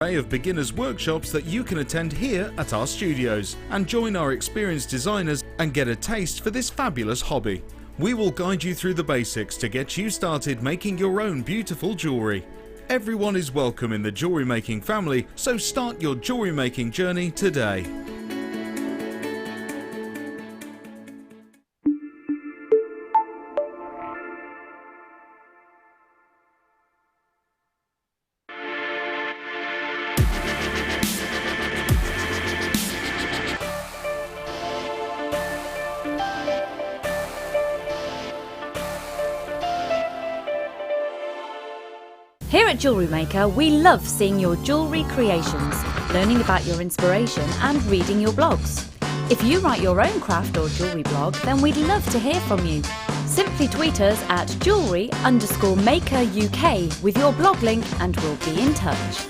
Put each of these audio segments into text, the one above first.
array of beginners workshops that you can attend here at our studios and join our experienced designers and get a taste for this fabulous hobby. We will guide you through the basics to get you started making your own beautiful jewellery. Everyone is welcome in the jewellery making family, so start your jewellery making journey today. Here at Jewellery Maker, we love seeing your jewellery creations, learning about your inspiration and reading your blogs. If you write your own craft or jewellery blog, then we'd love to hear from you. Simply tweet us at jewellery_maker UK with your blog link and we'll be in touch.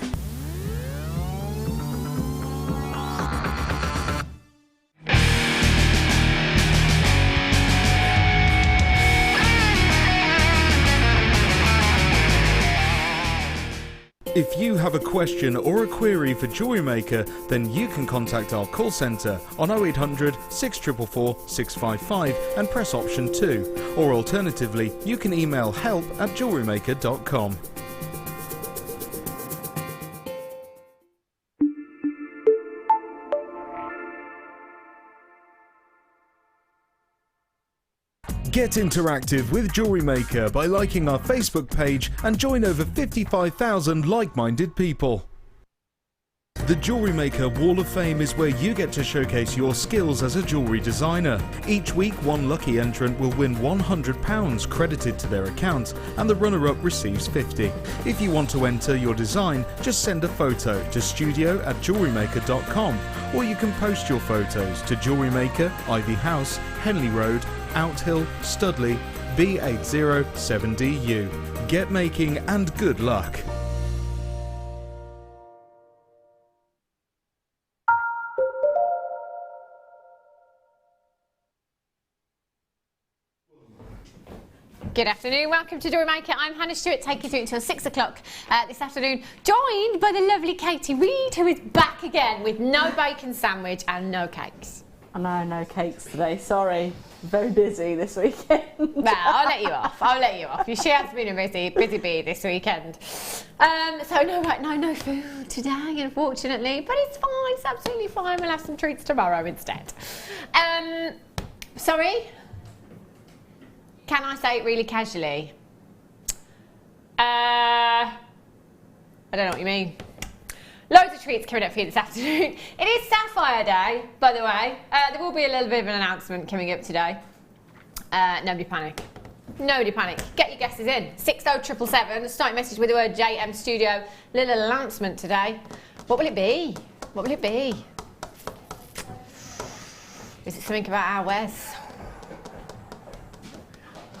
If you have a question or a query for Jewellery Maker, then you can contact our call centre on 0800 644 655 and press option 2, or alternatively you can email help@jewellerymaker.com. Get interactive with Jewellery Maker by liking our Facebook page and join over 55,000 like-minded people. The Jewellery Maker Wall of Fame is where you get to showcase your skills as a jewellery designer. Each week, one lucky entrant will win £100 credited to their account and the runner-up receives 50. If you want to enter your design, just send a photo to studio@jewellerymaker.com, or you can post your photos to Jewellery Maker, Ivy House, Henley Road, Outhill, Studley, B807DU. Get making and good luck. Good afternoon, welcome to Jewellery Maker. I'm Hannah Stuart, taking you through until 6 o'clock this afternoon, joined by the lovely Katie Reid, who is back again with no bacon sandwich and no cakes. I know, no cakes today, sorry. Very busy this weekend. Well, I'll let you off. I'll let you off. She has been a busy bee this weekend. So no food today, unfortunately. But it's fine. It's absolutely fine. We'll have some treats tomorrow instead. Sorry. Can I say it really casually? I don't know what you mean. Loads of treats coming up for you this afternoon. It is Sapphire Day, by the way. There will be a little bit of an announcement coming up today. Nobody panic. Nobody panic. Get your guesses in. 60777. Start your message with the word JM Studio. Little announcement today. What will it be? What will it be? Is it something about our wares?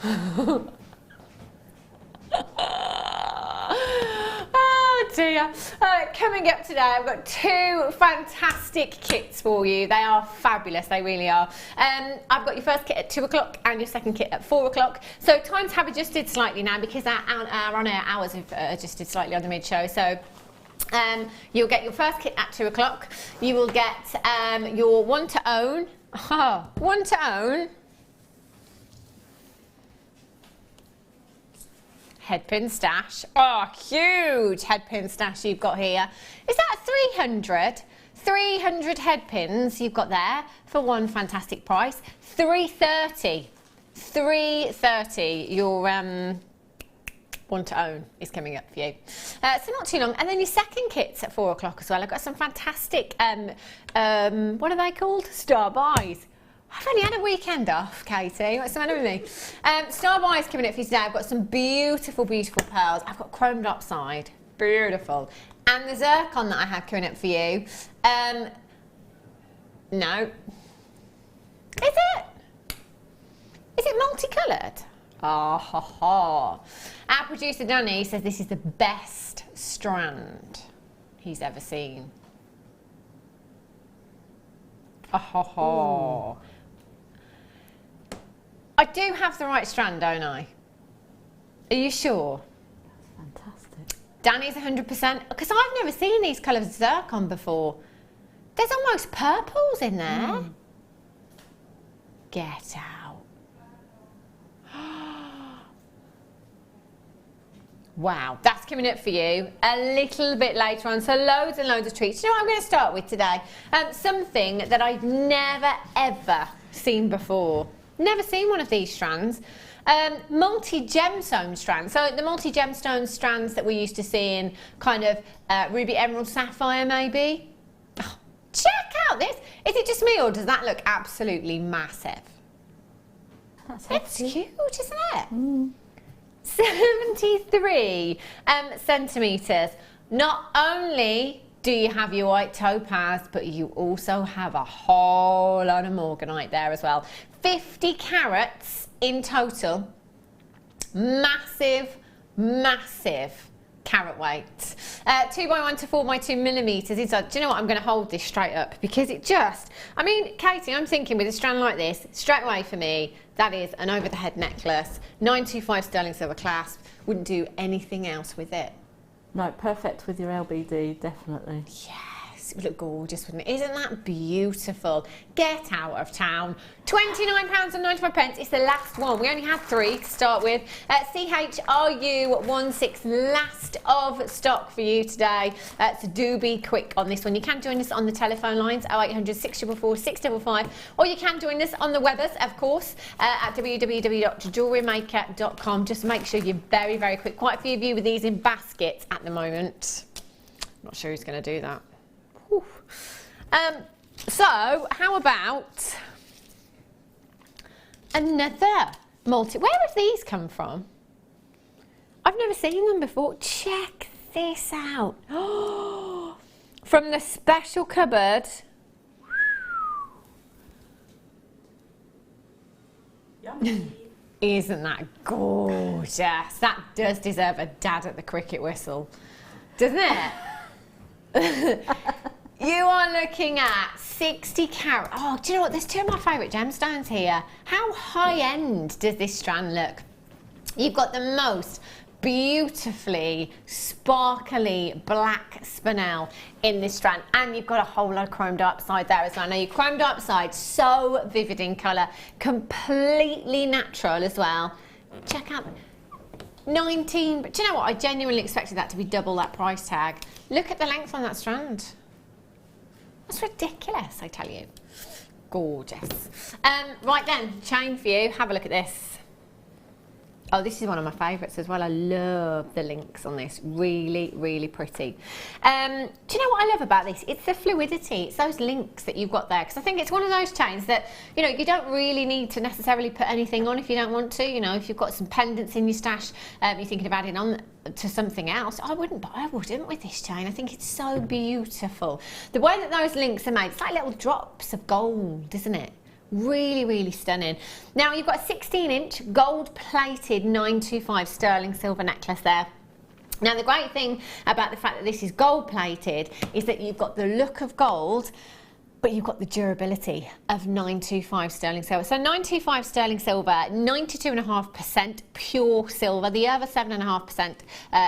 Oh dear. Coming up today, I've got two fantastic kits for you. They are fabulous, they really are. I've got your first kit at 2 o'clock and your second kit at 4 o'clock. So times have adjusted slightly now because our on-air hours have adjusted slightly on the mid-show. So you'll get your first kit at 2 o'clock. You will get your one to own. Headpin stash. Oh, huge headpin stash you've got here. Is that 300? 300 headpins you've got there for one fantastic price. 330. 330. Your one to own is coming up for you. So not too long. And then your second kit's at 4 o'clock as well. I've got some fantastic, what are they called? Star buys. I've only had a weekend off, Katie. What's the matter with me? Star buys coming up for you today. I've got some beautiful, beautiful pearls. I've got chromed diopside. Beautiful. And the zircon that I have coming up for you. No. Is it? Is it multicoloured? Ah, ha, ha. Our producer Danny says this is the best strand he's ever seen. Ah, ha, ha. I do have the right strand, don't I? Are you sure? Fantastic. Danny's 100%, because I've never seen these colours of zircon before. There's almost purples in there. Get out. Wow, that's coming up for you a little bit later on. So loads and loads of treats. You know what I'm going to start with today? Something that I've never, ever seen before. Never seen one of these strands. Multi-gemstone strands. So the multi-gemstone strands that we used to see in kind of ruby, emerald, sapphire maybe. Oh, check out this. Is it just me or does that look absolutely massive? It's huge, isn't it? 73 centimetres. Not only do you have your white topaz, but you also have a whole lot of morganite there as well. 50 carats in total. Massive, massive carat weight. 2x1 to 4x2 millimetres. Do you know what? I'm going to hold this straight up because it just, I mean, Katie, I'm thinking with a strand like this, straight away for me, that is an over the head necklace. 925 sterling silver clasp. Wouldn't do anything else with it. No, perfect with your LBD, definitely. Yes, it would look gorgeous, wouldn't it? Isn't that beautiful? Get out of town. £29.95. It's the last one. We only had 3 to start with. CHRU16, last of stock for you today. So do be quick on this one. You can join us on the telephone lines 0800 644 655, or you can join us on the webbers, of course, at www.jewellerymaker.com. Just make sure you're very, very quick. Quite a few of you with these in baskets at the moment. Not sure who's going to do that. Whew. So, how about another multi... Where have these come from? I've never seen them before. Check this out. From the special cupboard. Isn't that gorgeous? That does deserve a dad at the cricket whistle, doesn't it? You are looking at 60 carat. Oh, do you know what? There's 2 of my favourite gemstones here. How high-end does this strand look? You've got the most beautifully sparkly black spinel in this strand, and you've got a whole lot of chrome diopside there as well. Now, your chrome diopside, so vivid in colour, completely natural as well. Check out 19, but do you know what? I genuinely expected that to be double that price tag. Look at the length on that strand. That's ridiculous, I tell you. Gorgeous. Right then, chain for you. Have a look at this. Oh, this is one of my favourites as well. I love the links on this. Really, really pretty. Do you know what I love about this? It's the fluidity. It's those links that you've got there. Because I think it's one of those chains that, you know, you don't really need to necessarily put anything on if you don't want to. You know, if you've got some pendants in your stash, you're thinking about it on to something else. I wouldn't with this chain. I think it's so beautiful. The way that those links are made, it's like little drops of gold, isn't it? Really, really stunning. Now, you've got a 16-inch gold-plated 925 sterling silver necklace there. Now, the great thing about the fact that this is gold-plated is that you've got the look of gold, but you've got the durability of 925 sterling silver. So 925 sterling silver, 92.5% pure silver. The other 7.5%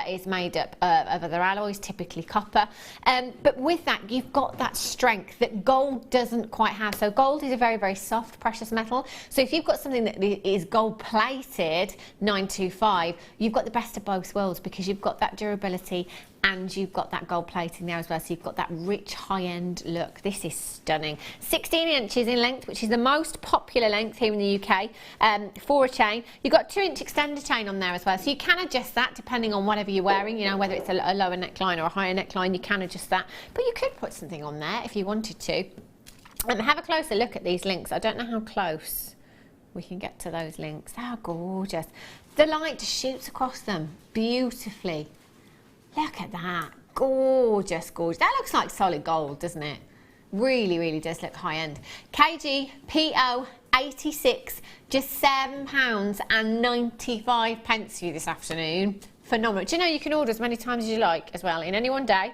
is made up of other alloys, typically copper. But with that, you've got that strength that gold doesn't quite have. So gold is a very, very soft precious metal. So if you've got something that is gold-plated, 925, you've got the best of both worlds because you've got that durability and you've got that gold plating there as well, so you've got that rich high-end look. This is stunning. 16 inches in length, which is the most popular length here in the UK for a chain. You've got a 2-inch extender chain on there as well, so you can adjust that depending on whatever you're wearing, you know, whether it's a lower neckline or a higher neckline, you can adjust that. But you could put something on there if you wanted to. Have a closer look at these links. I don't know how close we can get to those links. They're gorgeous. The light just shoots across them beautifully. Look at that. Gorgeous, gorgeous. That looks like solid gold, doesn't it? Really, really does look high-end. KGPO 86, just £7.95 for you this afternoon. Phenomenal. Do you know you can order as many times as you like as well in any one day?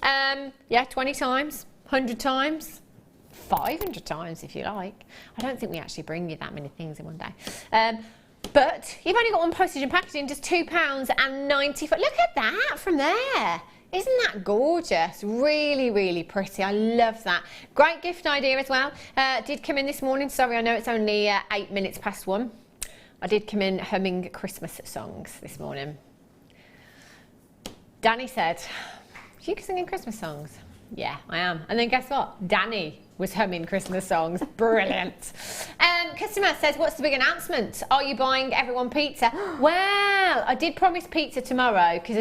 Yeah, 20 times, 100 times, 500 times if you like. I don't think we actually bring you that many things in one day. But you've only got one postage and packaging, just £2.95. Look at that from there. Isn't that gorgeous? Really, really pretty. I love that. Great gift idea as well. Did come in this morning. Sorry, I know it's only 8 minutes past 1. I did come in humming Christmas songs this morning. Danny said, "You singing Christmas songs?" Yeah, I am. And then guess what? Danny was humming Christmas songs. Brilliant. Customer says, "What's the big announcement? Are you buying everyone pizza?" Well, I did promise pizza tomorrow because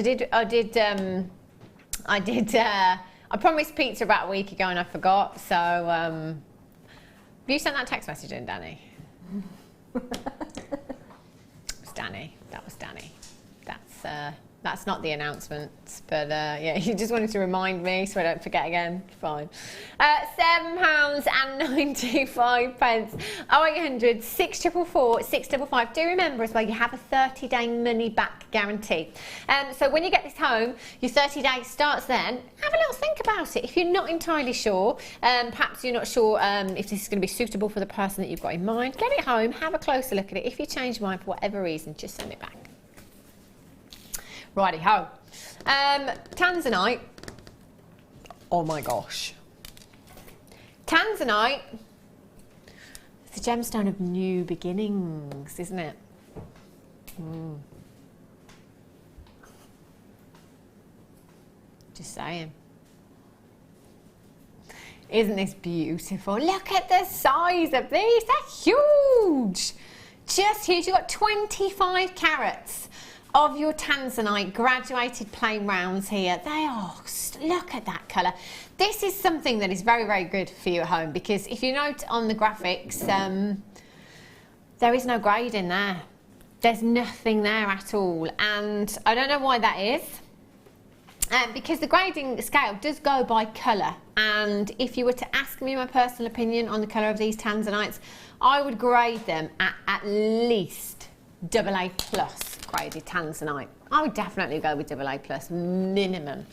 I promised pizza about a week ago and I forgot. So, have you sent that text message in, Danny? It was Danny. That was Danny. That's not the announcement, but yeah, you just wanted to remind me so I don't forget again. Fine. £7.95. 0800 644 655. Do remember as well, you have a 30-day money-back guarantee. So when you get this home, your 30 days starts then. Have a little think about it. If you're not entirely sure, perhaps you're not sure if this is going to be suitable for the person that you've got in mind, get it home, have a closer look at it. If you change your mind for whatever reason, just send it back. Righty-ho. Tanzanite. Oh my gosh. Tanzanite. It's a gemstone of new beginnings, isn't it? Just saying. Isn't this beautiful? Look at the size of these. They're huge. Just huge. You've got 25 carats of your Tanzanite graduated plain rounds here. They are, look at that colour. This is something that is very, very good for you at home because if you note on the graphics, there is no grade in there. There's nothing there at all. And I don't know why that is. Because the grading scale does go by colour. And if you were to ask me my personal opinion on the colour of these Tanzanites, I would grade them at least AA+ graded Tanzanite. I would definitely go with AA+ minimum.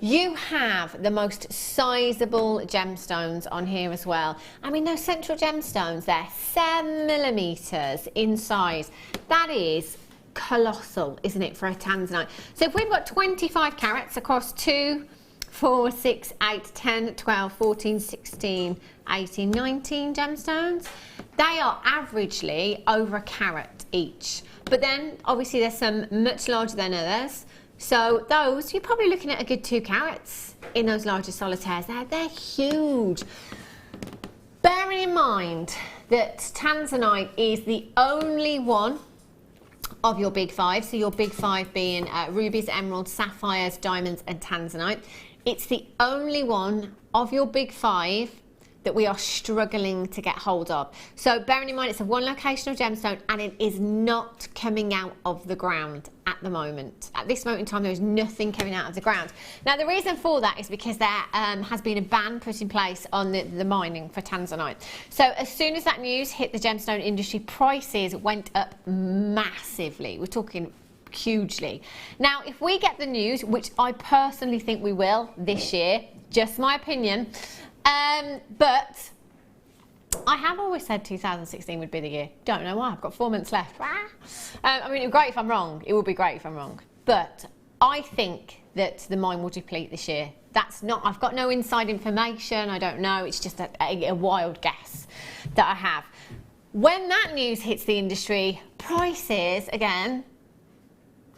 You have the most sizable gemstones on here as well. I mean, those central gemstones, they're 7mm in size. That is colossal, isn't it, for a Tanzanite? So if we've got 25 carats across 2, 4, 6, 8, 10, 12, 14, 16, 18, 19 gemstones, they are averagely over a carat each. But then, obviously, there's some much larger than others. So those, you're probably looking at a good 2 carats in those larger solitaires. They're huge. Bearing in mind that Tanzanite is the only one of your big 5. So your big 5 being rubies, emeralds, sapphires, diamonds and Tanzanite. It's the only one of your big 5 that we are struggling to get hold of. So bearing in mind it's a one locational gemstone and it is not coming out of the ground at the moment. At this moment in time there is nothing coming out of the ground. Now the reason for that is because there has been a ban put in place on the mining for Tanzanite. So as soon as that news hit the gemstone industry, prices went up massively. We're talking hugely. Now if we get the news, which I personally think we will this year, just my opinion, but I have always said 2016 would be the year. Don't know why. I've got 4 months left. I mean, it would be great if I'm wrong. It would be great if I'm wrong. But I think that the mine will deplete this year. That's not, I've got no inside information. I don't know. It's just a wild guess that I have. When that news hits the industry, prices, again,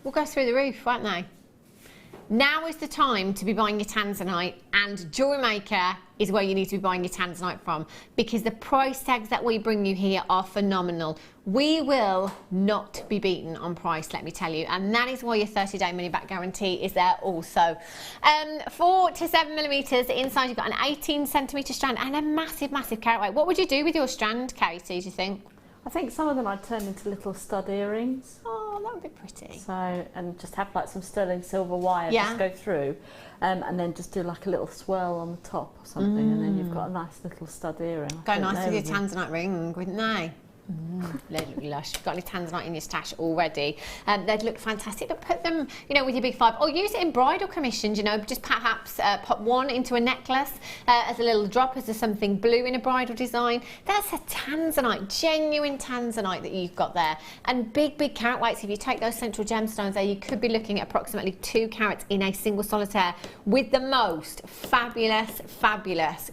will go through the roof, won't they? Now is the time to be buying your Tanzanite, and Jewellery Maker is where you need to be buying your Tanzanite from, because the price tags that we bring you here are phenomenal. We will not be beaten on price, let me tell you, and that is why your 30-day money-back guarantee is there also. 4 to 7mm inside, you've got an 18cm strand and a massive, massive carat weight. What would you do with your strand, Katie, do you think? I think some of them I'd turn into little stud earrings. Oh, that would be pretty. So, and just have like some sterling silver wire just go through, and then just do like a little swirl on the top or something, and then you've got a nice little stud earring. Go nice with your Tanzanite ring, wouldn't they? They look lush. If you've got any Tanzanite in your stash already, they'd look fantastic. But put them, you know, with your big 5, or use it in bridal commissions. You know, just perhaps put one into a necklace as a little drop, as something blue in a bridal design. That's a Tanzanite, genuine Tanzanite that you've got there. And big carat weights. If you take those central gemstones there, you could be looking at approximately 2 carats in a single solitaire with the most fabulous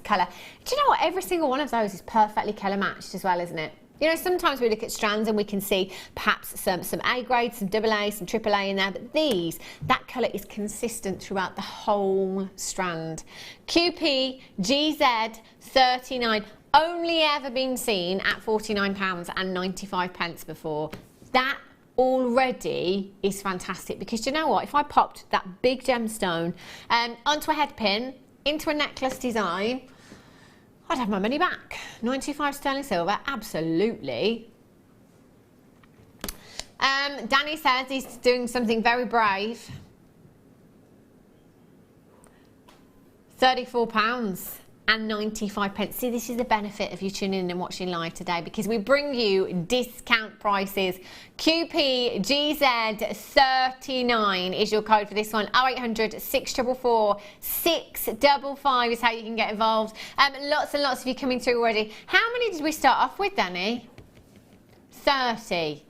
colour. Do you know what? Every single one of those is perfectly colour matched as well, isn't it? You know, sometimes we look at strands and we can see perhaps some A grade, some AA, some AAA in there, but these, that colour is consistent throughout the whole strand. QP GZ 39, only ever been seen at £49.95 before. That already is fantastic, because you know what? If I popped that big gemstone onto a head pin, into a necklace design, I'd have my money back. 95 sterling silver, absolutely. Danny says he's doing something very brave. £34.95. See, this is the benefit of you tuning in and watching live today, because we bring you discount prices. QP GZ 39 is your code for this one. 0800 644 655 is how you can get involved. Lots and lots of you coming through already. How many did we start off with, Danny? 30.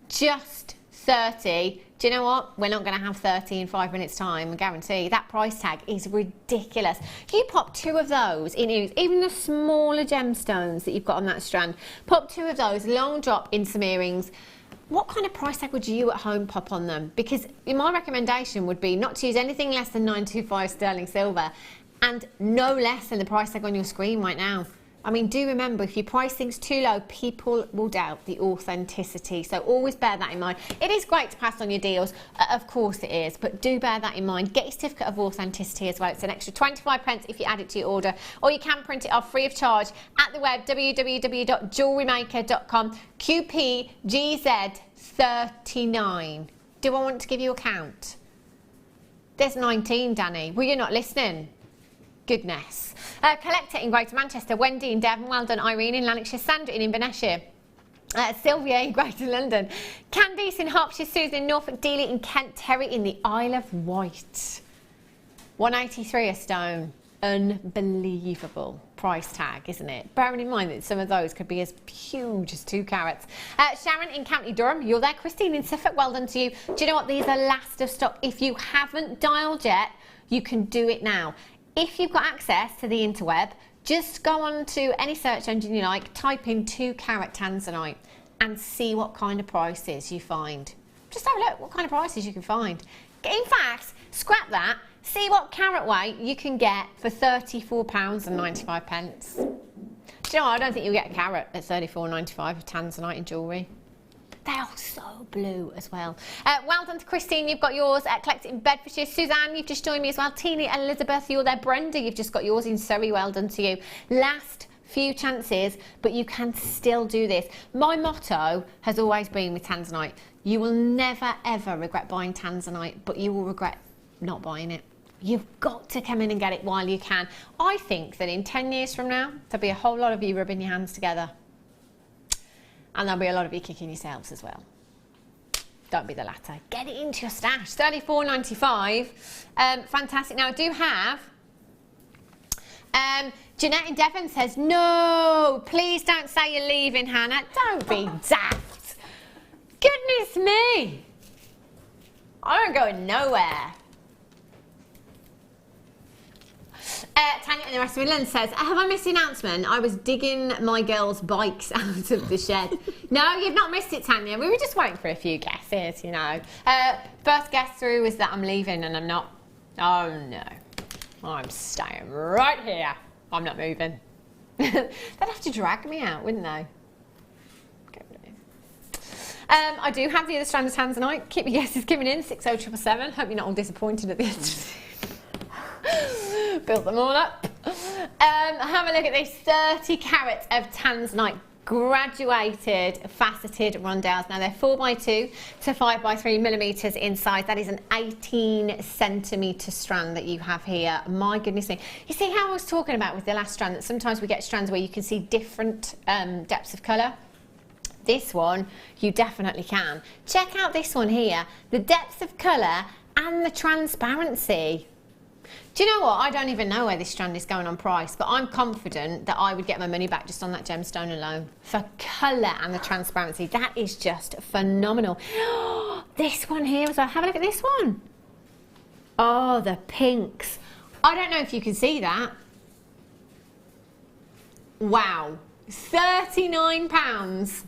Just 30. Do you know what? We're not going to have 30 in 5 minutes time, I guarantee. That price tag is ridiculous. If you pop 2 of those in earrings, even the smaller gemstones that you've got on that strand, pop 2 of those, long drop in some earrings. What kind of price tag would you at home pop on them? Because my recommendation would be not to use anything less than 925 sterling silver, and no less than the price tag on your screen right now. I mean, do remember, if you price things too low, people will doubt the authenticity. So always bear that in mind. It is great to pass on your deals, of course it is, but do bear that in mind. Get your certificate of authenticity as well. It's an extra 25p if you add it to your order, or you can print it off free of charge at the web, www.jewellerymaker.com. QPGZ 39. Do I want to give you a count? There's 19, Danny. Well, you're not listening. Goodness. Collector in Greater Manchester, Wendy in Devon, well done. Irene in Lanarkshire, Sandra in Inverness, Sylvia in Greater London, Candice in Hertfordshire, Susan in Norfolk, Dealey in Kent, Terry in the Isle of Wight. 183 a stone. Unbelievable price tag, isn't it? Bearing in mind that some of those could be as huge as 2 carats. Sharon in County Durham, you're there. Christine in Suffolk, well done to you. Do you know what? These are last of stock. If you haven't dialed yet, you can do it now. If you've got access to the interweb, just go on to any search engine you like, type in 2 carat Tanzanite and see what kind of prices you find. Just have a look what kind of prices you can find. In fact, scrap that, see what carat weight you can get for £34.95. Do you know what? I don't think you'll get a carat at £34.95 of Tanzanite in jewellery. They are so blue as well. Well done to Christine, you've got yours. Collected in Bedfordshire. Suzanne, you've just joined me as well. Tina, Elizabeth, you're there. Brenda, you've just got yours in Surrey. Well done to you. Last few chances, but you can still do this. My motto has always been with Tanzanite, you will never ever regret buying Tanzanite, but you will regret not buying it. You've got to come in and get it while you can. I think that in 10 years from now, there'll be a whole lot of you rubbing your hands together. And there'll be a lot of you kicking yourselves as well. Don't be the latter. Get it into your stash. £34.95. Fantastic. Now, I do have... Jeanette in Devon says, no, please don't say you're leaving, Hannah. Don't be daft. Goodness me. I'm going nowhere. Tanya in the rest of Midlands says, have I missed the announcement? I was digging my girls' bikes out of the shed. No, you've not missed it, Tanya. We were just waiting for a few guesses, you know. First guess through is that I'm leaving and I'm not. Oh, no. I'm staying right here. I'm not moving. They'd have to drag me out, wouldn't they? I do have the other strand of Tanzanite. Keep your guesses coming in, 60777. Hope you're not all disappointed at the end of the built them all up. Have a look at this 30 carats of Tanzanite, graduated faceted rondelles. Now they're 4x2 to 5x3 millimeters in size. That is an 18 centimeter strand that you have here. My goodness me. You see how I was talking about with the last strand that sometimes we get strands where you can see different depths of colour? This one, you definitely can. Check out this one here, the depth of colour and the transparency. Do you know what? I don't even know where this strand is going on price, but I'm confident that I would get my money back just on that gemstone alone. For colour and the transparency, that is just phenomenal. This one here as well, have a look at this one. Oh, the pinks. I don't know if you can see that. Wow, £39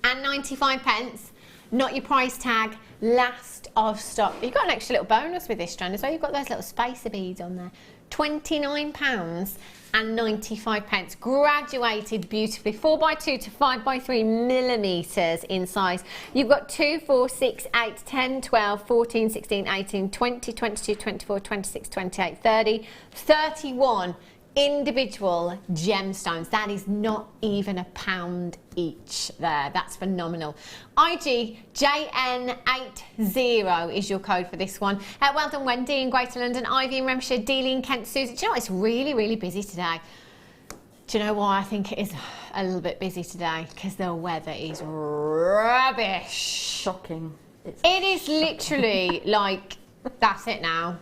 and 95 pence, not your price tag, last of stock. You've got an extra little bonus with this strand as well. You've got those little spacer beads on there. £29 and 95 pence, graduated beautifully, 4x2 to 5x3 millimetres in size. You've got 2, 4, 6, 8, 10, 12, 14, 16, 18, 20, 22, 24, 26, 28, 30, 31 individual gemstones. That is not even £1 each there. That's phenomenal. IGJN80 is your code for this one. Well done, Wendy in Greater London, Ivy in Renfrewshire, Dealey in Kent, Susie. Do you know what? It's really, really busy today. Do you know why I think it is a little bit busy today? Because the weather is rubbish. Shocking. It is literally like, that's it now.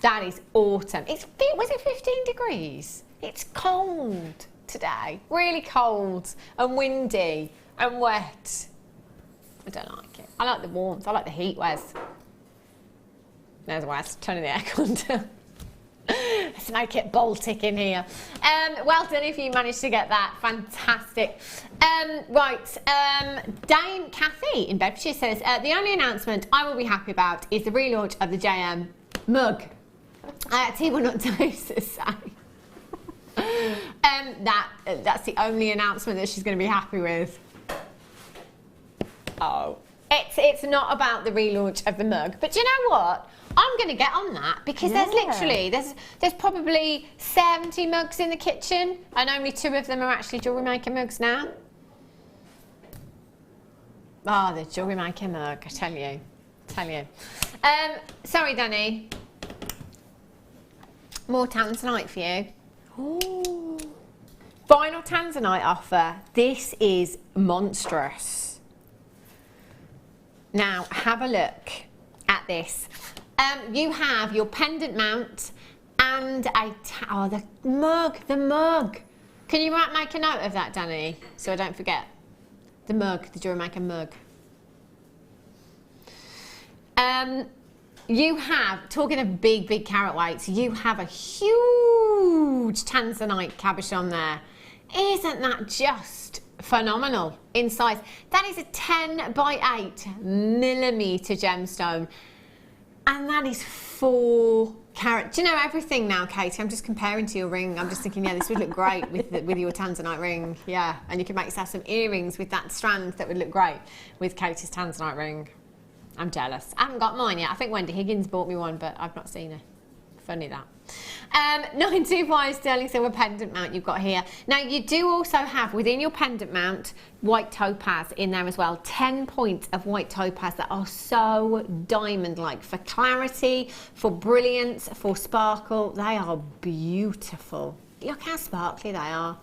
That is autumn. Was it 15 degrees? It's cold today. Really cold and windy and wet. I don't like it. I like the warmth. I like the heat, Wes. There's Wes, turning the aircon down. Let's make it Baltic in here. Well done if you managed to get that. Fantastic. Dame Kathy in Bedfordshire says, the only announcement I will be happy about is the relaunch of the JM mug. Tea will not taste the same. That's the only announcement that she's going to be happy with. Oh, it's not about the relaunch of the mug, but do you know what? I'm going to get on that because there's literally there's probably 70 mugs in the kitchen, and only 2 of them are actually Jewellery Maker mugs now. Oh, the Jewellery Maker mug, I tell you. Sorry, Danny. More Tanzanite for you. Ooh. Final Tanzanite offer. This is monstrous. Now, have a look at this. You have your pendant mount and the mug. Can you make a note of that, Danny, so I don't forget? The mug, the Jewellery Maker mug. You have, talking of big carat weights, you have a huge Tanzanite cabochon there. Isn't that just phenomenal in size? That is a 10 by 8 millimetre gemstone. And that is 4 carat. Do you know everything now, Katie? I'm just comparing to your ring. I'm just thinking, yeah, this would look great with your Tanzanite ring. Yeah, and you could make yourself some earrings with that strand that would look great with Katie's Tanzanite ring. I'm jealous. I haven't got mine yet. I think Wendy Higgins bought me one, but I've not seen her. Funny that. 925 sterling silver pendant mount you've got here. Now, you do also have within your pendant mount white topaz in there as well. 10 points of white topaz that are so diamond-like for clarity, for brilliance, for sparkle. They are beautiful. Look how sparkly they are.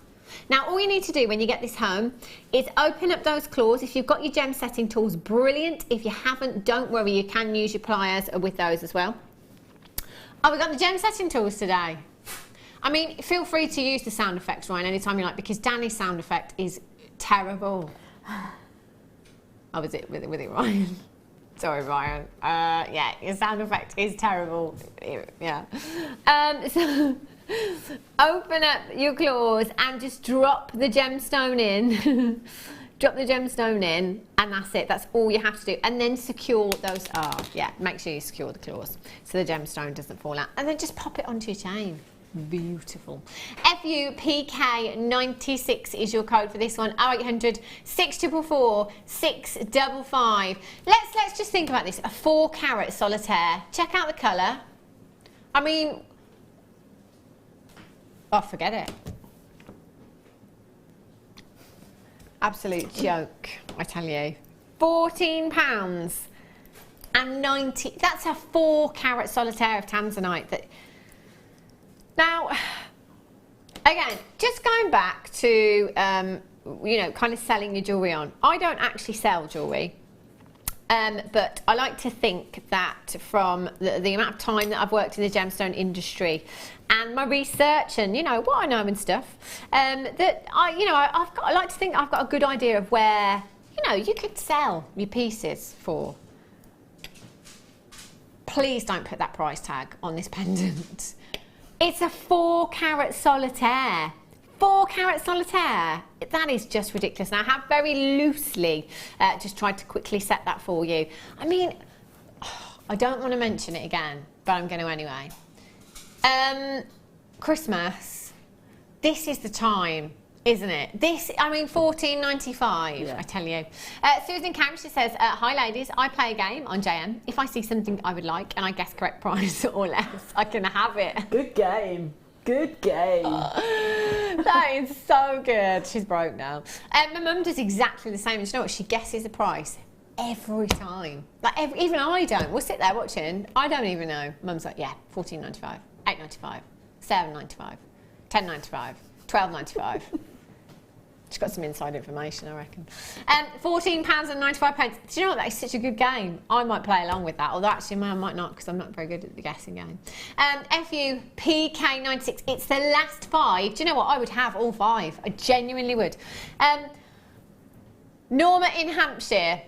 Now, all you need to do when you get this home is open up those claws. If you've got your gem setting tools, brilliant. If you haven't, don't worry, you can use your pliers with those as well. Oh, we've got the gem setting tools today. I mean, feel free to use the sound effects, Ryan, anytime you like, because Danny's sound effect is terrible. Oh, was it Ryan? Sorry, Ryan. Yeah, your sound effect is terrible. Yeah. So open up your claws and just drop the gemstone in. Drop the gemstone in, and that's it. That's all you have to do. And then secure those. Oh, yeah, make sure you secure the claws so the gemstone doesn't fall out. And then just pop it onto your chain. Beautiful. FUPK96 is your code for this one. 0800 644 655. Let's just think about this. A 4 carat solitaire. Check out the colour. I mean, oh, forget it. Absolute joke, I tell you. £14 and 90. That's a 4 carat solitaire of Tanzanite. Now, again, just going back to you know, kind of selling your jewellery on. I don't actually sell jewellery. But I like to think that from the amount of time that I've worked in the gemstone industry and my research and, you know, what I know and stuff, that I like to think I've got a good idea of where, you know, you could sell your pieces for. Please don't put that price tag on this pendant. It's a 4-carat solitaire. 4-carat solitaire. That is just ridiculous. Now, I have very loosely just tried to quickly set that for you. I mean, I don't want to mention it again, but I'm going to anyway. Christmas. This is the time, isn't it? This, I mean, $14.95, yeah. I tell you. Susan Camp, she says, hi ladies, I play a game on JM. If I see something I would like and I guess correct price or less, I can have it. Good game. Good game. That is so good. She's broke now. My mum does exactly the same. And you know what? She guesses the price every time. Like even I don't. We'll sit there watching. I don't even know. Mum's like, yeah, $14.95, $8.95, $7.95, $10.95, $12.95. She's got some inside information, I reckon. £14.95. Do you know what? That is such a good game. I might play along with that, although actually I might not because I'm not very good at the guessing game. FUPK96. It's the last 5. Do you know what? I would have all 5. I genuinely would. Norma in Hampshire.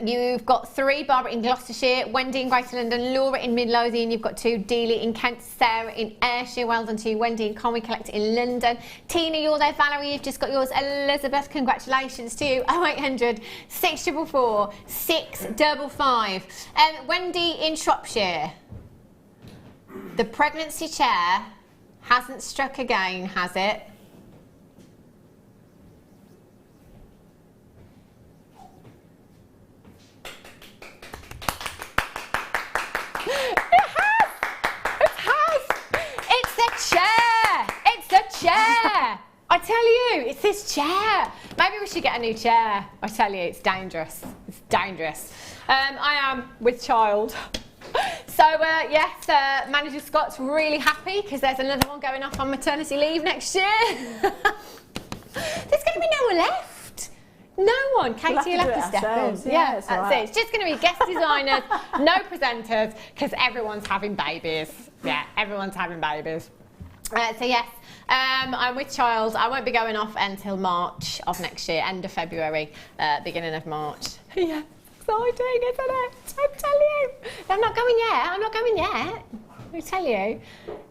You've got 3, Barbara in Gloucestershire, Wendy in Greater London, Laura in Midlothian, you've got 2, Dealey in Kent, Sarah in Ayrshire, well done to you, Wendy in Conway Collector in London, Tina, you're there, Valerie, you've just got yours, Elizabeth, congratulations to you, 0800 644 655. Wendy in Shropshire, the pregnancy chair hasn't struck again, has it? I tell you, it's this chair. Maybe we should get a new chair. I tell you, it's dangerous. It's dangerous. I am with child. So, yes, Manager Scott's really happy because there's another one going off on maternity leave next year. There's going to be no one left. No one. Katie, you'll have to step in. Yeah, that's right. It. It's just going to be guest designers, no presenters, because everyone's having babies. Yeah, everyone's having babies. So yes, I'm with child. I won't be going off until March of next year, end of February, beginning of March. Yeah, exciting, isn't it? I tell you. I'm not going yet. I'm not going yet. I tell you.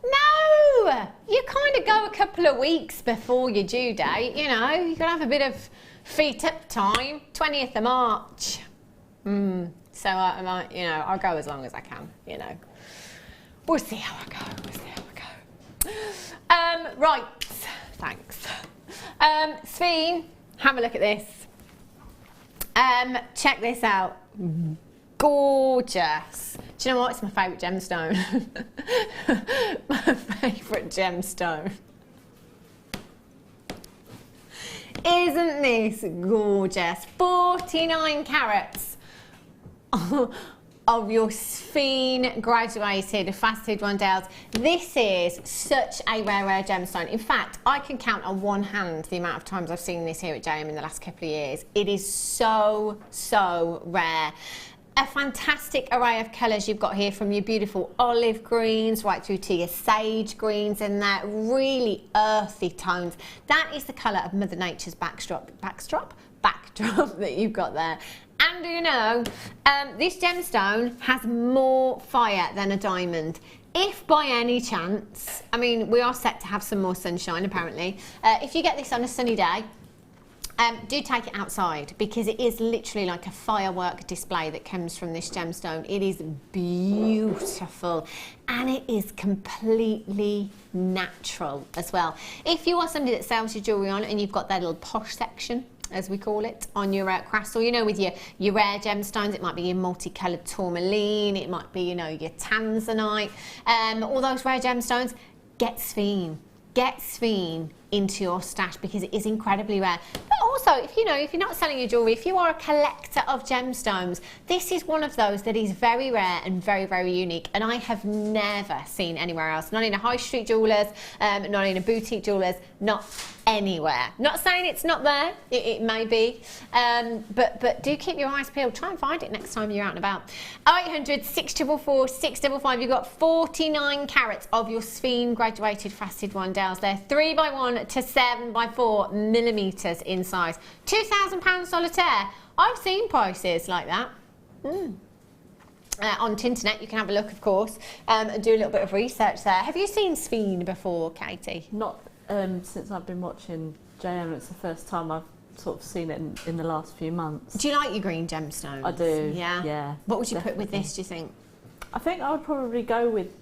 No, you kind of go a couple of weeks before your due date. You know, you can have a bit of feet up time. 20th of March. So I might, you know, I'll go as long as I can. You know, we'll see how I go. We'll see how I go. Right, thanks. Sphene, have a look at this. Check this out. Gorgeous. Do you know what? It's my favourite gemstone. My favourite gemstone. Isn't this gorgeous? 49 carats. Of your Sphene graduated faceted rondelles. This is such a rare gemstone. In fact, I can count on one hand the amount of times I've seen this here at JM in the last couple of years. It is so, so rare. A fantastic array of colours you've got here, from your beautiful olive greens right through to your sage greens in there, really earthy tones. That is the colour of Mother Nature's backdrop that you've got there. And do you know, this gemstone has more fire than a diamond. If by any chance, I mean, we are set to have some more sunshine apparently, if you get this on a sunny day, do take it outside, because it is literally like a firework display that comes from this gemstone. It is beautiful and it is completely natural as well. If you are somebody that sells your jewellery on and you've got that little posh section, as we call it, on your crystal, you know, with your rare gemstones, it might be your multicolored tourmaline, it might be, you know, your Tanzanite, all those rare gemstones, get Sphene. Get Sphene into your stash because it is incredibly rare. But also, if you're not selling your jewellery, if you are a collector of gemstones, this is one of those that is very rare and very, very unique, and I have never seen anywhere else, not in a high street jewellers, not in a boutique jewellers, not anywhere. Not saying it's not there, it may be, but do keep your eyes peeled. Try and find it next time you're out and about. 0800 644 655. You've got 49 carats of your Sphene graduated faceted rondelles. They're 3x1 to 7x4 millimetres in size. £2,000 solitaire. I've seen prices like that. On Tinternet, you can have a look, of course, and do a little bit of research there. Have you seen Sphene before, Katie? Not since I've been watching JM. It's the first time I've sort of seen it in the last few months. Do you like your green gemstones? I do. Yeah. Yeah. What would you definitely. put with this, do you think? I think I would probably go with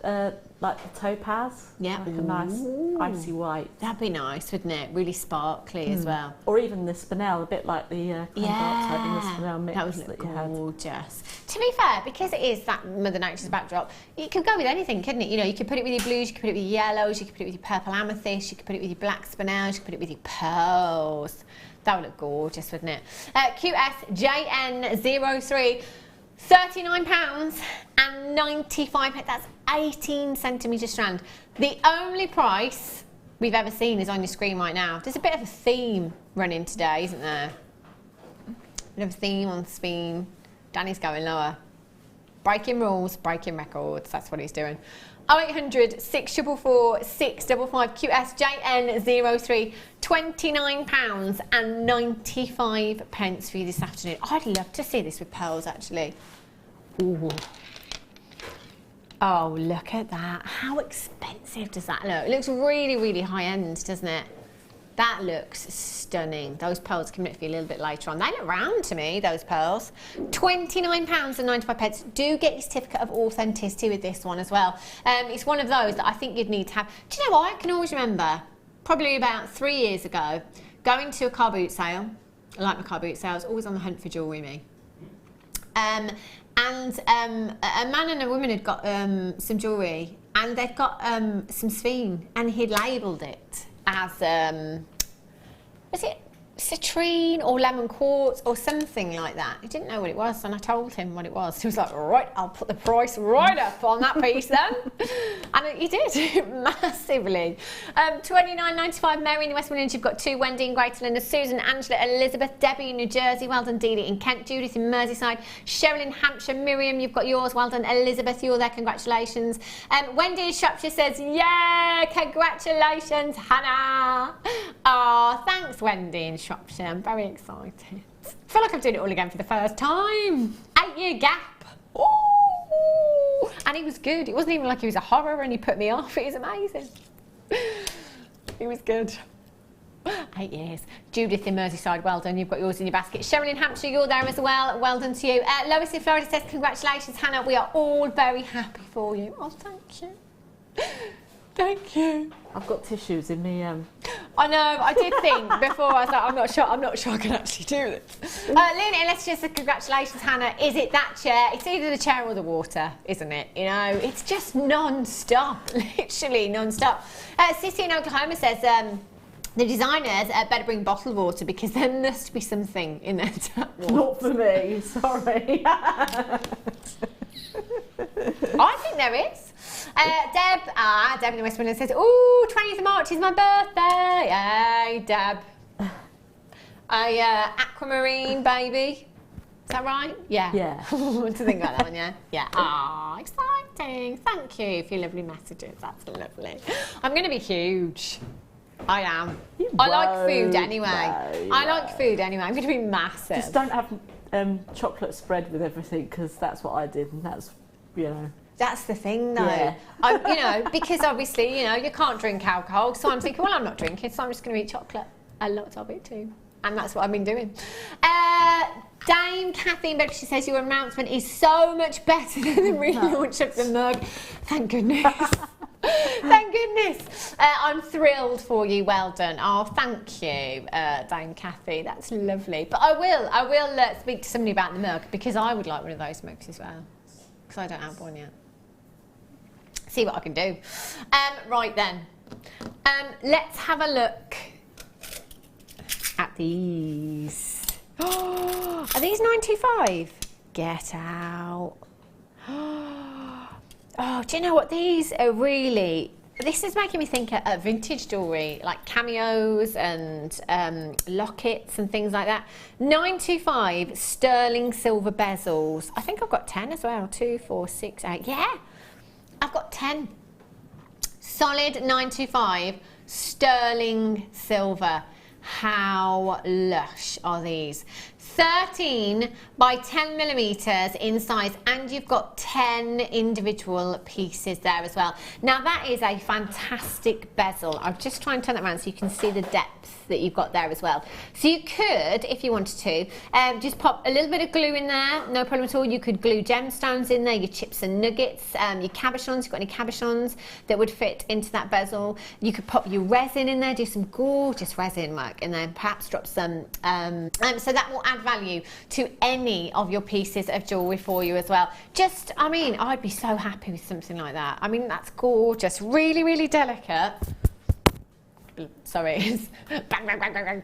like the topaz. Yeah. Like a nice icy white. That'd be nice, wouldn't it? Really sparkly as well. Or even the spinel, a bit like the diopside and the spinel mix that would look you had. gorgeous. To be fair, because it is that Mother Nature's backdrop, you could go with anything, couldn't it? You know, you could put it with your blues, you could put it with your yellows, you could put it with your purple amethyst, you could put it with your black spinels, you could put it with your pearls. That would look gorgeous, wouldn't it? QSJN03. £39.95. That's 18 centimetre strand. The only price we've ever seen is on your screen right now. There's a bit of a theme running today, isn't there? A bit of a theme on Sphene. Danny's going lower. Breaking rules, breaking records. That's what he's doing. 0800 644 655 QSJN03. £29.95 for you this afternoon. I'd love to see this with pearls, actually. Ooh. Oh, look at that. How expensive does that look? It looks really, really high end, doesn't it? That looks stunning. Those pearls coming up for you a little bit later on. They look round to me, those pearls. £29.95. Do get your certificate of authenticity with this one as well. It's one of those that I think you'd need to have. Do you know what? I can always remember, probably about 3 years ago, going to a car boot sale. I like my car boot sales, always on the hunt for jewellery, me. A man and a woman had got some jewellery, and they'd got some Sphene, and he'd labelled it as, was it citrine or lemon quartz or something like that. He didn't know what it was, and I told him what it was. He was like, right, I'll put the price right up on that piece then. And he did, massively. £29.95, Mary in the West Midlands. You've got 2, Wendy in Greater London, Susan, Angela, Elizabeth, Debbie in New Jersey, well done, Delia in Kent, Judith in Merseyside, Cheryl in Hampshire, Miriam, you've got yours, well done, Elizabeth, you're there, congratulations. Wendy in Shropshire says, yeah, congratulations, Hannah. Oh, thanks, Wendy in Shropshire. I'm very excited. I feel like I'm doing it all again for the first time. 8-year gap. Ooh. And he was good. It wasn't even like he was a horror and he put me off. It was amazing. He was good. 8 years. Judith in Merseyside, well done. You've got yours in your basket. Cheryl in Hampshire, you're there as well. Well done to you. Lois in Florida says, congratulations, Hannah. We are all very happy for you. Oh, thank you. Thank you. I've got tissues in me. I know. I did think before. I was like, I'm not sure I can actually do this. Lena, let's just say congratulations, Hannah. Is it that chair? It's either the chair or the water, isn't it? You know, it's just non-stop, literally non-stop. Sissy in Oklahoma says the designers better bring bottled water because there must be something in their tap water. Not for me. Sorry. I think there is. Deb in the West Midlands says, ooh, 20th of March is my birthday. Hey, Deb. Aquamarine, baby. Is that right? Yeah. Yeah. To think about that one, yeah? Yeah. Ah, exciting. Thank you for your lovely messages. That's lovely. I'm going to be huge. I am. I like food anyway. I like food anyway. I'm going to be massive. Just don't have chocolate spread with everything because that's what I did, and that's, you know. That's the thing, though. Yeah. You know, because obviously, you know, you can't drink alcohol. So I'm thinking, well, I'm not drinking, so I'm just going to eat chocolate. A lot of it too. And that's what I've been doing. Dame Kathy in Bedford, she says, your announcement is so much better than the relaunch of the mug. Thank goodness. Thank goodness. I'm thrilled for you. Well done. Oh, thank you, Dame Kathy. That's lovely. But I will speak to somebody about the mug because I would like one of those mugs as well. Because I don't have one yet. See what I can do. Right then. Let's have a look at these. Oh, are these 925? Get out. Oh, do you know what? These are really This is making me think of vintage jewellery, like cameos and lockets and things like that. 925 sterling silver bezels. I think I've got 10 as well. 2, 4, 6, 8. Yeah, I've got 10. Solid 925 sterling silver. How lush are these? 13 by 10 millimeters in size, and you've got 10 individual pieces there as well. Now that is a fantastic bezel. I'm just trying to turn that around so you can see the depth that you've got there as well. So you could, if you wanted to, just pop a little bit of glue in there, no problem at all. You could glue gemstones in there, your chips and nuggets, your cabochons. You've got any cabochons that would fit into that bezel. You could pop your resin in there, do some gorgeous resin work, and then perhaps drop some, so that will add value to any of your pieces of jewellery for you as well. Just, I mean, I'd be so happy with something like that. I mean, that's gorgeous, really, really delicate. Sorry, bang, bang, bang, bang,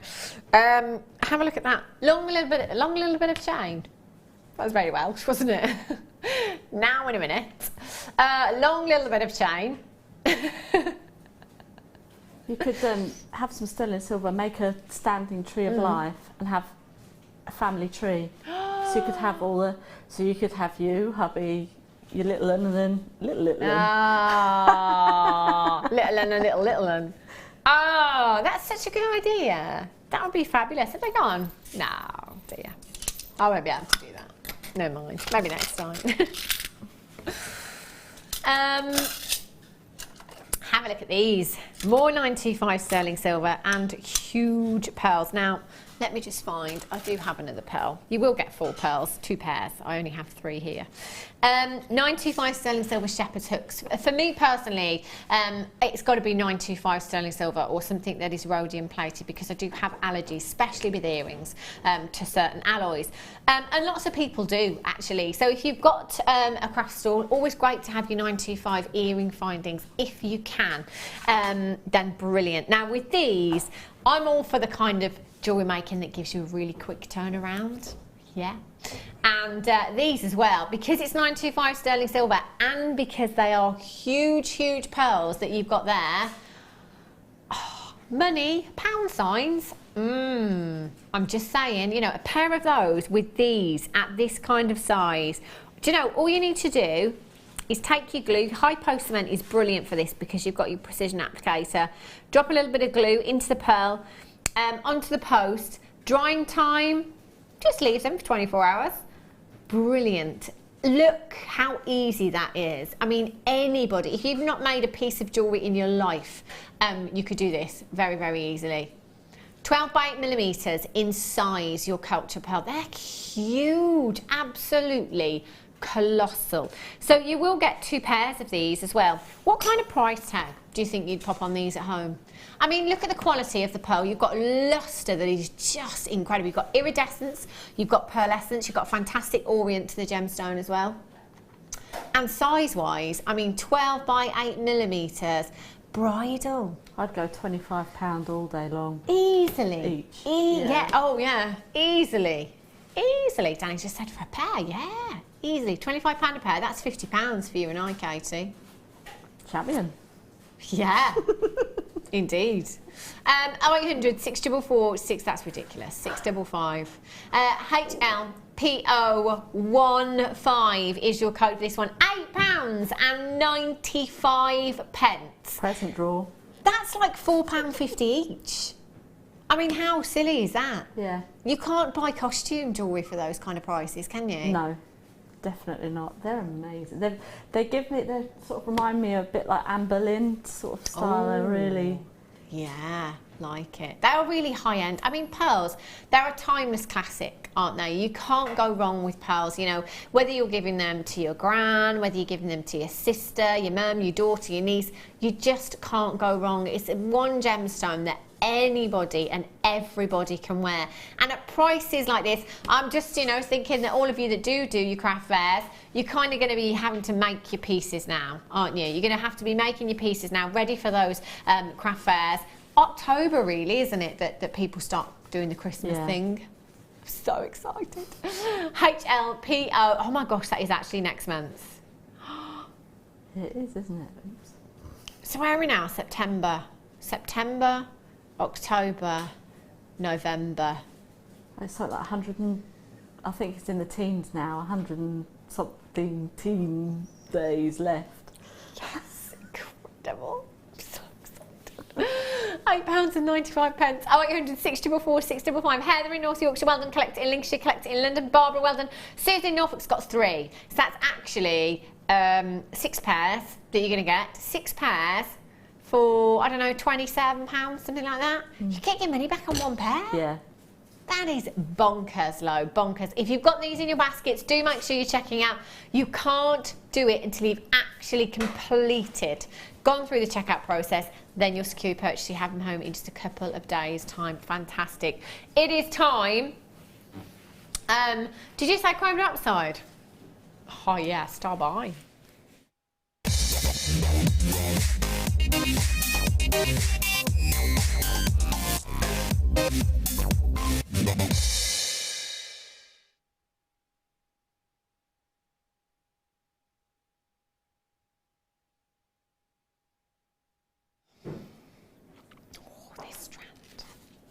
bang. Have a look at that. Long little bit of chain. That was very Welsh, wasn't it? Now in a minute. Long little bit of chain. You could have some sterling silver, make a standing tree of life, and have a family tree. So you could have all the. So you could have you, hubby, your little one, and then little one. Ah, little one and little one. Oh, that's such a good idea. That would be fabulous. Have they gone? No, dear. I won't be able to do that. Never mind. Maybe next time. Have a look at these. More 925 sterling silver and huge pearls. Now, let me just find, I do have another pearl. You will get 4 pearls, 2 pairs. I only have 3 here. 925 sterling silver shepherd's hooks. For me personally, it's got to be 925 sterling silver or something that is rhodium plated, because I do have allergies, especially with earrings, to certain alloys. And lots of people do, actually. So if you've got a craft store, always great to have your 925 earring findings if you can. Then brilliant. Now with these, I'm all for the kind of jewellery making that gives you a really quick turnaround. Yeah. And these as well, because it's 925 sterling silver and because they are huge, huge pearls that you've got there. Oh, money, pound signs. I'm just saying, you know, a pair of those with these at this kind of size. Do you know, all you need to do is take your glue. Hypo cement is brilliant for this because you've got your precision applicator. Drop a little bit of glue into the pearl, onto the post. Drying time, just leave them for 24 hours. Brilliant. Look how easy that is. I mean, anybody, if you've not made a piece of jewellery in your life, you could do this very, very easily. 12 by 8 millimeters in size, your culture pearl. They're huge, absolutely colossal. So you will get 2 pairs of these as well. What kind of price tag do you think you'd pop on these at home? I mean, look at the quality of the pearl. You've got luster that is just incredible. You've got iridescence, you've got pearlescence, you've got fantastic orient to the gemstone as well. And size-wise, I mean, 12 by 8 millimeters, bridal. I'd go £25 all day long. Easily. Each. Yeah. Oh yeah, easily. Easily. Danny just said for a pair, yeah. Easily. £25 a pair, that's £50 for you and I, Katie. Champion. Yeah. Indeed. 0800 644 6, that's ridiculous. 655. HLPO15 is your code for this one. £8.95. Present draw. That's like £4.50 each. I mean, how silly is that? Yeah. You can't buy costume jewellery for those kind of prices, can you? No, definitely not. They're amazing. They sort of remind me a bit like Amber Lynn sort of style. They're really... Yeah, like it. They're really high end. I mean, pearls, they're a timeless classic, aren't they? You can't go wrong with pearls, you know, whether you're giving them to your gran, whether you're giving them to your sister, your mum, your daughter, your niece, you just can't go wrong. It's one gemstone that anybody and everybody can wear. And at prices like this, I'm just, you know, thinking that all of you that do your craft fairs, you're kind of going to be having to make your pieces now, aren't you? You're going to have to be making your pieces now, ready for those craft fairs. October, really, isn't it, that people start doing the Christmas thing? I'm so excited. HLPO, oh my gosh, that is actually next month. It is, isn't it? Oops. So where are we now? September, October, November. It's like 100 and, I think it's in the teens now, 100 and something teen days left. Yes, incredible. I'm so excited. £8.95. 0860 655. Heather in North Yorkshire, well done. Collect it in Lincolnshire, collect it in London. Barbara, well done. Susan in Norfolk's got 3. So that's actually 6 pairs that you're going to get. 6 pairs for, I don't know, £27, something like that. You get your money back on 1 pair. Yeah. That is bonkers low, bonkers. If you've got these in your baskets, do make sure you're checking out. You can't do it until you've actually completed, gone through the checkout process, then your secure purchase, you have them home in just a couple of days' time. Fantastic. It is time. Did you say chrome diopside? Oh yeah, star by.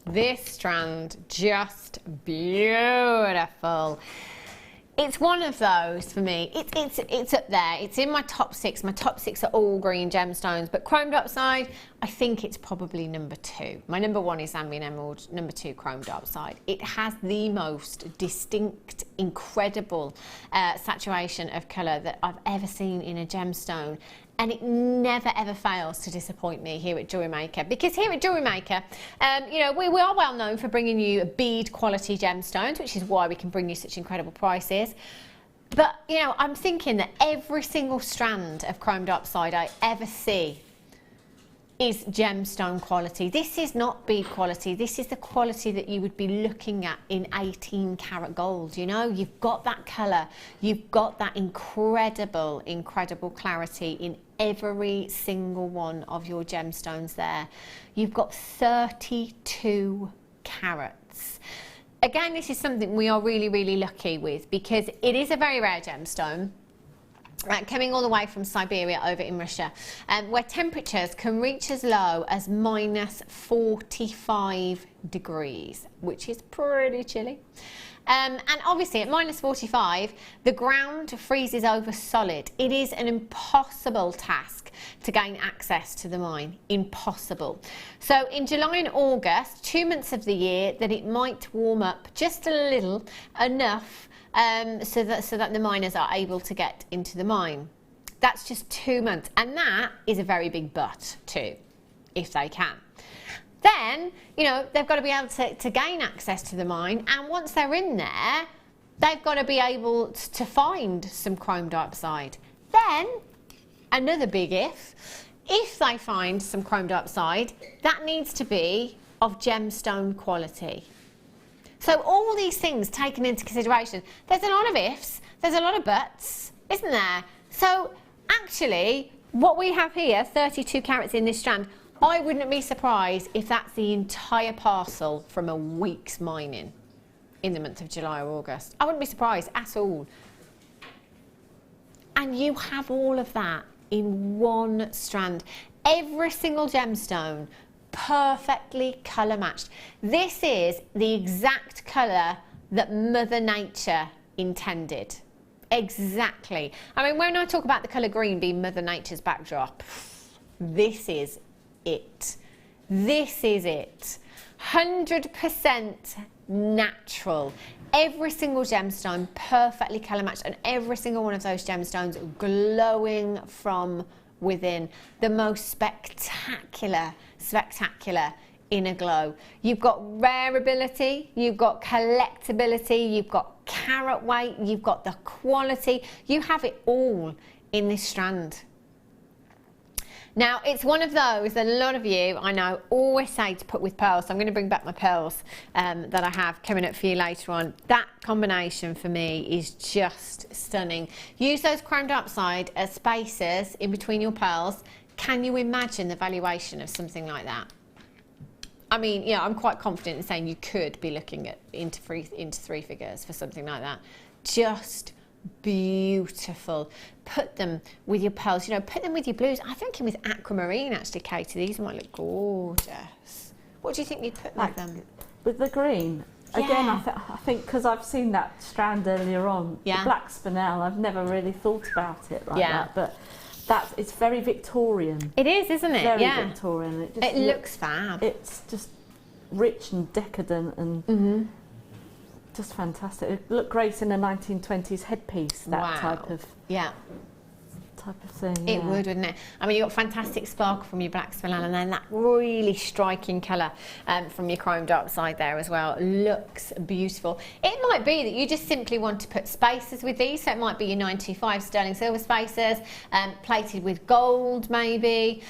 This strand, just beautiful. It's one of those for me. It's up there. It's in my top 6. My top 6 are all green gemstones, but chrome diopside, I think it's probably number 2. My number 1 is Ambient Emerald, number 2 chrome diopside. It has the most distinct, incredible saturation of colour that I've ever seen in a gemstone. And it never ever fails to disappoint me here at Jewellery Maker, because here at Jewellery Maker, you know, we are well known for bringing you bead quality gemstones, which is why we can bring you such incredible prices. But you know, I'm thinking that every single strand of chrome diopside I ever see is gemstone quality. This is not bead quality. This is the quality that you would be looking at in 18 karat gold. You know, you've got that colour, you've got that incredible, incredible clarity in every single one of your gemstones there. You've got 32 carats. Again, this is something we are really, really lucky with, because it is a very rare gemstone. Coming all the way from Siberia over in Russia, where temperatures can reach as low as -45 degrees, which is pretty chilly. And obviously at -45, the ground freezes over solid. It is an impossible task to gain access to the mine. Impossible. So in July and August, 2 months of the year, that it might warm up just a little, enough so that the miners are able to get into the mine. That's just 2 months, and that is a very big but too, if they can. Then, you know, they've got to be able to gain access to the mine, and once they're in there, they've got to be able to find some chrome diopside. Then, another big if they find some chrome diopside, that needs to be of gemstone quality. So all these things taken into consideration, there's a lot of ifs, there's a lot of buts, isn't there? So actually, what we have here, 32 carats in this strand, I wouldn't be surprised if that's the entire parcel from a week's mining in the month of July or August. I wouldn't be surprised at all. And you have all of that in one strand. Every single gemstone, perfectly colour matched. This is the exact colour that Mother Nature intended. Exactly. I mean, when I talk about the colour green being Mother Nature's backdrop, this is it. This is it. 100% natural. Every single gemstone perfectly colour matched, and every single one of those gemstones glowing from within. The most spectacular inner glow. You've got rareability, you've got collectability, you've got carat weight, you've got the quality. You have it all in this strand. Now, it's one of those that a lot of you, I know, always say to put with pearls. So I'm going to bring back my pearls that I have coming up for you later on. That combination for me is just stunning. Use those chrome diopside as spacers in between your pearls. Can you imagine the valuation of something like that? I mean, yeah, I'm quite confident in saying you could be looking at into three figures for something like that. Just beautiful. Put them with your pearls, you know, put them with your blues. I'm thinking with aquamarine actually, Katie, these might look gorgeous. What do you think you'd put with them? With the green? Yeah. Again, I think because I've seen that strand earlier on, yeah. the black spinel, I've never really thought about it like yeah. that, but it's very Victorian. It is, isn't it? Very yeah. Victorian. It looks fab. It's just rich and decadent and just fantastic. It looked great in a 1920s headpiece, that type of thing. It would, wouldn't it? I mean, you've got fantastic sparkle from your black spinel, and then that really striking colour from your chrome diopside there as well. Looks beautiful. It might be that you just simply want to put spacers with these, so it might be your 925 sterling silver spacers, plated with gold maybe,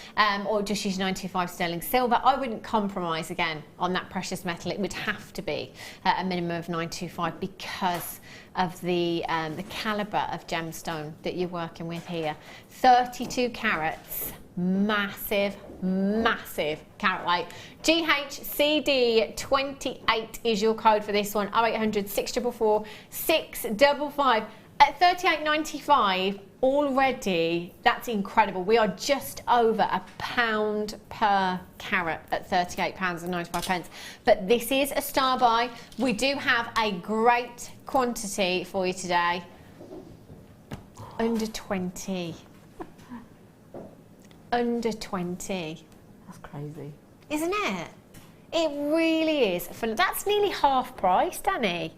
or just use 925 sterling silver. I wouldn't compromise again on that precious metal. It would have to be a minimum of 925 because of the calibre of gemstone that you're working with here. 32 carats, massive, massive carat weight. GHCD28 is your code for this one. 0800 644 655 at £38.95 already. That's incredible. We are just over £1 per carat at £38.95. But this is a star buy. We do have a great quantity for you today. Under 20. Under 20. That's crazy. Isn't it? It really is. That's nearly half price, Danny.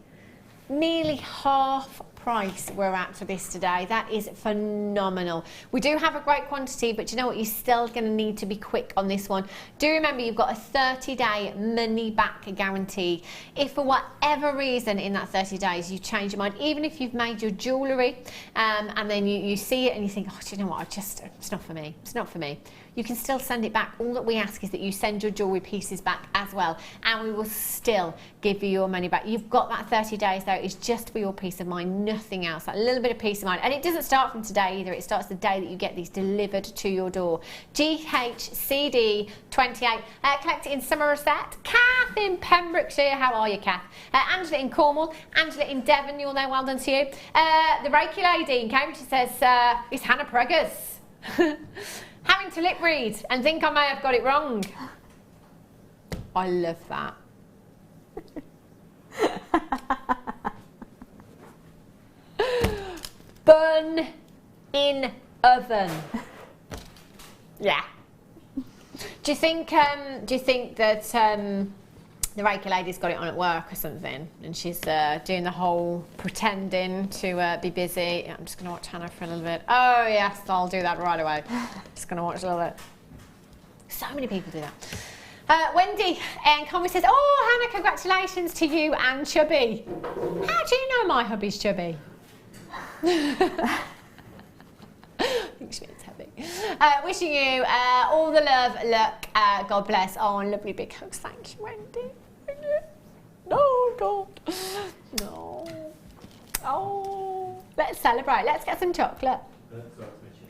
Nearly half price we're at for this today. That is phenomenal. We do have a great quantity, but you know what, you're still going to need to be quick on this one. Do remember you've got a 30-day money back guarantee. If for whatever reason in that 30 days you change your mind, even if you've made your jewellery and then you see it and you think, oh, do you know what, it's not for me, it's not for me, you can still send it back. All that we ask is that you send your jewellery pieces back as well, and we will still give you your money back. You've got that 30 days though. It's just for your peace of mind, nothing else. That little bit of peace of mind. And it doesn't start from today either. It starts the day that you get these delivered to your door. GHCD28. Collect it in Somerset. Kath in Pembrokeshire. How are you, Kath? Angela in Cornwall. Angela in Devon. You're there. Well done to you. The Reiki lady in Cambridge says, it's Hannah Preggers. Having to lip read and think I may have got it wrong. I love that. Bun in oven. Yeah. Do you think that the Reiki lady's got it on at work or something, and she's doing the whole pretending to be busy? I'm just going to watch Hannah for a little bit. Oh yes, I'll do that right away. Just going to watch a little bit. So many people do that. Wendy and Conway says, oh Hannah, congratulations to you and Chubby. How do you know my hubby's Chubby? I think she means happy. Wishing you all the love, luck, God bless. Oh, and lovely big hugs. Thank you, Wendy. No, God. No. Oh. Let's celebrate. Let's get some chocolate.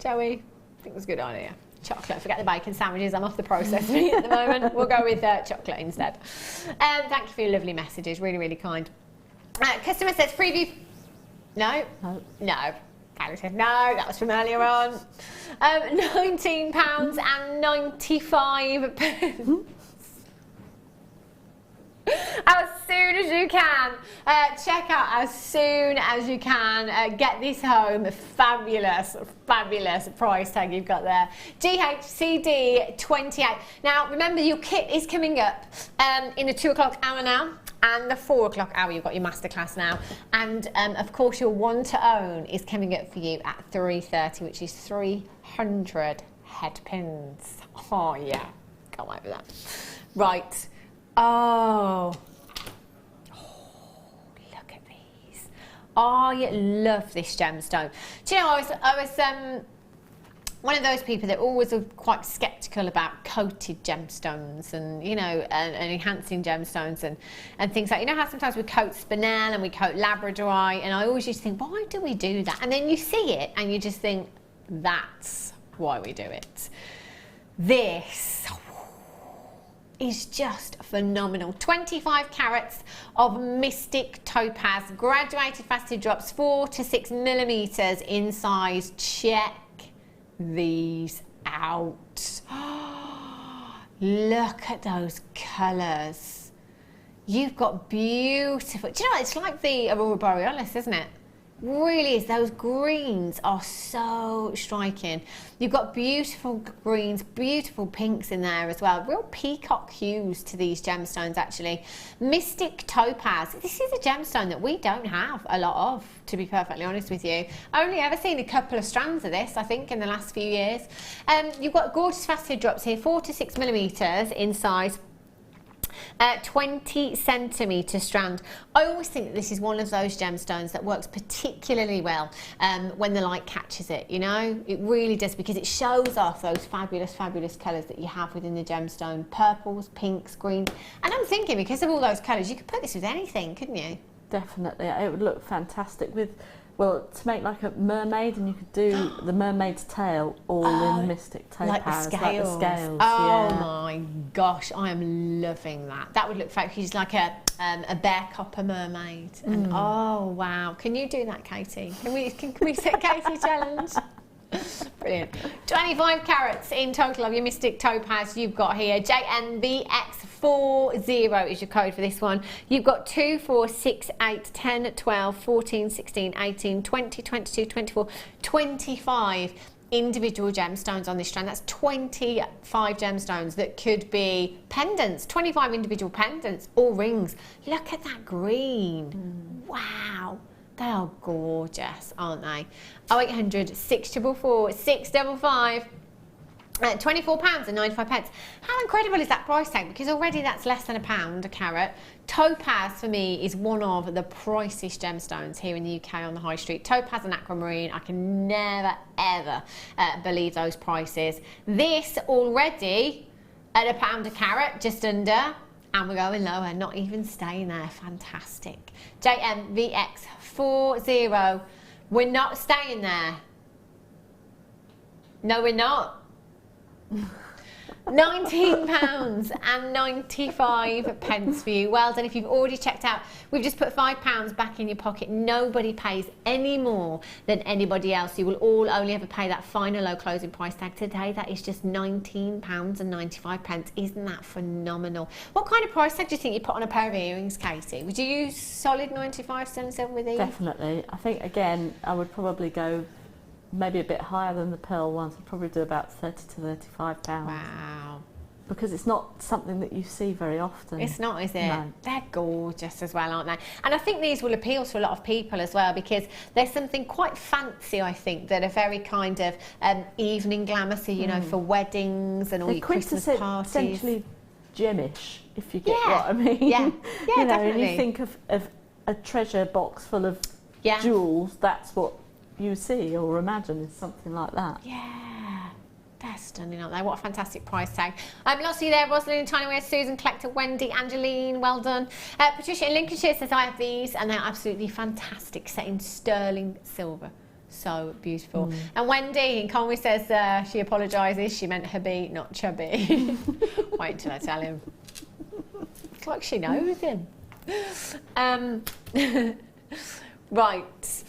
Shall we? I think it was a good idea. Chocolate. Forget the bacon sandwiches. I'm off the processed meat at the moment. We'll go with chocolate instead. Thank you for your lovely messages. Really, really kind. Customer says, preview. No? No. Callie said no, that was from earlier on. £19.95. As soon as you can. Check out as soon as you can. Get this home. Fabulous, fabulous price tag you've got there. GHCD28. Now, remember your kit is coming up in the 2 o'clock hour now. And the 4 o'clock hour, you've got your masterclass now. And of course, your one to own is coming up for you at 3:30, which is 300 head pins. Oh, yeah. Can't wait for that. Right. Oh, look at these. I love this gemstone. Do you know, I was one of those people that always are quite sceptical about coated gemstones and, you know, and enhancing gemstones and things like, you know how sometimes we coat spinel and we coat Labradorite, and I always used to think, why do we do that? And then you see it and you just think, that's why we do it. This is just phenomenal. 25 carats of mystic topaz, graduated faceted drops, 4 to 6 millimeters in size. Check these out. Look at those colours. You've got beautiful, do you know, it's like the Aurora Borealis, isn't it? Really is. Those greens are so striking. You've got beautiful greens, beautiful pinks in there as well. Real peacock hues to these gemstones, actually. Mystic topaz. This is a gemstone that we don't have a lot of, to be perfectly honest with you. Only ever seen a couple of strands of this, I think, in the last few years. You've got gorgeous faceted drops here, 4 to 6 millimeters in size. 20 centimetre strand. I always think that this is one of those gemstones that works particularly well when the light catches it, you know? It really does, because it shows off those fabulous, fabulous colours that you have within the gemstone. Purples, pinks, greens. And I'm thinking, because of all those colours, you could put this with anything, couldn't you? Definitely. It would look fantastic with, well, to make like a mermaid, and you could do the mermaid's tail all in mystic topaz. Like the scales. Oh yeah. My gosh, I am loving that. That would look fabulous, like a bear copper mermaid. And oh wow, can you do that, Katie? Can we set Katie challenge? Brilliant. 25 carats in total of your mystic topaz you've got here. JMVX40 is your code for this one. You've got 2, 4, 6, 8, 10, 12, 14, 16, 18, 20, 22, 24, 25 individual gemstones on this strand. That's 25 gemstones that could be pendants, 25 individual pendants or rings. Look at that green. Wow. They are gorgeous, aren't they? 0800 644 655. £24.95. How incredible is that price tag? Because already that's less than £1 a carat. Topaz for me is one of the priciest gemstones here in the UK on the high street. Topaz and aquamarine, I can never ever believe those prices. This already at £1 a carat, just under. And we're going lower, not even staying there. Fantastic. JMVX40. We're not staying there. No, we're not. £19.95 for you. Well done. If you've already checked out, we've just put £5 back in your pocket. Nobody pays any more than anybody else. You will all only ever pay that final low closing price tag today. That is just £19.95. Isn't that phenomenal? What kind of price tag do you think you put on a pair of earrings, Katie? Would you use solid 95 sterling silver with these? Definitely. I think again I would probably go maybe a bit higher than the pearl ones. I'd probably do about 30 to 35 pounds. Wow. Because it's not something that you see very often. It's not, is it? No. They're gorgeous as well, aren't they? And I think these will appeal to a lot of people as well, because there's something quite fancy, I think, that are very kind of evening glamour, so, you know, for weddings and all your Christmas parties. Essentially gemish, if you get what I mean. Yeah, yeah, you know, definitely. and you think of a treasure box full of Yeah. jewels, that's what you see or imagine is something like that. Yeah, they're stunning, aren't they? What a fantastic price tag. Lots of you there, Rosalind, Tiny Wear, Susan, Collector, Wendy, Angeline, well done. Patricia in Lincolnshire says, I have these and they're absolutely fantastic, set in sterling silver. So beautiful. And Wendy in Conway says she apologises, she meant hubby, not chubby. Wait until I tell him. It's like she knows him. Right.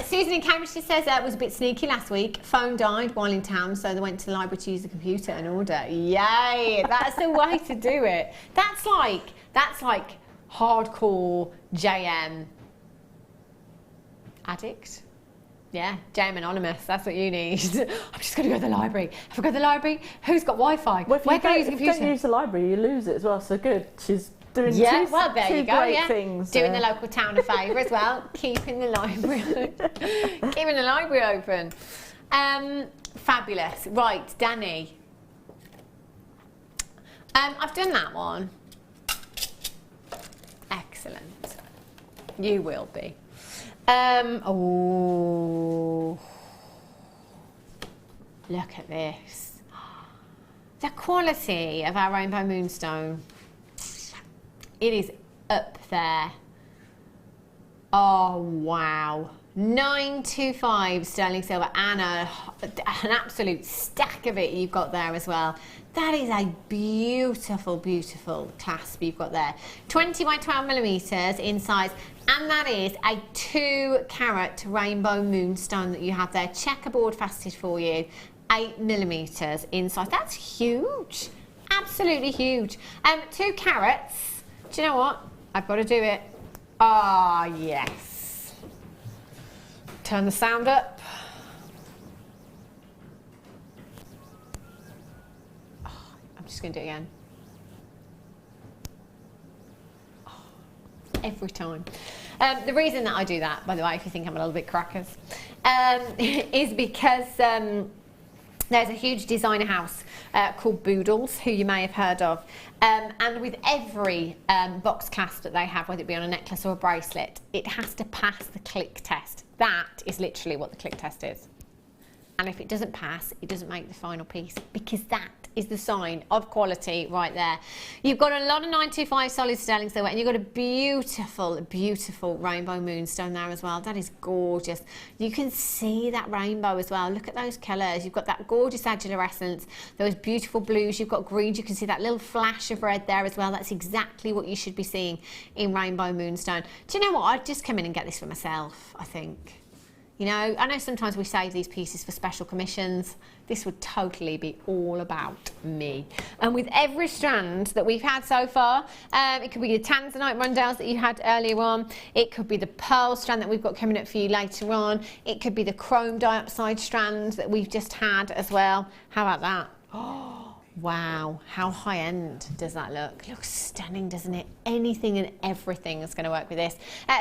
Susan in Cambridge says was a bit sneaky last week. Phone died while in town, so they went to the library to use the computer and order. Yay! That's the way to do it. That's like hardcore JM addict. Yeah, JM Anonymous. That's what you need. I'm just going to go to the library. Have I got to the library? Who's got Wi-Fi? Well, Where can I use the if computer? you don't use the library, you lose it as well. So good. She's doing two there you go, great things. Doing the local town a favour as well. Keeping the library open. Fabulous. Right, Danny. I've done that one. Excellent. You will be. Oh, look at this. The quality of our rainbow moonstone. It is up there. Oh, wow. 925 sterling silver, and an absolute stack of it you've got there as well. That is a beautiful, beautiful clasp you've got there. 20 by 12 millimeters in size, and that is a 2 carat rainbow moonstone that you have there, checkerboard faceted for you, 8 millimeters in size. That's huge, absolutely huge. 2 carats. Do you know what? I've got to do it. Ah, yes. Turn the sound up. I'm just going to do it again. Oh, every time. The reason that I do that, by the way, if you think I'm a little bit crackers, is because there's a huge designer house called Boodles, who you may have heard of. And with every box clasp that they have, whether it be on a necklace or a bracelet, it has to pass the click test. That is literally what the click test is. And if it doesn't pass, it doesn't make the final piece, because that is the sign of quality right there. You've got a lot of 925 solid sterling silver, and you've got a beautiful, beautiful rainbow moonstone there as well. That is gorgeous. You can see that rainbow as well. Look at those colours. You've got that gorgeous arginescence, those beautiful blues. You've got greens. You can see that little flash of red there as well. That's exactly what you should be seeing in rainbow moonstone. Do you know what? I'd just come in and get this for myself, I think. You know, I know sometimes we save these pieces for special commissions. This would totally be all about me. And with every strand that we've had so far, it could be the Tanzanite rundales that you had earlier on. It could be the pearl strand that we've got coming up for you later on. It could be the chrome diopside strand that we've just had as well. How about that? Oh, wow, how high-end does that look? Looks stunning, doesn't it? Anything and everything is going to work with this.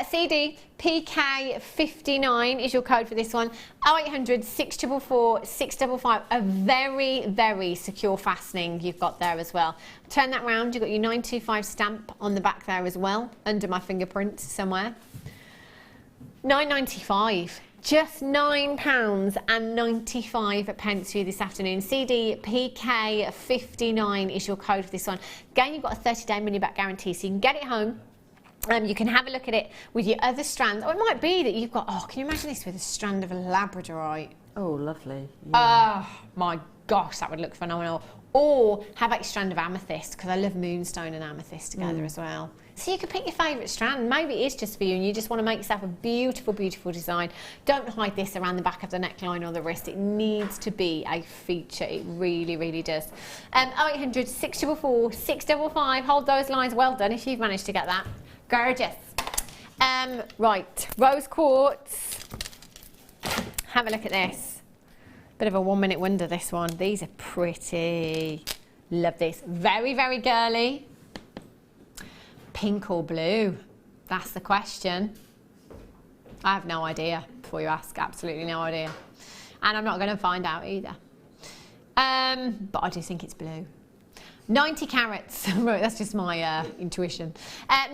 CD PK59 is your code for this one. 0800 644 655. A very, very secure fastening you've got there as well. Turn that round. You've got your 925 stamp on the back there as well, under my fingerprint somewhere. £9.95. Just £9.95 for you this afternoon. CD PK59 is your code for this one. Again, you've got a 30-day money-back guarantee, so you can get it home. You can have a look at it with your other strands. Or it might be that you've got, oh, can you imagine this with a strand of Labradorite? Oh, lovely. Yeah. Oh, my gosh, that would look phenomenal. Or have a strand of Amethyst, because I love moonstone and amethyst together as well. So you can pick your favourite strand. Maybe it is just for you and you just want to make yourself a beautiful, beautiful design. Don't hide this around the back of the neckline or the wrist. It needs to be a feature. It really, really does. 0800 644 655. Hold those lines. Well done if you've managed to get that. Gorgeous. Right, rose quartz. Have a look at this. Bit of a 1 minute wonder, this one. These are pretty. Love this. Very, very girly. Pink or blue? That's the question. I have no idea, before you ask. Absolutely no idea. And I'm not going to find out either. But I do think it's blue. 90 carats, right, that's just my intuition.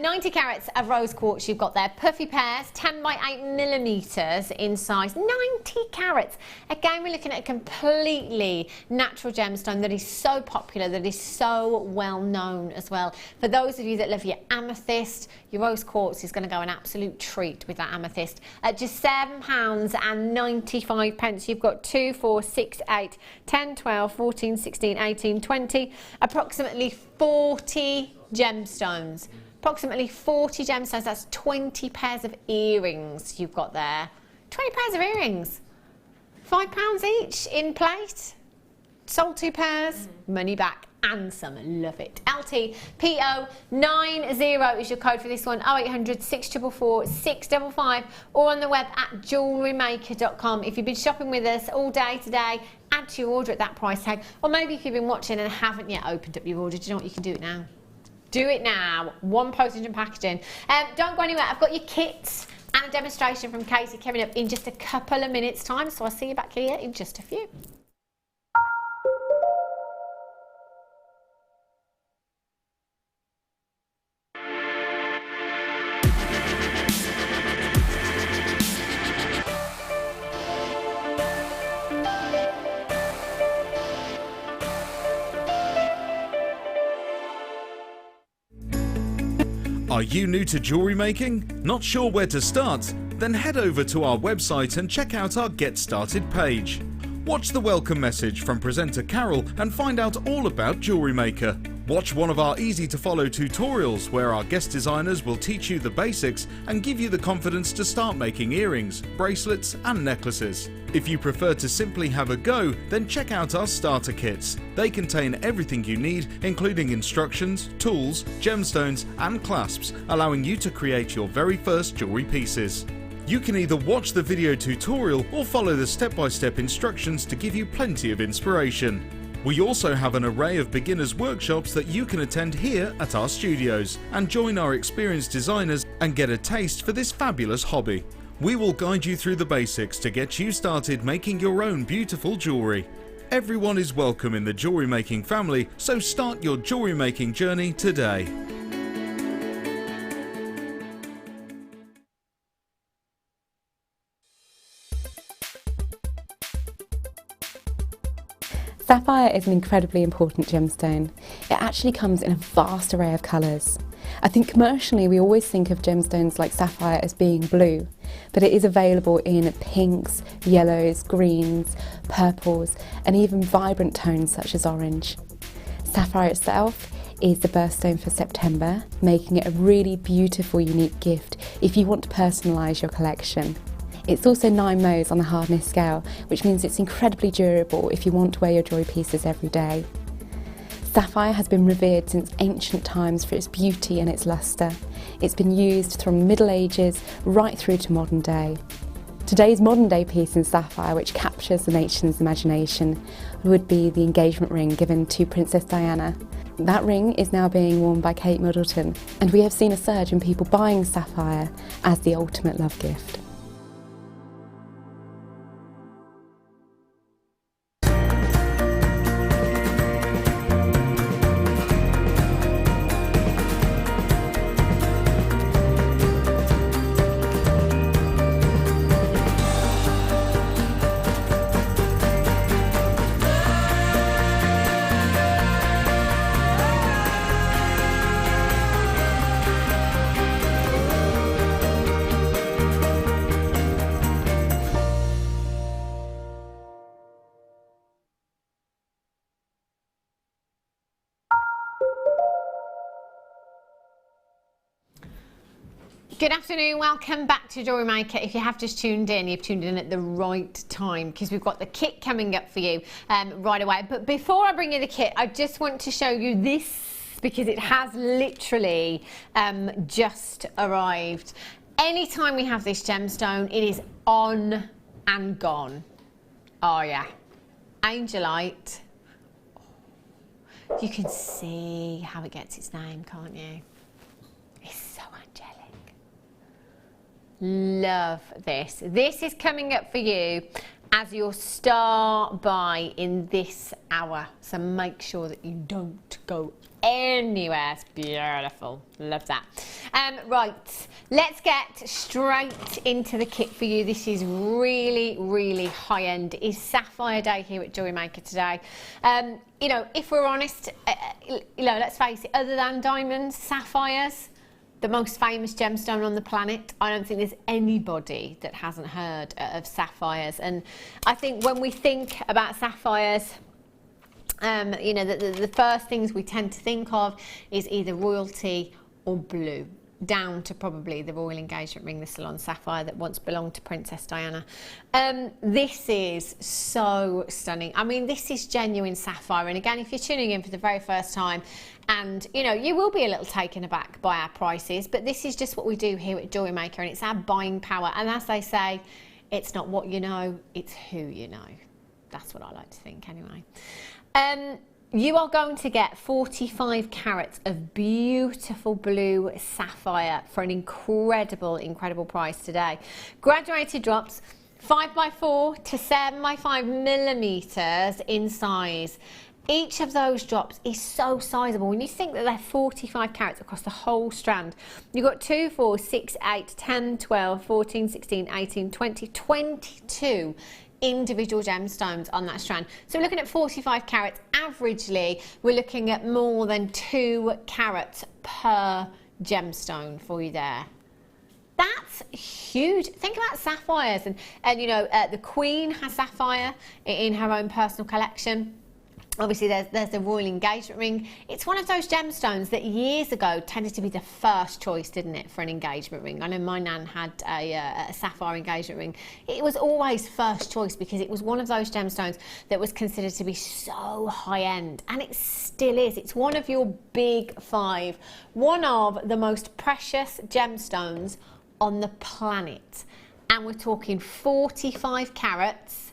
90 carats of rose quartz you've got there. Puffy pairs, 10 by 8 millimeters in size. 90 carats. Again, we're looking at a completely natural gemstone that is so popular, that is so well known as well. For those of you that love your amethyst, your rose quartz is going to go an absolute treat with that amethyst. At just £7.95. You've got 2, 4, 6, 8, 10, 12, 14, 16, 18, 20, approximately 40 gemstones. Approximately 40 gemstones. That's 20 pairs of earrings you've got there. 20 pairs of earrings. £5 each in plate. Sold 2 pairs. Money back. And some. Love it. LTPO90 is your code for this one. 0800 644 655, or on the web at JewelleryMaker.com. If you've been shopping with us all day today, add to your order at that price tag. Or maybe if you've been watching and haven't yet opened up your order, do you know what? You can do it now. Do it now. One postage and packaging. Don't go anywhere. I've got your kits and a demonstration from Katie coming up in just a couple of minutes' time. So I'll see you back here in just a few. Are you new to jewellery making? Not sure where to start? Then head over to our website and check out our Get Started page. Watch the welcome message from presenter Carol and find out all about Jewellery Maker. Watch one of our easy-to-follow tutorials where our guest designers will teach you the basics and give you the confidence to start making earrings, bracelets and necklaces. If you prefer to simply have a go, then check out our starter kits. They contain everything you need, including instructions, tools, gemstones and clasps, allowing you to create your very first jewellery pieces. You can either watch the video tutorial or follow the step-by-step instructions to give you plenty of inspiration. We also have an array of beginners workshops that you can attend here at our studios and join our experienced designers and get a taste for this fabulous hobby. We will guide you through the basics to get you started making your own beautiful jewellery. Everyone is welcome in the jewellery making family, so start your jewellery making journey today. Sapphire is an incredibly important gemstone. It actually comes in a vast array of colours. I think commercially we always think of gemstones like sapphire as being blue, but it is available in pinks, yellows, greens, purples and even vibrant tones such as orange. Sapphire itself is the birthstone for September, making it a really beautiful, unique gift if you want to personalise your collection. It's also 9 Mohs on the hardness scale, which means it's incredibly durable if you want to wear your jewellery pieces every day. Sapphire has been revered since ancient times for its beauty and its lustre. It's been used from the Middle Ages right through to modern day. Today's modern day piece in sapphire, which captures the nation's imagination, would be the engagement ring given to Princess Diana. That ring is now being worn by Kate Middleton, and we have seen a surge in people buying sapphire as the ultimate love gift. Good afternoon, welcome back to Jewellery Maker. If you have just tuned in, you've tuned in at the right time because we've got the kit coming up for you right away. But before I bring you the kit, I just want to show you this because it has literally just arrived. Anytime we have this gemstone, it is on and gone. Oh yeah, Angelite. You can see how it gets its name, can't you? It's so angelic. Love this. This is coming up for you as your star buy in this hour. So make sure that you don't go anywhere. It's beautiful. Love that. Right, let's get straight into the kit for you. This is really, really high end. It's Sapphire Day here at Jewellery Maker today. You know, if we're honest, you know, let's face it, other than diamonds, sapphires, the most famous gemstone on the planet. I don't think there's anybody that hasn't heard of sapphires. And I think when we think about sapphires, you know, the first things we tend to think of is either royalty or blue, down to probably the royal engagement ring, the Salon Sapphire that once belonged to Princess Diana. This is so stunning. I mean, this is genuine sapphire. And again, if you're tuning in for the very first time, and you know, you will be a little taken aback by our prices, but this is just what we do here at Jewellery Maker, and it's our buying power. And as they say, it's not what you know, it's who you know. That's what I like to think anyway. You are going to get 45 carats of beautiful blue sapphire for an incredible, incredible price today. Graduated drops, 5x4 to 7x5 millimeters in size. Each of those drops is so sizable. When you think that they're 45 carats across the whole strand, you've got 2, 4, 6, 8, 10, 12, 14, 16, 18, 20, 22 individual gemstones on that strand. So we're looking at 45 carats. Averagely, we're looking at more than 2 carats per gemstone for you there. That's huge. Think about sapphires, and you know, the Queen has sapphire in her own personal collection. Obviously, there's the royal engagement ring. It's one of those gemstones that years ago tended to be the first choice, didn't it, for an engagement ring? I know my nan had a sapphire engagement ring. It was always first choice because it was one of those gemstones that was considered to be so high-end, and it still is. It's one of your big five, one of the most precious gemstones on the planet. And we're talking 45 carats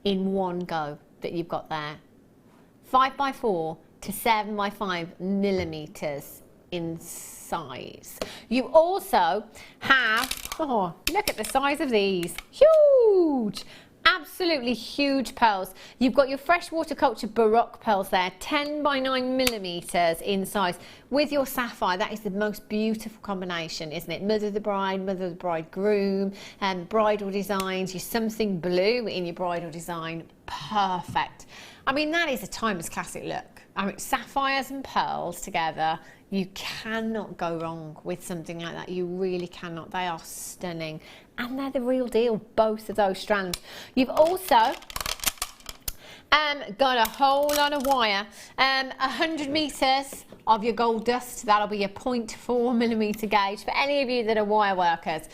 in one go that you've got there. 5x4 to 7x5 millimeters in size. You also have, oh, look at the size of these, huge, absolutely huge pearls. You've got your freshwater culture Baroque pearls there, 10x9 millimeters in size, with your sapphire. That is the most beautiful combination, isn't it? Mother of the bride, mother of the bridegroom, and bridal designs, your something blue in your bridal design, perfect. I mean, that is a timeless classic look. I mean, sapphires and pearls together, you cannot go wrong with something like that. You really cannot. They are stunning. And they're the real deal, both of those strands. You've also got a whole lot of wire. 100 meters of your gold dust. That'll be a 0.4 millimeter gauge. For any of you that are wire workers,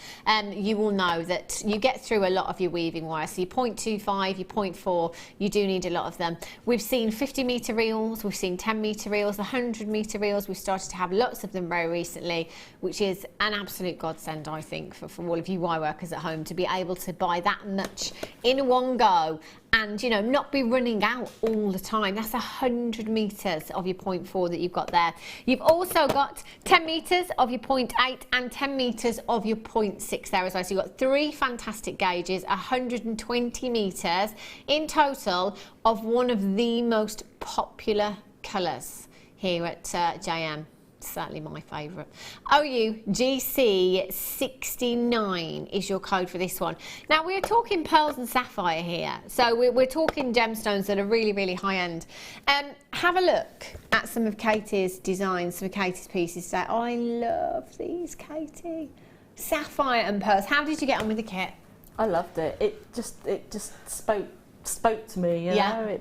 you will know that you get through a lot of your weaving wire. So your 0.25, your 0.4, you do need a lot of them. We've seen 50 meter reels, we've seen 10 meter reels, 100 meter reels. We've started to have lots of them very recently, which is an absolute godsend, I think, for all of you wire workers at home to be able to buy that much in one go and, you know, not be running out all the time. That's 100 meters of your 0.4 that you've got there. You've also got 10 meters of your 0.8 and 10 meters of your 0.6 there as well. So you've got three fantastic gauges, 120 meters in total of one of the most popular colours here at JM. Certainly my favourite. OUGC69 is your code for this one. Now we're talking pearls and sapphire here, so we're talking gemstones that are really, really high end. Have a look at some of Katie's designs, some of Katie's pieces. Say, oh, I love these, Katie. Sapphire and pearls. How did you get on with the kit? I loved it. It just spoke to me. You know,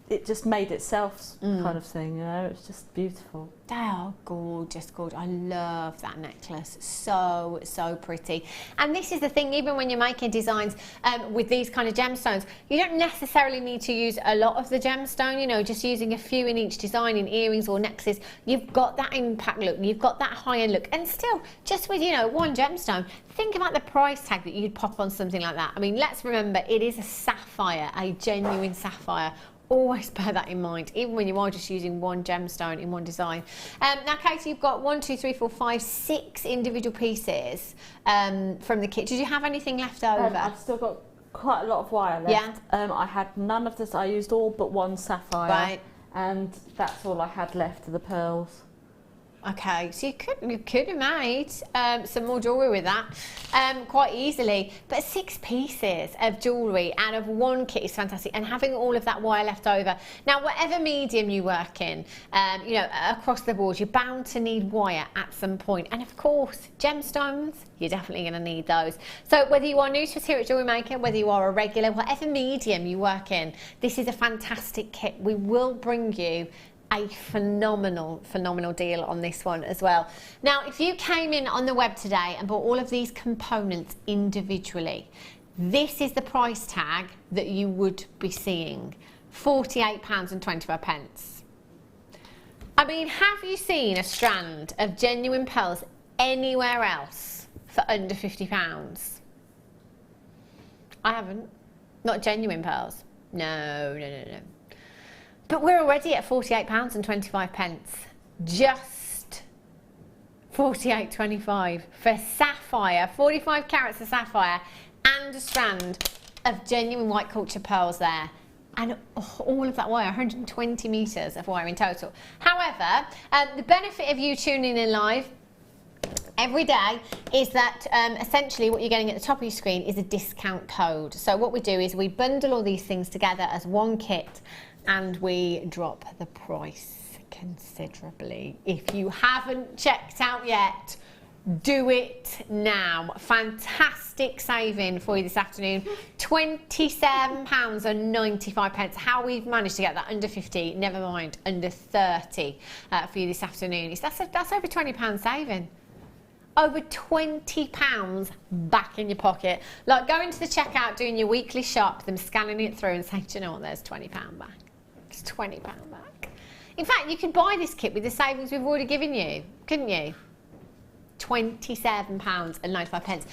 it just made itself kind of thing. You know, it's just beautiful. They are gorgeous, gorgeous. I love that necklace. So, so pretty. And this is the thing, even when you're making designs with these kind of gemstones, you don't necessarily need to use a lot of the gemstone, you know, just using a few in each design, in earrings or necklaces. You've got that impact look, you've got that high-end look. And still, just with, you know, one gemstone, think about the price tag that you'd pop on something like that. I mean, let's remember, it is a sapphire, a genuine sapphire. Always bear that in mind, even when you are just using one gemstone in one design. Now, Katie, you've got 1, 2, 3, 4, 5, 6 individual pieces from the kit. Did you have anything left over? I've still got quite a lot of wire left. Yeah. I had none of this. I used all but one sapphire. Right. And that's all I had left of the pearls. Okay, so you could have made some more jewellery with that quite easily. But 6 pieces of jewellery out of one kit is fantastic, and having all of that wire left over. Now, whatever medium you work in, you know, across the board, you're bound to need wire at some point. And of course, gemstones, you're definitely going to need those. So whether you are new to us here at Jewellery Maker, whether you are a regular, whatever medium you work in, this is a fantastic kit. We will bring you a phenomenal deal on this one as well. Now, if you came in on the web today and bought all of these components individually, this is the price tag that you would be seeing, £48.25. I mean, have you seen a strand of genuine pearls anywhere else for under £50? I haven't. Not genuine pearls. No. But we're already at £48.25. Just £48.25 for sapphire, 45 carats of sapphire and a strand of genuine white culture pearls there. And all of that wire, 120 metres of wire in total. However, the benefit of you tuning in live every day is that essentially what you're getting at the top of your screen is a discount code. So what we do is we bundle all these things together as one kit, and we drop the price considerably. If you haven't checked out yet, Do it now. Fantastic saving for you this afternoon. £27.95. How we've managed to get that under 50, never mind, under 30 for you this afternoon. That's over £20 saving. Over £20 back in your pocket. Like going to the checkout, doing your weekly shop, them scanning it through and saying, do you know what, there's £20 back. It's £20 back. In fact, you could buy this kit with the savings we've already given you, couldn't you? £27.95.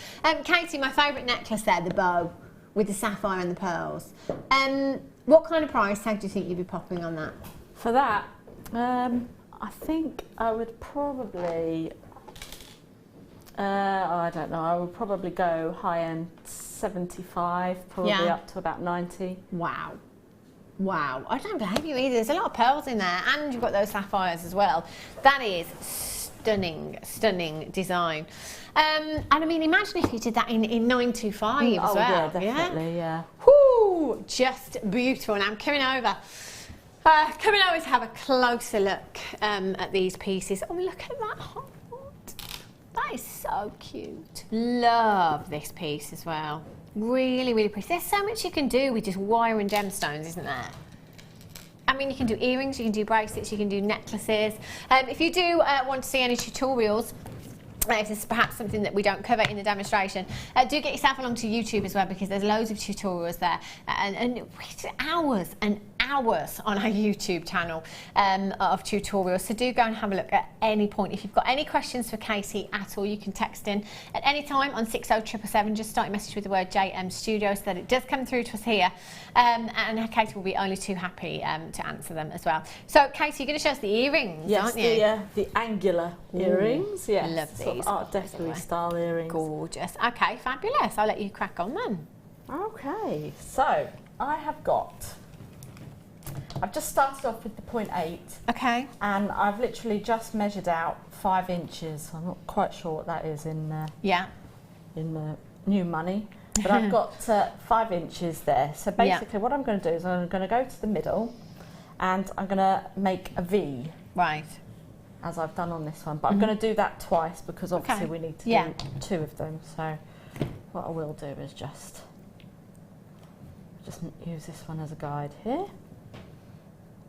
Katie, my favourite necklace there, the bow with the sapphire and the pearls. What kind of price tag do you think you'd be popping on that? For that, I think I would probably, I don't know, I would probably go high end 75, probably up to about 90. Wow. Wow, I don't blame you either. There's a lot of pearls in there and you've got those sapphires as well. That is stunning, stunning design. And I mean, imagine if you did that in 925 as well. Yeah, definitely, yeah. Whoo, just beautiful. Now I'm coming over to have a closer look at these pieces. Oh, look at that heart. That is so cute. Love this piece as well. Really, really pretty. There's so much you can do with just wire and gemstones, isn't there? I mean, you can do earrings, you can do bracelets, you can do necklaces. If you do want to see any tutorials, this is perhaps something that we don't cover in the demonstration, do get yourself along to YouTube as well, because there's loads of tutorials there, and hours and hours on our YouTube channel of tutorials, so do go and have a look at any point. If you've got any questions for Katie at all, you can text in at any time on 60777, just start your message with the word JM Studio so that it does come through to us here, and Katie will be only too happy to answer them as well. So Katie, you're going to show us the earrings, aren't you? Yes, the angular earrings, yes. Love these. Sort of Art Deco style earrings. Gorgeous. Okay, fabulous. I'll let you crack on then. Okay, so I've just started off with the 0.8. Okay. And I've literally just measured out 5 inches. I'm not quite sure what that is in new money, but I've got 5 inches there. So basically what I'm going to do is I'm going to go to the middle and I'm going to make a V. Right. As I've done on this one, but I'm going to do that twice because obviously we need to do 2 of them. So what I will do is just use this one as a guide here.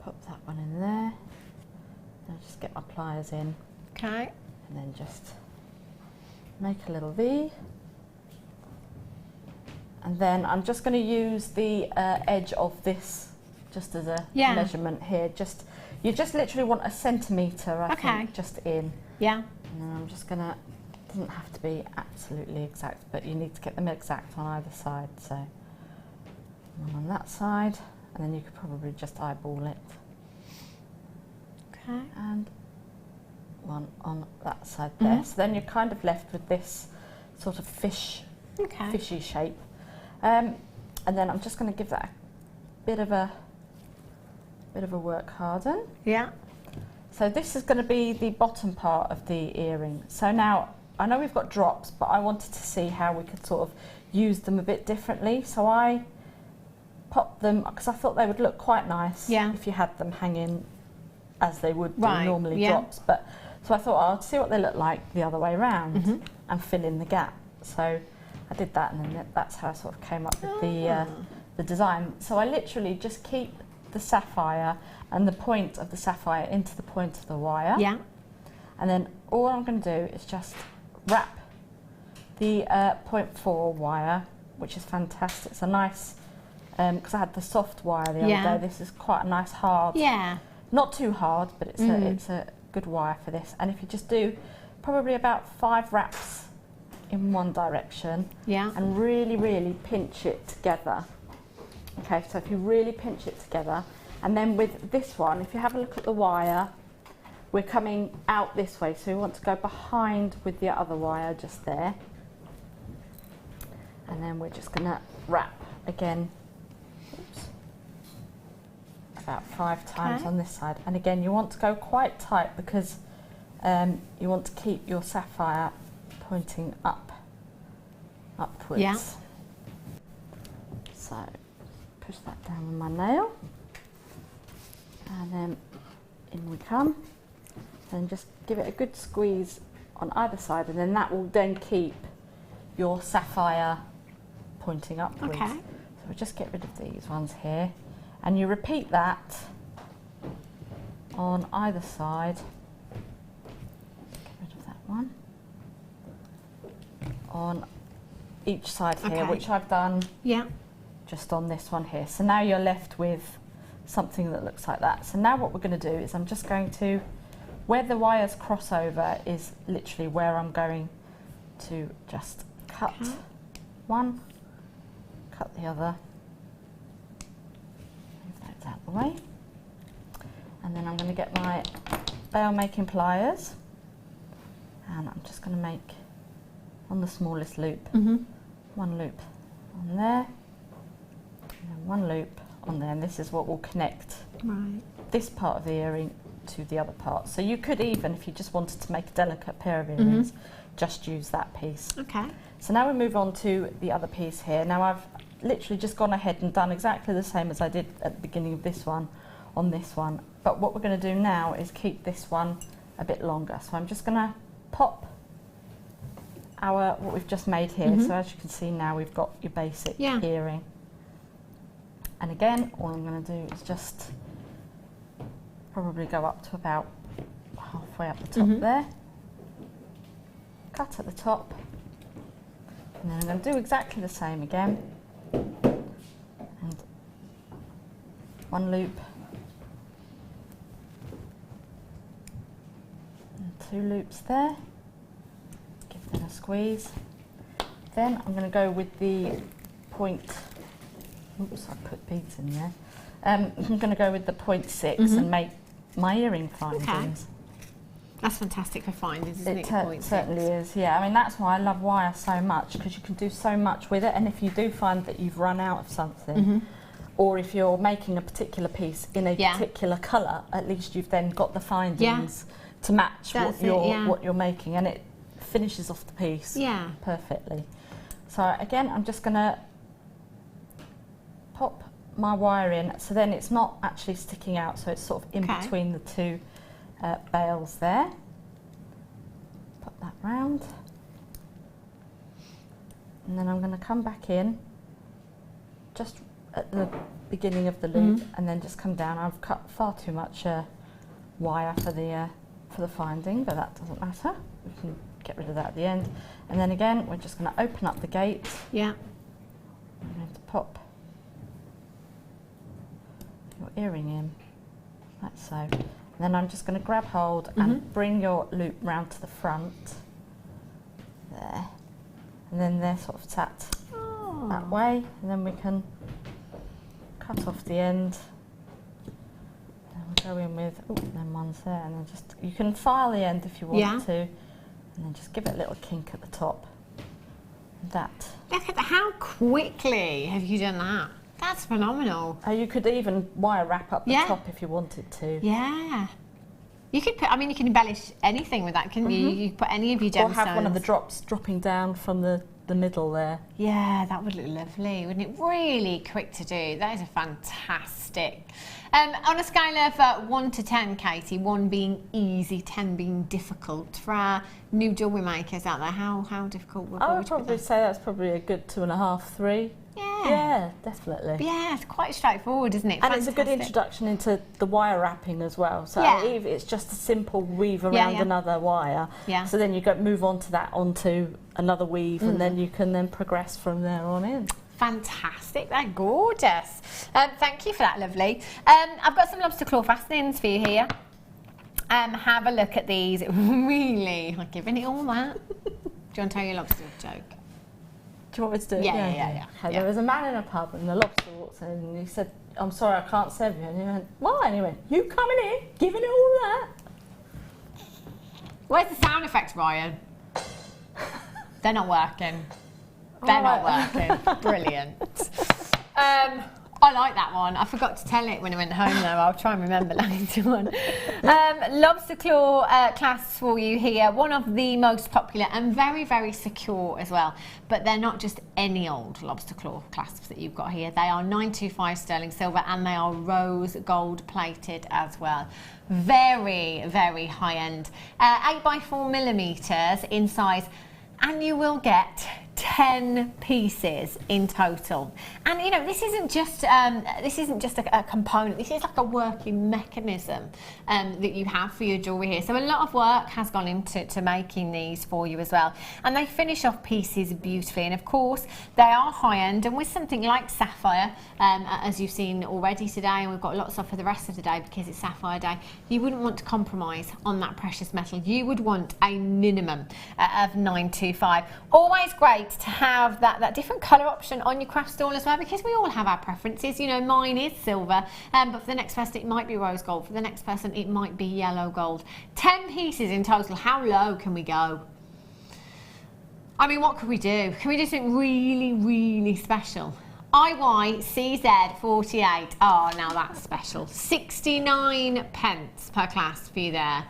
Pop that one in there. I'll just get my pliers in. Okay. And then just make a little V. And then I'm just going to use the edge of this just as a measurement here. You just literally want a centimetre, I think, just in. Yeah. And then I'm just going to, it doesn't have to be absolutely exact, but you need to get them exact on either side. So one on that side, and then you could probably just eyeball it. Okay. And one on that side there. So then you're kind of left with this sort of fishy shape. And then I'm just going to give that a bit of a work harden. Yeah. So this is going to be the bottom part of the earring. So now I know we've got drops, but I wanted to see how we could sort of use them a bit differently. So I popped them because I thought they would look quite nice if you had them hanging as they would do normally drops. But so I thought I'd see what they look like the other way around and fill in the gap. So I did that, and then that's how I sort of came up with the design. So I literally just keep the sapphire and the point of the sapphire into the point of the wire. Yeah. And then all I'm going to do is just wrap the 0.4 wire, which is fantastic. It's a nice, because I had the soft wire the other day. This is quite a nice hard. Yeah. Not too hard, but it's a good wire for this. And if you just do probably about 5 wraps in one direction, and really, really pinch it together. Okay, so if you really pinch it together, and then with this one, if you have a look at the wire, we're coming out this way, so we want to go behind with the other wire just there. And then we're just going to wrap again, about 5 times on this side. And again, you want to go quite tight because you want to keep your sapphire pointing upwards. Yeah. So push that down with my nail, and then in we come, and just give it a good squeeze on either side, and then that will then keep your sapphire pointing upwards. Okay. So we'll just get rid of these ones here, and you repeat that on either side. Get rid of that one. On each side here, Okay. which I've done Yeah. just on this one here. So now you're left with something that looks like that. So now what we're going to do is I'm just going to, where the wires cross over is literally where I'm going to just cut one, cut the other, move those out of the way, and then I'm going to get my bail making pliers, and I'm just going to make on the smallest loop, one loop on there, and then one loop on there, and this is what will connect this part of the earring to the other part. So you could even, if you just wanted to make a delicate pair of earrings, just use that piece. Okay. So now we move on to the other piece here. Now I've literally just gone ahead and done exactly the same as I did at the beginning of this one on this one. But what we're going to do now is keep this one a bit longer. So I'm just going to pop what we've just made here. So as you can see now, we've got your basic earring. And again, all I'm going to do is just probably go up to about halfway up the top there. Cut at the top. And then I'm going to do exactly the same again. And one loop. And two loops there. Give them a squeeze. Then I'm going to go with the point. Oops, I put beads in there. I'm going to go with the 0.6 and make my earring findings. That's fantastic for findings, isn't it? It certainly is, yeah. I mean, that's why I love wire so much, because you can do so much with it, and if you do find that you've run out of something, or if you're making a particular piece in a particular colour, at least you've then got the findings to match what you're making, and it finishes off the piece perfectly. So again, I'm just going to pop my wire in, so then it's not actually sticking out, so it's sort of in between the two bails there. Pop that round, and then I'm going to come back in just at the beginning of the loop, and then just come down. I've cut far too much wire for the finding, but that doesn't matter. We can get rid of that at the end. And then again, we're just going to open up the gate. Yeah. I'm going to pop your earring in, like so. And then I'm just going to grab hold and bring your loop round to the front, there. And then they're sort of sat that way, and then we can cut off the end. And we'll go in with, then one's there, and then just, you can file the end if you want to, and then just give it a little kink at the top. That. Look at that, how quickly have you done that? That's phenomenal. You could even wire wrap up the top if you wanted to. Yeah. You could put, I mean, you can embellish anything with that, couldn't you? You could put any of your gemstones. Or have one of the drops dropping down from the middle there. Yeah, that would look lovely, wouldn't it? Really quick to do. That is a fantastic. On a scale of 1 to 10, Katie, 1 being easy, 10 being difficult, for our new jewellery makers out there, how difficult would I would probably say that's probably a good 2.5, 3. Yeah, definitely. Yeah, it's quite straightforward, isn't it? And it's a good introduction into the wire wrapping as well. So it's just a simple weave around another wire. Yeah. So then you move on to that, onto another weave, and then you can then progress from there on in. Fantastic, they're gorgeous. Thank you for that, lovely. I've got some lobster claw fastenings for you here. Have a look at these. Really, I'm giving it all that. Do you want to tell your lobster joke? Do you want me to do it? Yeah. There was a man in a pub, and the lobster walked in, and he said, "I'm sorry, I can't serve you." And he went, "Why?" And he went, "You coming in, giving it all that." Where's the sound effects, Ryan? They're not working. They're not working. Brilliant. I like that one. I forgot to tell it when I went home though. I'll try and remember later on. Lobster claw clasps for you here. One of the most popular and very, very secure as well. But they're not just any old lobster claw clasps that you've got here. They are 925 sterling silver and they are rose gold plated as well. Very, very high end. 8 by 4 millimeters in size, and you will get 10 pieces in total. And you know, this isn't just a component. This is like a working mechanism that you have for your jewellery here. So a lot of work has gone into making these for you as well. And they finish off pieces beautifully. And of course, they are high end. And with something like Sapphire, as you've seen already today, and we've got lots of for the rest of the day because it's Sapphire Day, you wouldn't want to compromise on that precious metal. You would want a minimum of 925. Always great to have that different colour option on your craft stall as well, because we all have our preferences. You know, mine is silver, but for the next person it might be rose gold, for the next person it might be yellow gold. 10 pieces in total. How low can we go? I mean, what could we do? Can we do something really, really special? IYCZ48. Oh, now that's special. 69 pence per clasp for you there.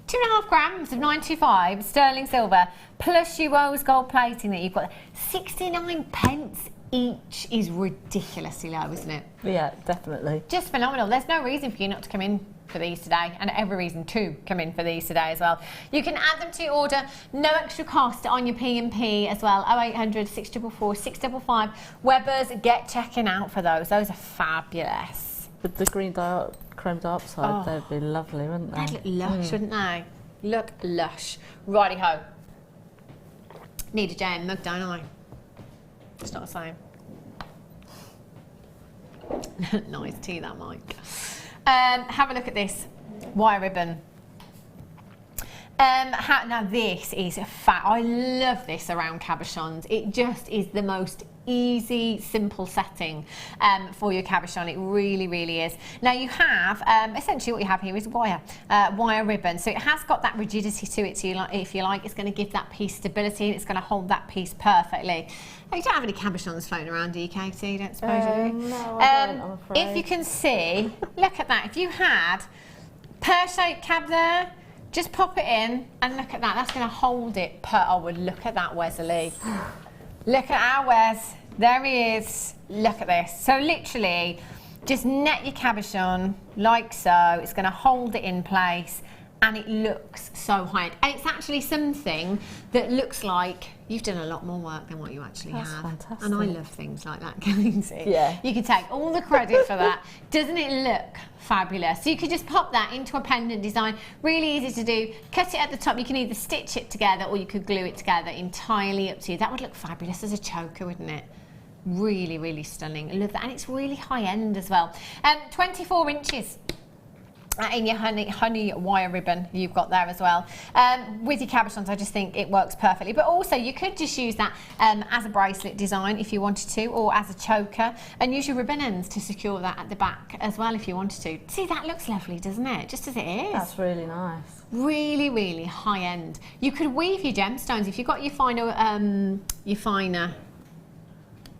2.5 grams of 925 sterling silver plus your rose gold plating that you've got. 69 pence each is ridiculously low, isn't it? Yeah, definitely. Just phenomenal. There's no reason for you not to come in for these today, and every reason to come in for these today as well. You can add them to your order, no extra cost on your P&P as well. 0800 644 655. Webbers, get checking out for those. Those are fabulous. With the green chrome diopside, they'd be lovely, wouldn't they? They'd look lush, wouldn't they? Look lush. Righty-ho. Need a jam mug, don't I? It's not the same. Nice tea, that Mike. Have a look at this wire ribbon. Now this is fat. I love this around cabochons. It just is the most easy, simple setting for your cabochon. It really, really is. Now you have, essentially what you have here is wire ribbon. So it has got that rigidity to it, so if you like, it's going to give that piece stability and it's going to hold that piece perfectly. You don't have any cabochons floating around, do you, Katie? You don't suppose you do? No, I don't, I'm afraid. If you can see, look at that. If you had pear-shaped cab there, just pop it in and look at that. That's going to hold it oh, well, look at that, Wesley. Look at our Wes. There he is. Look at this. So literally, just net your cabochon like so. It's going to hold it in place, and it looks so high. And it's actually something that looks like you've done a lot more work than what you actually That's have. fantastic. And I love things like that, Katie. Yeah. You can take all the credit for that. Doesn't it look fabulous? So you could just pop that into a pendant design. Really easy to do. Cut it at the top. You can either stitch it together or you could glue it together. Entirely up to you. That would look fabulous as a choker, wouldn't it? Really, really stunning. I love that. And it's really high end as well. 24 inches. In your honey wire ribbon you've got there as well. With your cabochons, I just think it works perfectly. But also you could just use that as a bracelet design if you wanted to, or as a choker, and use your ribbon ends to secure that at the back as well if you wanted to. See, that looks lovely, doesn't it? Just as it is. That's really nice. Really, really high end. You could weave your gemstones if you've got your finer,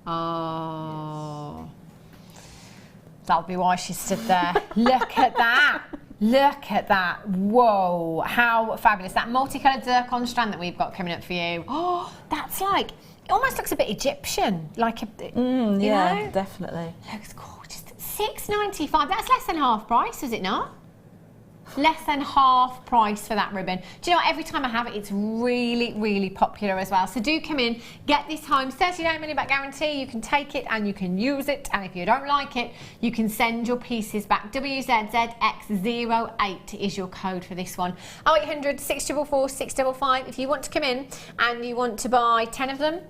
oh. That'll be why she stood there. Look at that. Look at that. Whoa, how fabulous. That multicoloured zircon strand that we've got coming up for you. Oh, that's like, it almost looks a bit Egyptian. Like a, you know? Definitely. Looks gorgeous. £6.95. That's less than half price, is it not? Less than half price for that ribbon. Do you know what? Every time I have it, it's really, really popular as well. So do come in, get this home. 30-day money-back guarantee. You can take it and you can use it. And if you don't like it, you can send your pieces back. WZZX08 is your code for this one. 0800 644 655. If you want to come in and you want to buy 10 of them,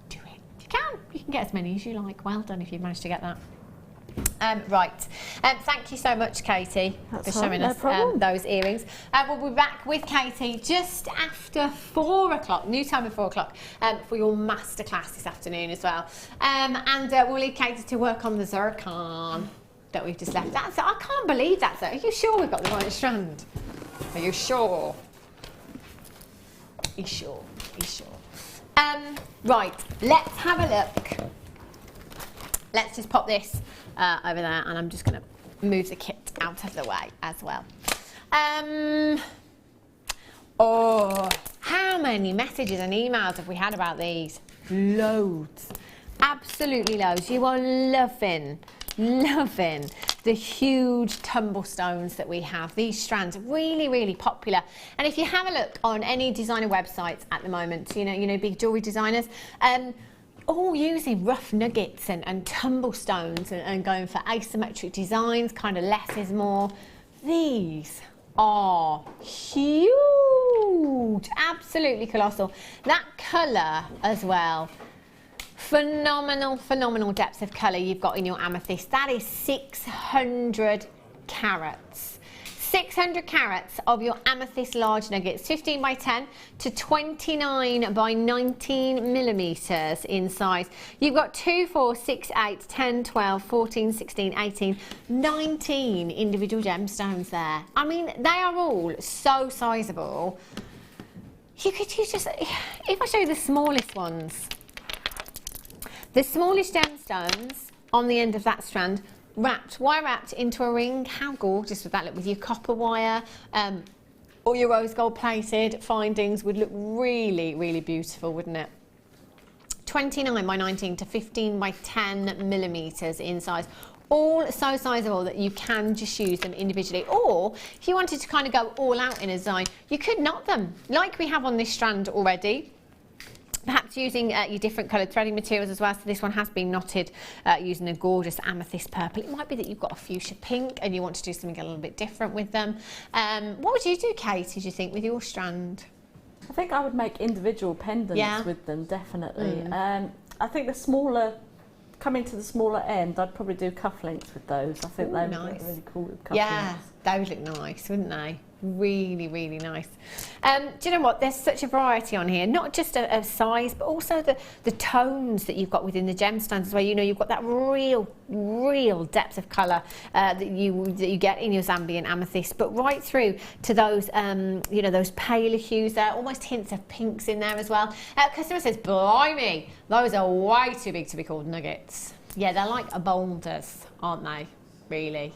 do it. You can. You can get as many as you like. Well done if you've managed to get that. Right, thank you so much, Katie, for showing us those earrings. We'll be back with Katie just after 4 o'clock, new time of 4 o'clock, for your masterclass this afternoon as well. And we'll leave Katie to work on the Zircon that we've just left. I can't believe that. Are you sure we've got the right strand? Are you sure? Are you sure? Are you sure? Right, let's have a look let's just pop this over there, and I'm just going to move the kit out of the way as well. Oh, how many messages and emails have we had about these? Loads. Absolutely loads. You are loving the huge tumble stones that we have. These strands, really, really popular. And if you have a look on any designer websites at the moment, you know, big jewellery designers, all using rough nuggets and tumble stones and going for asymmetric designs, kind of less is more. These are huge, absolutely colossal. That colour as well. Phenomenal depth of colour you've got in your amethyst. That is 600 carats. 600 carats of your amethyst large nuggets, 15 by 10 to 29 by 19 millimetres in size. You've got 2, 4, 6, 8, 10, 12, 14, 16, 18, 19 individual gemstones there. I mean, they are all so sizable. You could use just, if I show you the smallest ones, the smallest gemstones on the end of that strand, wire wrapped into a ring. How gorgeous would that look with your copper wire or your rose gold plated findings? Would look really, really beautiful, wouldn't it? 29 by 19 to 15 by 10 millimetres in size. All so sizable that you can just use them individually, or if you wanted to kind of go all out in a design, you could knot them like we have on this strand already. Perhaps using your different coloured threading materials as well. So this one has been knotted using a gorgeous amethyst purple. It might be that you've got a fuchsia pink and you want to do something a little bit different with them. What would you do, Katie, do you think, with your strand? I think I would make individual pendants with them, definitely. I think the smaller, coming to the smaller end, I'd probably do cufflinks with those. I think they would look really cool with cufflinks. Yeah, they would look nice, wouldn't they? Really, really nice. Do you know what? There's such a variety on here, not just of size, but also the tones that you've got within the gemstones as well. You know, you've got that real depth of colour that you get in your Zambian amethyst, but right through to those, you know, those paler hues there, almost hints of pinks in there as well. Customer says, blimey, those are way too big to be called nuggets. Yeah, they're like boulders, aren't they? Really.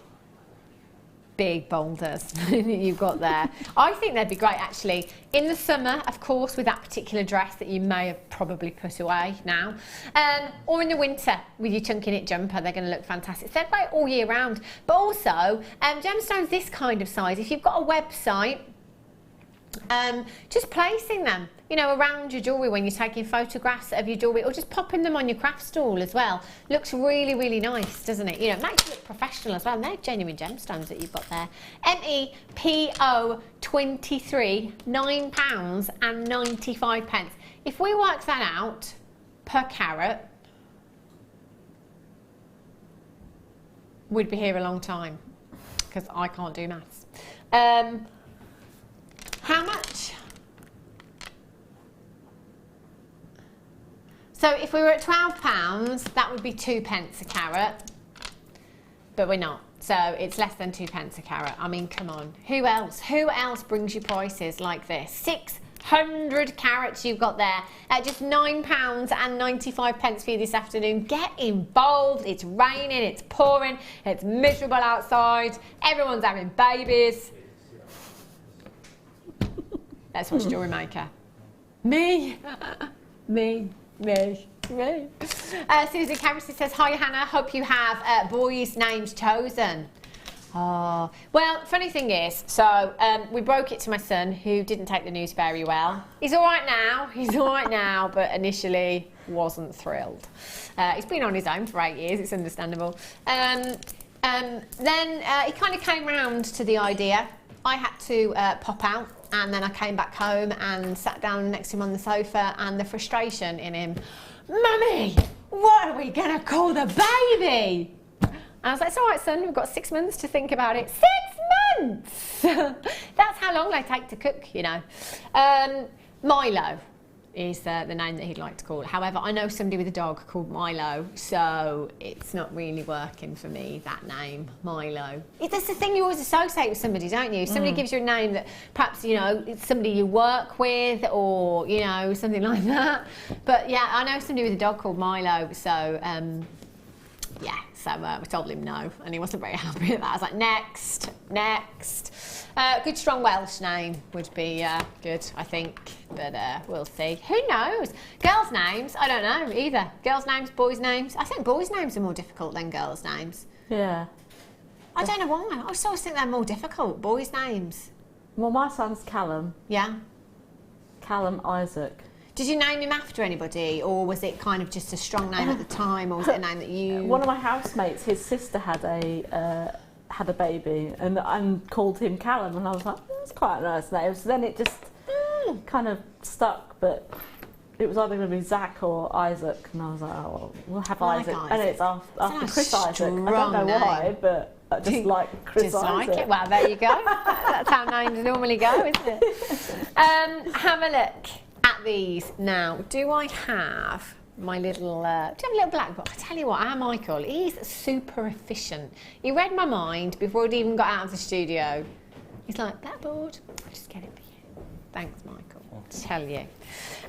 Big boulders you've got there. I think they'd be great actually in the summer, of course, with that particular dress that you may have probably put away now, or in the winter with your chunky knit jumper. They're going to look fantastic. They're great all year round, but also gemstones this kind of size, if you've got a website, just placing them, you know, around your jewellery when you're taking photographs of your jewellery, or just popping them on your craft stall as well, looks really, really nice, doesn't it? You know, it makes it look professional as well, and they're genuine gemstones that you've got there. MEPO 23, £9.95. If we work that out per carat, we'd be here a long time, because I can't do maths. How much? So if we were at £12, that would be 2p a carat, but we're not. So it's less than 2p a carat. I mean, come on. Who else? Who else brings you prices like this? 600 carats you've got there at just £9.95 for you this afternoon. Get involved. It's raining, it's pouring, it's miserable outside. Everyone's having babies. Let's watch Jewellery Maker. Me. Me. Susan Cameron says, hi Hannah, hope you have boys' names chosen. Oh, well, funny thing is, so we broke it to my son, who didn't take the news very well. He's all right now, but initially wasn't thrilled. He's been on his own for 8 years, it's understandable. Then he kind of came round to the idea. I had to pop out, and then I came back home and sat down next to him on the sofa, and the frustration in him, Mummy, what are we going to call the baby? And I was like, it's all right, son, we've got 6 months to think about it. 6 months! That's how long they take to cook, you know. Milo is the name that he'd like to call it. However, I know somebody with a dog called Milo, so it's not really working for me, that name, Milo. That's the thing you always associate with somebody, don't you? Somebody gives you a name that perhaps, you know, it's somebody you work with, or, you know, something like that. But yeah, I know somebody with a dog called Milo, so Yeah, so we told him no, and he wasn't very happy with that. I was like, next. Good strong Welsh name would be good, I think, but we'll see. Who knows? Girls' names, I don't know either. Girls' names, boys' names. I think boys' names are more difficult than girls' names. Yeah. I don't know why. I always think they're more difficult, boys' names. Well, my son's Callum. Yeah. Callum Isaac. Did you name him after anybody, or was it kind of just a strong name at the time, or was it a name that you... One of my housemates, his sister had a baby, and called him Callum, and I was like, that's quite a nice name. So then it just kind of stuck, but it was either going to be Zach or Isaac, and I was like, oh, well, we'll have Isaac. And it's after Chris Isaac. I don't know why, but I just like Chris just Isaac. Like it. Well, there you go. That's how names normally go, isn't it? Have a look at these now. Do I have my little, do you have a little black box? I tell you what, our Michael, he's super efficient. He read my mind before he'd even got out of the studio. He's like, blackboard, I'll just get it for you. Thanks, Michael. Tell you.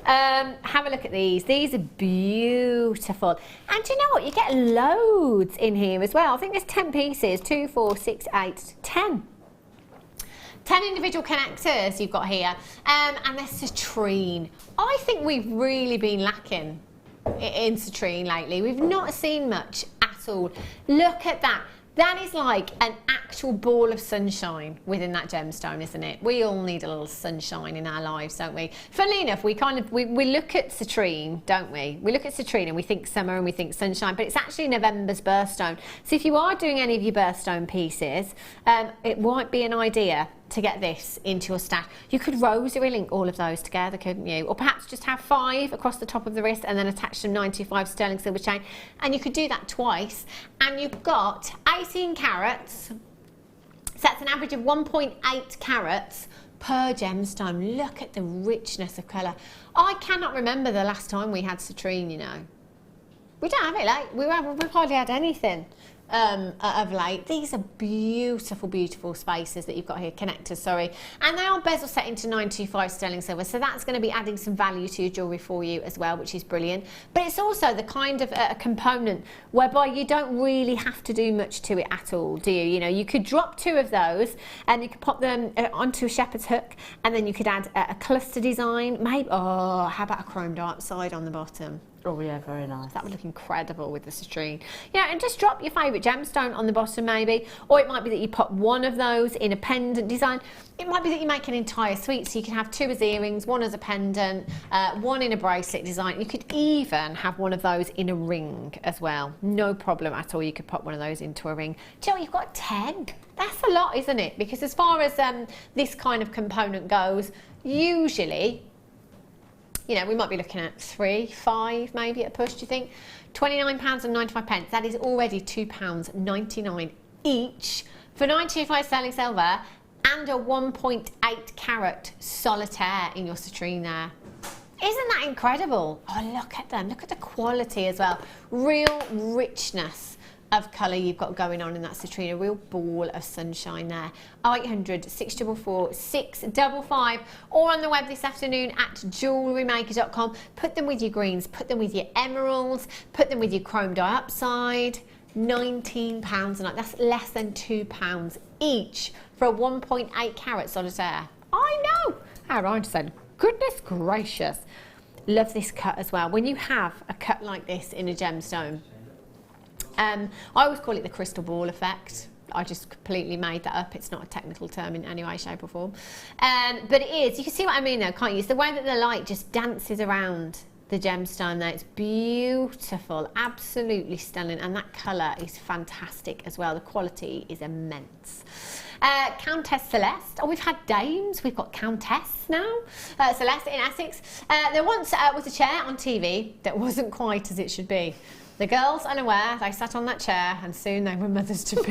Have a look at these. These are beautiful. And do you know what? You get loads in here as well. I think there's 10 pieces. 2, 4, 6, 8, 10. 10 individual connectors you've got here. And there's citrine. I think we've really been lacking in citrine lately. We've not seen much at all. Look at that. That is like an actual ball of sunshine within that gemstone, isn't it? We all need a little sunshine in our lives, don't we? Funnily enough, we look at citrine, don't we? We look at citrine and we think summer and we think sunshine, but it's actually November's birthstone. So if you are doing any of your birthstone pieces, it might be an idea to get this into your stash. You could rosary link all of those together, couldn't you? Or perhaps just have 5 across the top of the wrist and then attach some 925 sterling silver chain. And you could do that twice. And you've got 18 carats. So that's an average of 1.8 carats per gemstone. Look at the richness of colour. I cannot remember the last time we had citrine, you know. We don't have it, like, we've hardly had anything. Of late. These are beautiful, beautiful spaces that you've got here, connectors, sorry. And they are bezel set into 925 sterling silver, so that's going to be adding some value to your jewellery for you as well, which is brilliant. But it's also the kind of a component whereby you don't really have to do much to it at all, do you? You know, you could drop 2 of those and you could pop them onto a shepherd's hook, and then you could add a cluster design. Maybe, how about a chrome diopside on the bottom? Oh yeah, very nice. That would look incredible with the citrine. Yeah, and just drop your favourite gemstone on the bottom maybe. Or it might be that you pop one of those in a pendant design. It might be that you make an entire suite, so you can have 2 as earrings, 1 as a pendant, 1 in a bracelet design. You could even have one of those in a ring as well. No problem at all. You could pop one of those into a ring. Joe, you've got 10. That's a lot, isn't it? Because as far as this kind of component goes, usually, you know, we might be looking at 3, 5 maybe at a push, do you think? £29.95. That is already £2.99 each for 925 sterling silver and a 1.8 carat solitaire in your citrine there. Isn't that incredible? Oh, look at them. Look at the quality as well. Real richness of colour you've got going on in that citrine, a real ball of sunshine there. 0800 644 655, or on the web this afternoon at JewelleryMaker.com. Put them with your greens, put them with your emeralds, put them with your chrome diopside. £19 a night. That's less than £2 each for a 1.8 carat solitaire. I know! Our Ryan said, goodness gracious. Love this cut as well. When you have a cut like this in a gemstone, I always call it the crystal ball effect. I just completely made that up. It's not a technical term in any way, shape or form. But it is. You can see what I mean though, can't you? It's the way that the light just dances around the gemstone there. It's beautiful, absolutely stunning. And that colour is fantastic as well. The quality is immense. Countess Celeste. Oh, we've had dames. We've got Countess now. Celeste in Essex. There once was a chair on TV that wasn't quite as it should be. The girls, unaware, they sat on that chair and soon they were mothers to be.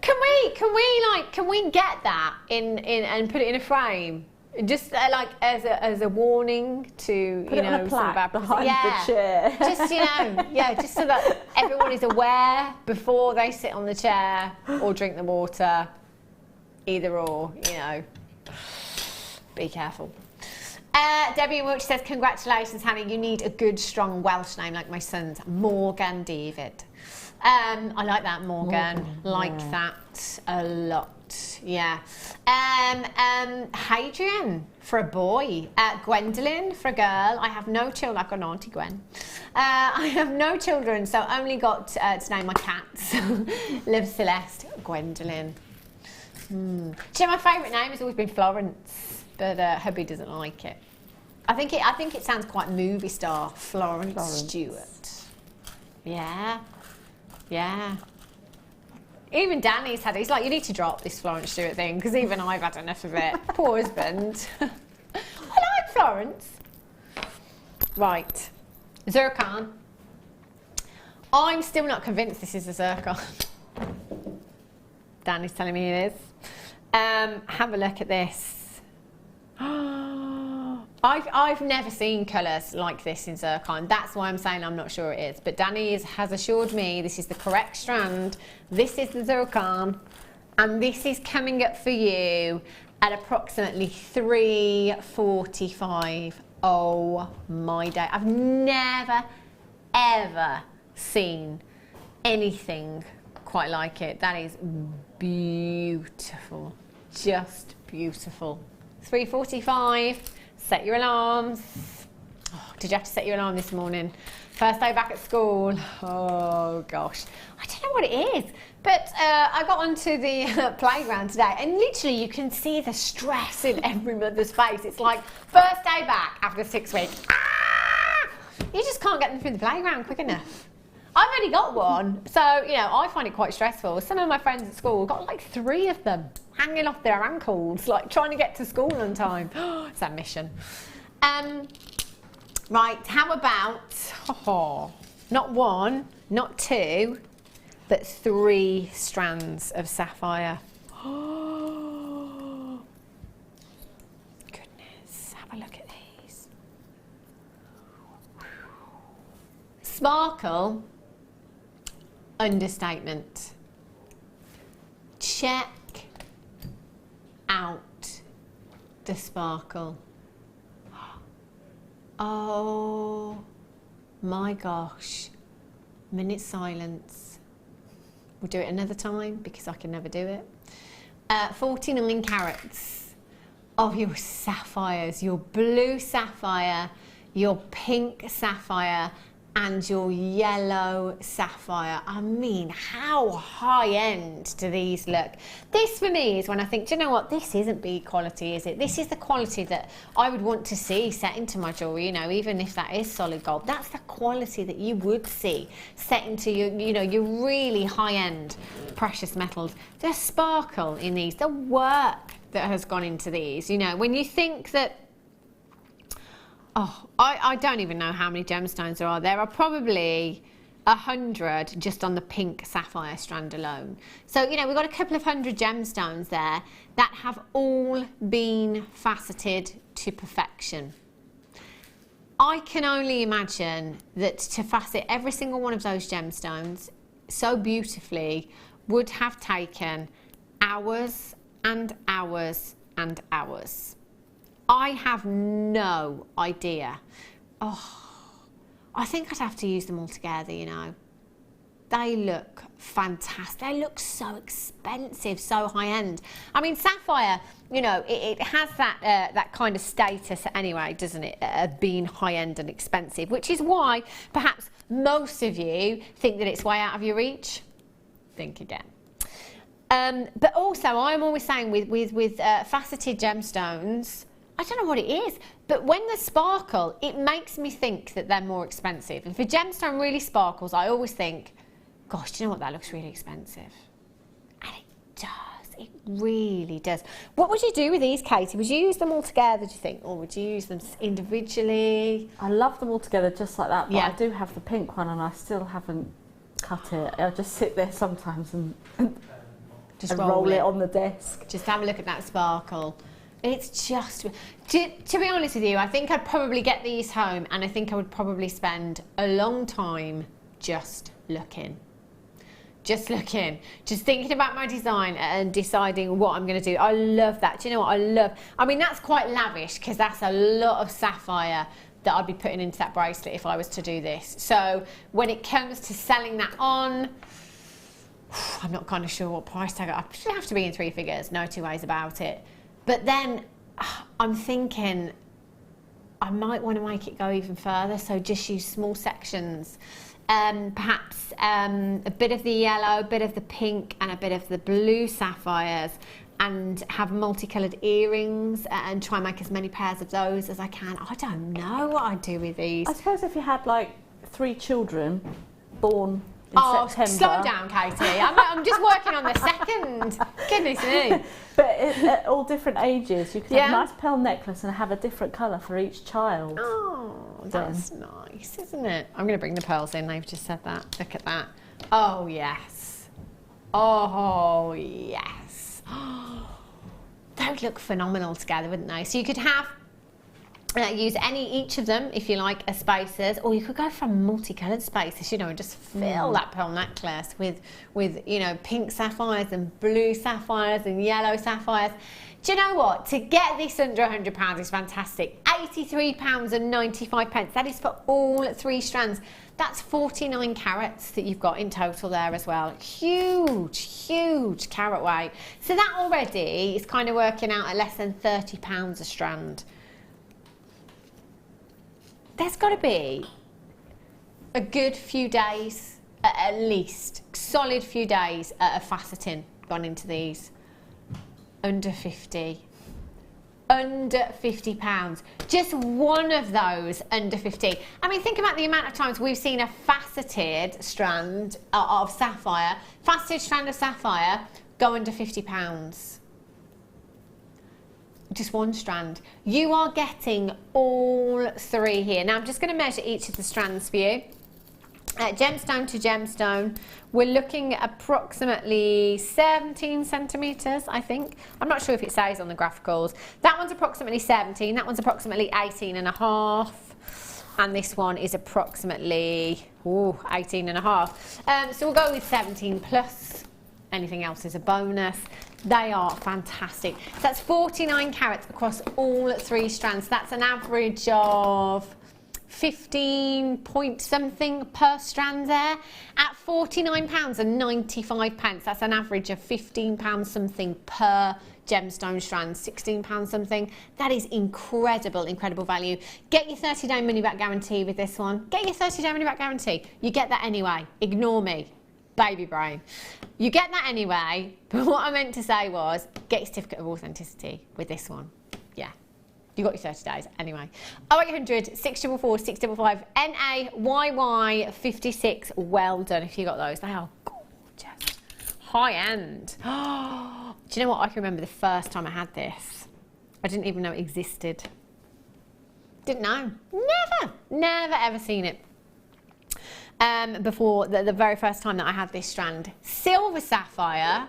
Can we get that in and put it in a frame? Just like as a warning to, put you know, a some of our behind the chair. Just, you know, just so that everyone is aware before they sit on the chair or drink the water. Either or, you know. Be careful. Debbie in Wiltshire says, congratulations, Hannah. You need a good, strong Welsh name like my son's, Morgan David. I like that, Morgan. Like that a lot. Yeah. Hadrian for a boy. Gwendolyn for a girl. I have no children. I've got an Auntie Gwen. I have no children, so only got to name my cats. Liv Celeste, Gwendolyn. Do you know my favourite name has always been Florence, but hubby doesn't like it. I think it sounds quite movie star. Florence Stuart. Yeah. Yeah. Even Danny's had it. He's like, you need to drop this Florence Stuart thing, because even I've had enough of it. Poor husband. I like Florence. Right. Zircon. I'm still not convinced this is a zircon. Danny's telling me it is. Have a look at this. I've never seen colours like this in zircon. That's why I'm saying I'm not sure it is. But Danny has assured me this is the correct strand. This is the zircon. And this is coming up for you at approximately $3.45. Oh my day. I've never, ever seen anything quite like it. That is beautiful. Just beautiful. $3.45. Set your alarms. Oh, did you have to set your alarm this morning? First day back at school. Oh gosh. I don't know what it is, but I got onto the playground today and literally you can see the stress in every mother's face. It's like first day back after 6 weeks. Ah! You just can't get them through the playground quick enough. I've only got one, so you know I find it quite stressful. Some of my friends at school got like 3 of them hanging off their ankles, like trying to get to school on time. It's that mission. Right, how about not 1, not 2, but 3 strands of sapphire. Goodness, have a look at these. Sparkle. Understatement. Check out the sparkle. Oh my gosh. Minute silence. We'll do it another time because I can never do it. 49 carats of your sapphires, your blue sapphire, your pink sapphire, and your yellow sapphire. I mean, how high-end do these look? This for me is when I think, do you know what, this isn't B quality, is it? This is the quality that I would want to see set into my jewellery, you know, even if that is solid gold. That's the quality that you would see set into your, you know, your really high-end precious metals. The sparkle in these, the work that has gone into these, you know, when you think that, oh, I don't even know how many gemstones there are. There are probably 100 just on the pink sapphire strand alone. So, you know, we've got a couple of 100 gemstones there that have all been faceted to perfection. I can only imagine that to facet every single one of those gemstones so beautifully would have taken hours and hours and hours. I have no idea. Oh, I think I'd have to use them all together, you know. They look fantastic. They look so expensive, so high-end. I mean, sapphire, you know, it has that that kind of status anyway, doesn't it, of being high-end and expensive, which is why perhaps most of you think that it's way out of your reach. Think again. But also, I'm always saying with faceted gemstones, I don't know what it is, but when they sparkle, it makes me think that they're more expensive. If a gemstone really sparkles, I always think, gosh, do you know what, that looks really expensive. And it does, it really does. What would you do with these, Katie? Would you use them all together, do you think, or would you use them individually? I love them all together just like that, but Yeah. I do have the pink one and I still haven't cut it. I'll just sit there sometimes and Just roll it on the desk. Just have a look at that sparkle. It's just, to be honest with you, I think I'd probably get these home and I think I would probably spend a long time just looking. just looking, just thinking about my design and deciding what I'm going to do. I love that. Do you know what I love? I mean, that's quite lavish because that's a lot of sapphire that I'd be putting into that bracelet if I was to do this. So when it comes to selling that on, I'm not kind of sure what price tag. I should have to be in 3 figures, no two ways about it. But then I'm thinking I might want to make it go even further, so just use small sections. Perhaps a bit of the yellow, a bit of the pink and a bit of the blue sapphires, and have multicoloured earrings and try and make as many pairs of those as I can. I don't know what I'd do with these. I suppose if you had like 3 children born in September. Slow down, Katie. I'm just working on the second. Goodness me. But at all different ages, you could have a nice pearl necklace and have a different colour for each child. Oh, that's nice, isn't it? I'm going to bring the pearls in. They've just said that. Look at that. Oh, yes. Oh, yes. They would look phenomenal together, wouldn't they? So you could have use each of them if you like as spacers, or you could go for multicoloured spacers, you know, and just fill that pearl necklace with you know, pink sapphires and blue sapphires and yellow sapphires. Do you know what? To get this under £100 is fantastic. £83.95. That is for all 3 strands. That's 49 carats that you've got in total there as well. Huge, huge carat weight. So that already is kind of working out at less than £30 a strand. There's got to be a good few days, at least, solid few days of faceting gone into these. Under 50. Under £50. Just one of those under 50. I mean, think about the amount of times we've seen a faceted strand of sapphire, go under £50. Just one strand. You are getting all 3 here. Now I'm just going to measure each of the strands for you. Gemstone to gemstone, we're looking at approximately 17 centimetres, I think. I'm not sure if it says on the graphicals. That one's approximately 17, that one's approximately 18.5, and this one is approximately 18.5. So we'll go with 17 plus. Anything else is a bonus. They are fantastic. So that's 49 carats across all 3 strands. That's an average of 15 point something per strand there. At £49.95, that's an average of £15 something per gemstone strand, £16 something. That is incredible, incredible value. Get your 30-day money-back guarantee with this one. Get your 30-day money-back guarantee. You get that anyway. Ignore me. Baby brain. You get that anyway, but what I meant to say was get your certificate of authenticity with this one. Yeah, you got your 30 days anyway. 0800 644 655 NAYY 56. Well done if you got those. They are gorgeous. High end. Do you know what? I can remember the first time I had this. I didn't even know it existed. Didn't know. Never ever seen it. Before the very first time that I had this strand. Silver sapphire.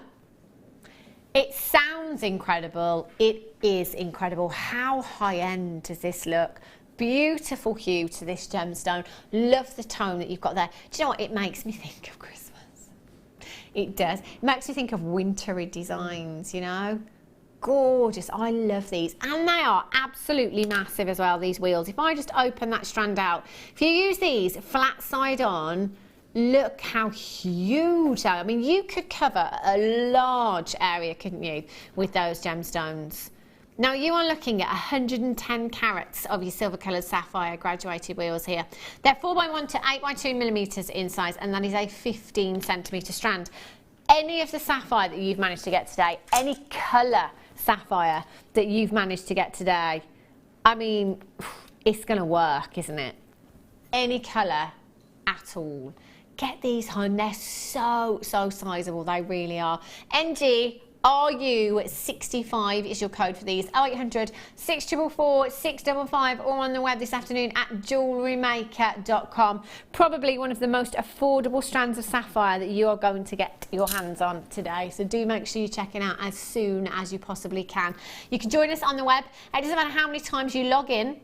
It sounds incredible. It is incredible. How high end does this look? Beautiful hue to this gemstone. Love the tone that you've got there. Do you know what? It makes me think of Christmas. It does. It makes me think of wintry designs, you know. Gorgeous. I love these, and they are absolutely massive as well, these wheels. If I just open that strand out, if you use these flat side on, look how huge they are. I mean, you could cover a large area, couldn't you, with those gemstones. Now you are looking at 110 carats of your silver coloured sapphire graduated wheels here. They're 4x1 to 8x2 millimetres in size, and that is a 15 centimetre strand. Any of the sapphire that you've managed to get today, any colour sapphire that you've managed to get today, I mean, it's going to work, isn't it? Any colour at all. Get these, hon. They're so sizable. They really are. NG RU65 is your code for these. 0800 644 655, or on the web this afternoon at JewelleryMaker.com. Probably one of the most affordable strands of sapphire that you are going to get your hands on today. So do make sure you check it out as soon as you possibly can. You can join us on the web. It doesn't matter how many times you log in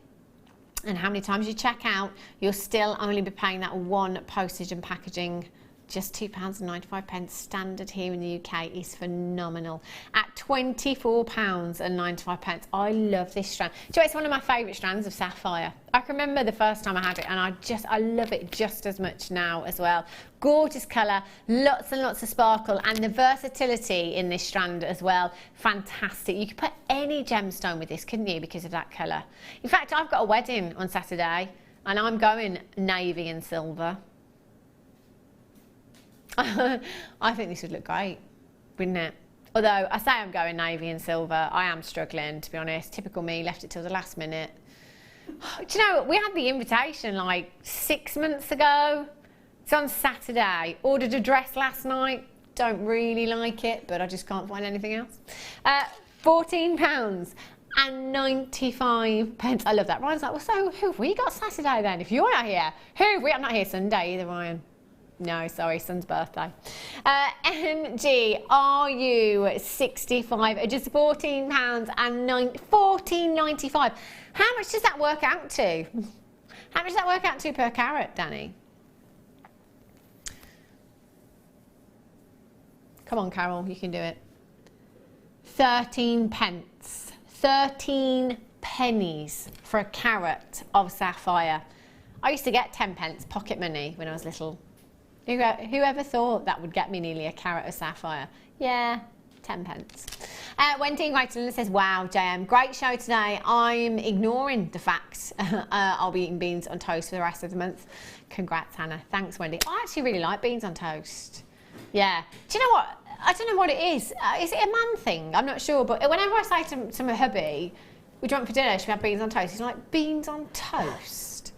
and how many times you check out, you'll still only be paying that one postage and packaging just £2.95 standard here in the UK is phenomenal. At £24.95. I love this strand. Do you know, it's one of my favourite strands of Sapphire. I can remember the first time I had it, and I love it just as much now as well. Gorgeous colour, lots and lots of sparkle, and the versatility in this strand as well, fantastic. You could put any gemstone with this, couldn't you, because of that colour. In fact, I've got a wedding on Saturday, and I'm going navy and silver. I think this would look great, wouldn't it? Although I say I'm going navy and silver, I am struggling, to be honest. Typical me, left it till the last minute. Do you know, we had the invitation like 6 months ago. It's on Saturday. Ordered a dress last night. Don't really like it, but I just can't find anything else. £14.95. I love that. Ryan's like, well, so who have we got Saturday then? If you're not here, who have we? I'm not here Sunday either, Ryan. No, sorry, son's birthday. MG, RU65, just £14.95. How much does that work out to? How much does that work out to per carat, Danny? Come on, Carol, you can do it. 13 pence. 13 pennies for a carat of sapphire. I used to get 10 pence pocket money when I was little. Whoever thought that would get me nearly a carat of sapphire? Yeah, 10 pence. Wendy in Greater London says, wow, JM, great show today. I'm ignoring the fact I'll be eating beans on toast for the rest of the month. Congrats, Hannah. Thanks, Wendy. I actually really like beans on toast. Yeah. Do you know what? I don't know what it is. Is it a man thing? I'm not sure. But whenever I say to my hubby, what do you want for dinner? Should we have beans on toast? He's like, beans on toast?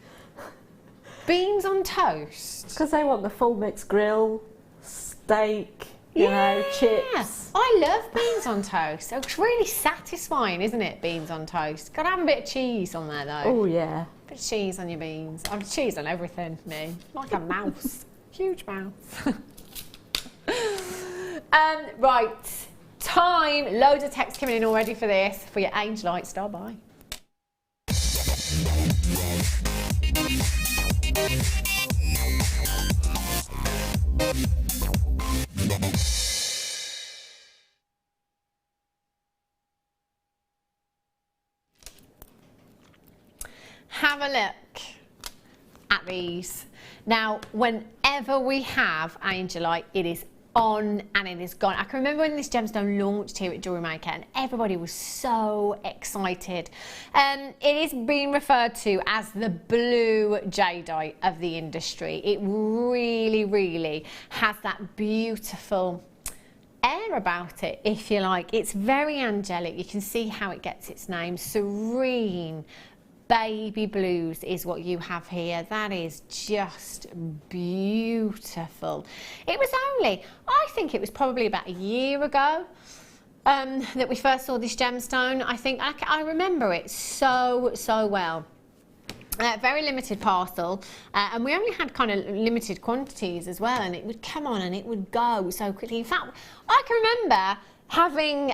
Beans on toast? Because they want the full mixed grill, steak, you know, chips. I love beans on toast. It's really satisfying, isn't it, beans on toast? Got to have a bit of cheese on there, though. Oh, yeah. A bit of cheese on your beans. I've cheese on everything, me. Like a mouse. Huge mouse. Right. Time. Loads of text coming in already for this. For your Angelite star by. Have a look at these. Now, whenever we have Angelite, it is on and it is gone. I can remember when this gemstone launched here at Jewellery Maker and everybody was so excited. It is being referred to as the blue jadeite of the industry. It really, really has that beautiful air about it, if you like. It's very angelic. You can see how it gets its name. Serene. Baby blues is what you have here. That is just beautiful. It was only, I think it was probably about a year ago that we first saw this gemstone. I think I remember it so well. Very limited parcel, and we only had kind of limited quantities as well, and it would come on and it would go so quickly. In fact, I can remember having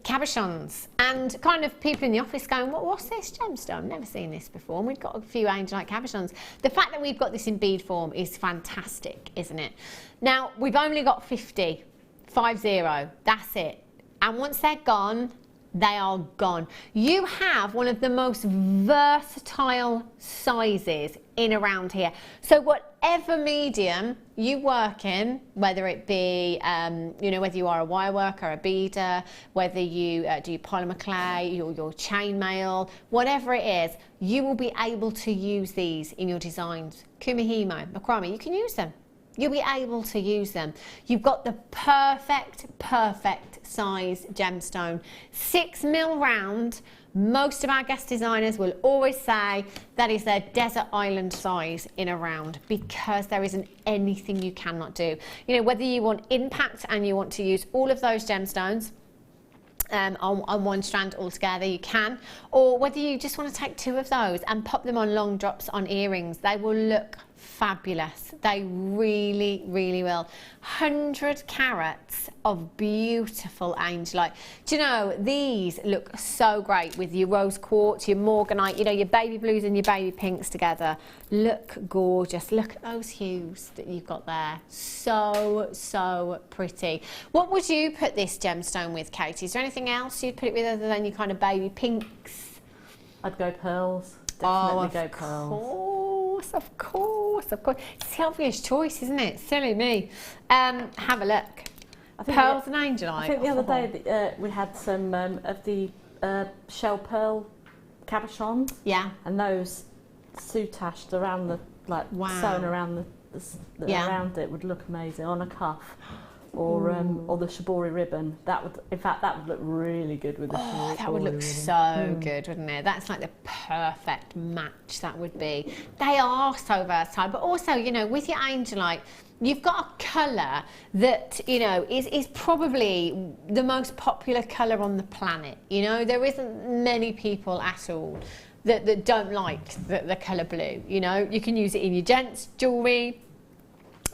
cabochons and kind of people in the office going, what's this gemstone? Never seen this before. And we've got a few Angelite cabochons. The fact that we've got this in bead form is fantastic, isn't it? Now, we've only got 50, 50, that's it. And once they're gone, they are gone. You have one of the most versatile sizes in around here. So whatever medium you work in, whether it be, you know, whether you are a wire worker, a beader, whether you do polymer clay, your chainmail, whatever it is, you will be able to use these in your designs. Kumihimo, macrame, you can use them. You'll be able to use them. You've got the perfect size gemstone. 6mm round. Most of our guest designers will always say that is their desert island size in a round, because there isn't anything you cannot do. You know, whether you want impact and you want to use all of those gemstones on one strand altogether, you can, or whether you just want to take 2 of those and pop them on long drops on earrings, they will look fabulous. They really, really will. 100 carats of beautiful Angelite. Do you know, these look so great with your rose quartz, your morganite, you know, your baby blues and your baby pinks together. Look gorgeous. Look at those hues that you've got there. So, so pretty. What would you put this gemstone with, Katie? Is there anything else you'd put it with other than your kind of baby pinks? I'd go pearls. Definitely go pearls. Of course. It's the obvious choice, isn't it? Silly me. Have a look. Pearls and Angelite. I think the other day we had some of the shell pearl cabochons. Yeah. And those soutached around the, like, sewn around around it would look amazing on a cuff. Or the shibori ribbon. That would, in fact, that would look really good with the shibori. That would look so good, wouldn't it? That's like the perfect match. That would be. They are so versatile, but also, you know, with your Angelite, you've got a colour that, you know, is probably the most popular colour on the planet. You know, there isn't many people at all that don't like the colour blue. You know, you can use it in your gents jewellery.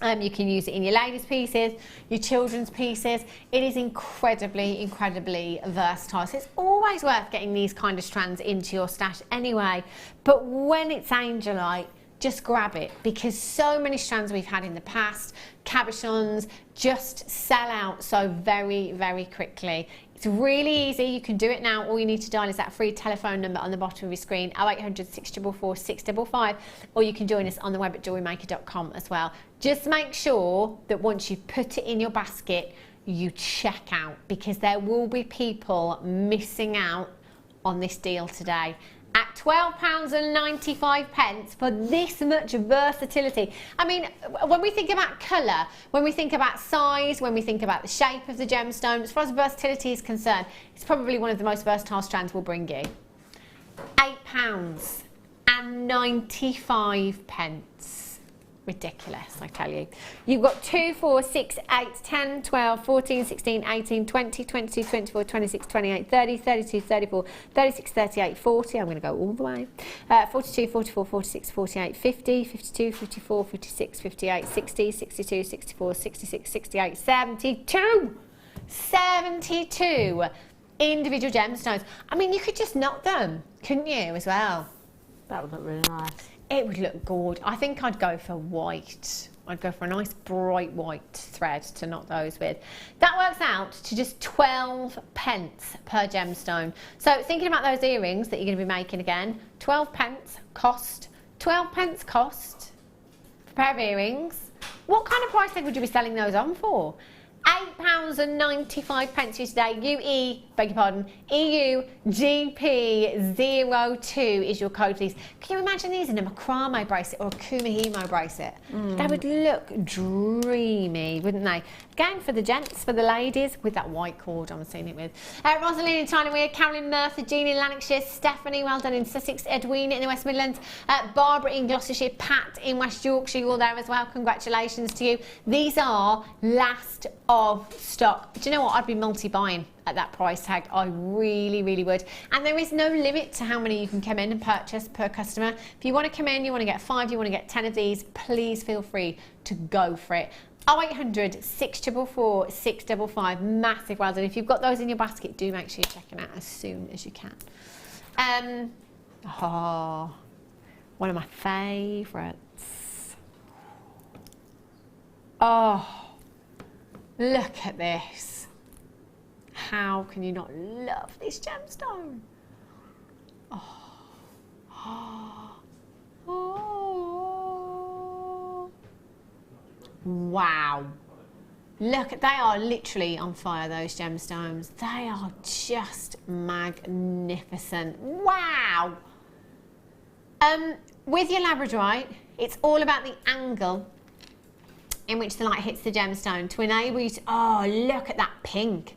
You can use it in your ladies' pieces, your children's pieces. It is incredibly, incredibly versatile. So it's always worth getting these kind of strands into your stash anyway. But when it's Angelite, just grab it, because so many strands we've had in the past, cabochons, just sell out so very, very quickly. It's really easy. You can do it now. All you need to dial is that free telephone number on the bottom of your screen, 0800 644 655, or you can join us on the web at jewellerymaker.com as well. Just make sure that once you've put it in your basket, you check out, because there will be people missing out on this deal today. At £12.95 for this much versatility. I mean, when we think about colour, when we think about size, when we think about the shape of the gemstone, as far as versatility is concerned, it's probably one of the most versatile strands we'll bring you. £8.95. Ridiculous, I tell you. You've got 2, 4, 6, 8, 10, 12, 14, 16, 18, 20, 22, 24, 26, 28, 30, 32, 34, 36, 38, 40. I'm going to go all the way. 42, 44, 46, 48, 50, 52, 54, 56, 58, 60, 62, 64, 66, 68, 72. 72 individual gemstones. I mean, you could just knot them, couldn't you, as well? That would look really nice. It would look good. I think I'd go for white. I'd go for a nice bright white thread to knot those with. That works out to just 12 pence per gemstone. So thinking about those earrings that you're going to be making again, 12 pence cost. 12 pence cost for a pair of earrings. What kind of price tag would you be selling those on for? £8.95 here today. beg your pardon, EUGP02 is your code for these. Can you imagine these in a macrame bracelet or a kumihimo bracelet? They would look dreamy, wouldn't they? Again, for the gents, for the ladies, with that white cord I'm seeing it with. Rosalind in China Weir, Carolyn Murphy, Jean in Lanarkshire, Stephanie, well done in Sussex, Edwina in the West Midlands, Barbara in Gloucestershire, Pat in West Yorkshire, you're all there as well. Congratulations to you. These are last of stock. Do you know what? I'd be multi-buying at that price tag. I really, really would. And there is no limit to how many you can come in and purchase per customer. If you want to come in, you want to get 5, you want to get 10 of these, please feel free to go for it. 0800 644 655. Massive well done. If you've got those in your basket, do make sure you're checking out as soon as you can. One of my favourites. Oh, look at this. How can you not love this gemstone? Wow. Look, they are literally on fire, those gemstones. They are just magnificent. Wow. With your Labradorite, it's all about the angle in which the light hits the gemstone to enable you to, oh, look at that pink.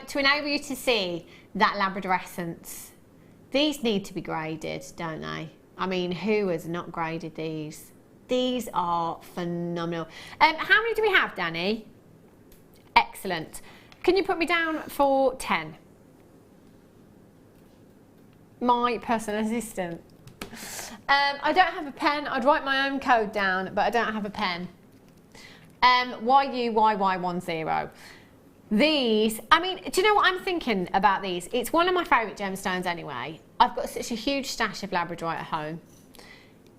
To enable you to see that Labradorescence. These need to be graded, don't they? I mean, who has not graded these? These are phenomenal. How many do we have, Danny? Excellent. Can you put me down for 10? My personal assistant. I don't have a pen. I'd write my own code down, but I don't have a pen. YUYY10. These, I mean, do you know what I'm thinking about these? It's one of my favourite gemstones anyway. I've got such a huge stash of Labradorite at home.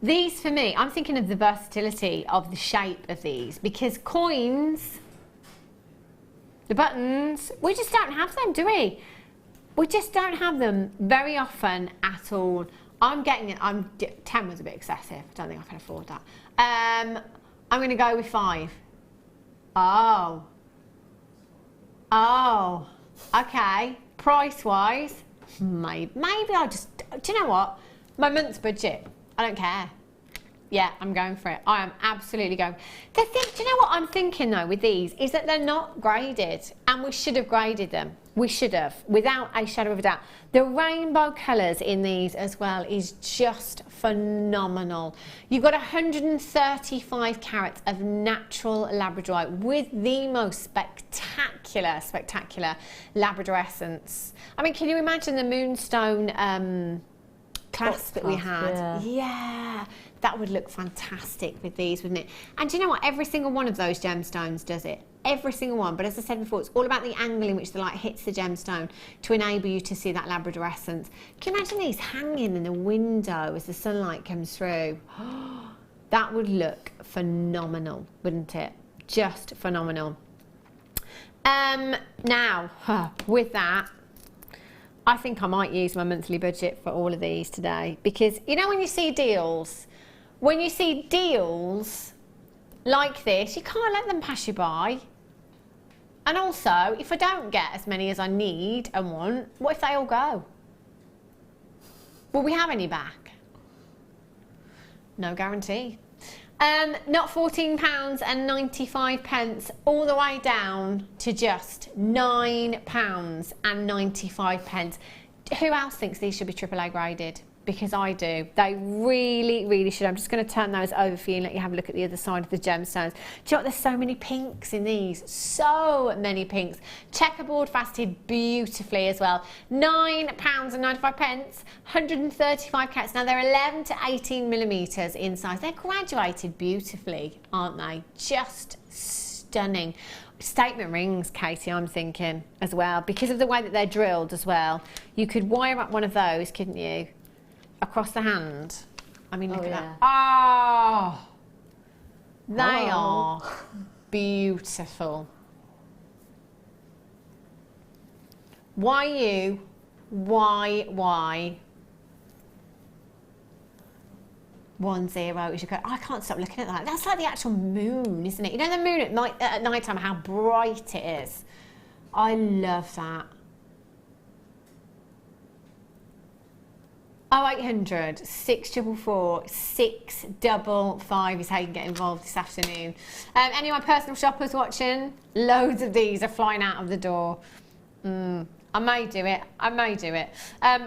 These, for me, I'm thinking of the versatility of the shape of these, because coins, the buttons, we just don't have them, do we? We just don't have them very often at all. I'm getting it, 10 was a bit excessive. I don't think I can afford that. I'm going to go with 5. Oh, okay. Price-wise, maybe I'll just, do you know what? My month's budget, I don't care. Yeah, I'm going for it. I am absolutely going. Do you know what I'm thinking though with these is that they're not graded, and we should have graded them. We should have, without a shadow of a doubt. The rainbow colours in these as well is just phenomenal. You've got 135 carats of natural Labradorite with the most spectacular Labradorescence. I mean, can you imagine the moonstone clasp that we had? Yeah, that would look fantastic with these, wouldn't it? And do you know what? Every single one of those gemstones does it. Every single one. But as I said before, it's all about the angle in which the light hits the gemstone to enable you to see that Labradorescence. Can you imagine these hanging in the window as the sunlight comes through? That would look phenomenal, wouldn't it? Just phenomenal. Now, with that, I think I might use my monthly budget for all of these today, because you know when you see deals like this, you can't let them pass you by. And also, if I don't get as many as I need and want, what if they all go? Will we have any back? No guarantee. Not £14.95 all the way down to just £9.95. Who else thinks these should be AAA graded? Because I do. They really, really should. I'm just going to turn those over for you and let you have a look at the other side of the gemstones. Do you know what? There's so many pinks in these. So many pinks. Checkerboard faceted beautifully as well. £9.95, 135 carats. Now they're 11 to 18 millimetres in size. They're graduated beautifully, aren't they? Just stunning. Statement rings, Katie, I'm thinking as well. Because of the way that they're drilled as well. You could wire up one of those, couldn't you? Across the hand. I mean, look at that. Oh, they are beautiful. YUYY. Is your code. I can't stop looking at that. That's like the actual moon, isn't it? You know the moon at night time, how bright it is. I love that. 0800 644 655 is how you can get involved this afternoon. Any of my personal shoppers watching? Loads of these are flying out of the door. I may do it.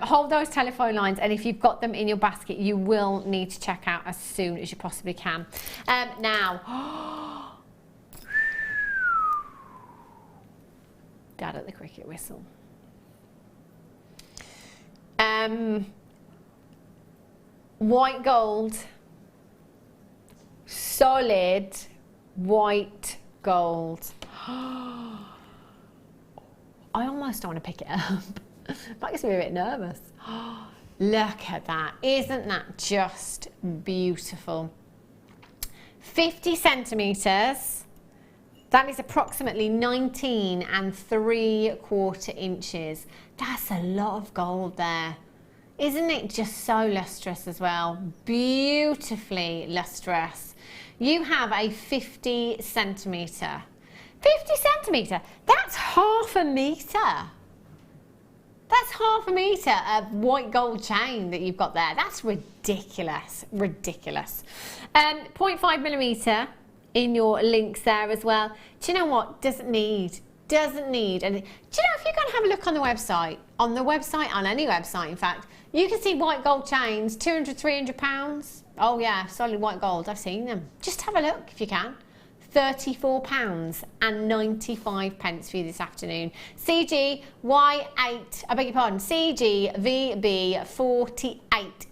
Hold those telephone lines, and if you've got them in your basket, you will need to check out as soon as you possibly can. Now, Dad at the cricket whistle. White gold, solid white gold. I almost don't want to pick it up. That makes me a bit nervous. Look at that. Isn't that just beautiful? 50 centimetres. That is approximately 19 3/4 inches. That's a lot of gold there. Isn't it just so lustrous as well? Beautifully lustrous. You have a 50 centimetre. 50 centimetre? That's half a metre. That's half a metre of white gold chain that you've got there. That's ridiculous, ridiculous. 0.5 millimetre in your links there as well. Do you know what? Doesn't need. And do you know, if you go and have a look on the website, on any website in fact, you can see white gold chains, 200, 300 pounds. Oh yeah, solid white gold, I've seen them. Just have a look if you can. £34.95 for you this afternoon. CGY8, I beg your pardon, CGVB48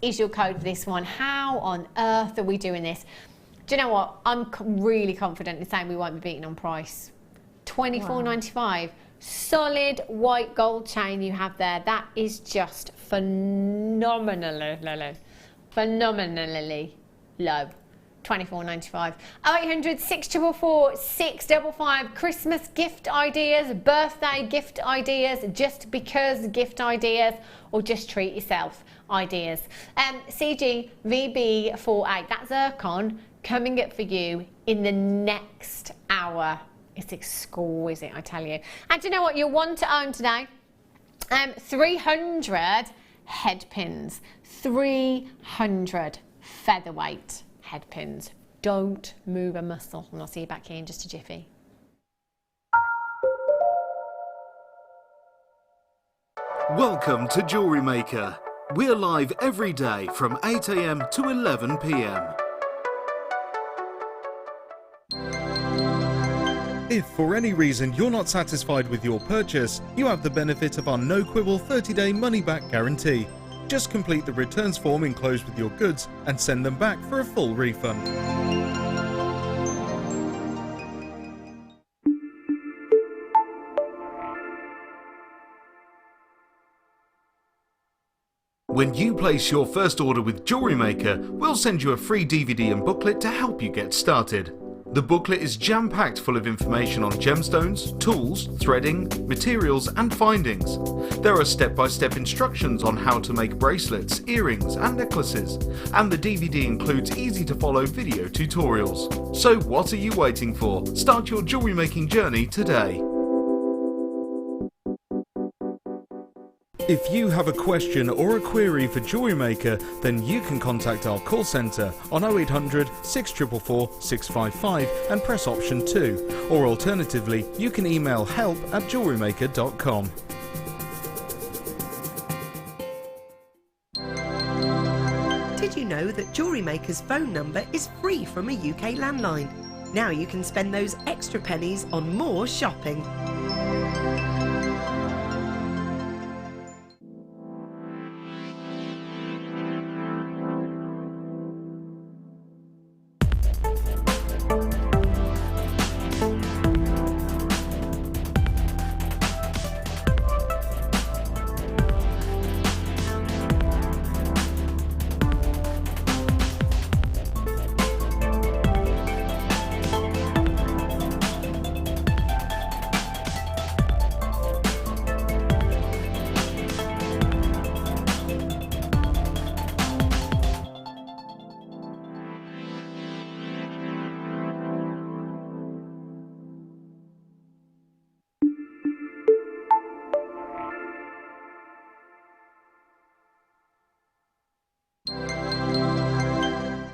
is your code for this one. How on earth are we doing this? Do you know what? I'm really confident in saying we won't be beaten on price. £24.95. Solid white gold chain you have there. That is just phenomenally low. £24.95. 0800 644 655. Christmas gift ideas, birthday gift ideas, just because gift ideas, or just treat yourself ideas. CGVB48, that's Zircon, coming up for you in the next hour. It's exquisite, I tell you. And do you know what? You're one to own today. 300 head pins. 300 featherweight head pins. Don't move a muscle. And I'll see you back here in just a jiffy. Welcome to Jewellery Maker. We're live every day from 8 AM to 11 PM. If for any reason you're not satisfied with your purchase, you have the benefit of our no-quibble 30-day money-back guarantee. Just complete the returns form enclosed with your goods and send them back for a full refund. When you place your first order with Jewellery Maker, we'll send you a free DVD and booklet to help you get started. The booklet is jam-packed full of information on gemstones, tools, threading, materials and findings. There are step-by-step instructions on how to make bracelets, earrings and necklaces, and the DVD includes easy-to-follow video tutorials. So what are you waiting for? Start your jewellery making journey today. If you have a question or a query for Jewellery Maker, then you can contact our call centre on 0800 644 655 and press option 2, or alternatively you can email help@jewellerymaker.com. Did you know that Jewellery Maker's phone number is free from a UK landline? Now you can spend those extra pennies on more shopping.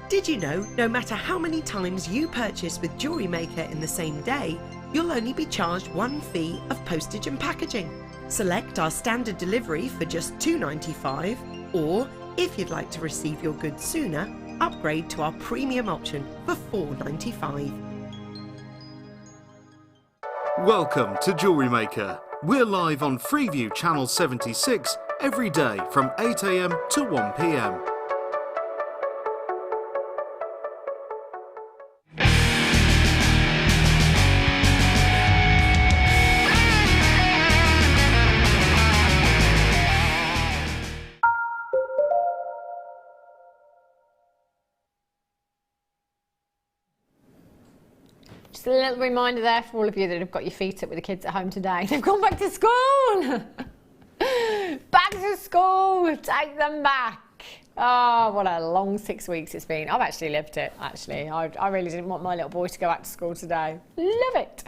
Did you know, no matter how many times you purchase with Jewellery Maker in the same day, you'll only be charged one fee of postage and packaging. Select our standard delivery for just £2.95, or if you'd like to receive your goods sooner, upgrade to our premium option for £4.95. Welcome to Jewellery Maker. We're live on Freeview Channel 76 every day from 8 AM to 1 PM. Just a little reminder there for all of you that have got your feet up with the kids at home today. They've gone back to school! Back to school! Take them back! Oh, what a long 6 weeks it's been. I've actually lived it, actually. I really didn't want my little boy to go back to school today. Love it.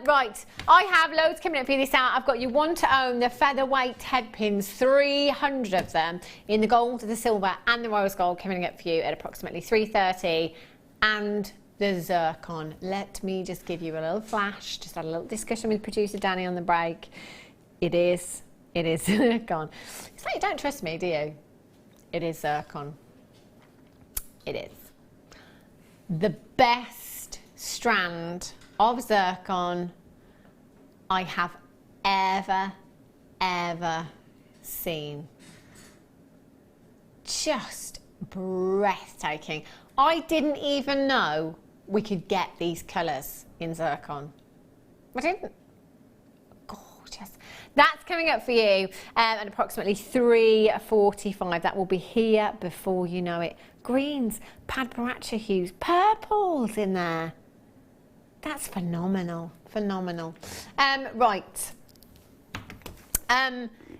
Right, I have loads coming up for you this hour. I've got you one to own, the featherweight head pins, 300 of them, in the gold, the silver and the rose gold, coming up for you at approximately 3:30. And the Zircon. Let me just give you a little flash. Just had a little discussion with producer Danny on the break. It is Zircon. It's like you don't trust me, do you? It is Zircon. It is. The best strand of zircon I have ever seen. Just breathtaking. I didn't even know we could get these colours in zircon. I didn't. Gorgeous. That's coming up for you at approximately $3.45. That will be here before you know it. Greens, padbaracha hues, purples in there. That's phenomenal, phenomenal. Right.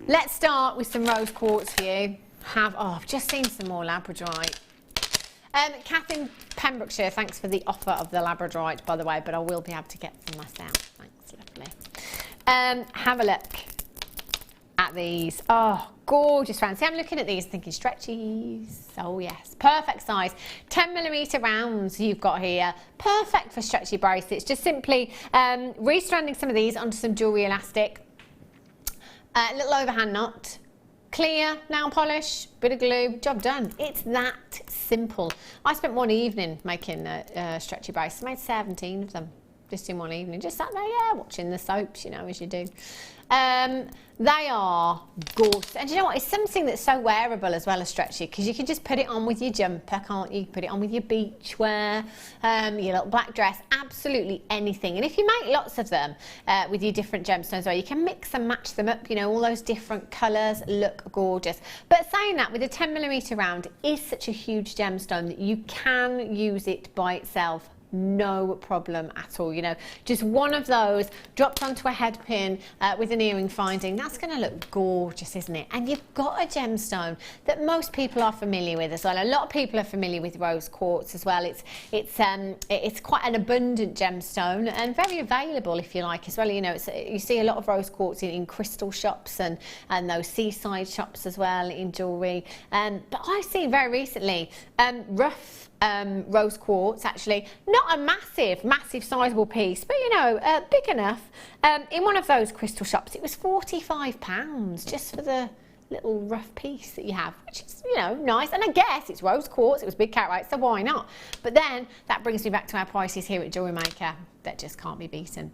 Let's start with some rose quartz for you. I've just seen some more Labradorite. Kath in Pembrokeshire, thanks for the offer of the Labradorite, by the way, but I will be able to get some myself. Thanks, lovely. Have a look at these. Oh, gorgeous rounds. See, I'm looking at these thinking stretchies. Oh, yes. Perfect size. 10mm rounds you've got here. Perfect for stretchy bracelets. Just simply restranding some of these onto some jewellery elastic. Little overhand knot. Clear, nail polish, bit of glue, job done. It's that simple. I spent one evening making stretchy bracelets. I made 17 of them just in one evening. Just sat there, yeah, watching the soaps, you know, as you do. They are gorgeous. And you know what? It's something that's so wearable as well as stretchy, because you can just put it on with your jumper, can't you? Put it on with your beach wear, your little black dress, absolutely anything. And if you make lots of them with your different gemstones, well, you can mix and match them up, you know, all those different colours look gorgeous. But saying that, with a 10mm round, it is such a huge gemstone that you can use it by itself. No problem at all, you know, just one of those dropped onto a head pin with an earring finding. That's going to look gorgeous, isn't it? And you've got a gemstone that most people are familiar with as well. A lot of people are familiar with rose quartz as well. It's quite an abundant gemstone and very available, if you like, as well. You know, you see a lot of rose quartz in crystal shops and those seaside shops as well in jewellery. But I've seen very recently rough rose quartz, actually, not a massive sizable piece, but you know, big enough, in one of those crystal shops. It was £45 just for the little rough piece that you have, which is, you know, nice. And I guess it's rose quartz, it was big carrot, so why not? But then that brings me back to our prices here at Jewellery Maker that just can't be beaten.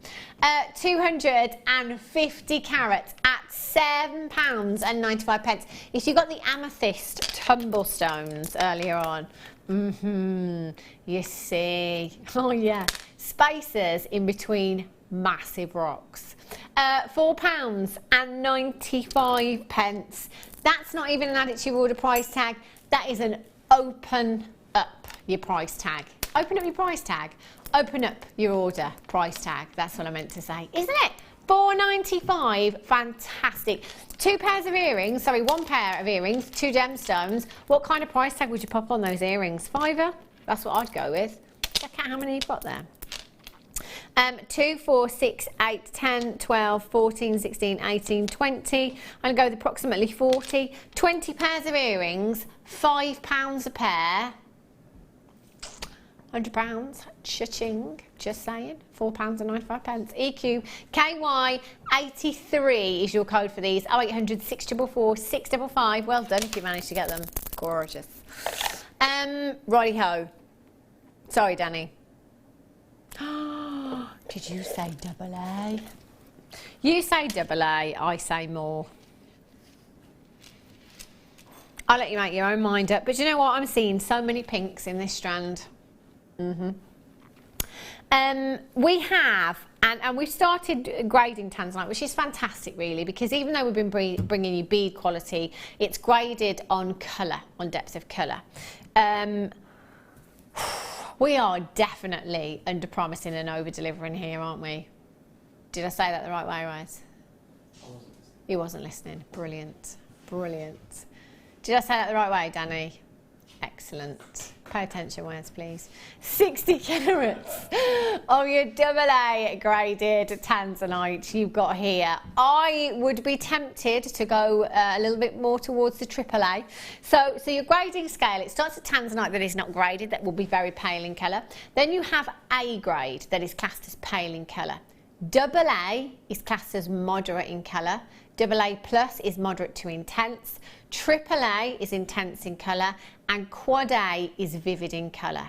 250 carats at £7.95. If you got the amethyst tumble stones earlier on, you see, oh yeah, spaces in between massive rocks. £4.95. That's not even an added to your order price tag. That is an open up your price tag. Open up your price tag. Open up your order price tag. That's what I meant to say, isn't it? £4.95, fantastic. One pair of earrings, 2 gemstones. What kind of price tag would you pop on those earrings? £5? That's what I'd go with. Check out how many you've got there. 2, 4, 6, 8, 10, 12, 14, 16, 18, 20. I'm going to go with approximately 40. 20 pairs of earrings, £5 a pair. £100, cha-ching, just saying, £4.95. EQ KY83 is your code for these. 0800 644 655. Well done if you managed to get them. Gorgeous. Righty-ho. Sorry, Danny. Did you say double A? You say double A, I say more. I'll let you make your own mind up. But you know what? I'm seeing so many pinks in this strand. We have, and we've started grading Tanzanite, which is fantastic really, because even though we've been bringing you bead quality, it's graded on colour, on depth of colour. We are definitely under promising and over delivering here, aren't we? Did I say that the right way, Reid? He wasn't listening. Brilliant, brilliant. Did I say that the right way, Danny? Excellent. Pay attention, Wes, please. 60 carats of your double A graded Tanzanite you've got here. I would be tempted to go a little bit more towards the triple A. So your grading scale, it starts at Tanzanite that is not graded, that will be very pale in colour. Then you have A grade that is classed as pale in colour. Double A is classed as moderate in colour. Double A plus is moderate to intense. Triple A is intense in colour. And quad A is vivid in colour.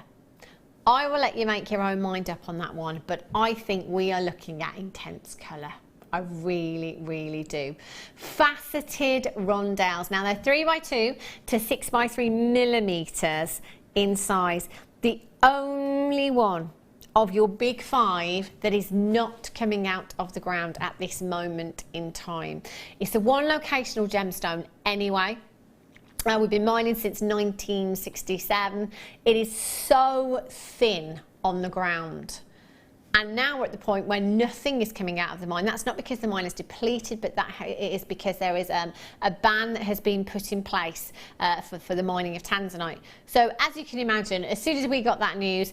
I will let you make your own mind up on that one, but I think we are looking at intense colour. I really, really do. Faceted rondelles. Now they're 3x2 to 6x3 millimetres in size. The only one of your big 5 that is not coming out of the ground at this moment in time. It's a one locational gemstone anyway. We've been mining since 1967. It is so thin on the ground. And now we're at the point where nothing is coming out of the mine. That's not because the mine is depleted, but that it is because there is a ban that has been put in place for the mining of Tanzanite. So as you can imagine, as soon as we got that news,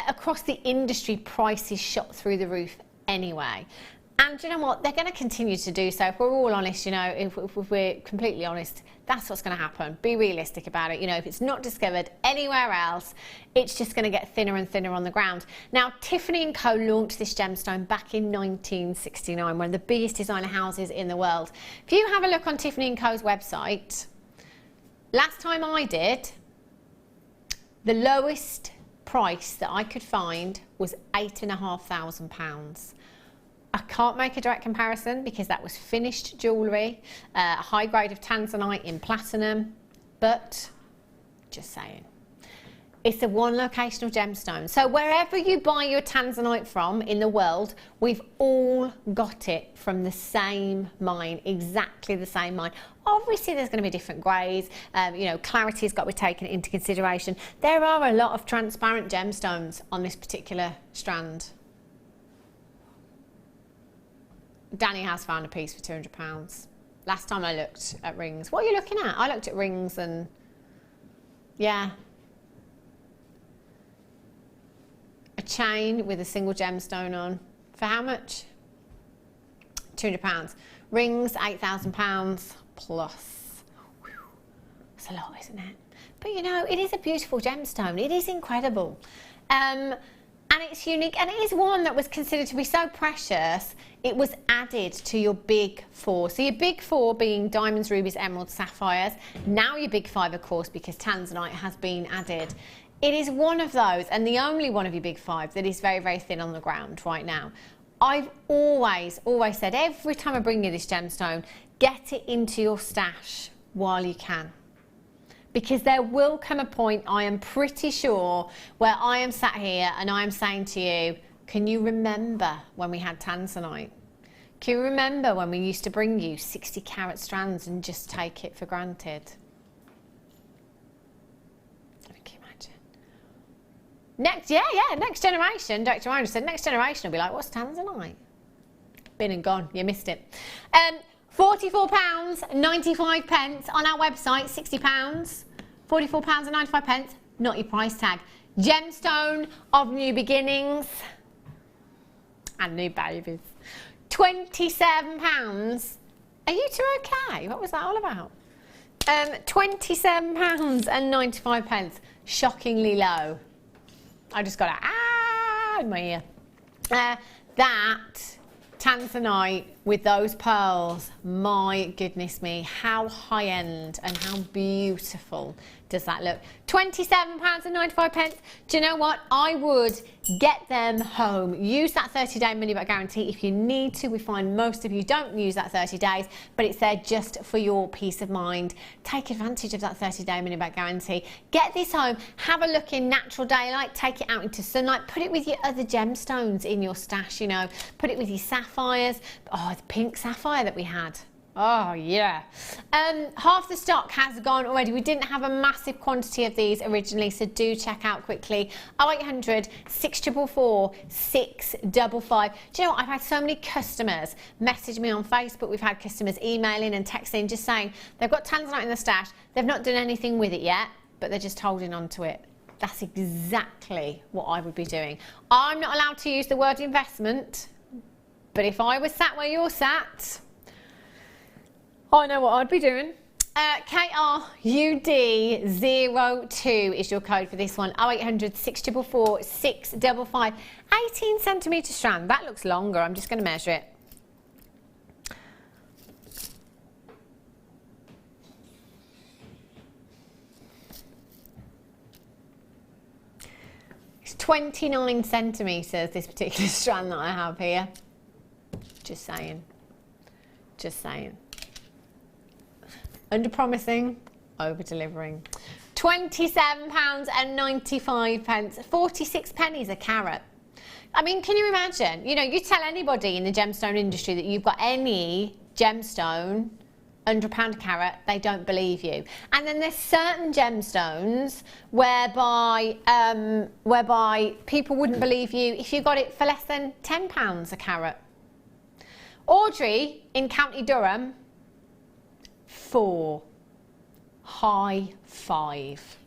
across the industry, prices shot through the roof anyway. And you know what? They're going to continue to do so. If we're all honest, you know, if we're completely honest, that's what's going to happen. Be realistic about it. You know, if it's not discovered anywhere else, it's just going to get thinner and thinner on the ground. Now, Tiffany & Co. launched this gemstone back in 1969, one of the biggest designer houses in the world. If you have a look on Tiffany & Co.'s website, last time I did, the lowest price that I could find was £8,500. I can't make a direct comparison because that was finished jewellery, a high grade of Tanzanite in platinum, but just saying. It's a one locational gemstone. So wherever you buy your Tanzanite from in the world, we've all got it from the same mine, exactly the same mine. Obviously there's going to be different grades, you know, clarity has got to be taken into consideration. There are a lot of transparent gemstones on this particular strand. Danny has found a piece for £200. Last time I looked at rings. What are you looking at? I looked at rings and yeah. A chain with a single gemstone on. For how much? £200. Rings, £8,000 plus. Whew. That's a lot, isn't it? But you know, it is a beautiful gemstone. It is incredible. And it's unique, and it is one that was considered to be so precious, it was added to your big 4. So your big 4 being diamonds, rubies, emeralds, sapphires. Now your big 5, of course, because Tanzanite has been added. It is one of those, and the only one of your big 5 that is very, very thin on the ground right now. I've always said, every time I bring you this gemstone, get it into your stash while you can. Because there will come a point, I am pretty sure, where I am sat here and I am saying to you, can you remember when we had Tanzanite? Can you remember when we used to bring you 60 carat strands and just take it for granted? Can you imagine? Next generation, Dr. Ryan said, next generation will be like, what's Tanzanite? Been and gone, you missed it. £44.95 on our website, £60. £44.95, not your price tag. Gemstone of new beginnings and new babies. £27. Are you two okay? What was that all about? £27.95. Shockingly low. I just got in my ear. That Tanzanite with those pearls, my goodness me, how high end and how beautiful does that look? £27.95. Do you know what? I would get them home. Use that 30-day money-back guarantee if you need to. We find most of you don't use that 30 days, but it's there just for your peace of mind. Take advantage of that 30-day money-back guarantee. Get this home. Have a look in natural daylight. Take it out into sunlight. Put it with your other gemstones in your stash, you know. Put it with your sapphires. Oh, the pink sapphire that we had. Oh yeah. Half the stock has gone already. We didn't have a massive quantity of these originally, so do check out quickly. 0800 644 655. Do you know what? I've had so many customers message me on Facebook. We've had customers emailing and texting just saying they've got Tanzanite in the stash. They've not done anything with it yet, but they're just holding on to it. That's exactly what I would be doing. I'm not allowed to use the word investment, but if I was sat where you're sat, I know what I'd be doing. KRUD02 is your code for this one. 0800 644 655. 18 centimetre strand. That looks longer. I'm just going to measure it. It's 29 centimetres, this particular strand that I have here. Just saying. Just saying. Under promising, over delivering. £27.95, 46 pennies a carat. I mean, can you imagine? You know, you tell anybody in the gemstone industry that you've got any gemstone under £1 a carat, they don't believe you. And then there's certain gemstones whereby people wouldn't believe you if you got it for less than £10 a carat. Audrey in County Durham, 4. High 5.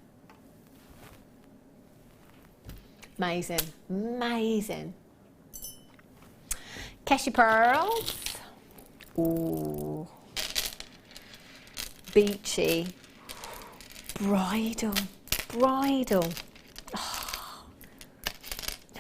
Amazing, amazing. Keshi pearls. Ooh. Beachy. Bridal. Bridal. Oh.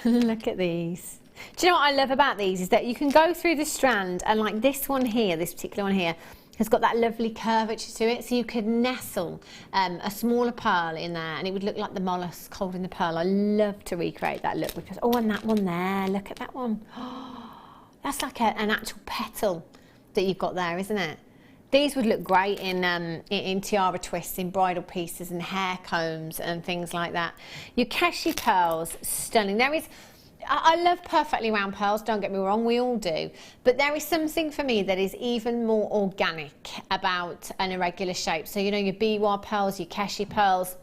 Look at these. Do you know what I love about these is that you can go through the strand, and like this one here, this particular one here, has got that lovely curvature to it, so you could nestle a smaller pearl in there and it would look like the mollusk holding the pearl. I love to recreate that look because, oh, and that one there, look at that one. Oh, that's like an actual petal that you've got there, isn't it? These would look great in tiara twists, in bridal pieces and hair combs and things like that. Your Keshi pearls, stunning. I love perfectly round pearls, don't get me wrong, we all do. But there is something for me that is even more organic about an irregular shape. So, you know, your biwa pearls, your Keshi pearls.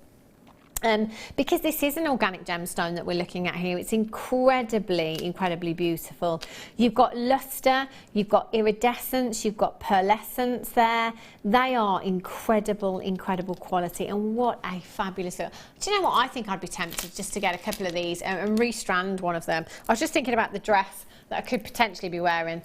Because this is an organic gemstone that we're looking at here, it's incredibly, incredibly beautiful. You've got luster, you've got iridescence, you've got pearlescence there. They are incredible, incredible quality, and what a fabulous look. Do you know what? I think I'd be tempted just to get a couple of these and restrand one of them. I was just thinking about the dress that I could potentially be wearing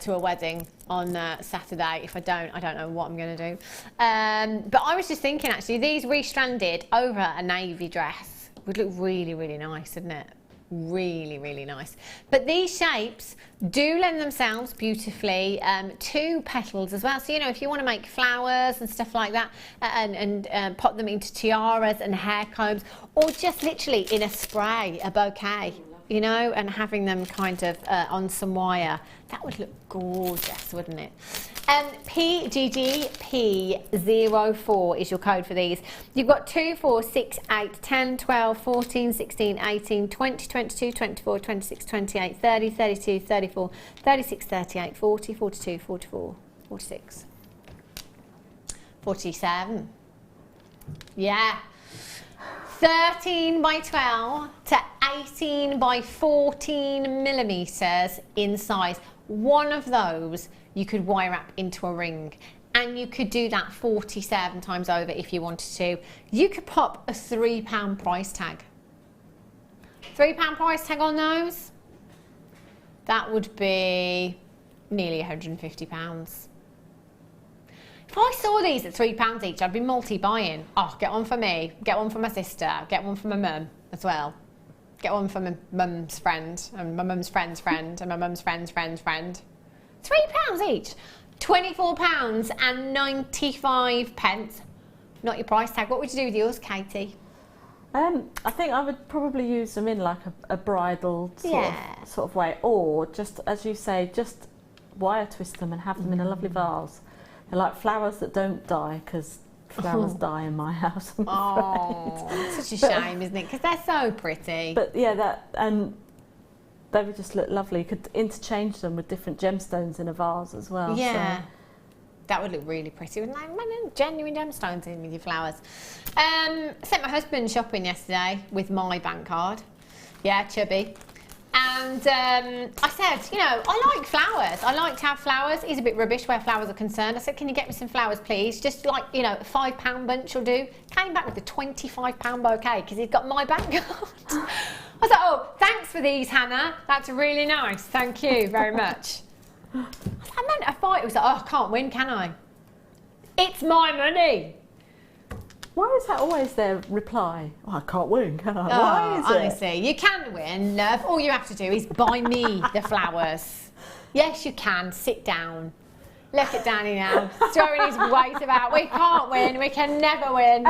to a wedding on Saturday. If I don't know what I'm going to do. But I was just thinking, actually, these restranded over a navy dress would look really, really nice, wouldn't it? Really, really nice. But these shapes do lend themselves beautifully to petals as well. So, you know, if you want to make flowers and stuff like that and pop them into tiaras and hair combs, or just literally in a spray, a bouquet, you know, and having them kind of on some wire, that would look gorgeous, wouldn't it? PGGP04 is your code for these. You've got 2, 4, 6, 8, 10, 12, 14, 16, 18, 20, 22, 24, 26, 28, 30, 32, 34, 36, 38, 40, 42, 44, 46, 47. Yeah. 13 by 12 to 18 by 14 millimeters in size. One of those you could wire up into a ring, and you could do that 47 times over if you wanted to. You could pop a £3 price tag. £3 price tag on those? That would be nearly £150. If I saw these at £3 each, I'd be multi-buying. Oh, get one for me, get one for my sister, get one for my mum as well. Get one for my mum's friend, and my mum's friend's friend, and my mum's friend's friend's friend. £3 each. £24.95. Not your price tag. What would you do with yours, Katie? I think I would probably use them in like a bridal sort of way, or just, as you say, just wire twist them and have them in a lovely vase. They're like flowers that don't die, because flowers die in my house, I'm afraid. It's such a shame, isn't it? Because they're so pretty. But yeah, and they would just look lovely. You could interchange them with different gemstones in a vase as well. Yeah. So. That would look really pretty, wouldn't they? Genuine gemstones in with your flowers. Sent my husband shopping yesterday with my bank card. Yeah, chubby. And I said, you know, I like flowers. I like to have flowers. He's a bit rubbish where flowers are concerned. I said, can you get me some flowers, please? Just like, you know, a £5 bunch will do. Came back with a £25 bouquet because he's got my bank card. I was like, oh, thanks for these, Hannah. That's really nice. Thank you very much. I meant a fight. It was like, oh, I can't win, can I? It's my money. Why is that always their reply? Oh, I can't win, can I? Oh, why is honestly, you can win, love. All you have to do is buy me the flowers. Yes, you can. Sit down. Look at Danny now, throwing his weight about. We can't win. We can never win.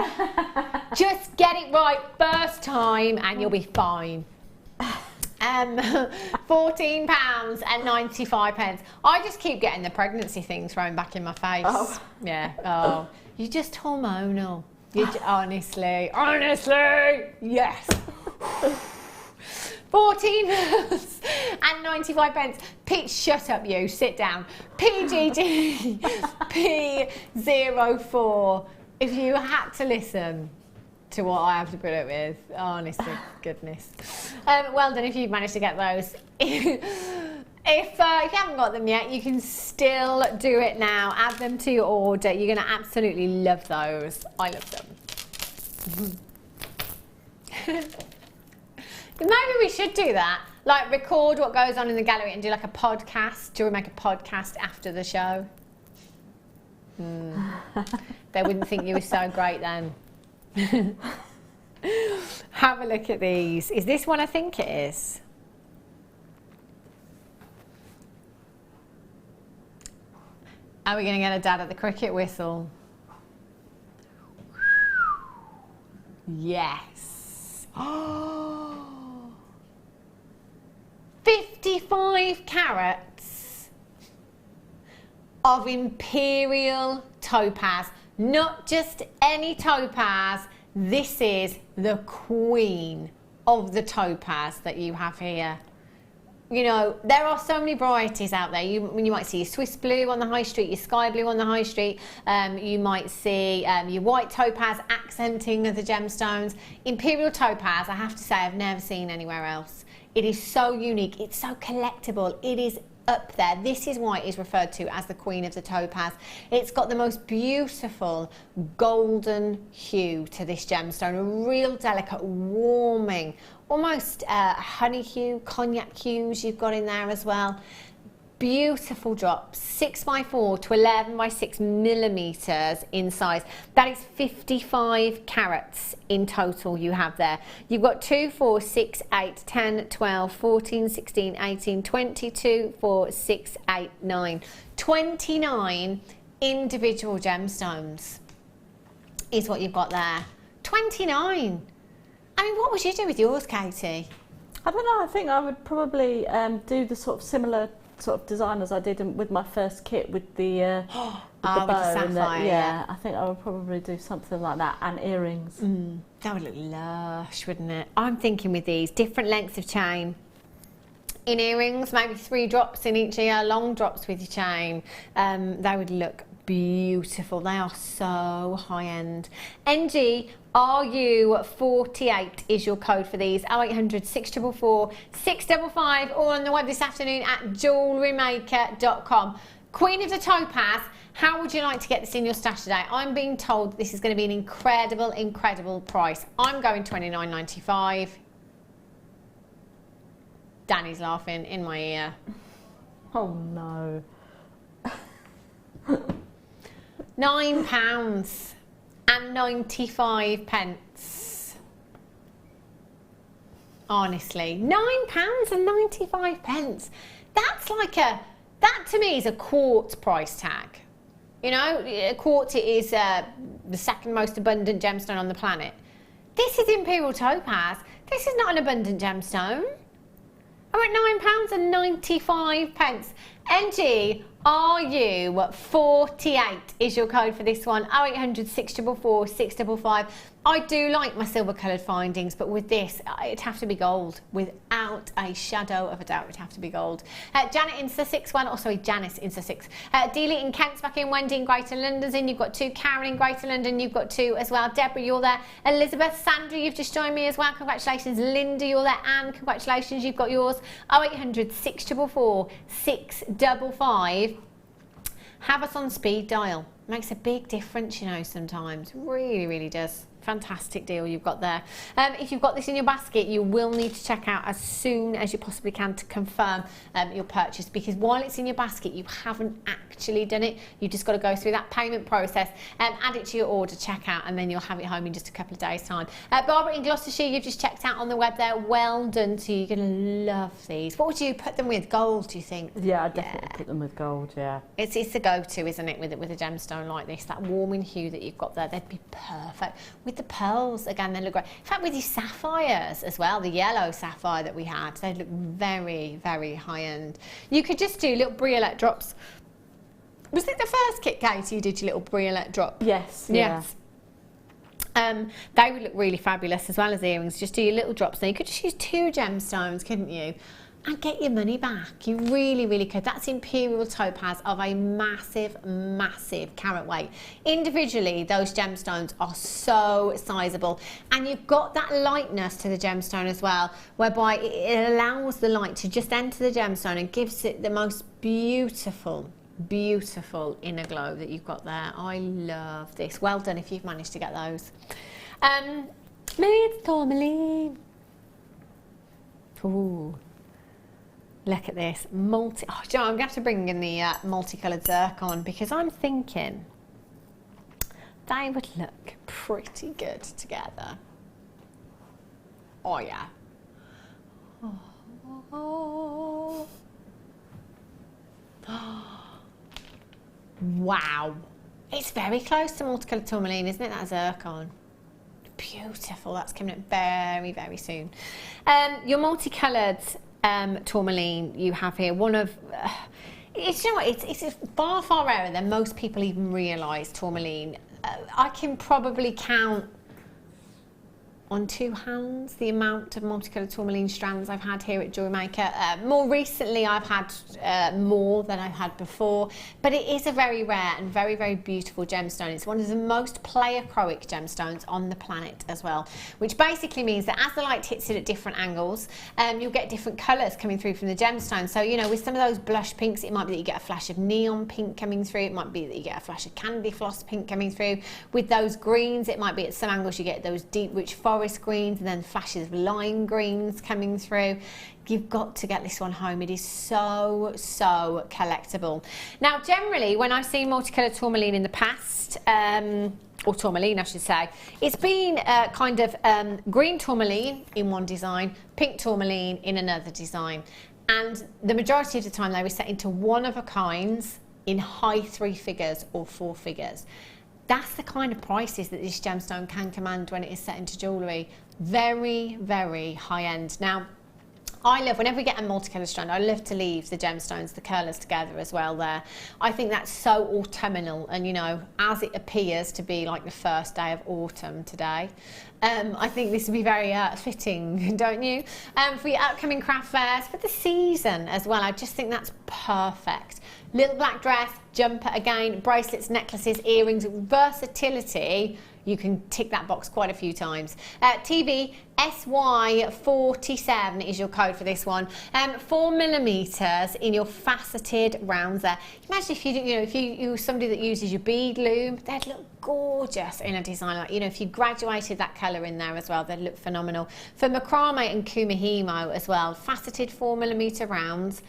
Just get it right first time and you'll be fine. £14.95. I just keep getting the pregnancy thing thrown back in my face. Oh. Yeah. Oh, you're just hormonal. Honestly, yes. £14.95. Pete, shut up, you. Sit down. PGG P04. If you had to listen to what I have to put up with, honestly, goodness. Well done if you've managed to get those. If you haven't got them yet, you can still do it now. Add them to your order. You're going to absolutely love those. I love them. Maybe we should do that. Like, record what goes on in the gallery and do like a podcast. Jewellery Maker podcast after the show. They wouldn't think you were so great then. Have a look at these. Is this one I think it is? Are we going to get a dad at the cricket whistle? Yes. Oh, 55 carats of Imperial topaz. Not just any topaz. This is the queen of the topaz that you have here. You know, there are so many varieties out there. You might see your Swiss blue on the high street, your sky blue on the high street. You might see your white topaz accenting the gemstones. Imperial topaz, I have to say, I've never seen anywhere else. It is so unique. It's so collectible. It is up there. This is why it is referred to as the queen of the topaz. It's got the most beautiful golden hue to this gemstone, a real delicate, warming, almost honey hue, cognac hues you've got in there as well. Beautiful drops, 6x4 to 11x6 millimeters in size. That is 55 carats in total you have there. You've got 2, 4, 6, 8, 10, 12, 14, 16, 18, 22, 4, 6, 8, 9. 29 individual gemstones is what you've got there. 29. I mean, what would you do with yours, Katie? I don't know, I think I would probably do the sort of similar sort of design as I did with my first kit with the bow and sapphire, yeah, I think I would probably do something like that, and earrings. That would look lush, wouldn't it? I'm thinking with these different lengths of chain in earrings, maybe 3 drops in each ear, long drops with your chain. They would look beautiful. They are so high end. NG RU48 is your code for these. 0800 644 655, or on the web this afternoon at JewelleryMaker.com. Queen of the topaz, how would you like to get this in your stash today? I'm being told this is going to be an incredible, incredible price. I'm going $29.95. Danny's laughing in my ear. Oh no. £9.95. Honestly, £9.95. That's like that to me is a quartz price tag. You know, quartz is the second most abundant gemstone on the planet. This is Imperial topaz. This is not an abundant gemstone. I'm at £9.95. NG RU48 is your code for this one. 0800 644 655. I do like my silver coloured findings, but with this, it'd have to be gold. Without a shadow of a doubt, it'd have to be gold. Janet in Sussex, Janice in Sussex. Dealey in Kent's back in, Wendy in Greater London's in. You've got 2. Karen in Greater London, you've got 2 as well. Deborah, you're there. Elizabeth, Sandra, you've just joined me as well. Congratulations. Linda, you're there. Anne, congratulations, you've got yours. 0800 644 655. Have us on speed dial. Makes a big difference, you know, sometimes. Really, really does. Fantastic deal you've got there. If you've got this in your basket, you will need to check out as soon as you possibly can to confirm your purchase, because while it's in your basket, you haven't actually done it. You've just got to go through that payment process, add it to your order, check out, and then you'll have it home in just a couple of days' time. Barbara in Gloucestershire, you've just checked out on the web there. Well done to you. You're going to love these. What would you put them with? Gold, do you think? Yeah, I'd definitely put them with gold, yeah. It's the go-to, isn't it, with a gemstone like this? That warming hue that you've got there, they'd be perfect. with the pearls, again, they look great. In fact, with your sapphires as well, the yellow sapphire that we had, they look very, very high-end. You could just do little briolette drops. Was it the first kit, Katie, you did your little briolette drop? Yes. Yeah. Yes. They would look really fabulous as well as earrings. Just do your little drops. Now you could just use 2 gemstones, couldn't you? And get your money back. You really, really could. That's Imperial topaz of a massive, massive carat weight. Individually, those gemstones are so sizable. And you've got that lightness to the gemstone as well, whereby it allows the light to just enter the gemstone and gives it the most beautiful, beautiful inner glow that you've got there. I love this. Well done if you've managed to get those. It's tourmaline. Ooh. Look at this, oh, I'm going to have to bring in the multicoloured zircon, because I'm thinking they would look pretty good together. Oh yeah. Oh. Wow. It's very close to multicoloured tourmaline, isn't it, that zircon? Beautiful, that's coming up very, very soon. Your multicoloured tourmaline you have here, one of it's, you know what, it's far, far rarer than most people even realise. Tourmaline, I can probably count on 2 hands the amount of multicoloured tourmaline strands I've had here at Jewellery Maker. More recently I've had more than I've had before, but it is a very rare and very, very beautiful gemstone. It's one of the most pleochroic gemstones on the planet as well, which basically means that as the light hits it at different angles, you'll get different colours coming through from the gemstone. So, you know, with some of those blush pinks, it might be that you get a flash of neon pink coming through, it might be that you get a flash of candy floss pink coming through. With those greens, it might be at some angles you get those deep rich forest greens and then flashes of lime greens coming through. You've got to get this one home. It is so, so collectible. Now, generally, when I've seen multicoloured tourmaline in the past, or tourmaline I should say, it's been kind of green tourmaline in one design, pink tourmaline in another design. And the majority of the time they were set into one-of-a-kinds in high 3 figures or 4 figures. That's the kind of prices that this gemstone can command when it is set into jewellery. Very, very high end. Now, I love, whenever we get a multicoloured strand, I love to leave the gemstones, the curlers together as well there. I think that's so autumnal, and you know, as it appears to be like the first day of autumn today, I think this would be very fitting, don't you? For your upcoming craft fairs, for the season as well, I just think that's perfect. Little black dress, jumper again, bracelets, necklaces, earrings, versatility. You can tick that box quite a few times. TV SY47 is your code for this one. 4mm in your faceted rounds there. Imagine if if you were somebody that uses your bead loom, they'd look gorgeous in a design like, if you graduated that colour in there as well, they'd look phenomenal. For macrame and kumihimo as well, faceted 4mm rounds.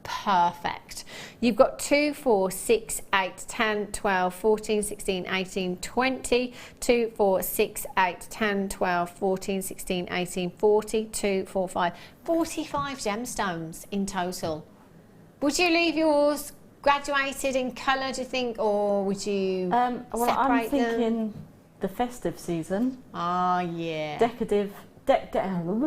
Perfect. You've got 2, 4, 6, 8, 10, 12, 14, 16, 18, 20, 2, 4, 6, 8, 10, 12, 14, 16, 18, 40, 2, 4, 5, 45 gemstones in total. Would you leave yours graduated in colour, do you think, or would you well, I'm thinking them? The festive season. Oh, yeah. Decorative. Deck the halls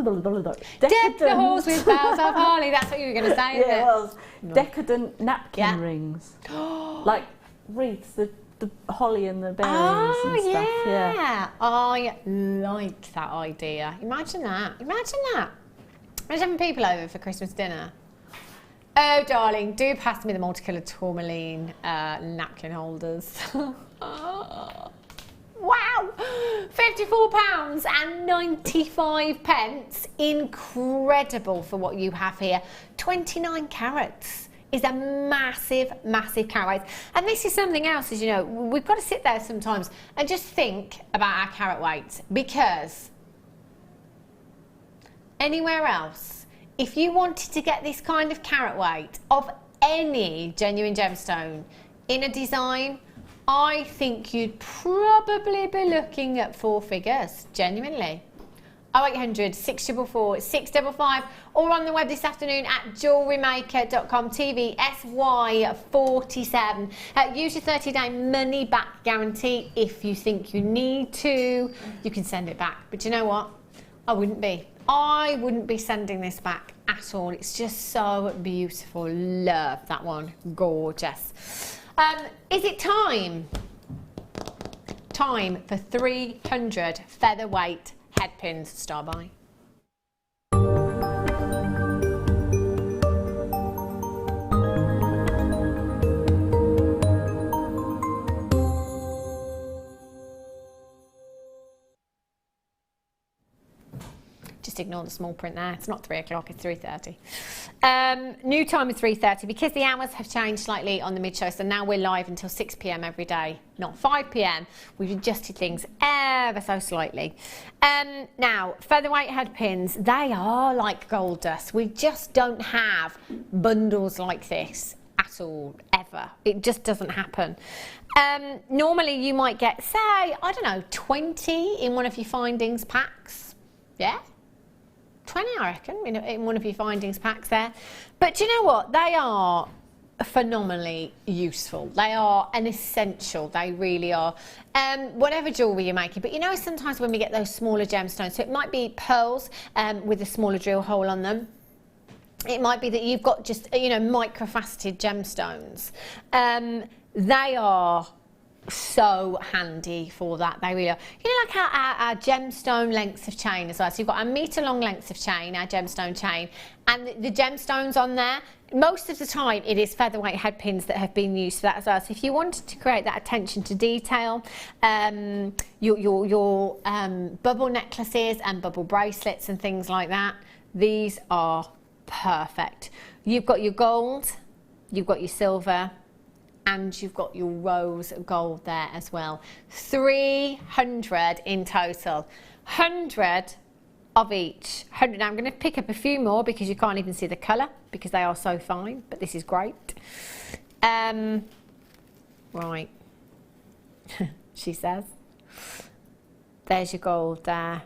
with bells of holly. That's what you were going to say, isn't it? It was. Decadent napkin rings. Like wreaths, the holly and the berries and stuff. Yeah. I like that idea. Imagine that. Imagine having people over for Christmas dinner. Oh, darling, do pass me the multicoloured tourmaline napkin holders. Wow, £54.95. Incredible for what you have here. 29 carats is a massive, massive carat weight. And this is something else, as you know, we've got to sit there sometimes and just think about our carat weight, because anywhere else, if you wanted to get this kind of carat weight of any genuine gemstone in a design, I think you'd probably be looking at 4 figures, genuinely. 0800 644 655, or on the web this afternoon at jewellerymaker.com. TV SY47. Use your 30-day money back guarantee. If you think you need to, you can send it back. But you know what? I wouldn't be sending this back at all. It's just so beautiful. Love that one. Gorgeous. Is it time? Time for 300 featherweight headpins. Star by. Just ignore the small print there. It's not 3 o'clock, it's 3:30. New time is 3:30 because the hours have changed slightly on the mid-show, so now we're live until 6 p.m. every day, not 5 p.m. We've adjusted things ever so slightly. Now, featherweight headpins, they are like gold dust. We just don't have bundles like this at all, ever. It just doesn't happen. Normally you might get, say, I don't know, 20 in one of your findings packs. Yeah? 20, I reckon, in one of your findings packs there. But do you know what? They are phenomenally useful. They are an essential. They really are. Whatever jewellery you're making. But you know, sometimes when we get those smaller gemstones, so it might be pearls with a smaller drill hole on them. It might be that you've got just, you know, microfaceted gemstones. They are so handy for that. They really are. You know, like our gemstone lengths of chain as well. So you've got a metre long lengths of chain, our gemstone chain, and the gemstones on there, most of the time it is featherweight headpins that have been used for that as well. So if you wanted to create that attention to detail, your bubble necklaces and bubble bracelets and things like that, these are perfect. You've got your gold, you've got your silver, and you've got your rose gold there as well. 300 in total. 100 of each. 100. Now I'm going to pick up a few more because you can't even see the colour because they are so fine, but this is great. Right. She says. There's your gold there.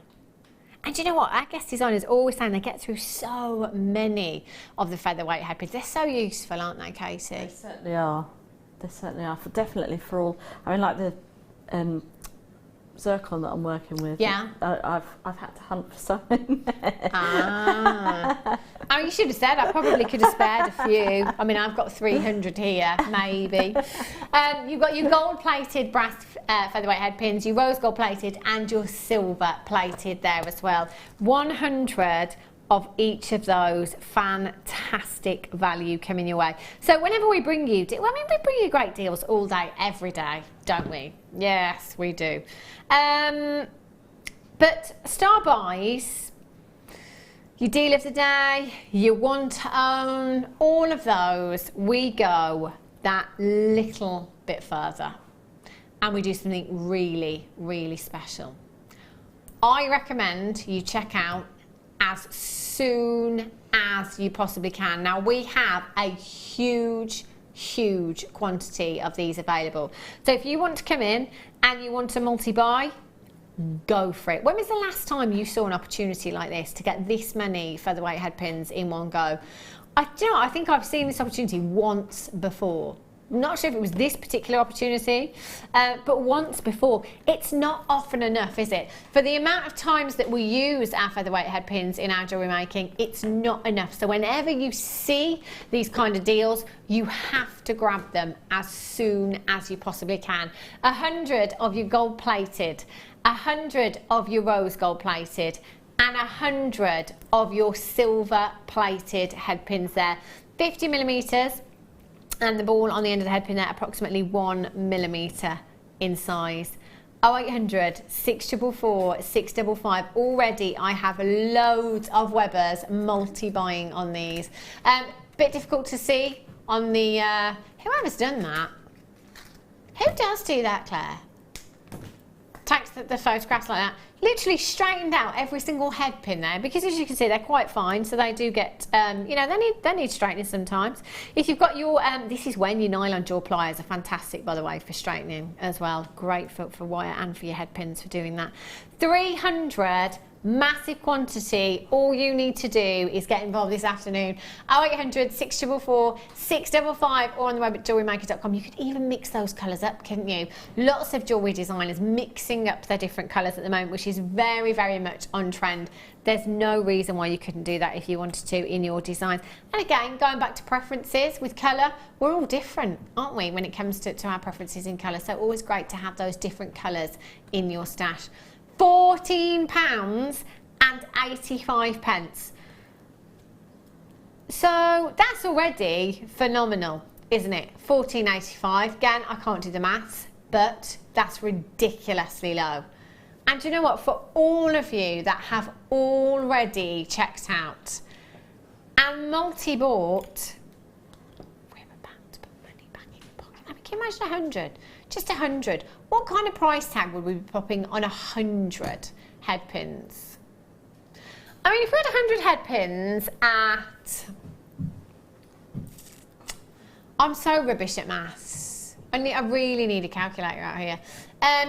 And you know what? Our guest designers always saying they get through so many of the featherweight headpins. They're so useful, aren't they, Katie? They certainly are. They certainly are. Definitely for all. I mean, like the Zircon that I'm working with. Yeah. I've had to hunt for something. Ah. Oh, you should have said. I probably could have spared a few. I mean, I've got 300 here, maybe. You've got your gold-plated brass featherweight headpins, your rose gold-plated, and your silver-plated there as well. 100 of each of those. Fantastic value coming your way. So whenever we bring you, we bring you great deals all day, every day, don't we? Yes, we do. But star buys, your deal of the day, your one to own, all of those, we go that little bit further and we do something really, really special. I recommend you check out as soon as you possibly can. Now we have a huge quantity of these available. So if you want to come in and you want to multi-buy, go for it. When was the last time you saw an opportunity like this to get this many featherweight headpins in one go? I think I've seen this opportunity once before. I'm not sure if it was this particular opportunity, but once before. It's not often enough, is it? For the amount of times that we use our featherweight headpins in our jewellery making, it's not enough. So whenever you see these kind of deals, you have to grab them as soon as you possibly can. 100 of your gold plated, 100 of your rose gold plated, and 100 of your silver plated headpins there. 50 millimetres. And the ball on the end of the headpin there, approximately 1 millimetre in size. 0800 644 655. Already I have loads of Webbers multi-buying on these. Bit difficult to see on the, whoever's done that. Who does do that, Claire? Takes the photographs like that. Literally straightened out every single head pin there, because as you can see they're quite fine, so they do get you know, they need straightening sometimes. If you've got your this is when your nylon jaw pliers are fantastic, by the way, for straightening as well. Great for wire and for your head pins for doing that. 300 Massive quantity. All you need to do is get involved this afternoon. 0800 644 655 or on the web at jewellerymaker.com. You could even mix those colours up, couldn't you? Lots of jewellery designers mixing up their different colours at the moment, which is very, very much on trend. There's no reason why you couldn't do that if you wanted to in your designs. And again, going back to preferences with colour, we're all different, aren't we, when it comes to our preferences in colour. So always great to have those different colours in your stash. £14.85. So that's already phenomenal, isn't it? £14.85. Again, I can't do the maths, but that's ridiculously low. And do you know what? For all of you that have already checked out and multi-bought, we're about to put money back in your pocket. I mean, can you imagine 100? Just 100. What kind of price tag would we be popping on 100 head pins? I mean, if we had 100 head pins at... I'm so rubbish at maths. I really need a calculator out here.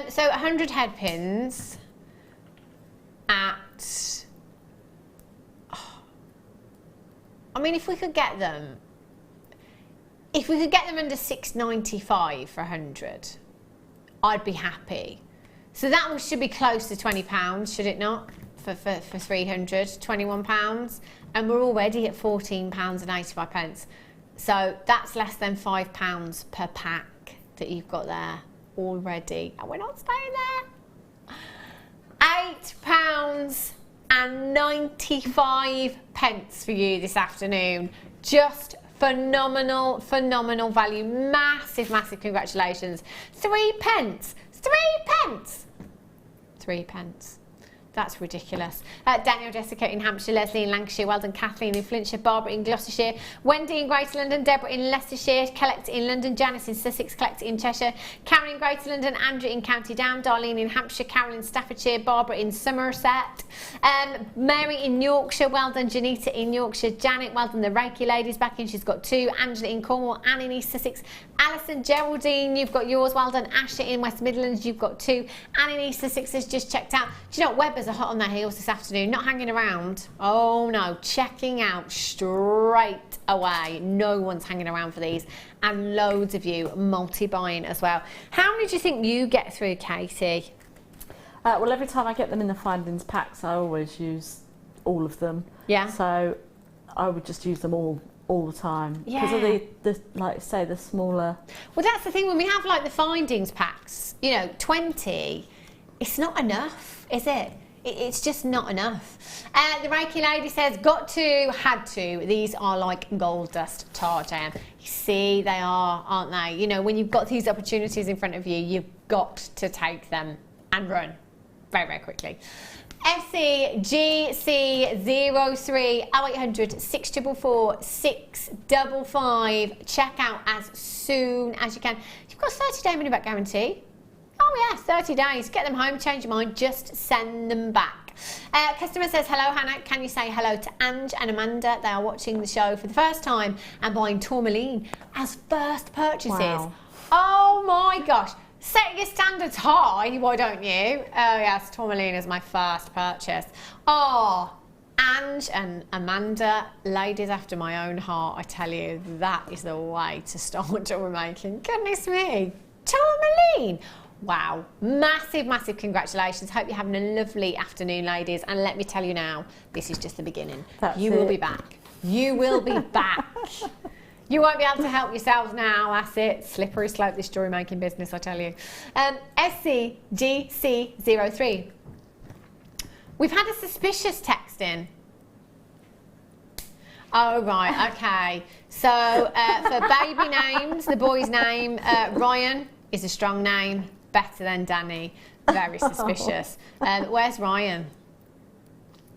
So 100 head pins at... I mean, if we could get them... If we could get them under £6.95 for 100, I'd be happy. So that should be close to £20, should it not? For 300, £21. And we're already at £14.85. So that's less than £5 per pack that you've got there already. And we're not staying there. £8.95 for you this afternoon. Just phenomenal, phenomenal value. Massive, massive congratulations. 3 pence. 3 pence. 3 pence. That's ridiculous. Daniel, Jessica in Hampshire, Leslie in Lancashire, well done, Kathleen in Flintshire, Barbara in Gloucestershire, Wendy in Greater London, Deborah in Leicestershire, Collect in London, Janice in Sussex, Collect in Cheshire, Karen in Greater London, Andrew in County Down, Darlene in Hampshire, Carol in Staffordshire, Barbara in Somerset, Mary in Yorkshire, well done, Janita in Yorkshire, Janet, well done, the Reiki ladies back in, she's got 2, Angela in Cornwall, Anne in East Sussex, Alison, Geraldine, you've got yours, well done, Asher in West Midlands, you've got 2, Anne in East Sussex has just checked out. Do you know what, Webbers are hot on their heels this afternoon, not hanging around. Oh no, checking out straight away. No one's hanging around for these, and loads of you multi-buying as well. How many do you think you get through, Katie? Well, every time I get them in the findings packs, I always use all of them. Yeah. So I would just use them all the time. Because of the like say the smaller. Well, that's the thing, when we have like the findings packs, you know, 20, it's not enough, is it? It's just not enough. The Reiki lady says, got to, had to. These are like gold dust, Tarzan. You see, they are, aren't they? You know, when you've got these opportunities in front of you, you've got to take them and run very, very quickly. FCGC03 0800 644 655. Check out as soon as you can. You've got a 30-day money back guarantee. Oh yeah, 30 days. Get them home, change your mind, just send them back. Customer says, hello Hannah, can you say hello to Ange and Amanda? They are watching the show for the first time and buying tourmaline as first purchases. Wow. Oh my gosh. Set your standards high, why don't you? Oh yes, tourmaline is my first purchase. Oh, Ange and Amanda, ladies after my own heart, I tell you, that is the way to start jewellery making. Goodness me, tourmaline. Wow, massive, massive congratulations. Hope you're having a lovely afternoon, ladies. And let me tell you now, this is just the beginning. You will be back. You will be back. You won't be able to help yourselves now, that's it. Slippery slope, this jewellery making business, I tell you. SCGC03. We've had a suspicious text in. Oh, right, okay. So, for baby names, the boy's name, Ryan is a strong name. Better than Danny. Very suspicious. Where's Ryan?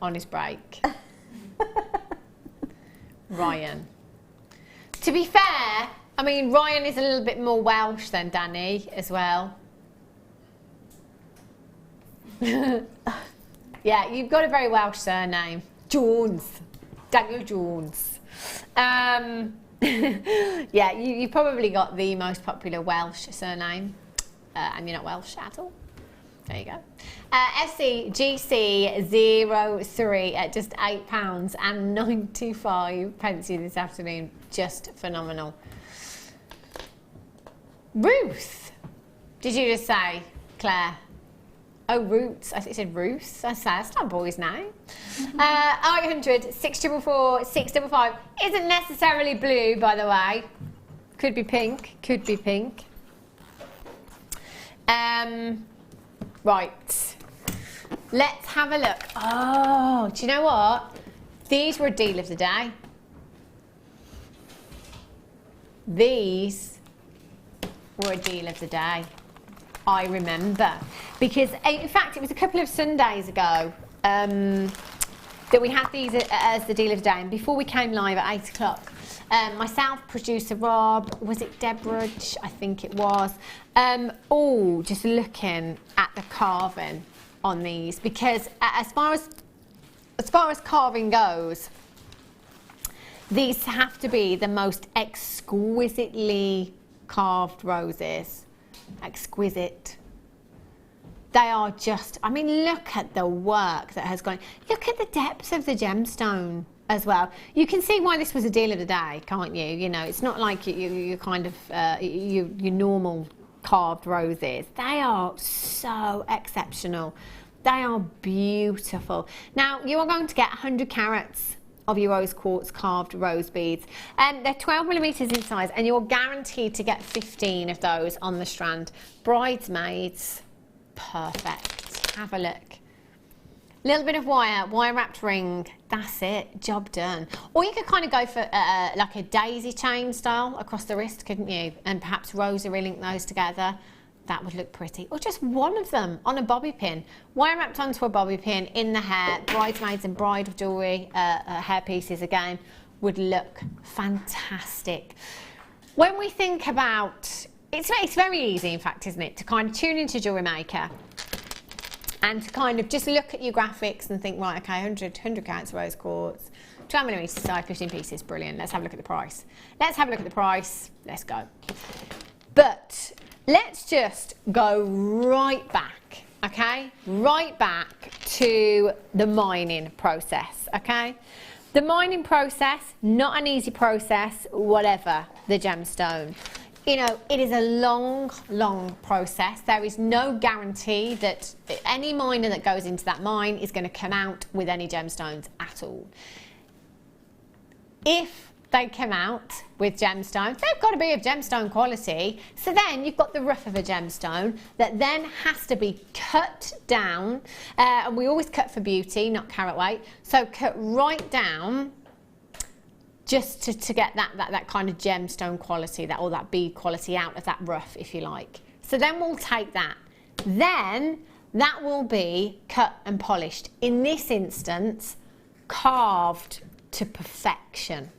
On his break. Ryan. To be fair, I mean, Ryan is a little bit more Welsh than Danny as well. Yeah, you've got a very Welsh surname. Jones. Daniel Jones. Yeah, you've probably got the most popular Welsh surname. And you're not Welsh at all. There you go. SCGC03 at just £8.95 this afternoon. Just phenomenal. Ruth, did you just say, Claire? Oh, Roots. I think it said Ruth. That's not a boy's name. 0800 644 655 isn't necessarily blue, by the way. Could be pink. Could be pink. Right. Let's have a look. Oh, do you know what? These were a deal of the day. These were a deal of the day. I remember. Because, in fact, it was a couple of Sundays ago that we had these as the deal of the day. And before we came live at 8 o'clock, myself, producer Rob, was it Deborah? I think it was. All just looking at the carving on these. Because as far as carving goes, these have to be the most exquisitely carved roses. Exquisite. They are just, I mean, look at the work that has gone. Look at the depth of the gemstone as well. You can see why this was a deal of the day, can't you? You know, it's not like you kind of, your normal carved roses. They are so exceptional. They are beautiful. Now, you are going to get 100 carats of your rose quartz carved rose beads. They're 12 millimeters in size, and you're guaranteed to get 15 of those on the strand. Bridesmaids, perfect. Have a look. Little bit of wire wrapped ring. That's it, job done. Or you could kind of go for like a daisy chain style across the wrist, couldn't you? And perhaps rosary link those together. That would look pretty. Or just one of them on a bobby pin. Wire wrapped onto a bobby pin in the hair. Bridesmaids and bridal jewellery, hair pieces again, would look fantastic. When we think about, it's very easy in fact, isn't it, to kind of tune into Jewellery Maker and to kind of just look at your graphics and think, right, okay, 100 carats rose quartz, 12 millimeters size, 15 pieces, brilliant. Let's have a look at the price. Let's have a look at the price. Let's go. But let's just go right back, okay? Right back to the mining process, okay? The mining process, not an easy process, whatever the gemstone. You know, it is a long, long process. There is no guarantee that any miner that goes into that mine is going to come out with any gemstones at all. If they come out with gemstones, they've got to be of gemstone quality. So then you've got the rough of a gemstone that then has to be cut down. And we always cut for beauty, not carat weight. So cut right down just to get that kind of gemstone quality, or that bead quality out of that rough, if you like. So then we'll take that. Then that will be cut and polished. In this instance, carved to perfection.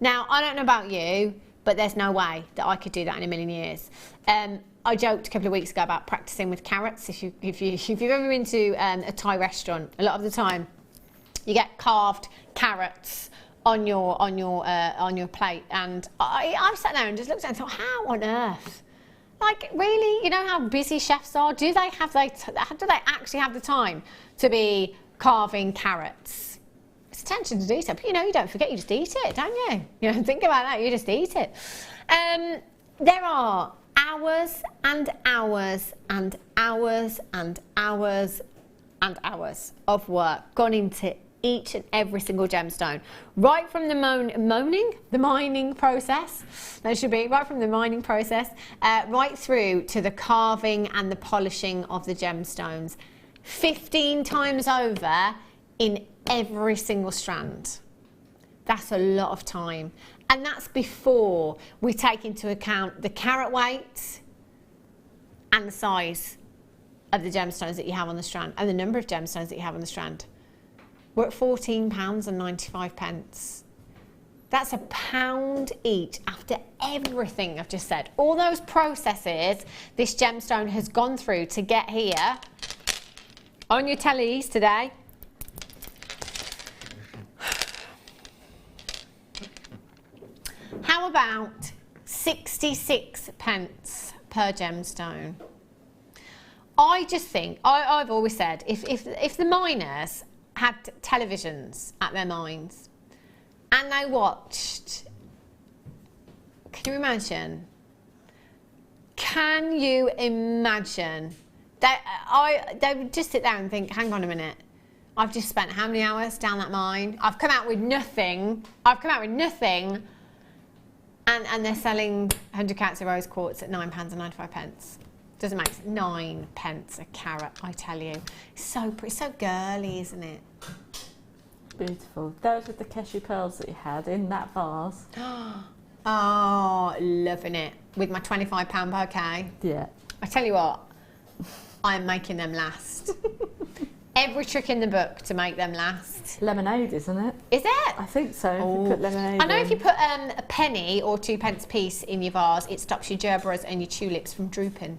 Now, I don't know about you, but there's no way that I could do that in a million years. I joked a couple of weeks ago about practicing with carrots. If you've ever been to a Thai restaurant, a lot of the time you get carved carrots on your plate, and I sat there and just looked at it and thought, how on earth? Like, really? You know how busy chefs are? Do they actually have the time to be carving carrots? It's attention to detail. But you know, you don't forget, you just eat it, don't you? You don't think about that, you just eat it. There are hours and hours and hours and hours and hours of work gone into each and every single gemstone, right from the mining process. That should be right from the mining process, right through to the carving and the polishing of the gemstones, 15 times over in every single strand. That's a lot of time, and that's before we take into account the carat weight and the size of the gemstones that you have on the strand and the number of gemstones that you have on the strand. We're at £14.95. That's £1 each after everything I've just said. All those processes this gemstone has gone through to get here on your tellies today. How about 66 pence per gemstone? I just think, I've always said, if the miners had televisions at their mines and they watched, can you imagine? Can you imagine? They would just sit there and think, hang on a minute, I've just spent how many hours down that mine? I've come out with nothing. And they're selling 100 carats of rose quartz at £9.95. Doesn't make sense. 9 pence a carat, I tell you. It's so pretty, so girly, isn't it? Beautiful. Those with the cashew pearls that you had in that vase. Oh, loving it. With my £25 bouquet. Yeah. I tell you what, I'm making them last. Every trick in the book to make them last. Lemonade, isn't it? Is it? I think so. If you put lemonade I know in. if you put a penny or 2 pence piece in your vase, it stops your gerberas and your tulips from drooping.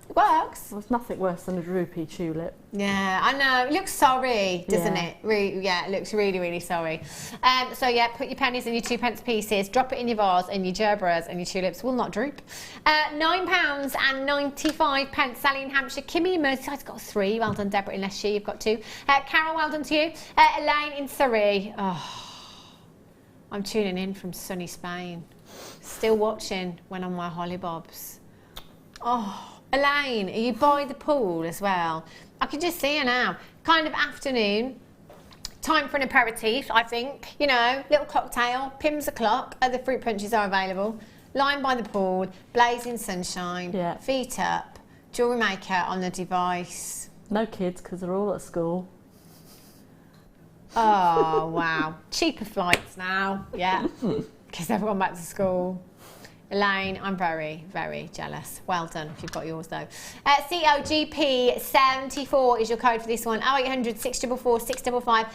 It works. There's nothing worse than a droopy tulip. Yeah, I know. It looks sorry, doesn't Yeah. it? Yeah, it looks really, really sorry. So yeah, put your pennies and your 2 pence pieces, drop it in your vase, and your gerberas and your tulips will not droop. £9.95. Sally in Hampshire. Kimmy in Merseyside's got 3. Well done, Deborah, unless you've got 2. Carol, well done to you. Elaine in Surrey. Oh, I'm tuning in from sunny Spain. Still watching when I'm my hollybobs. Oh. Elaine, are you by the pool as well? I can just see her now. Kind of afternoon. Time for an aperitif, I think. You know, little cocktail, Pimm's o'clock, other fruit punches are available. Lying by the pool, blazing sunshine, Yeah. feet up, Jewellery Maker on the device. No kids because they're all at school. Oh, wow. Cheaper flights now, yeah, because they've gone back to school. Elaine, I'm very, very jealous. Well done if you've got yours though. COGP74 is your code for this one. 0800 644 655.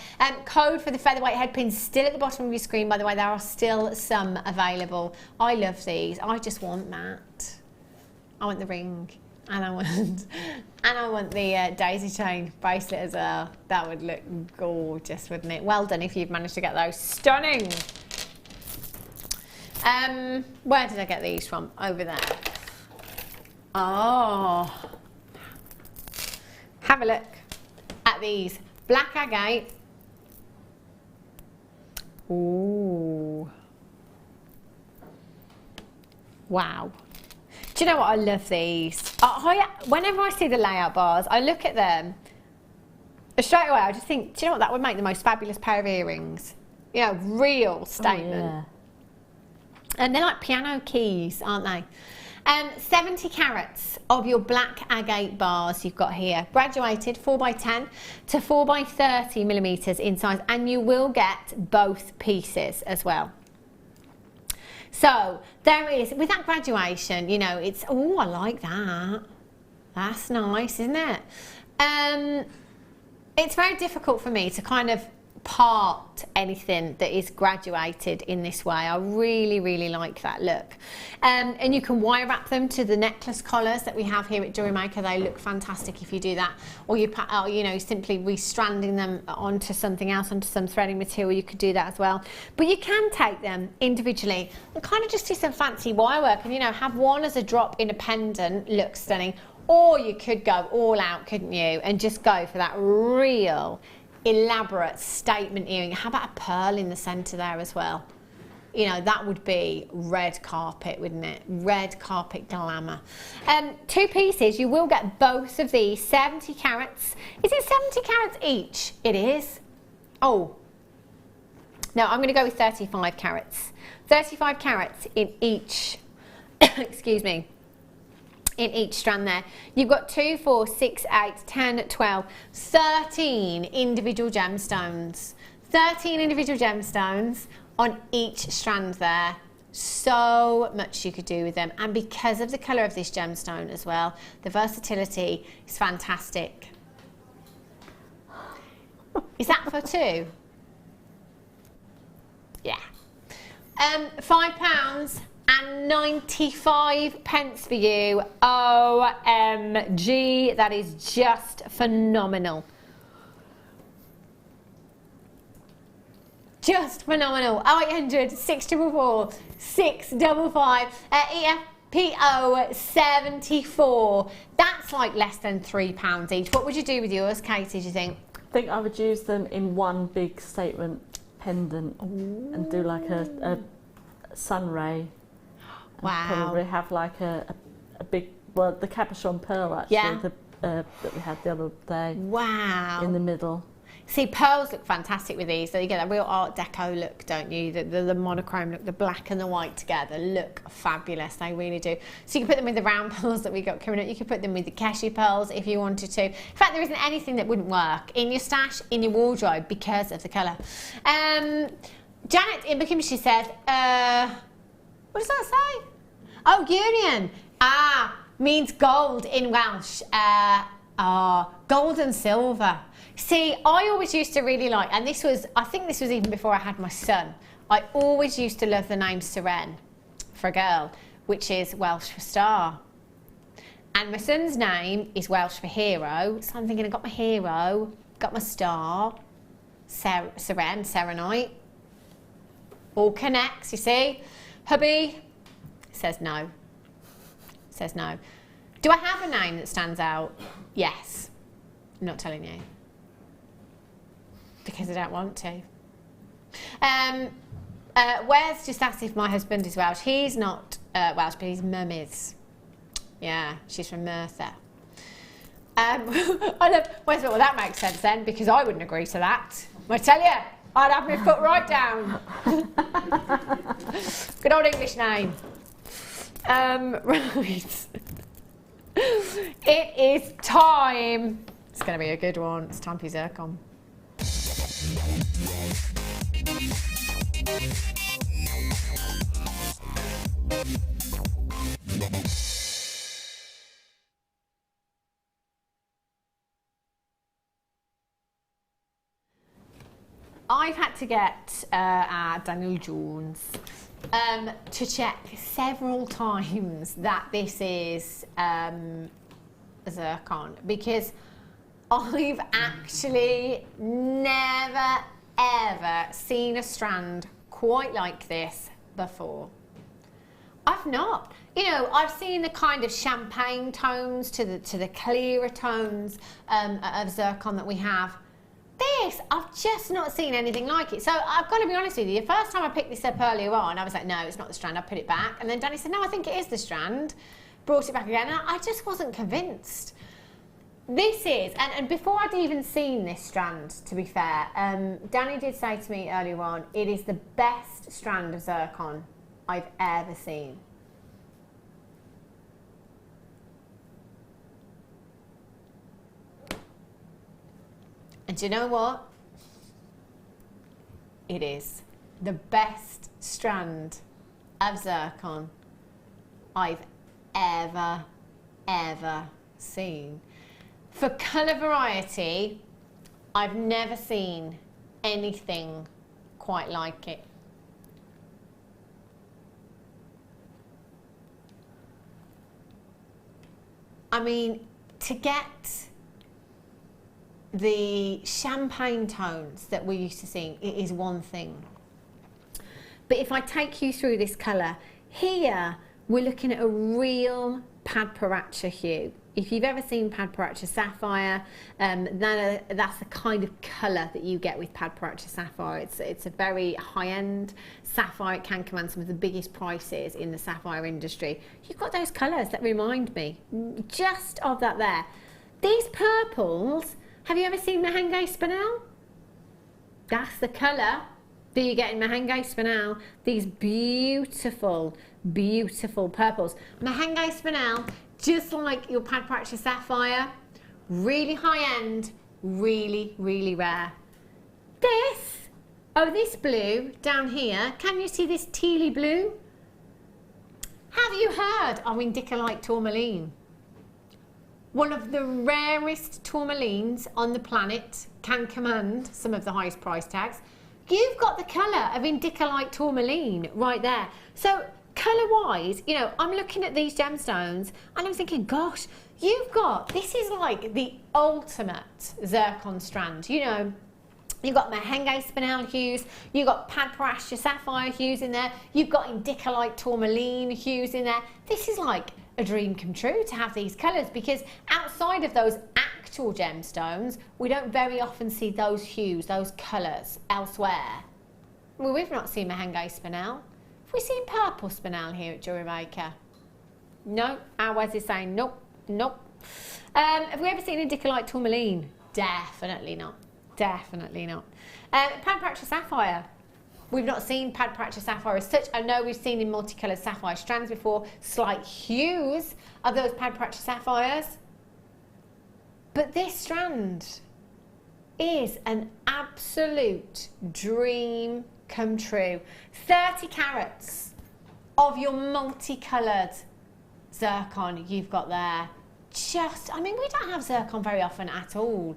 Code for the featherweight headpin still at the bottom of your screen, by the way. There are still some available. I love these. I just want that. I want the ring. And I want the daisy chain bracelet as well. That would look gorgeous, wouldn't it? Well done if you've managed to get those. Stunning. Where did I get these from? Over there. Oh. Have a look at these. Black agate. Ooh. Wow. Do you know what? I love these. Whenever I see the layout bars, I look at them. Straight away, I just think, do you know what? That would make the most fabulous pair of earrings. You know, real statement. Oh, yeah. And they're like piano keys, aren't they? 70 carats of your black agate bars you've got here. Graduated 4x10 to 4x30 millimetres in size. And you will get both pieces as well. So there is, with that graduation, you know, it's, oh, I like that. That's nice, isn't it? It's very difficult for me to kind of part anything that is graduated in this way. I really, really like that look. And you can wire wrap them to the necklace collars that we have here at Jewellery Maker. They look fantastic if you do that. Or you know, simply restranding them onto something else, onto some threading material. You could do that as well. But you can take them individually and kind of just do some fancy wire work and, you know, have one as a drop in a pendant. Looks stunning. Or you could go all out, couldn't you, and just go for that real elaborate statement earring. How about a pearl in the centre there as well? You know, that would be red carpet, wouldn't it? Red carpet glamour. 2 pieces, you will get both of these, 70 carats. Is it 70 carats each? It is. Oh. No, I'm going to go with 35 carats. 35 carats in each, excuse me, in each strand there. You've got 2, 4, 6, 8, 10, 12, 13 individual gemstones. 13 individual gemstones on each strand there. So much you could do with them. And because of the colour of this gemstone as well, the versatility is fantastic. Is that for 2? Yeah. £5.95 for you. OMG, that is just phenomenal. Just phenomenal. 0800 644 655. PO74. That's like less than £3 each. What would you do with yours, Katie, do you think? I think I would use them in one big statement pendant. Ooh. And do like a sun ray. Wow. Probably have like a big, well, the cabochon pearl actually, yeah. That we had the other day. Wow. In the middle. See, pearls look fantastic with these. So you get that real Art Deco look, don't you? The monochrome look, the black and the white together look fabulous. They really do. So you can put them with the round pearls that we got coming up. You could put them with the cashew pearls if you wanted to. In fact, there isn't anything that wouldn't work in your stash, in your wardrobe, because of the colour. Janet in Buckingham, she says, what does that say? Oh, union. Means gold in Welsh. Gold and silver. See, I always used to really like, and this was, I think this was even before I had my son, I always used to love the name Citrine for a girl, which is Welsh for star. And my son's name is Welsh for hero, so I'm thinking I got my hero, got my star, Citrine, serenite, all connects, you see. Hubby says no. Says no. Do I have a name that stands out? Yes. I'm not telling you. Because I don't want to. Wes just asked if my husband is Welsh. He's not Welsh, but he's Mummy's. Yeah, she's from Merthyr. I love Wes, well, that makes sense then, because I wouldn't agree to that. I tell you, I'd have my foot right down. Good old English name. Right. It is time. It's going to be a good one. It's time for Zircon. I've had to get our Daniel Jones to check several times that this is Zircon, because I've actually never ever seen a strand quite like this before. I've not. You know, I've seen the kind of champagne tones to the clearer tones of Zircon that we have. This, I've just not seen anything like it. So I've got to be honest with you, the first time I picked this up earlier on, I was like, no, it's not the strand, I put it back. And then Danny said, no, I think it is the strand. Brought it back again, and I just wasn't convinced. This is, and before I'd even seen this strand, to be fair, Danny did say to me earlier on, it is the best strand of Zircon I've ever seen. And do you know what? It is the best strand of Zircon I've ever seen. For colour variety, I've never seen anything quite like it. I mean, to get the champagne tones that we're used to seeing, it is one thing. But if I take you through this colour, here we're looking at a real Padparacha hue. If you've ever seen Padparacha Sapphire, that's the kind of colour that you get with Padparacha Sapphire. It's a very high-end sapphire. It can command some of the biggest prices in the sapphire industry. You've got those colours that remind me just of that there. These purples, have you ever seen Mahenge Spinel? That's the colour that you get in Mahenge Spinel. These beautiful, beautiful purples. Mahenge Spinel, just like your Padparacha Sapphire, really high end, really, really rare. This blue down here, can you see this tealy blue? Have you heard of Indicolite tourmaline? One of the rarest tourmalines on the planet, can command some of the highest price tags. You've got the colour of Indicolite tourmaline right there. So colour-wise, you know, I'm looking at these gemstones and I'm thinking, gosh, this is like the ultimate Zircon strand. You know, You've got Mahenge spinel hues, you've got Padparashta sapphire hues in there, you've got Indicolite tourmaline hues in there. This is like a dream come true to have these colours, because outside of those actual gemstones, we don't very often see those hues, those colours elsewhere. Well, we've not seen Mahenge spinel. Have we seen purple spinel here at Jewellery Maker? No, our Wes is saying nope, nope. Have we ever seen Indicolite tourmaline? Definitely not. Definitely not. Padparashta sapphire. We've not seen Padparashta sapphire as such. I know we've seen in multicolored sapphire strands before, slight hues of those Padparashta sapphires. But this strand is an absolute dream come true. 30 carats of your multicolored zircon you've got there. I mean, we don't have zircon very often at all.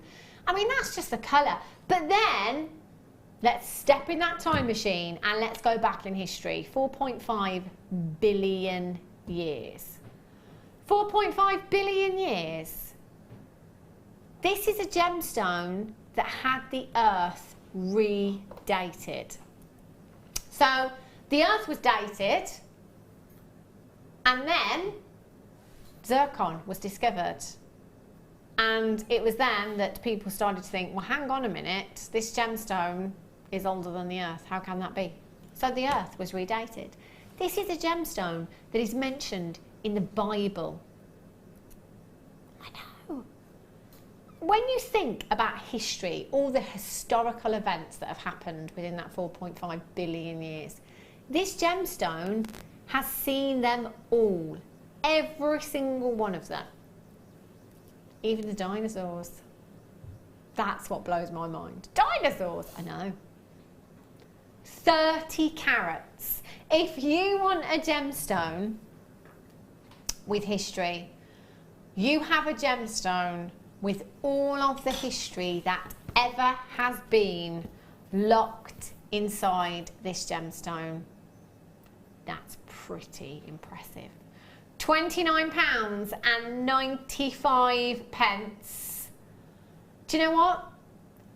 I mean, that's just the colour. But then, let's step in that time machine and let's go back in history. 4.5 billion years. 4.5 billion years. This is a gemstone that had the Earth redated. So, the Earth was dated, and then zircon was discovered. And it was then that people started to think, well, hang on a minute, this gemstone is older than the Earth. How can that be? So the Earth was redated. This is a gemstone that is mentioned in the Bible. I know. When you think about history, all the historical events that have happened within that 4.5 billion years, this gemstone has seen them all. Every single one of them. Even the dinosaurs. That's what blows my mind. Dinosaurs, I know. 30 carats. If you want a gemstone with history, you have a gemstone with all of the history that ever has been locked inside this gemstone. That's pretty impressive. £29.95. Do you know what?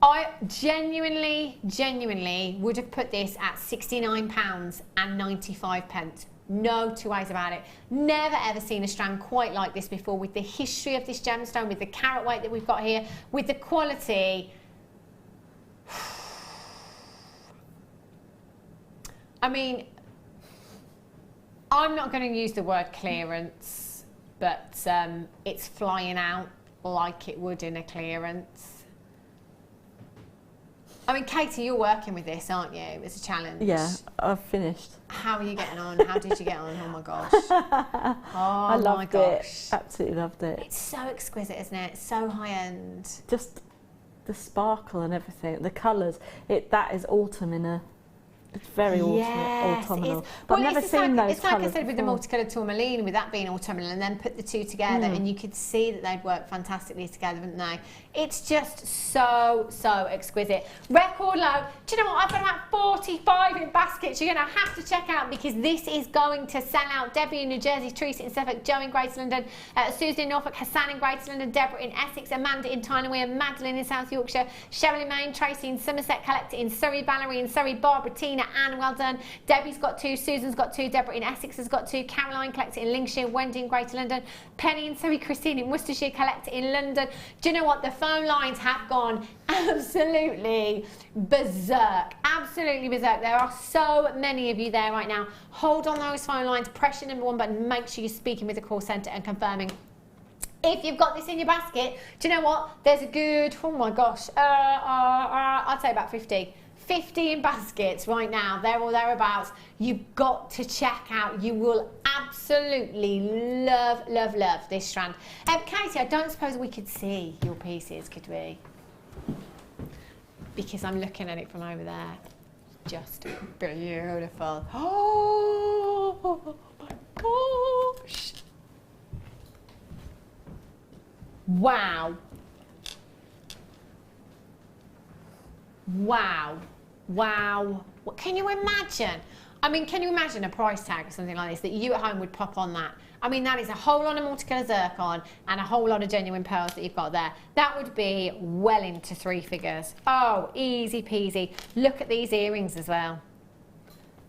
I genuinely would have put this at £69.95. No two ways about it. Never ever seen a strand quite like this before, with the history of this gemstone, with the carat weight that we've got here, with the quality. I mean, I'm not going to use the word clearance, but it's flying out like it would in a clearance. I mean, Katie, you're working with this, aren't you? It's a challenge. Yeah, I've finished. How are you getting on? How did you get on? Oh my gosh. Oh I loved my gosh. it. Absolutely loved it. It's so exquisite, isn't it? It's so high end. Just the sparkle and everything, the colours. That is autumn in a. It's very autumnal. But I've never seen those It's like I said with the before. multicoloured tourmaline, with that being autumnal, and then put the two together and you could see that they'd work fantastically together, wouldn't they? It's just so exquisite. Record low. Do you know what? I've got about 45 in baskets you're going to have to check out, because this is going to sell out. Debbie in New Jersey, Teresa in Suffolk, Joe in Greater London, Susan in Norfolk, Hassan in Greater London, Deborah in Essex, Amanda in Tyne-and-Wear, Madeline in South Yorkshire, Cheryl in Maine, Tracy in Somerset, Collector in Surrey, Valerie in Surrey, Barbara, Tina, Anne, well done. Debbie's got 2, Susan's got 2, Deborah in Essex has got 2, Caroline, Collector in Lincolnshire, Wendy in Greater London, Penny in Surrey, Christine in Worcestershire, Collector in London. Do you know what? The phone lines have gone absolutely berserk. Absolutely berserk. There are so many of you there right now. Hold on those phone lines, press your number 1 button, make sure you're speaking with the call centre and confirming. If you've got this in your basket, do you know what? There's a good, oh my gosh, I'd say about 50 in baskets right now, there or thereabouts. You've got to check out. You will absolutely love this strand. Katie, I don't suppose we could see your pieces, could we? Because I'm looking at it from over there. Just beautiful. Oh my gosh. Wow. Wow. Wow. What can you imagine? I mean, can you imagine a price tag or something like this that you at home would pop on that? I mean, that is a whole lot of multicolour zircon and a whole lot of genuine pearls that you've got there. That would be well into 3 figures. Oh, easy peasy. Look at these earrings as well.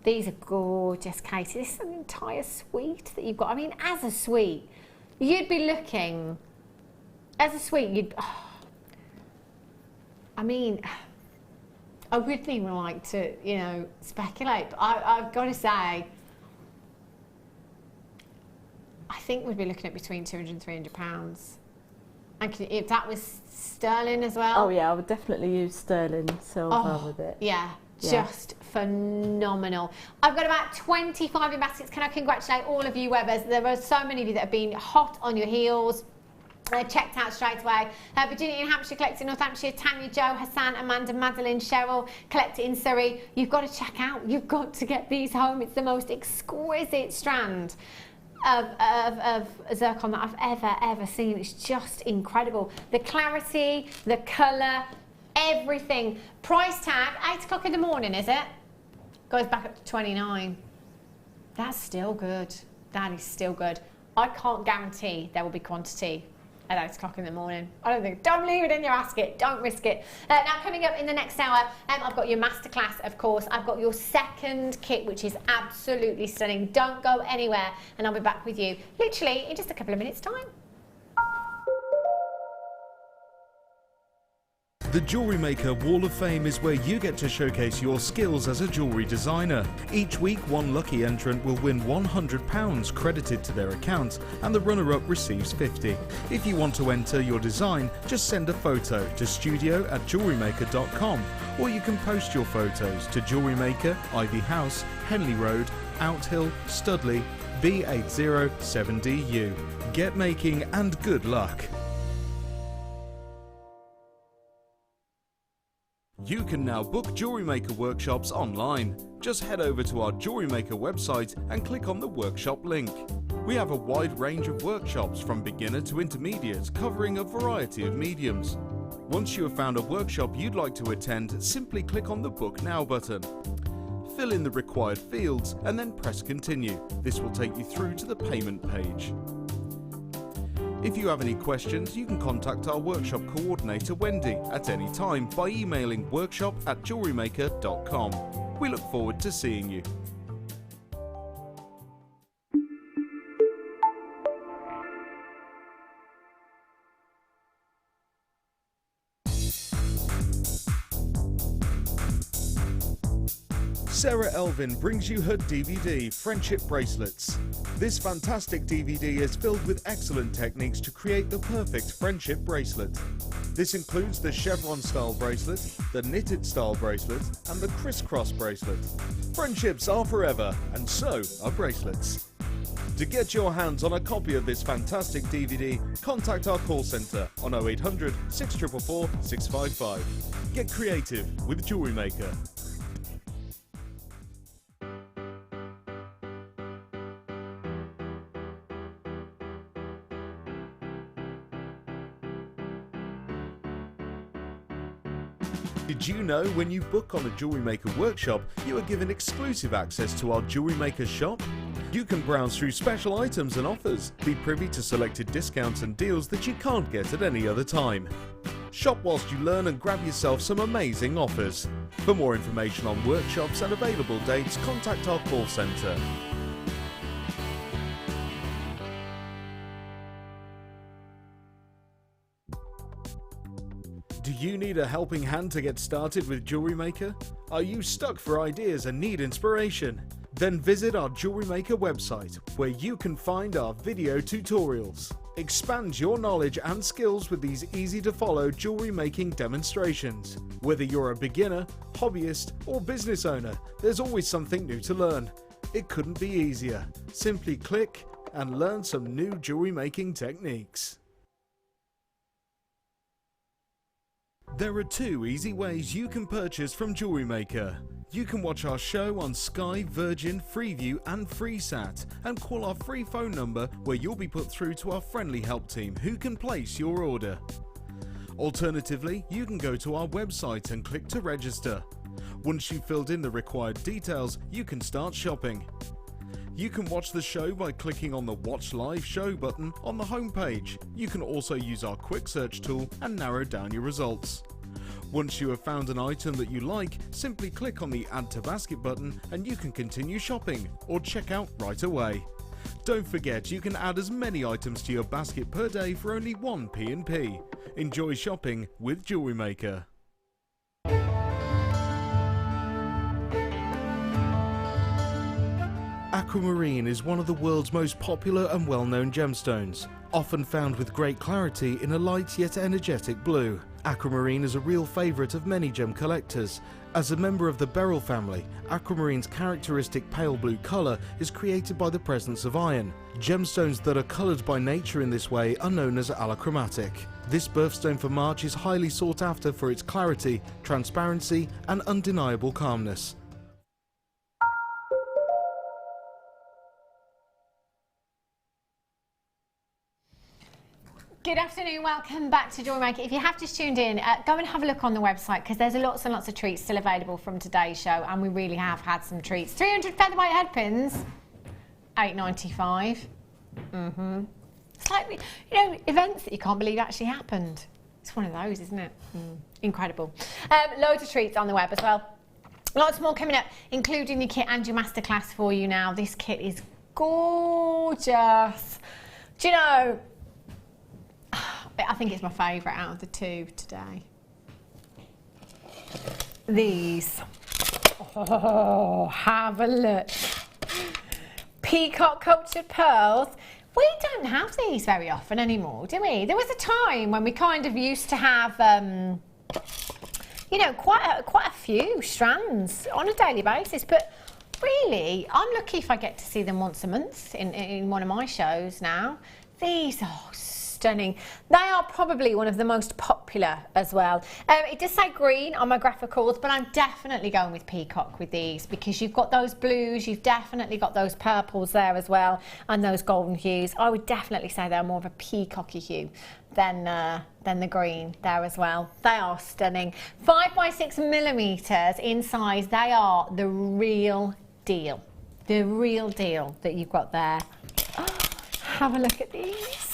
These are gorgeous, Katie. This is an entire suite that you've got. I mean, as a suite, you'd be looking, as a suite, you'd, oh, I mean, I wouldn't even like to, you know, speculate, but I've got to say, I think we'd be looking at between £200 and £300. And if that was sterling as well. Oh yeah, I would definitely use sterling silver with it. Yeah, just phenomenal. I've got about 25 in baskets. Can I congratulate all of you webbers? There are so many of you that have been hot on your heels. Checked out straight away. Virginia in Hampshire, collected in North Hampshire. Tanya, Joe, Hassan, Amanda, Madeline, Cheryl, collected in Surrey. You've got to check out. You've got to get these home. It's the most exquisite strand of zircon that I've ever seen. It's just incredible. The clarity, the colour, everything. Price tag, 8 o'clock in the morning, is it? Goes back up to 29. That's still good. That is still good. I can't guarantee there will be quantity at 8 o'clock in the morning. I don't think. Don't leave it in your basket. Don't risk it. Now, coming up in the next hour, I've got your masterclass, of course. I've got your second kit, which is absolutely stunning. Don't go anywhere, and I'll be back with you literally in just a couple of minutes' time. The Jewellery Maker Wall of Fame is where you get to showcase your skills as a jewellery designer. Each week, one lucky entrant will win £100 credited to their account, and the runner-up receives £50. If you want to enter your design, just send a photo to studio@jewellerymaker.com, or you can post your photos to Jewellery Maker, Ivy House, Henley Road, Outhill, Studley, B807DU. Get making and good luck. You can now book Jewellery Maker workshops online. Just head over to our Jewellery Maker website and click on the workshop link. We have a wide range of workshops from beginner to intermediate, covering a variety of mediums. Once you have found a workshop you'd like to attend, simply click on the Book Now button. Fill in the required fields and then press Continue. This will take you through to the payment page. If you have any questions, you can contact our workshop coordinator Wendy at any time by emailing workshop@jewellerymaker.com. We look forward to seeing you. Sarah Elvin brings you her DVD, Friendship Bracelets. This fantastic DVD is filled with excellent techniques to create the perfect friendship bracelet. This includes the chevron style bracelet, the knitted style bracelet, and the crisscross bracelet. Friendships are forever, and so are bracelets. To get your hands on a copy of this fantastic DVD, contact our call centre on 0800 644 655. Get creative with Jewellery Maker. Did you know when you book on a Jewellery Maker workshop, you are given exclusive access to our Jewellery Maker shop? You can browse through special items and offers, be privy to selected discounts and deals that you can't get at any other time. Shop whilst you learn and grab yourself some amazing offers. For more information on workshops and available dates, contact our call centre. Do you need a helping hand to get started with Jewellery Maker? Are you stuck for ideas and need inspiration? Then visit our Jewellery Maker website, where you can find our video tutorials. Expand your knowledge and skills with these easy-to-follow jewellery making demonstrations. Whether you're a beginner, hobbyist, or business owner, there's always something new to learn. It couldn't be easier. Simply click and learn some new jewellery making techniques. There are 2 easy ways you can purchase from Jewellery Maker. You can watch our show on Sky, Virgin, Freeview and FreeSat, and call our free phone number where you'll be put through to our friendly help team who can place your order. Alternatively, you can go to our website and click to register. Once you've filled in the required details, you can start shopping. You can watch the show by clicking on the Watch Live Show button on the homepage. You can also use our quick search tool and narrow down your results. Once you have found an item that you like, simply click on the Add to Basket button and you can continue shopping or check out right away. Don't forget you can add as many items to your basket per day for only 1 P&P. Enjoy shopping with Jewellery Maker. Aquamarine is one of the world's most popular and well-known gemstones, often found with great clarity in a light yet energetic blue. Aquamarine is a real favourite of many gem collectors. As a member of the beryl family, aquamarine's characteristic pale blue colour is created by the presence of iron. Gemstones that are coloured by nature in this way are known as allochromatic. This birthstone for March is highly sought after for its clarity, transparency and undeniable calmness. Good afternoon, welcome back to Jewellery Maker. If you have just tuned in, go and have a look on the website because there's lots and lots of treats still available from today's show, and we really have had some treats. 300 featherweight head pins, $8.95. It's like, you know, events that you can't believe actually happened. It's one of those, isn't it? Incredible. Loads of treats on the web as well. Lots more coming up, including your kit and your masterclass for you now. This kit is gorgeous. Do you know, I think it's my favourite out of the two today. These. Oh, have a look. Peacock cultured pearls. We don't have these very often anymore, do we? There was a time when we kind of used to have, you know, quite a few strands on a daily basis, but really, I'm lucky if I get to see them once a month in one of my shows now. These are stunning. They are probably one of the most popular as well. It does say green on my graphicals, but I'm definitely going with peacock with these because you've got those blues, you've definitely got those purples there as well, and those golden hues. I would definitely say they're more of a peacocky hue than the green there as well. They are stunning. 5 by 6 millimeters in size. They are the real deal. The real deal that you've got there. Oh, have a look at these.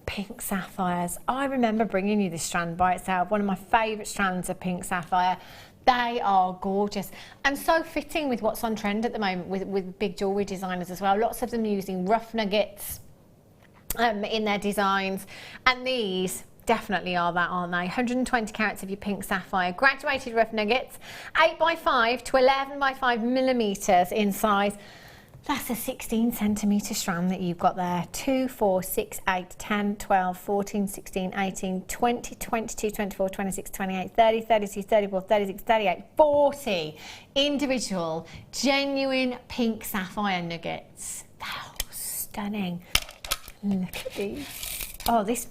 Pink sapphires. I remember bringing you this strand by itself, one of my favourite strands of pink sapphire. They are gorgeous and so fitting with what's on trend at the moment with big jewellery designers as well. Lots of them using rough nuggets in their designs, and these definitely are that, aren't they? 120 carats of your pink sapphire, graduated rough nuggets, 8 by 5 to 11 by 5 millimetres in size. That's a 16 centimetre strand that you've got there. 2, 4, 6, 8, 10, 12, 14, 16, 18, 20, 22, 24, 26, 28, 30, 32, 34, 36, 38, 40 individual genuine pink sapphire nuggets. They are stunning. Look at these. Oh, this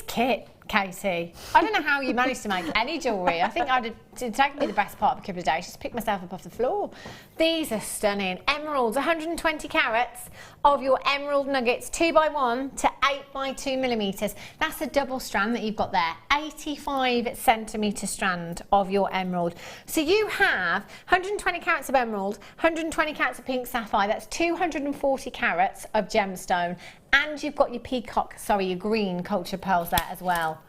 kit, Katie. I don't know how you managed to make any jewellery. I think it'd take me the best part of a couple of days just to pick myself up off the floor. These are stunning. Emeralds, 120 carats of your emerald nuggets, 2 by 1 to 8 by 2 millimetres. That's a double strand that you've got there. 85 centimetre strand of your emerald. So you have 120 carats of emerald, 120 carats of pink sapphire. That's 240 carats of gemstone. And you've got your green cultured pearls there as well.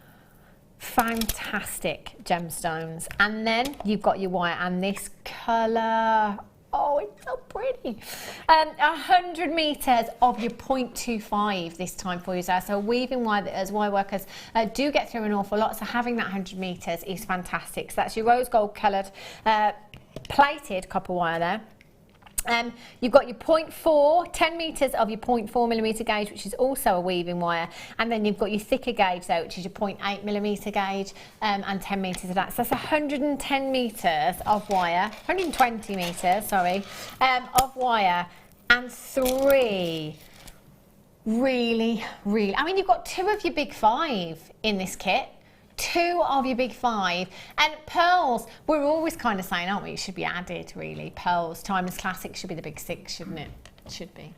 Fantastic gemstones. And then you've got your wire and this colour. Oh, it's so pretty. 100 metres of your 0.25 this time for you. So weaving wire that as wire workers do get through an awful lot. So having that 100 metres is fantastic. So that's your rose gold coloured plated copper wire there. You've got your 0.4, 10 metres of your 0.4 millimetre gauge, which is also a weaving wire, and then you've got your thicker gauge there, which is your 0.8 millimetre gauge, and 10 metres of that. So that's 110 metres of wire, 120 metres, sorry, of wire, and 3 really, I mean, you've got 2 of your big 5 in this kit. 2 of your big 5, and pearls, we're always kind of saying, aren't we, it should be added really. Pearls, timeless classics should be the big 6, shouldn't it? Should be.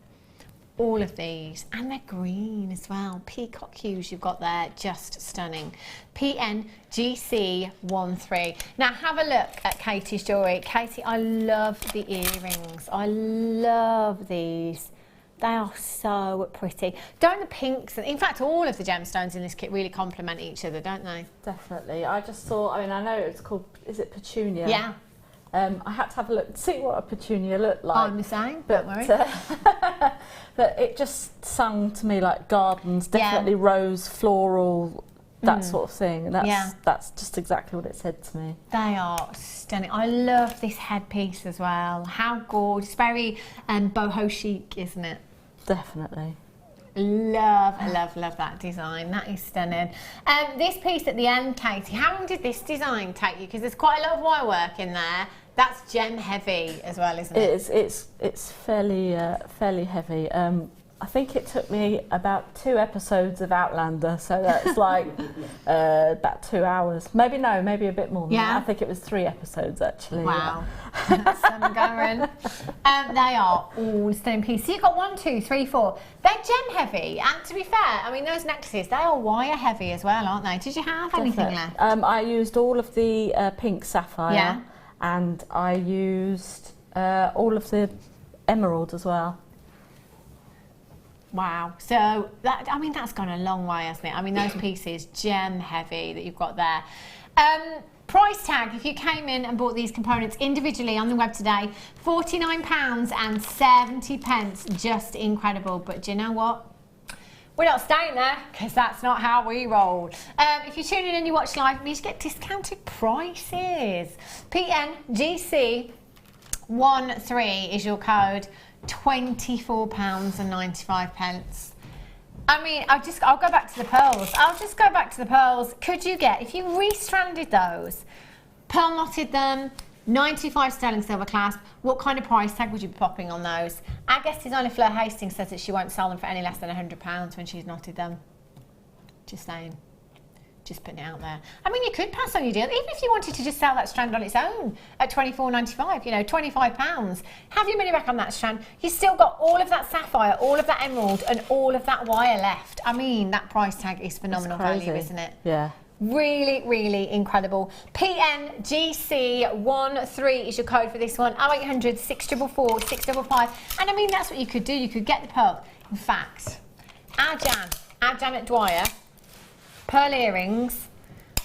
all of these, and they're green as well. Peacock hues you've got there, just stunning. PNGC13. Now have a look at Katie's jewellery. Katie, I love the earrings. I love these. They are so pretty. Don't the pinks, in fact all of the gemstones in this kit really complement each other, don't they? Definitely. I just saw, I mean, I know it's called, is it petunia? Yeah. I had to have a look to see what a petunia looked like. I'm the same, don't worry. But it just sung to me like gardens, definitely rose, floral, that sort of thing. And that's just exactly what it said to me. They are stunning. I love this headpiece as well. How gorgeous. Very boho chic, isn't it? Definitely. Love that design. That is stunning. This piece at the end, Katie, how long did this design take you? Because there's quite a lot of wire work in there. That's gem heavy as well, isn't it? It's fairly heavy. I think it took me about 2 episodes of Outlander, so that's like about 2 hours. Maybe a bit more than that. I think it was 3 episodes actually. Wow. Some going. They are all stunning pieces. So you've got 1, 2, 3, 4. They're gem heavy, and to be fair, I mean those necklaces, they are wire heavy as well, aren't they? Did you have anything left? I used all of the pink sapphire, and I used all of the emerald as well. Wow, so that, I mean, that's gone a long way, hasn't it? I mean, those pieces, gem heavy that you've got there. Price tag, if you came in and bought these components individually on the web today, £49.70, just incredible. But do you know what? We're not staying there, because that's not how we roll. If you're tuning in and you watch live, you get discounted prices. PNGC13 is your code. £24.95. I mean, I'll go back to the pearls. I'll just go back to the pearls. Could you get, if you re-stranded those, pearl knotted them, 95 sterling silver clasp, what kind of price tag would you be popping on those? Our guest designer Fleur Hastings says that she won't sell them for any less than £100 when she's knotted them. Just saying. Just putting it out there. I mean, you could pass on your deal, even if you wanted to just sell that strand on its own at £24.95, you know, £25. Have your money back on that strand. You've still got all of that sapphire, all of that emerald, and all of that wire left. I mean, that price tag is phenomenal value, isn't it? Yeah. Really, really incredible. PNGC13 is your code for this one. 0800 644 655. And I mean, that's what you could do. You could get the pearl. In fact, our Janet Dwyer, pearl earrings,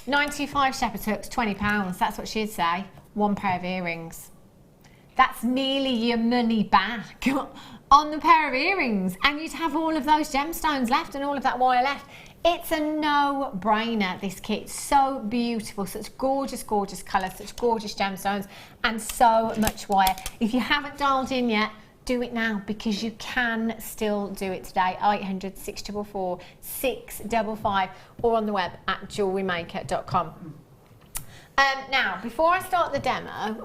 95 shepherd hooks, £20. That's what she'd say. 1 pair of earrings. That's nearly your money back on the pair of earrings. And you'd have all of those gemstones left and all of that wire left. It's a no-brainer, this kit. So beautiful, such gorgeous, gorgeous colours, such gorgeous gemstones, and so much wire. If you haven't dialed in yet, do it now, because you can still do it today. 0800 644 655, or on the web at JewelleryMaker.com. Now, before I start the demo,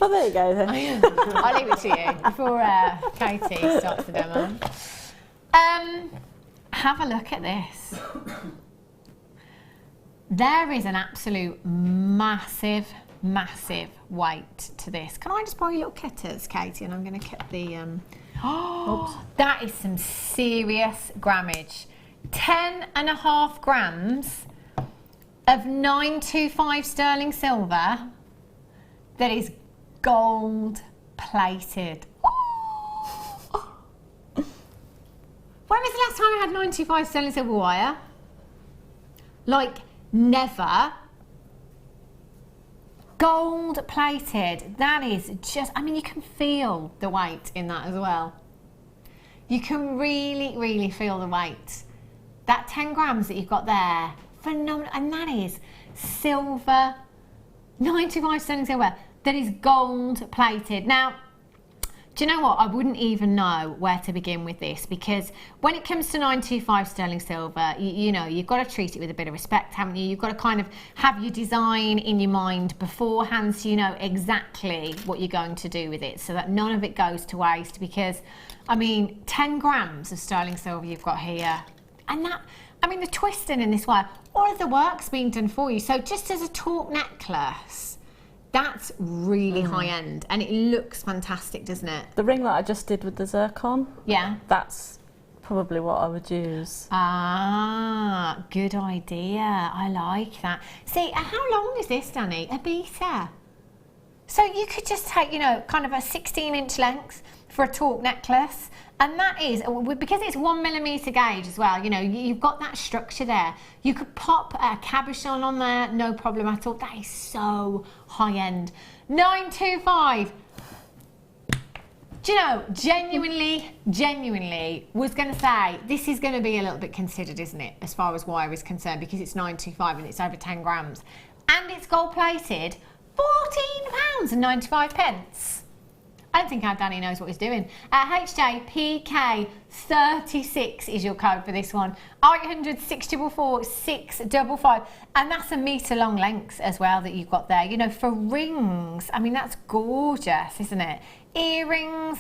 well, there you go then. I'll leave it to you before Katie starts the demo. Have a look at this. There is an absolute massive weight to this. Can I just borrow your little cutters, Katie? And I'm going to cut the... that is some serious grammage. 10.5 grams of 925 sterling silver that is gold plated. When was the last time I had 95 sterling silver wire? Like, never. Gold plated. That is just, I mean, you can feel the weight in that as well. You can really, really feel the weight. That 10 grams that you've got there, phenomenal. And that is silver, 95 sterling silver, that is gold plated. Now, do you know what? I wouldn't even know where to begin with this, because when it comes to 925 sterling silver, you know, you've got to treat it with a bit of respect, haven't you? You've got to kind of have your design in your mind beforehand, so you know exactly what you're going to do with it, so that none of it goes to waste. Because, I mean, 10 grams of sterling silver you've got here, and that, I mean, the twisting in this wire, all of the work's being done for you. So just as a taupe necklace, That's really high end, and it looks fantastic, doesn't it? The ring that I just did with the zircon, Yeah. that's probably what I would use. Ah, good idea. I like that. See, how long is this, Danny? A beater. So you could just take, you know, kind of a 16-inch length for a torque necklace, and that is, because it's 1mm gauge as well, you know, you've got that structure there. You could pop a cabochon on there, no problem at all. That is so high-end. 925. Do you know, genuinely was going to say, this is going to be a little bit considered, isn't it, as far as wire is concerned, because it's 925 and it's over 10 grams. And it's gold-plated, £14.95. I don't think our Danny knows what he's doing. HJPK36 is your code for this one. 800 644 655. And that's a metre long length as well that you've got there. You know, for rings, I mean, that's gorgeous, isn't it? Earrings,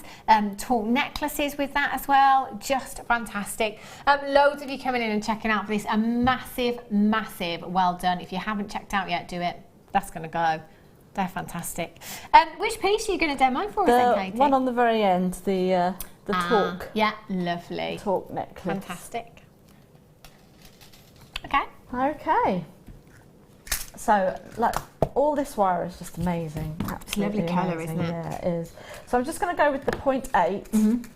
tall necklaces with that as well. Just fantastic. Loads of you coming in and checking out for this. A massive, massive well done. If you haven't checked out yet, do it. That's going to go. They're fantastic. Which piece are you going to demo for us then, Katie? One on the very end, the torque. Yeah, lovely. Torque necklace. Fantastic. Okay. Okay. So, like, all this wire is just amazing. Absolutely lovely colour, amazing. isn't it? Yeah, it is. So I'm just going to go with the 0.8,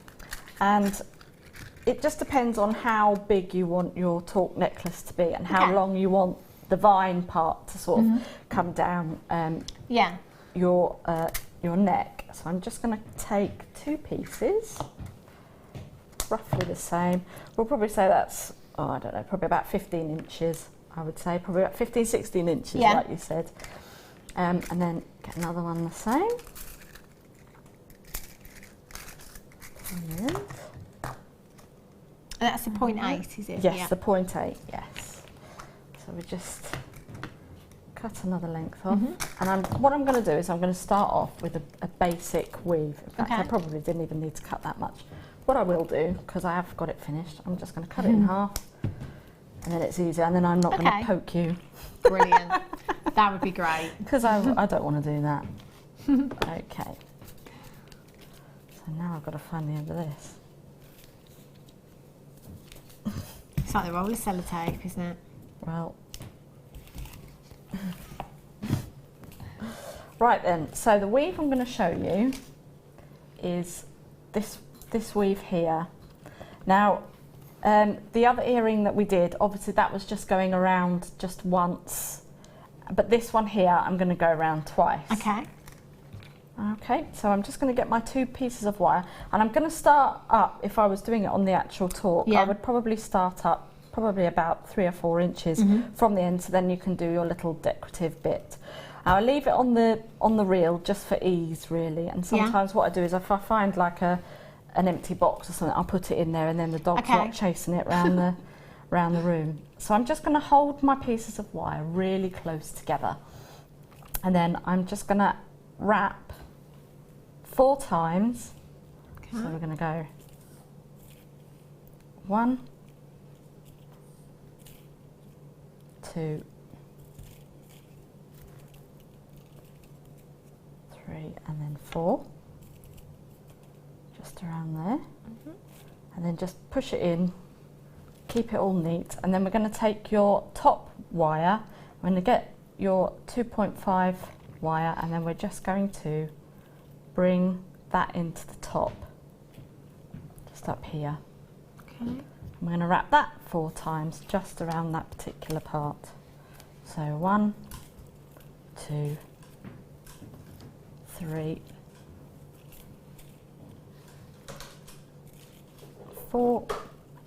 and it just depends on how big you want your torque necklace to be and how long you want the vine part to sort of come down your neck. So I'm just going to take two pieces, roughly the same. We'll probably say that's, I don't know, probably about 15 inches, I would say. Probably about 15, 16 inches, like you said. And then get another one the same. Brilliant. And that's the 0.8, is it? Yes, the 0.8, yes. So we just cut another length off, and what I'm going to do is I'm going to start off with a basic weave. In fact, I probably didn't even need to cut that much. What I will do, because I have got it finished, I'm just going to cut it in half, and then it's easier, and then I'm not going to poke you. Brilliant. That would be great. Because I don't want to do that. Okay. So now I've got to find the end of this. It's like the roller sellotape, isn't it? Well, right then, so the weave I'm going to show you is this weave here. Now, the other earring that we did, obviously that was just going around just once, but this one here I'm going to go around twice. Okay. Okay, so I'm just going to get my two pieces of wire, and I'm going to start up, if I was doing it on the actual torque, I would probably start up probably about 3 or 4 inches from the end, so then you can do your little decorative bit. I'll leave it on the reel just for ease, really. And sometimes what I do is if I find like an empty box or something, I'll put it in there, and then the dog's not chasing it round the room. So I'm just going to hold my pieces of wire really close together, and then I'm just going to wrap 4 times. So we're going to go 1, 2, 3, and then 4, just around there, and then just push it in, keep it all neat, and then we're going to take your top wire, we're going to get your 2.5 wire, and then we're just going to bring that into the top, just up here. Okay. I'm going to wrap that 4 times just around that particular part. So 1, 2, 3, 4,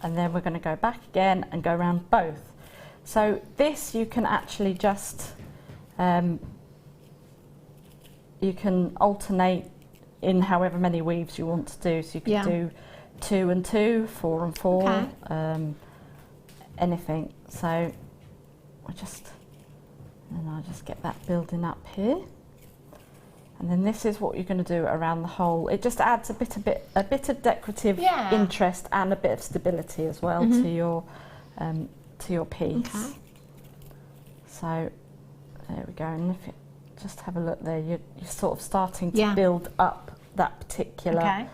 and then we're going to go back again and go around both. So this you can actually just, you can alternate in however many weaves you want to do. So you can do 2 and 2, 4 and 4, anything. So I'll just get that building up here, and then this is what you're going to do around the whole. It just adds a bit of decorative interest and a bit of stability as well to your piece. Okay. So there we go, and just have a look there. You're sort of starting to build up that particular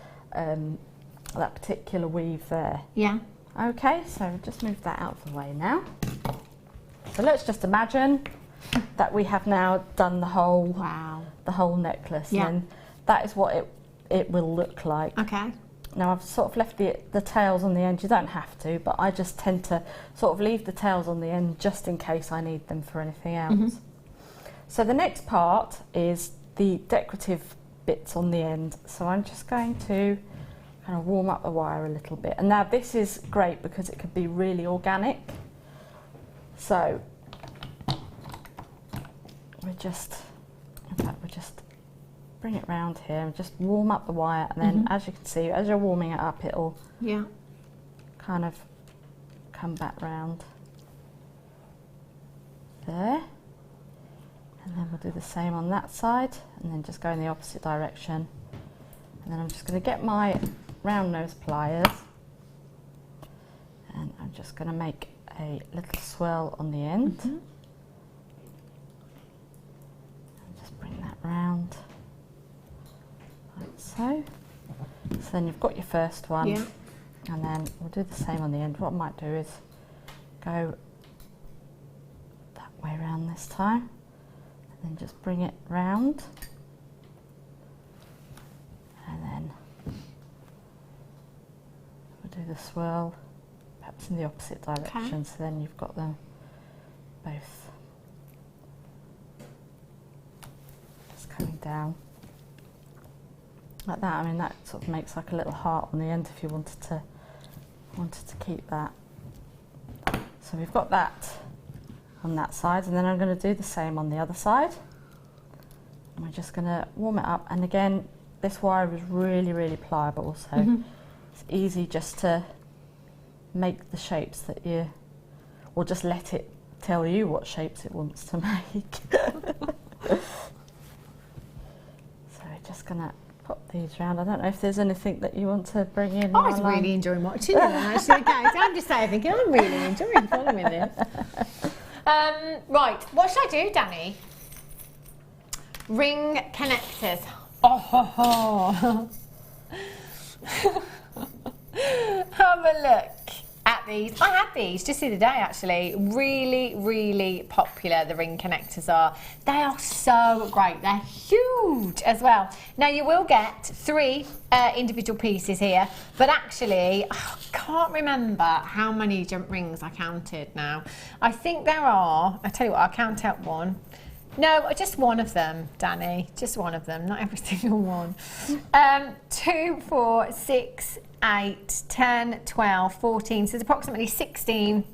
weave there. Yeah. Okay, so just move that out of the way now. So let's just imagine that we have now done the whole necklace, and that is what it will look like. Okay. Now I've sort of left the tails on the end. You don't have to, but I just tend to sort of leave the tails on the end just in case I need them for anything else. So the next part is the decorative bits on the end. So I'm just going to kind of warm up the wire a little bit. And now this is great because it could be really organic. So we just bring it round here and just warm up the wire, and then as you can see, as you're warming it up, it'll kind of come back round there, and then we'll do the same on that side, and then just go in the opposite direction. And then I'm just going to get my round nose pliers, and I'm just going to make a little swirl on the end, and just bring that round. So then you've got your first one, and then we'll do the same on the end. What I might do is go that way around this time, and then just bring it round, and then we'll do the swirl perhaps in the opposite direction, so then you've got them both just coming down. Like that. I mean, that sort of makes like a little heart on the end if you wanted to keep that. So we've got that on that side, and then I'm going to do the same on the other side. And we're just going to warm it up, and again, this wire is really pliable, so it's easy just to make the shapes that you, or just let it tell you what shapes it wants to make. So we're just going to pop these round. I don't know if there's anything that you want to bring in. I was really enjoying watching it actually. I'm just saying, thinking I'm really enjoying following this. Right, what should I do, Danny? Ring connectors. Oh, have a look at these. I had these just the other day actually. Really popular, the ring connectors are. They are so great. They're huge as well. Now you will get 3 individual pieces here, but actually I can't remember how many jump rings I counted now. I think there are, I tell you what, I'll count out one. No, just one of them, Danny. Just one of them, not every single one. 2, 4, 6, 8, 10, 12, 14. So there's approximately 16,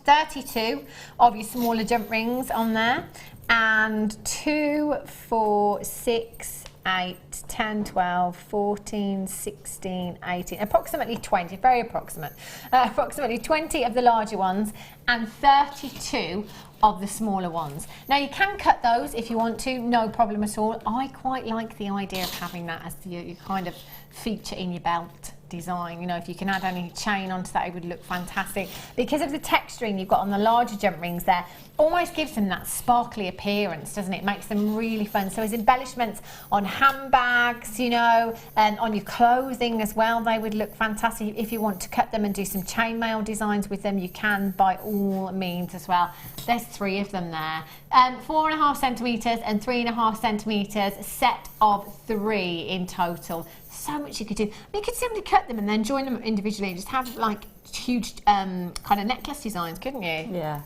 32 of your smaller jump rings on there. And 2, 4, 6, 8, 10, 12, 14, 16, 18, approximately 20, very approximate. Approximately 20 of the larger ones and 32 of the smaller ones. Now you can cut those if you want to, no problem at all. I quite like the idea of having that as your kind of feature in your belt design. You know, if you can add any chain onto that, it would look fantastic. Because of the texturing you've got on the larger jump rings there, almost gives them that sparkly appearance, doesn't it? Makes them really fun. So as embellishments on handbags, you know, and on your clothing as well, they would look fantastic. If you want to cut them and do some chainmail designs with them, you can by all means as well. There's 3 of them there. 4.5 centimetres and 3.5 centimetres, set of 3 in total. So much you could do. You could simply cut them and then join them individually and just have like huge kind of necklace designs, couldn't you? Yeah.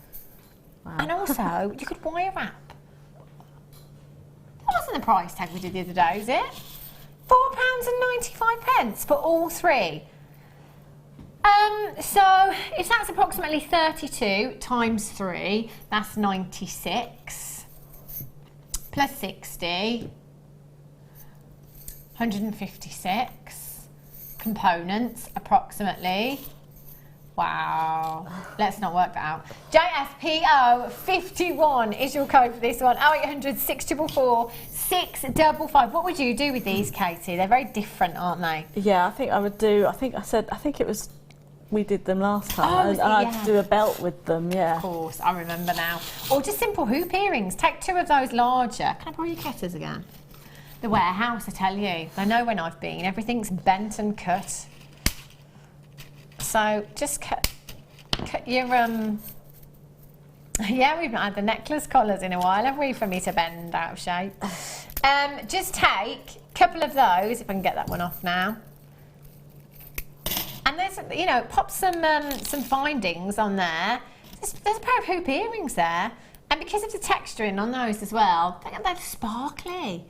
Wow. And also, you could wire wrap. That wasn't the price tag we did the other day, was it? £4.95 for all 3. So if that's approximately 32 times 3, that's 96 plus 60, 156 components approximately. Wow, let's not work that out. JSPO51 is your code for this one. 0800 644 655. What would you do with these, Katie? They're very different, aren't they? Yeah, I think I would do, I think it was we did them last time, and I had to do a belt with them, yeah. Of course, I remember now. Or just simple hoop earrings. Take 2 of those larger. Can I borrow your ketters again? The warehouse, I tell you. I know when I've been. Everything's bent and cut. So just cut your yeah, we've not had the necklace collars in a while, have we, for me to bend out of shape? Just take a couple of those, if I can get that one off now. And there's, you know, pop some findings on there. There's a pair of hoop earrings there. And because of the texturing on those as well, they're sparkly.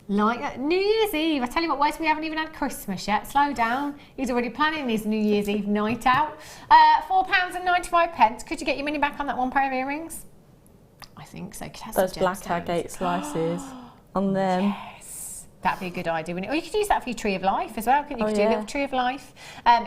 Like New Year's Eve. I tell you what, Wes, we haven't even had Christmas yet. Slow down. He's already planning his New Year's Eve night out. £4.95. Could you get your money back on that one pair of earrings? I think so. Those black agate slices on them. Yes. That'd be a good idea, wouldn't it? Or you could use that for your tree of life as well. You could do a little tree of life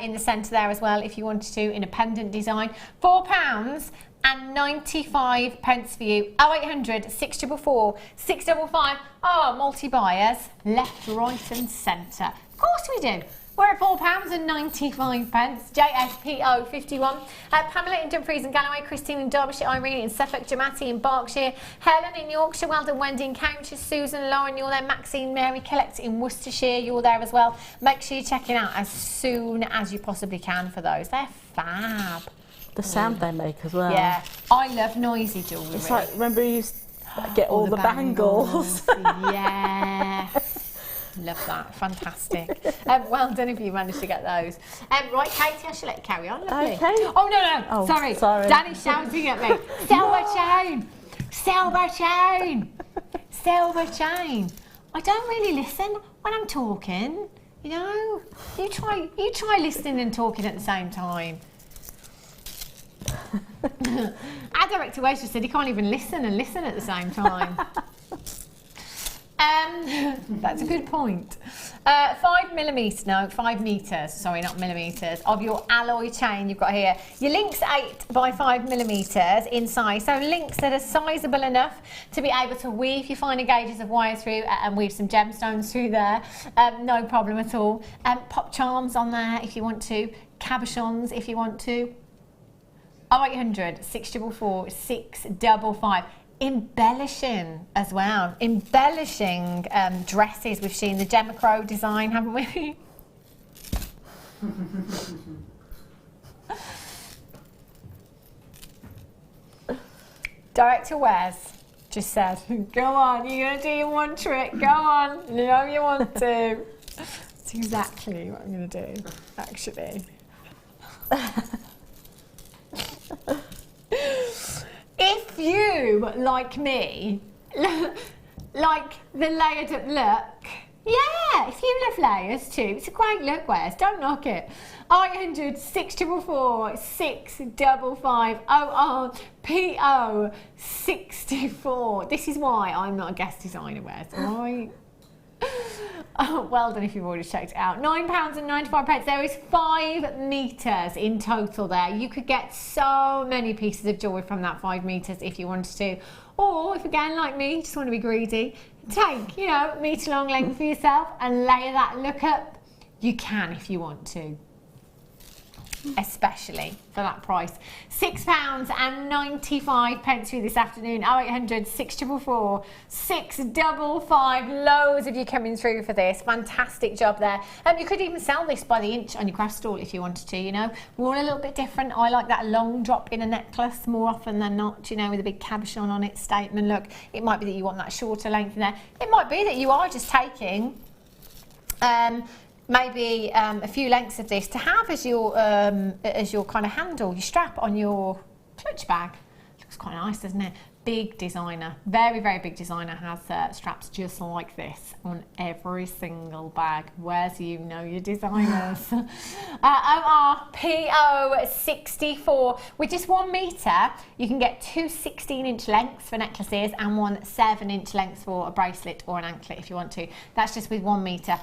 in the centre there as well if you wanted to, in a pendant design. £4.95 for you. 0800 644 655. Oh, multi-buyers, left, right and centre. Of course we do. We're at £4.95. JSPO 51. Pamela in Dumfries and Galloway, Christine in Derbyshire, Irene in Suffolk, Jamati in Berkshire, Helen in Yorkshire, well done, Wendy in Cambridgeshire, Susan, Lauren, you're there, Maxine, Mary, Collect in Worcestershire, you're there as well. Make sure you're checking out as soon as you possibly can for those. They're fab. The sound they make as well. Yeah, I love noisy jewellery. It's like, remember you used to get all the bangles. Yeah. Love that, fantastic. Well done if you managed to get those. Right, Katie, I shall let you carry on, lovely. Okay. Oh, no, Oh, sorry. sorry. Danny's shouting at me. Silver chain! Silver chain! Silver chain! I don't really listen when I'm talking, you know. You try listening and talking at the same time. Our director Wes just said he can't even listen and listen at the same time. That's a good point. 5 metres, sorry, not millimetres, of your alloy chain you've got here. Your link's 8 by 5 millimetres in size, so links that are sizable enough to be able to weave your finer gauges of wire through and weave some gemstones through there. No problem at all. Pop charms on there if you want to, cabochons if you want to. 0800 644 655. Embellishing as well. Embellishing dresses. We've seen the Gemma Crow design, haven't we? Director Wes just said, go on, you're going to do your one trick. Go on. You know you want to. That's exactly what I'm going to do, actually. If you, like me, like the layered up look, yeah, if you love layers too, it's a great look, Wes, don't knock it. 800 644 655 PO 64. This is why I'm not a guest designer, Wes, right? Oh, well done if you've already checked it out. £9.95. There is 5 metres in total there. You could get so many pieces of jewellery from that 5 metres if you wanted to. Or if, again, like me, you just want to be greedy, take, you know, metre long length for yourself and layer that look up. You can if you want to. Especially for that price. £6.95 for you this afternoon. 0800 644 655. Loads of you coming through for this. Fantastic job there. You could even sell this by the inch on your craft stall if you wanted to, you know. We're all a little bit different. I like that long drop in a necklace more often than not, you know, with a big cabochon on it, statement look. It might be that you want that shorter length in there. It might be that you are just taking maybe a few lengths of this to have as your kind of handle, your strap on your clutch bag. Looks quite nice, doesn't it? Big designer, very, very big designer has straps just like this on every single bag. Where's you know your designers? ORPO 64. With just 1 metre, you can get 2 16-inch lengths for necklaces and 1 7-inch length for a bracelet or an anklet if you want to. That's just with 1 metre.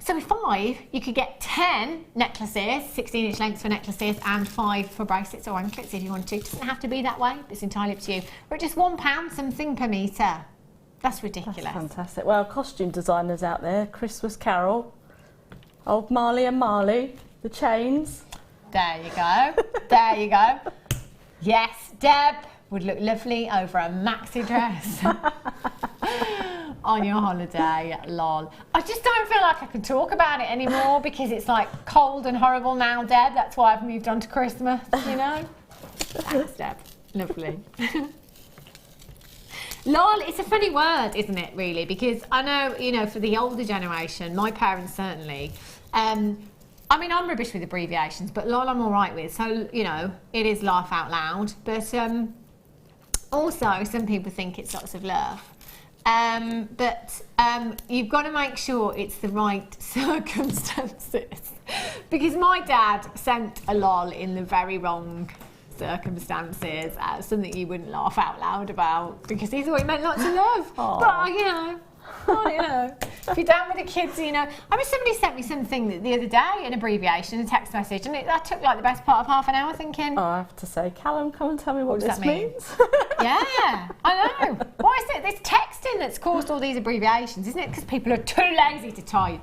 So with 5, you could get 10 necklaces, 16-inch lengths for necklaces, and 5 for bracelets or anklets if you want to. It doesn't have to be that way. It's entirely up to you. We're at just £1 something per metre. That's ridiculous. That's fantastic. Well, costume designers out there, Christmas Carol, old Marley and Marley, the chains. There you go. There you go. Yes, Deb would look lovely over a maxi dress on your holiday, lol. I just don't feel like I can talk about it anymore because it's like cold and horrible now, Deb. That's why I've moved on to Christmas, you know? Thanks, Deb. Lovely. Lol, it's a funny word, isn't it, really? Because I know, you know, for the older generation, my parents certainly, I mean, I'm rubbish with abbreviations, but lol I'm all right with. So, you know, it is laugh out loud. But also, some people think it's lots of love. But you've got to make sure it's the right circumstances. Because my dad sent a lol in the very wrong circumstances as something you wouldn't laugh out loud about because he thought it meant lots of love. But, you know, you know, if you're down with the kids, you know. I mean, somebody sent me something the other day, an abbreviation, a text message, and that took like the best part of half an hour thinking. Oh, I have to say, Callum, come and tell me what does this that mean? means. Yeah, I know. Why is it this texting that's caused all these abbreviations, isn't it? Because people are too lazy to type.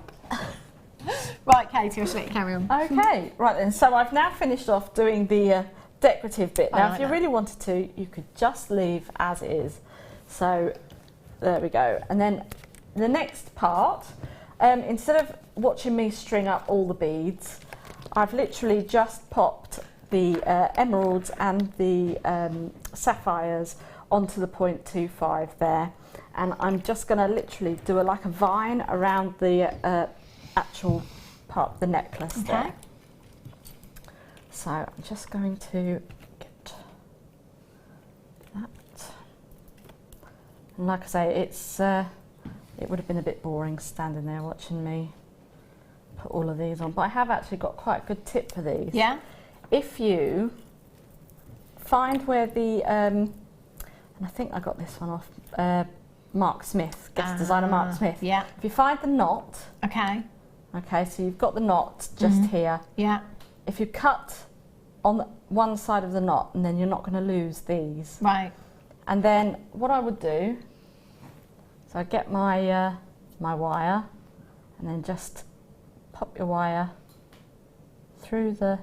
Right, Katie, I'll let you carry on. Okay, right then. So I've now finished off doing the decorative bit. Now, if you really wanted to, you could just leave as is. So there we go. And then the next part, instead of watching me string up all the beads, I've literally just popped the emeralds and the sapphires onto the 0.25 there, and I'm just going to literally do like a vine around the actual part of the necklace there. So I'm just going to get that. And like I say, it's it would have been a bit boring standing there watching me put all of these on, but I have actually got quite a good tip for these. Yeah. If you find where the and I think I got this one off Mark Smith, guest designer Mark Smith. Yeah. If you find the knot. Okay. Okay, so you've got the knot just here. Yeah. If you cut on one side of the knot, and then you're not going to lose these. Right. And then what I would do, so I get my my wire, and then just pop your wire through the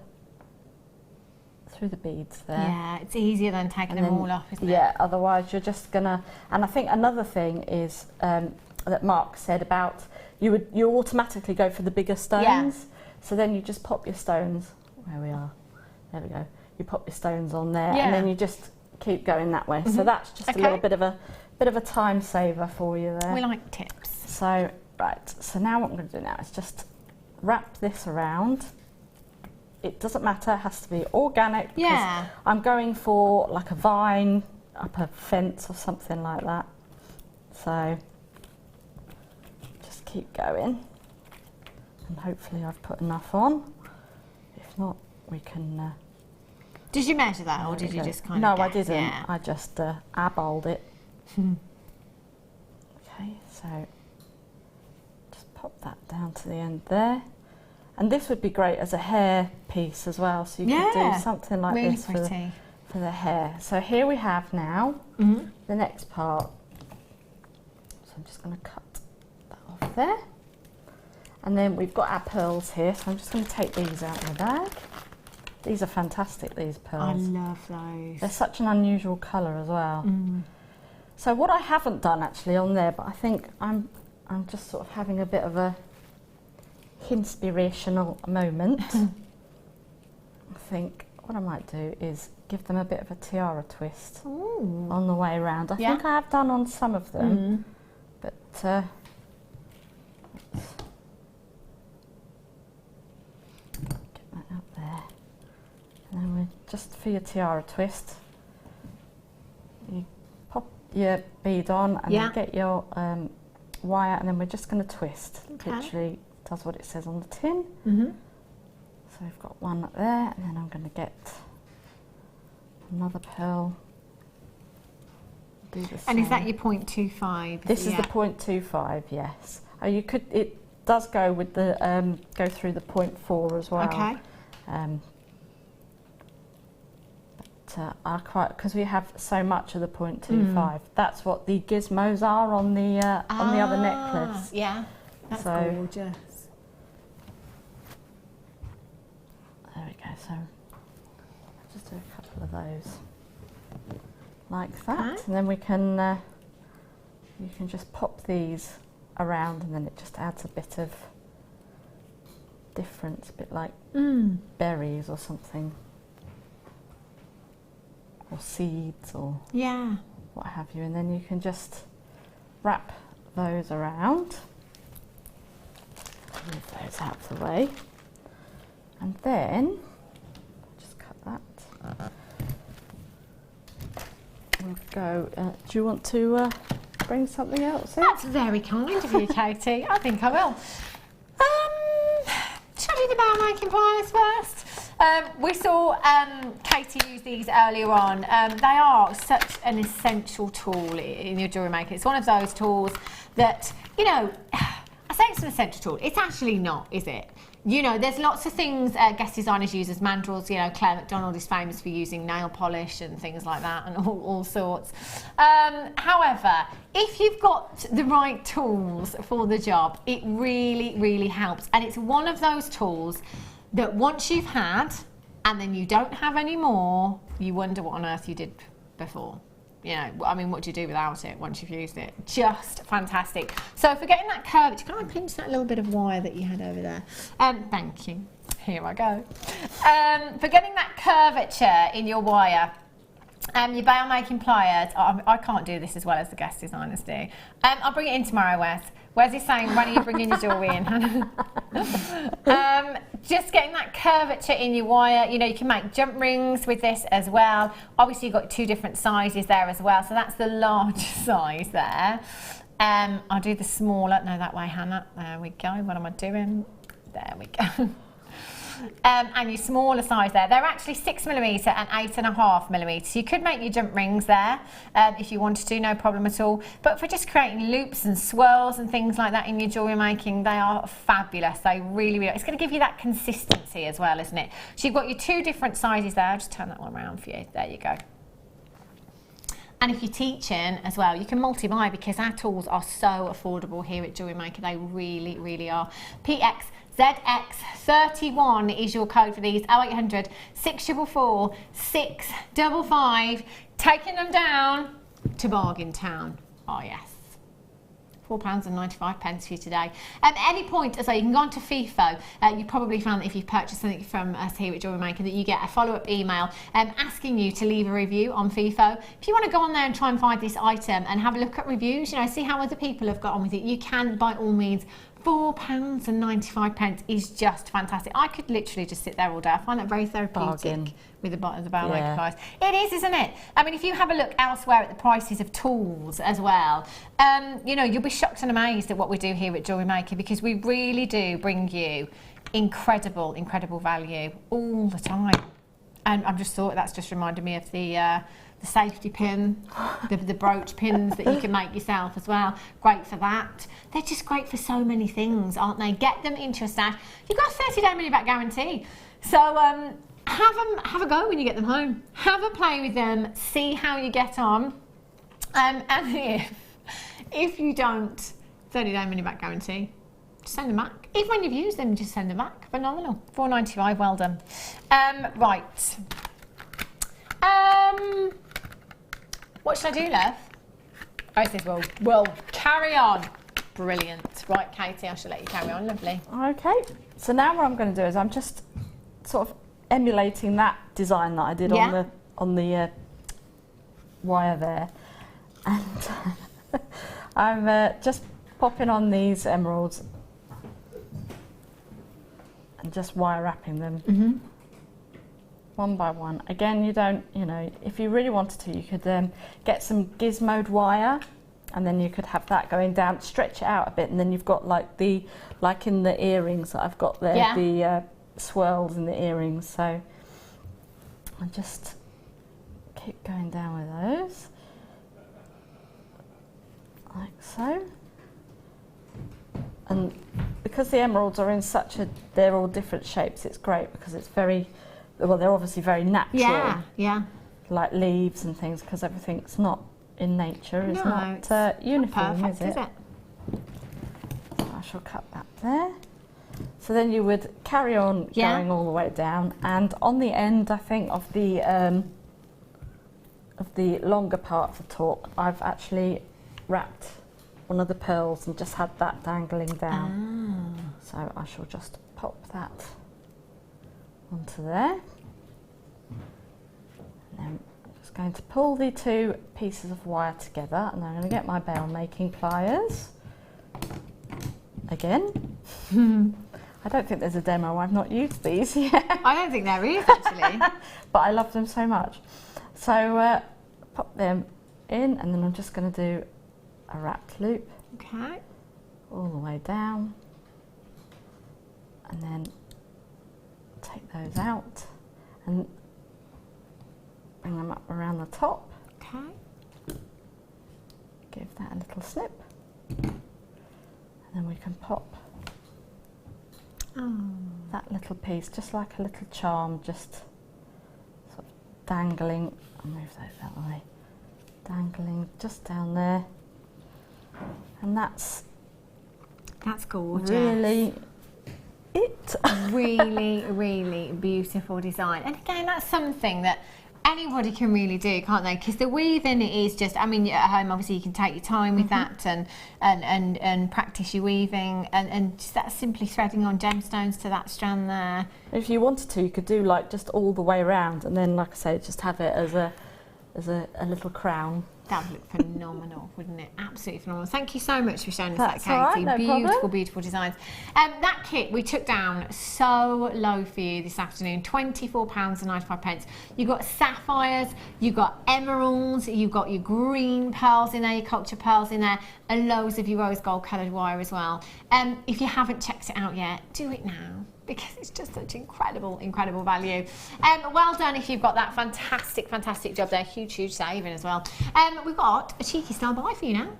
beads there. Yeah, it's easier than taking them all off, isn't it? Yeah, otherwise you're just gonna. And I think another thing is that Mark said about you automatically go for the bigger stones. Yeah. So then you just pop your stones where we are. There we go. You pop your stones on there, Yeah. and then you just keep going that way. So that's just a little bit of a time saver for you there. We like tips. So right. So now what I'm going to do now is just wrap this around. It doesn't matter. It has to be organic. Because Yeah. I'm going for like a vine up a fence or something like that. So just keep going, and hopefully I've put enough on. If not, we can. Did you measure that, or did you just kind of? No, I guess? didn't. Yeah. I just eyeballed it. Okay, so just pop that down to the end there. And this would be great as a hair piece as well, so you could do something like really this pretty. for the hair. So here we have now the next part. So I'm just going to cut that off there. And then we've got our pearls here, so I'm just going to take these out of my bag. These are fantastic, these pearls. I love those. They're such an unusual colour as well. So what I haven't done actually on there, but I think I'm just sort of having a bit of a inspirational moment. I think what I might do is give them a bit of a tiara twist on the way around. I think I have done on some of them, but get that up there. And then we just for your tiara twist, you pop your bead on and then get your wire, and then we're just going to twist. Literally does what it says on the tin. So we've got one up there, and then I'm going to get another pearl. Do the And is that same. your 0.25? This is the 0.25, yes. Oh, you could. It does go with the go through the 0.4 as well. Okay. But I quite, because we have so much of the 0.25. That's what the gizmos are on the other necklace. Yeah, that's So- gorgeous. There we go. So I'll just do a couple of those like that, Okay. and then we can you can just pop these around, and then it just adds a bit of difference, a bit like berries or something, or seeds or Yeah. what have you, and then you can just wrap those around, move those out of the way, and then just cut that. We'll go. Do you want to bring something else in? That's very kind of you, Katie. I think I will. Shall I do the bow making pliers first? We saw Katie use these earlier on. They are such an essential tool in your jewellery making. It's one of those tools that, you know, I say it's an essential tool. It's actually not, is it? You know, there's lots of things guest designers use as mandrels. You know, Claire McDonald is famous for using nail polish and things like that, and all sorts. However, if you've got the right tools for the job, it really, really helps. And it's one of those tools that once you've had, and then you don't have any more, you wonder what on earth you did before. You know, I mean, what do you do without it once you've used it? Just fantastic. So for getting that curvature, can I pinch that little bit of wire that you had over there? Thank you. Here I go. For getting that curvature in your wire, your bail making pliers, I can't do this as well as the guest designers do. I'll bring it in tomorrow, Wes. Where's he saying, when are you bringing your jewellery in? Just getting that curvature in your wire. You know, you can make jump rings with this as well. Obviously, you've got two different sizes there as well. So that's the large size there. I'll do the smaller. No, that way, Hannah. There we go. What am I doing? There we go. And your smaller size there, they're actually 6mm and 8.5mm. So you could make your jump rings there if you wanted to, no problem at all. But for just creating loops and swirls and things like that in your jewellery making, they are fabulous. They really, really, it's going to give you that consistency as well, isn't it? So you've got your two different sizes there. I'll just turn that one around for you. There you go. And if you're teaching as well, you can multi-buy because our tools are so affordable here at Jewellery Maker. They really, really are. PXZX31 is your code for these. 0800 644 655. Taking them down to Bargain Town. Oh yes. £4.95 for you today. At any point, as you can go on to FIFO. You probably found that if you've purchased something from us here at Jewellery Maker, that you get a follow-up email asking you to leave a review on FIFO. If you want to go on there and try and find this item and have a look at reviews, you know, see how other people have got on with it, you can by all means. £4.95 is just fantastic. I could literally just sit there all day. I find that very therapeutic. Bargain. With the bottom of the barrel maker price. It is, isn't it? I mean, if you have a look elsewhere at the prices of tools as well, you know, you'll be shocked and amazed at what we do here at Jewellery Maker, because we really do bring you incredible, incredible value all the time. And I've just thought that's just reminded me of the safety pin, the brooch pins that you can make yourself as well. Great for that. They're just great for so many things, aren't they? Get them into your stash. You've got a 30-day money-back guarantee. So have a go when you get them home. Have a play with them. See how you get on. And if you don't, 30-day money-back guarantee, just send them back. Even when you've used them, just send them back. Phenomenal. £4.95. Well done. Right. What should I do, love? Oh, it says, well, carry on. Brilliant. Right, Katie, I shall let you carry on. Lovely. Okay. So now what I'm going to do is I'm just sort of emulating that design that I did on the wire there, and I'm just popping on these emeralds and just wire wrapping them. One by one. Again, you don't, you know, if you really wanted to, you could get some gizmoed wire, and then you could have that going down, stretch it out a bit, and then you've got like in the earrings that I've got there, the swirls in the earrings. So I just keep going down with those, like so. And because the emeralds are in they're all different shapes, it's great because it's very, well, they're obviously very natural. Yeah. Like leaves and things, because everything's not in nature, is not uniform, perfect, is it? So I shall cut that there. So then you would carry on going all the way down, and on the end, I think, of the longer part of the top, I've actually wrapped one of the pearls and just had that dangling down. So I shall just pop that onto there. And then I'm just going to pull the two pieces of wire together, and I'm going to get my bell making pliers again. I don't think there's a demo, I've not used these yet. I don't think there is actually. But I love them so much. So pop them in, and then I'm just going to do a wrapped loop. Okay. All the way down. And then take those out and bring them up around the top. Okay. Give that a little snip. And then we can pop that little piece, just like a little charm, just sort of dangling. I'll move those out of the way. Dangling just down there. And that's gorgeous. really it. Really, really beautiful design. And again, that's something that anybody can really do, can't they? Because the weaving is just, I mean, at home obviously you can take your time with that and practice your weaving, and just that simply threading on gemstones to that strand there. If you wanted to, you could do like just all the way around, and then, like I say, just have it as a little crown. That would look phenomenal, wouldn't it? Absolutely phenomenal. Thank you so much for showing us That's that, Katie. all right, no beautiful, problem. beautiful designs. That kit we took down so low for you this afternoon, £24.95. You've got sapphires, you've got emeralds, you've got your green pearls in there, your culture pearls in there, and loads of your rose gold coloured wire as well. If you haven't checked it out yet, do it now, because it's just such incredible, incredible value. Well done if you've got that fantastic, fantastic job there. Huge, huge saving as well. We've got a cheeky style buy for you now.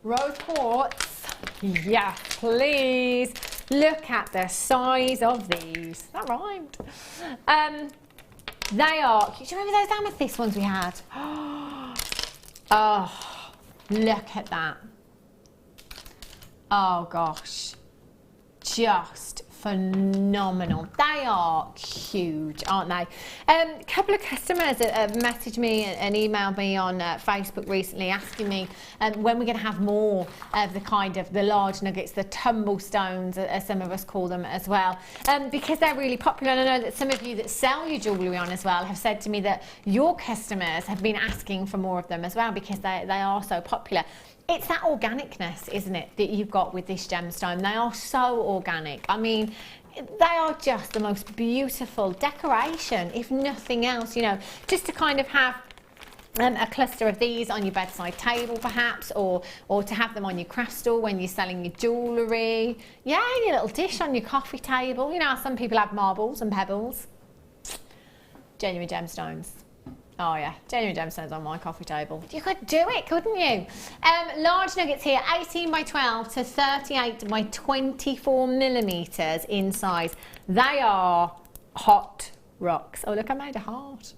Rose quartz. Yes, please. Look at the size of these. That rhymed. They are, do you remember those amethyst ones we had? Oh, look at that. Oh gosh, just phenomenal. They are huge, aren't they? A couple of customers have messaged me and emailed me on Facebook recently asking me when we're going to have more of the kind of the large nuggets, the tumble stones, as some of us call them as well, because they're really popular. And I know that some of you that sell your jewellery on as well have said to me that your customers have been asking for more of them as well, because they are so popular. It's that organicness, isn't it, that you've got with this gemstone. They are so organic. I mean, they are just the most beautiful decoration, if nothing else, you know, just to kind of have a cluster of these on your bedside table perhaps, or to have them on your craft store when you're selling your jewellery. Yeah, your little dish on your coffee table. You know, some people have marbles and pebbles. Genuine gemstones. Oh yeah, genuine gemstones on my coffee table. You could do it, couldn't you? Large nuggets here, 18 by 12 to 38 by 24 millimetres in size. They are hot rocks. Oh look, I made a heart.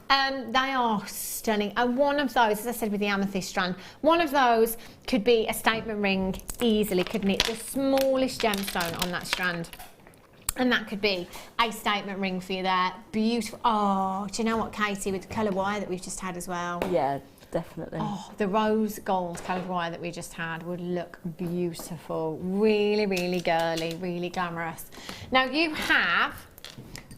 They are stunning. And one of those, as I said with the amethyst strand, one of those could be a statement ring easily, couldn't it? The smallest gemstone on that strand. And that could be a statement ring for you there. Beautiful. Oh, do you know what, Katie, with the colour wire that we've just had as well? Yeah, definitely. Oh, the rose gold coloured wire that we just had would look beautiful. Really, really girly, really glamorous. Now you have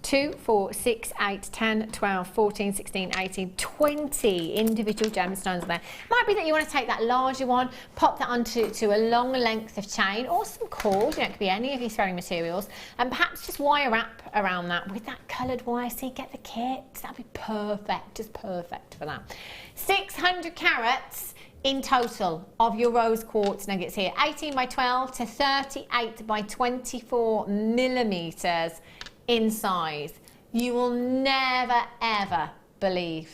2, 4, 6, 8, 10, 12, 14, 16, 18, 20 individual gemstones there. Might be that you want to take that larger one, pop that onto a long length of chain or some cord, you know, it could be any of your throwing materials, and perhaps just wire wrap around that with that coloured wire so you get the kit. That'd be perfect, just perfect for that. 600 carats in total of your rose quartz nuggets here, 18 by 12 to 38 by 24 millimetres in size. You will never ever believe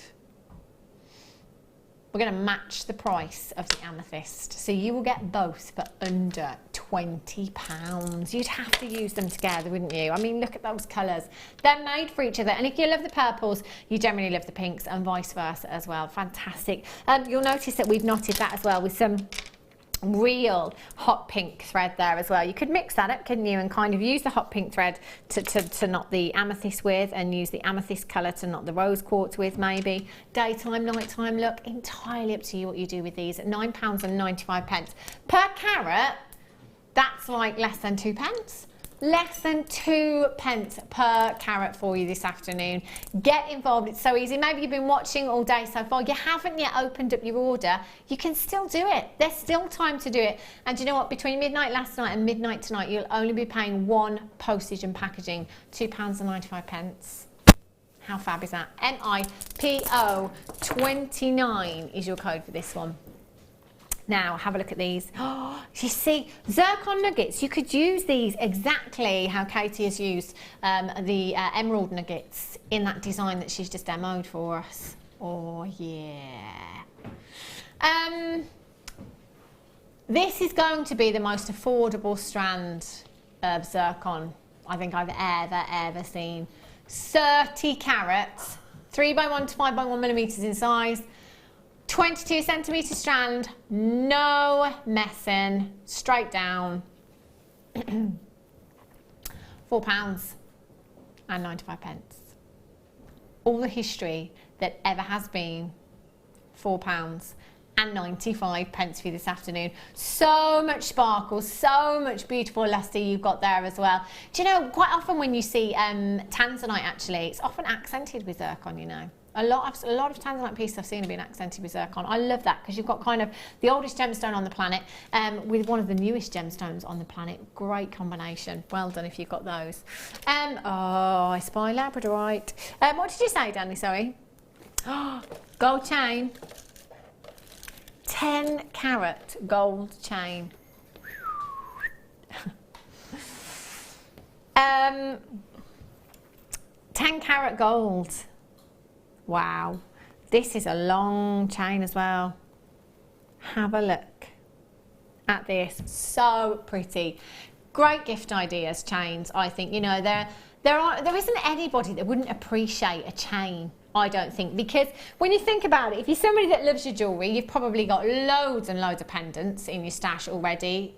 we're going to match the price of the amethyst. So you will get both for under £20. You'd have to use them together, wouldn't you? I mean, look at those colours. They're made for each other. And if you love the purples, you generally love the pinks, and vice versa as well. Fantastic. You'll notice that we've knotted that as well with some real hot pink thread there as well. You could mix that up, couldn't you, and kind of use the hot pink thread to knot the amethyst with, and use the amethyst colour to knot the rose quartz with, maybe. Daytime, nighttime look, entirely up to you what you do with these. At £9.95 per carat. That's like less than 2p. Less than 2p per carat for you this afternoon. Get involved, it's so easy. Maybe you've been watching all day so far, you haven't yet opened up your order. You can still do it. There's still time to do it. And you know what, between midnight last night and midnight tonight, you'll only be paying one postage and packaging, £2.95. How fab is that? NIPO 29 is your code for this one. Now, have a look at these. Oh, you see, zircon nuggets, you could use these exactly how Katie has used the emerald nuggets in that design that she's just demoed for us. Oh, yeah. This is going to be the most affordable strand of zircon I think I've ever seen. 30 carats, 3x1 to 5x1 millimeters in size. 22 centimetre strand, no messing, straight down. £4.95. All the history that ever has been, £4.95 for you this afternoon. So much sparkle, so much beautiful lustre you've got there as well. Do you know, quite often when you see Tanzanite, actually, it's often accented with zircon, you know. A lot of Tanzanite pieces I've seen have been accented with zircon. I love that because you've got kind of the oldest gemstone on the planet with one of the newest gemstones on the planet. Great combination. Well done if you've got those. Oh, I spy Labradorite. What did you say, Danny? Sorry. Oh, gold chain. 10 carat gold chain. 10 carat gold. Wow, this is a long chain as well. Have a look at this, so pretty. Great gift ideas, chains, I think. You know, there isn't anybody that wouldn't appreciate a chain, I don't think, because when you think about it, if you're somebody that loves your jewellery, you've probably got loads and loads of pendants in your stash already.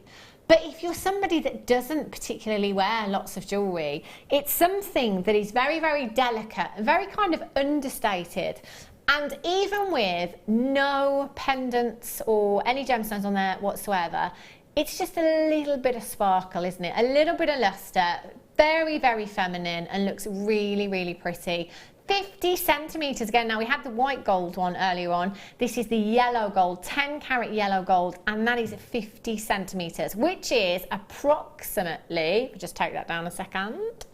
But if you're somebody that doesn't particularly wear lots of jewellery, it's something that is very, very delicate and very kind of understated. And even with no pendants or any gemstones on there whatsoever, it's just a little bit of sparkle, isn't it? A little bit of lustre, very, very feminine, and looks really, really pretty. 50 centimetres again. Now we had the white gold one earlier on. This is the yellow gold, 10 carat yellow gold, and that is 50 centimetres, which is approximately, just take that down a second,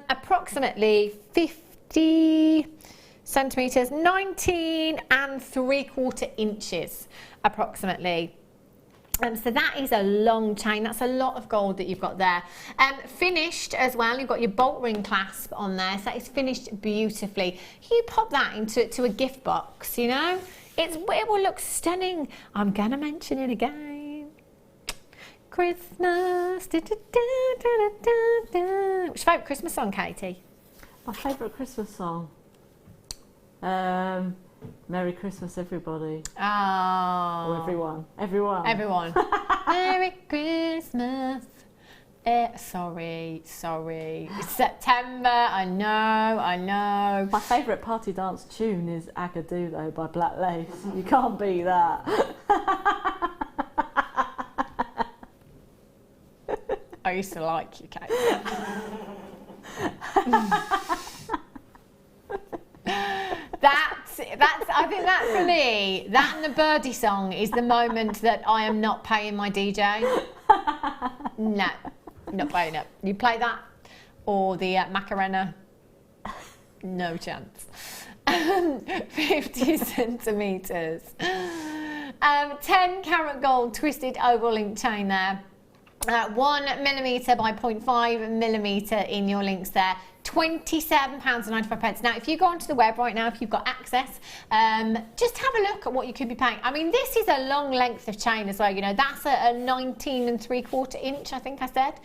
approximately 50 centimetres, 19 3/4 inches approximately. So that is a long chain. That's a lot of gold that you've got there. Finished as well. You've got your bolt ring clasp on there. So that is finished beautifully. You pop that into a gift box, you know. It will look stunning. I'm going to mention it again. Christmas. Da, da, da, da, da, da. What's your favourite Christmas song, Katie? My favourite Christmas song? Merry Christmas, everybody. Oh. Or everyone. Everyone. Everyone. Merry Christmas. Sorry. It's September. I know. My favourite party dance tune is Agadoo, though, by Black Lace. You can't beat that. I used to like you, Kate. I think that for me, that and the birdie song is the moment that I am not paying my DJ. No, not paying it. You play that or the Macarena, no chance. 50 centimetres. 10 carat gold twisted oval link chain there. 1 millimetre by 0.5 millimetre in your links there. £27.95. Now, if you go onto the web right now, if you've got access, just have a look at what you could be paying. I mean, this is a long length of chain as well. You know, that's a 19 3/4 inch, I think I said,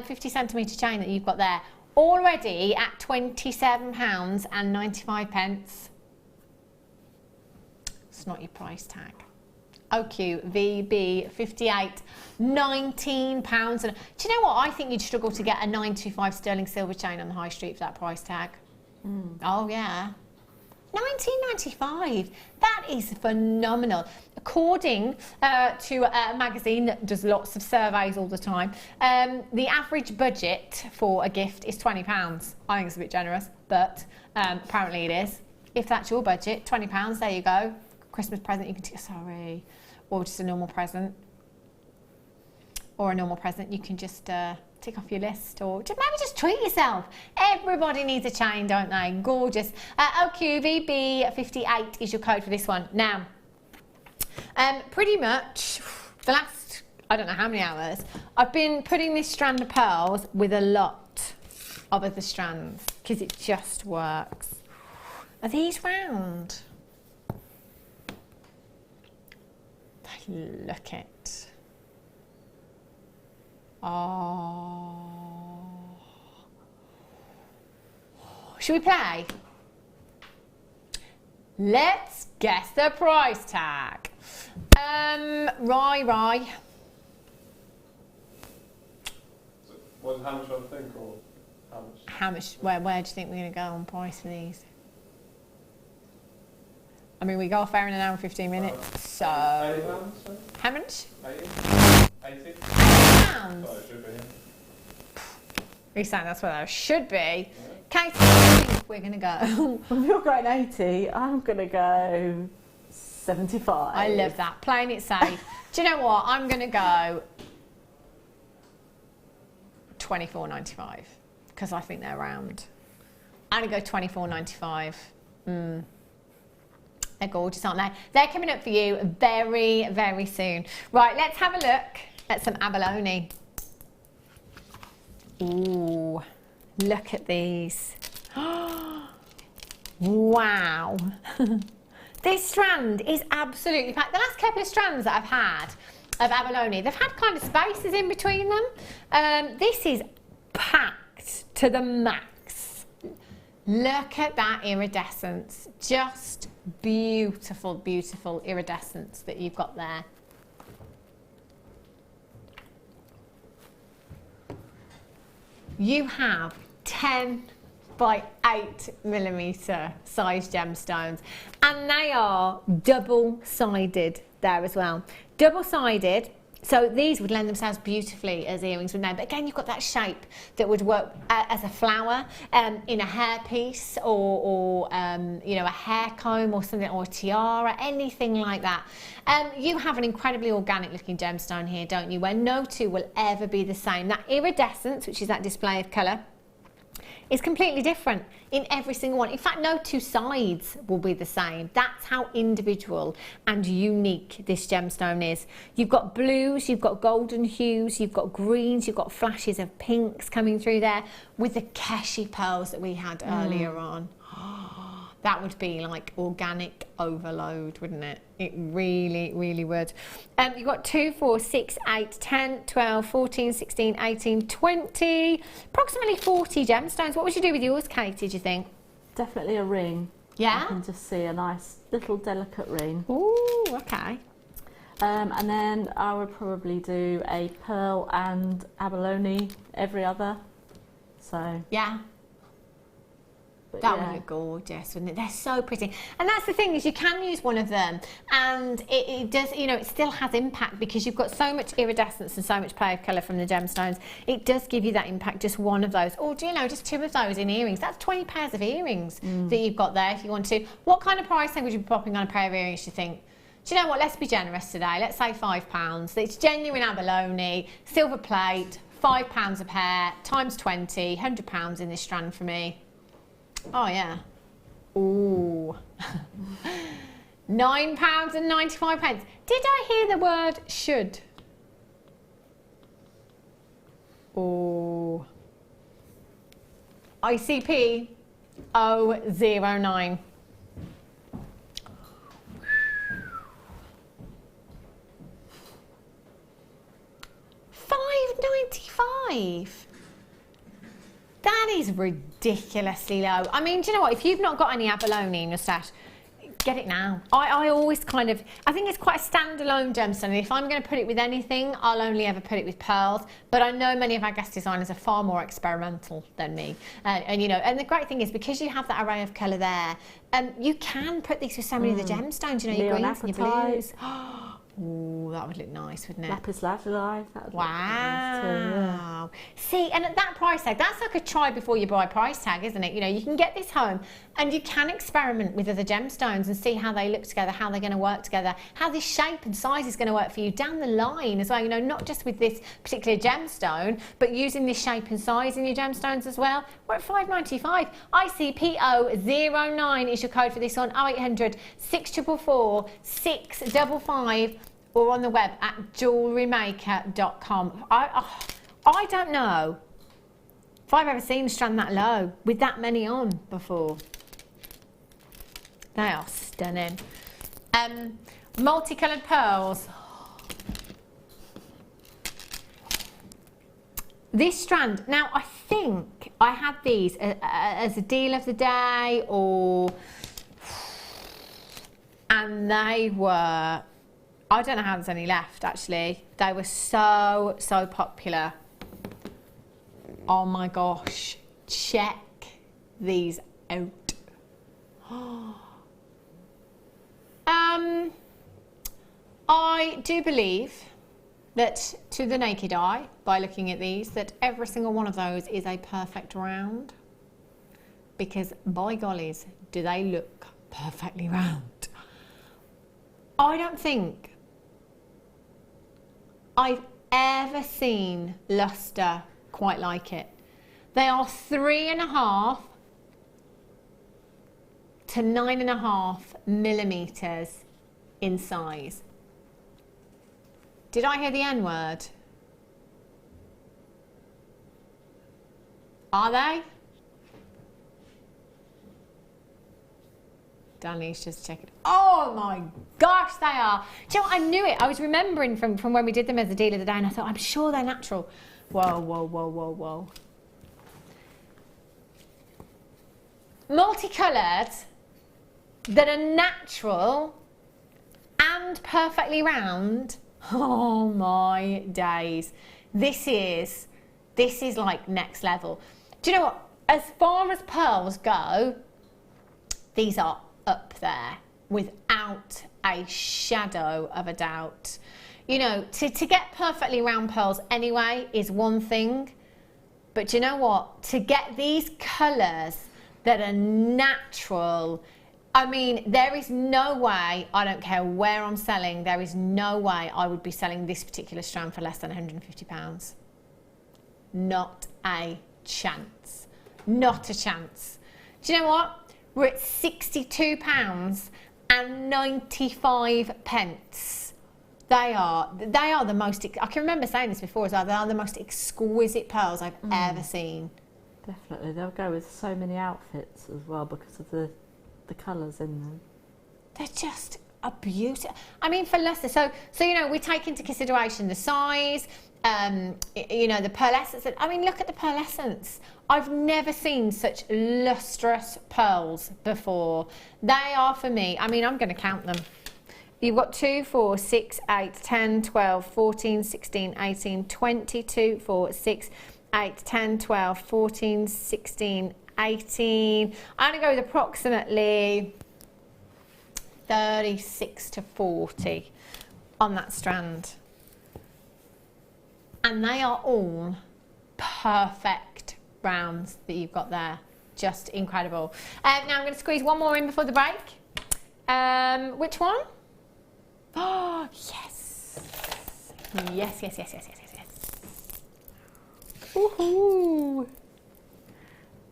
50 centimetre chain that you've got there. Already at £27.95. It's not your price tag. OQ VB 58, £19. And do you know what? I think you'd struggle to get a 925 sterling silver chain on the high street for that price tag. Oh yeah, 1995. That is phenomenal. According to a magazine that does lots of surveys all the time, the average budget for a gift is £20. I think it's a bit generous, but apparently it is. If that's your budget, £20. There you go. Christmas present you can sorry, or just a normal present, you can just tick off your list, or maybe just treat yourself. Everybody needs a chain, don't they? Gorgeous. OQVB 58 is your code for this one. Now, pretty much the last, I don't know how many hours, I've been putting this strand of pearls with a lot of other strands because it just works. Are these round? Look it. Oh. Should we play? Let's guess the price tag. Rye. How much I think, or how much? How much? Where do you think we're going to go on price for these? I mean, we go off air in an hour and 15 minutes, so... £80, how much? 80? £80? £80? Oh, it should be, yeah. You're saying that's what that should be? Yeah. Katie, I think we're going to go. Well, if you're going 80, I'm going to go 75. I love that. Playing it safe. Do you know what? I'm going to go £24.95 because I think they're round. I'm going to go £24.95. They're gorgeous, aren't they? They're coming up for you very, very soon. Right, let's have a look at some abalone. Ooh, look at these. Wow. This strand is absolutely packed. The last couple of strands that I've had of abalone, they've had kind of spaces in between them. This is packed to the max. Look at that iridescence. Just beautiful, beautiful iridescence that you've got there. You have 10 by 8mm size gemstones, and they are double-sided there as well. Double-sided, so these would lend themselves beautifully as earrings, wouldn't they? But again, you've got that shape that would work as a flower in a hairpiece, or you know, a hair comb or something, or a tiara, anything like that. You have an incredibly organic looking gemstone here, don't you, where no two will ever be the same. That iridescence, which is that display of colour, is completely different in every single one. In fact, no two sides will be the same. That's how individual and unique this gemstone is. You've got blues, you've got golden hues, you've got greens, you've got flashes of pinks coming through there with the Keshi pearls that we had earlier on. That would be like organic overload, wouldn't it? It really, really would. You've got 2, 4, 6, 8, 10, 12, 14, 16, 18, 20, approximately 40 gemstones. What would you do with yours, Katie, do you think? Definitely a ring. Yeah? I can just see a nice little delicate ring. Ooh, okay. And then I would probably do a pearl and abalone every other. So yeah. But that yeah. would look gorgeous, wouldn't it? They're so pretty. And that's the thing, is you can use one of them and it does, you know, it still has impact because you've got so much iridescence and so much play of colour from the gemstones. It does give you that impact, just one of those. Or, do you know, just 2 of those in earrings. That's 20 pairs of earrings that you've got there if you want to. What kind of price tag would you be popping on a pair of earrings, do you think? Do you know what? Let's be generous today. Let's say £5. It's genuine abalone, silver plate, £5 a pair, times 20, £100 in this strand for me. Oh yeah. Ooh. £9.95. Did I hear the word should? Ooh. ICP 009. £5.95. That is ridiculously low. I mean, do you know what? If you've not got any abalone in your stash, get it now. I always I think it's quite a standalone gemstone. If I'm going to put it with anything, I'll only ever put it with pearls. But I know many of our guest designers are far more experimental than me. And you know, and the great thing is because you have that array of colour there, you can put these with so many of the gemstones. You know, your greens and your blues. Ooh, that would look nice, wouldn't it? Lapis lazuli. Wow. Look nice too, yeah. See, and at that price tag, that's like a try before you buy price tag, isn't it? You know, you can get this home and you can experiment with other gemstones and see how they look together, how they're going to work together, how this shape and size is going to work for you down the line as well. You know, not just with this particular gemstone, but using this shape and size in your gemstones as well. We're at $5.95. ICPO09 is your code for this one. 0800 644 655. Or on the web at JewelleryMaker.com. I don't know if I've ever seen a strand that low with that many on before. They are stunning. Multicoloured pearls. This strand, now I think I had these as a deal of the day, and they were, I don't know how there's any left actually. They were so popular. Oh my gosh, check these out. I do believe that to the naked eye, by looking at these, that every single one of those is a perfect round. Because by gollies, do they look perfectly round. I don't think I've ever seen luster quite like it. They are 3.5 to 9.5 millimeters in size. Did I hear the N word? Are they? Danny's just checking. Oh my gosh, they are. Do you know what? I knew it. I was remembering from when we did them as a deal of the day, and I thought, I'm sure they're natural. Whoa, whoa, whoa, whoa, whoa. Multicoloured, that are natural and perfectly round. Oh my days. This is like next level. Do you know what? As far as pearls go, these are up there without a shadow of a doubt. You know, to get perfectly round pearls anyway is one thing, but do you know what? To get these colours that are natural, I mean, there is no way, I don't care where I'm selling, there is no way I would be selling this particular strand for less than £150. Not a chance. Not a chance. Do you know what? We're at £62.95. They are the most, I can remember saying this before as well, they are the most exquisite pearls I've ever seen. Definitely, they'll go with so many outfits as well because of the colours in them. They're just a beauty. I mean, for luster, so you know, we take into consideration the size, you know, the pearlescence. I mean, look at the pearlescence. I've never seen such lustrous pearls before. They are, for me, I mean, I'm going to count them. You've got 2, 4, 6, 8, 10, 12, 14, 16, 18, 22, 4, 6, 8, 10, 12, 14, 16, 18. I'm going to go with approximately 36 to 40 on that strand. And they are all perfect rounds that you've got there. Just incredible. Now I'm going to squeeze one more in before the break. Which one? Oh, yes. Yes, yes, yes, yes, yes, yes, yes. Woohoo!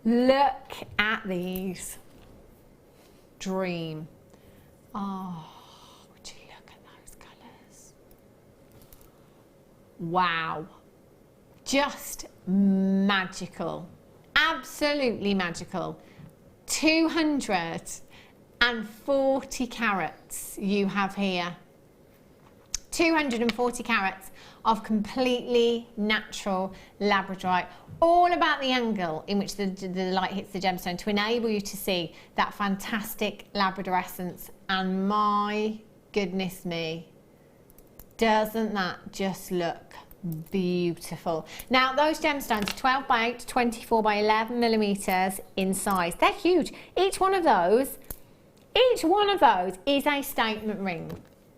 Look at these. Dream. Oh, would you look at those colours? Wow. Just magical. Absolutely magical. 240 carats you have here. 240 carats of completely natural labradorite, all about the angle in which the light hits the gemstone to enable you to see that fantastic labradorescence. And my goodness me, doesn't that just look beautiful? Now those gemstones are 12 by 8, 24 by 11 millimeters in size. They're huge. Each one of those is a statement ring,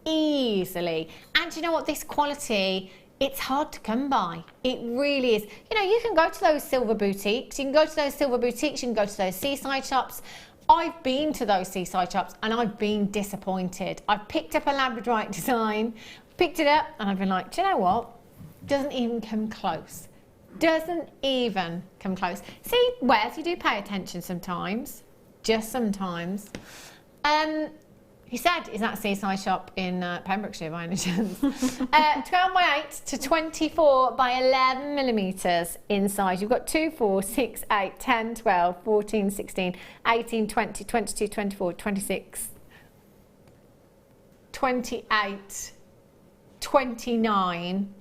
easily. And you know what, this quality, it's hard to come by. It really is. You know, you can go to those silver boutiques, you can go to those seaside shops. I've been to those seaside shops and I've been disappointed. I've picked up a labradorite design, picked it up, and I've been like, do you know what? Doesn't even come close. Doesn't even come close. See, Wes, you do pay attention sometimes, just sometimes. He said, is that a seaside shop in Pembrokeshire by any chance? 12 by 8 to 24 by 11 millimeters in size. You've got 2, 4, 6, 8, 10, 12, 14, 16, 18, 20, 22, 24, 26, 28, 29,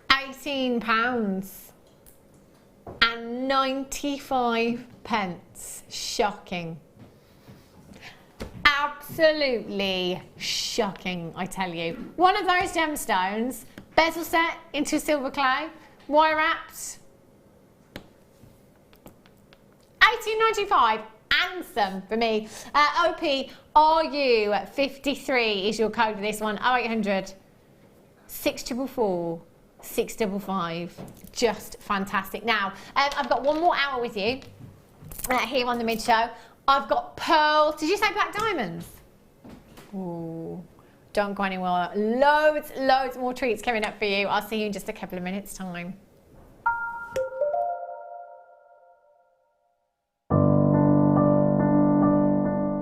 £18 and 95 pence. Shocking. Absolutely shocking, I tell you. One of those gemstones, bezel set into silver clay, wire wrapped, £18.95. Handsome for me. OPRU53 is your code for this one. 0800 644 655. Just fantastic. Now, I've got one more hour with you here on the Mid Show. I've got pearls. Did you say black diamonds? Ooh, don't go anywhere. Loads more treats coming up for you. I'll see you in just a couple of minutes' time.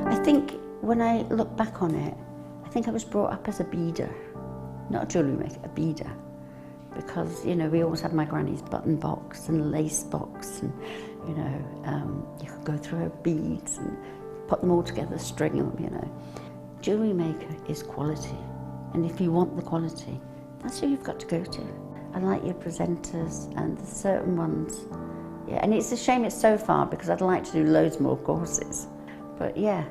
I think when I look back on it, I think I was brought up as a beader, not a jewellery maker, a beader. Because, you know, we always had my granny's button box and lace box, and, you know, you could go through her beads and put them all together, string them, you know. Jewellery maker is quality, and if you want the quality, that's who you've got to go to. I like your presenters and the certain ones. Yeah, and it's a shame it's so far because I'd like to do loads more courses. But yeah,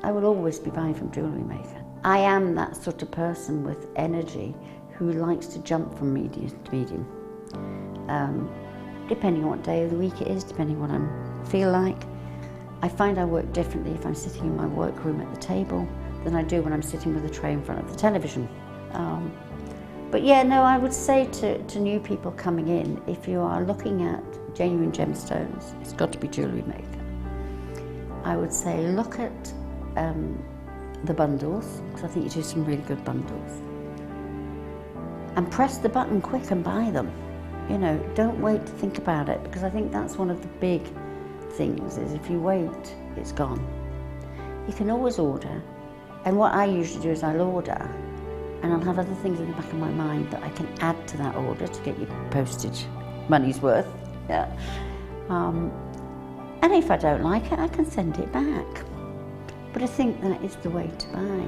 I will always be buying from Jewellery Maker. I am that sort of person with energy who likes to jump from medium to medium. Depending on what day of the week it is, depending what I feel like. I find I work differently if I'm sitting in my workroom at the table than I do when I'm sitting with a tray in front of the television. But yeah, no, I would say to new people coming in, if you are looking at genuine gemstones, it's got to be Jewellery Maker. I would say look at the bundles, because I think you do some really good bundles. And press the button quick and buy them. You know, don't wait to think about it, because I think that's one of the big things, is if you wait, it's gone. You can always order, and what I usually do is I'll order, and I'll have other things in the back of my mind that I can add to that order to get your postage money's worth. Yeah. And if I don't like it, I can send it back. But I think that is the way to buy.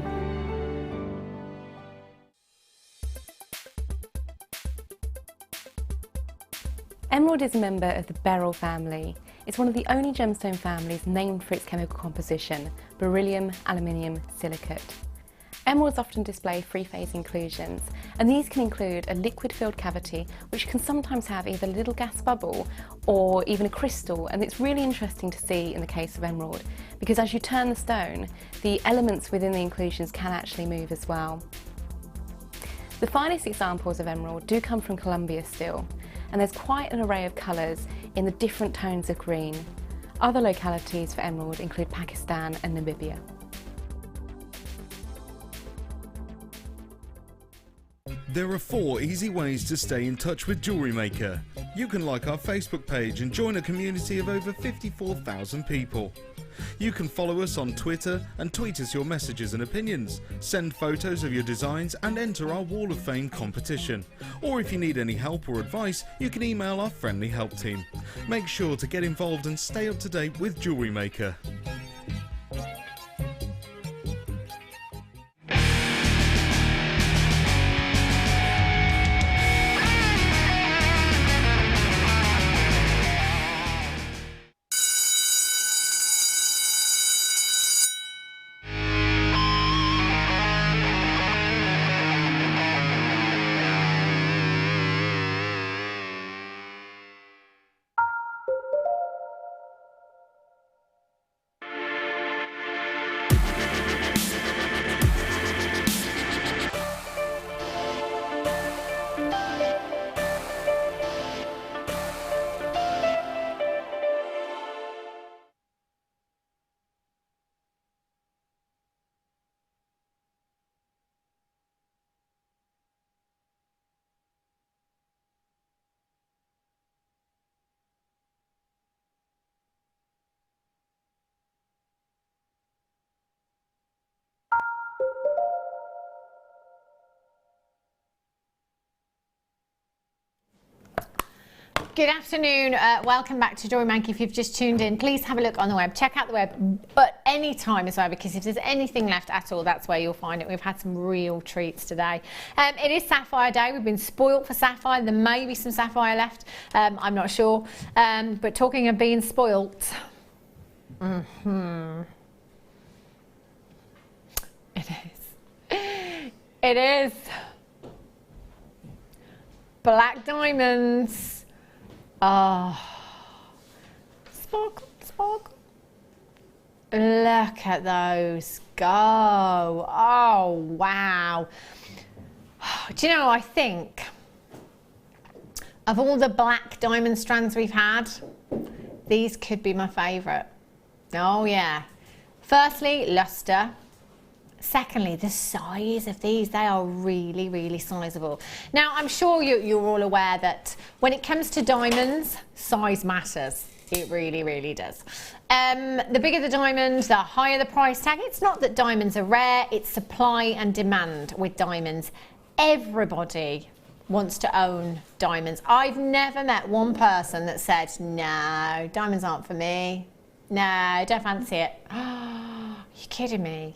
Emerald is a member of the beryl family. It's one of the only gemstone families named for its chemical composition, beryllium aluminium silicate. Emeralds often display three-phase inclusions, and these can include a liquid-filled cavity, which can sometimes have either a little gas bubble or even a crystal, and it's really interesting to see in the case of emerald, because as you turn the stone, the elements within the inclusions can actually move as well. The finest examples of emerald do come from Colombia still, and there's quite an array of colours in the different tones of green. Other localities for emerald include Pakistan and Namibia. There are 4 easy ways to stay in touch with Jewellery Maker. You can like our Facebook page and join a community of over 54,000 people. You can follow us on Twitter and tweet us your messages and opinions, send photos of your designs and enter our Wall of Fame competition. Or if you need any help or advice, you can email our friendly help team. Make sure to get involved and stay up to date with Jewellery Maker. Good afternoon, welcome back to Jewellery Maker. If you've just tuned in, please have a look on the web. Check out the web at any time as well, because if there's anything left at all, that's where you'll find it. We've had some real treats today. It is Sapphire Day. We've been spoilt for Sapphire. There may be some Sapphire left. I'm not sure. But talking of being spoilt, it is. It is. Black diamonds. Oh, sparkle, sparkle. Look at those go. Oh, wow. Do you know, I think of all the black diamond strands we've had, these could be my favourite. Oh, yeah. Firstly, luster. Secondly, the size of these, they are really, really sizable. Now, I'm sure you're all aware that when it comes to diamonds, size matters. It really, really does. The bigger the diamond, the higher the price tag. It's not that diamonds are rare, it's supply and demand with diamonds. Everybody wants to own diamonds. I've never met one person that said, no, diamonds aren't for me. No, don't fancy it. Oh, you're kidding me.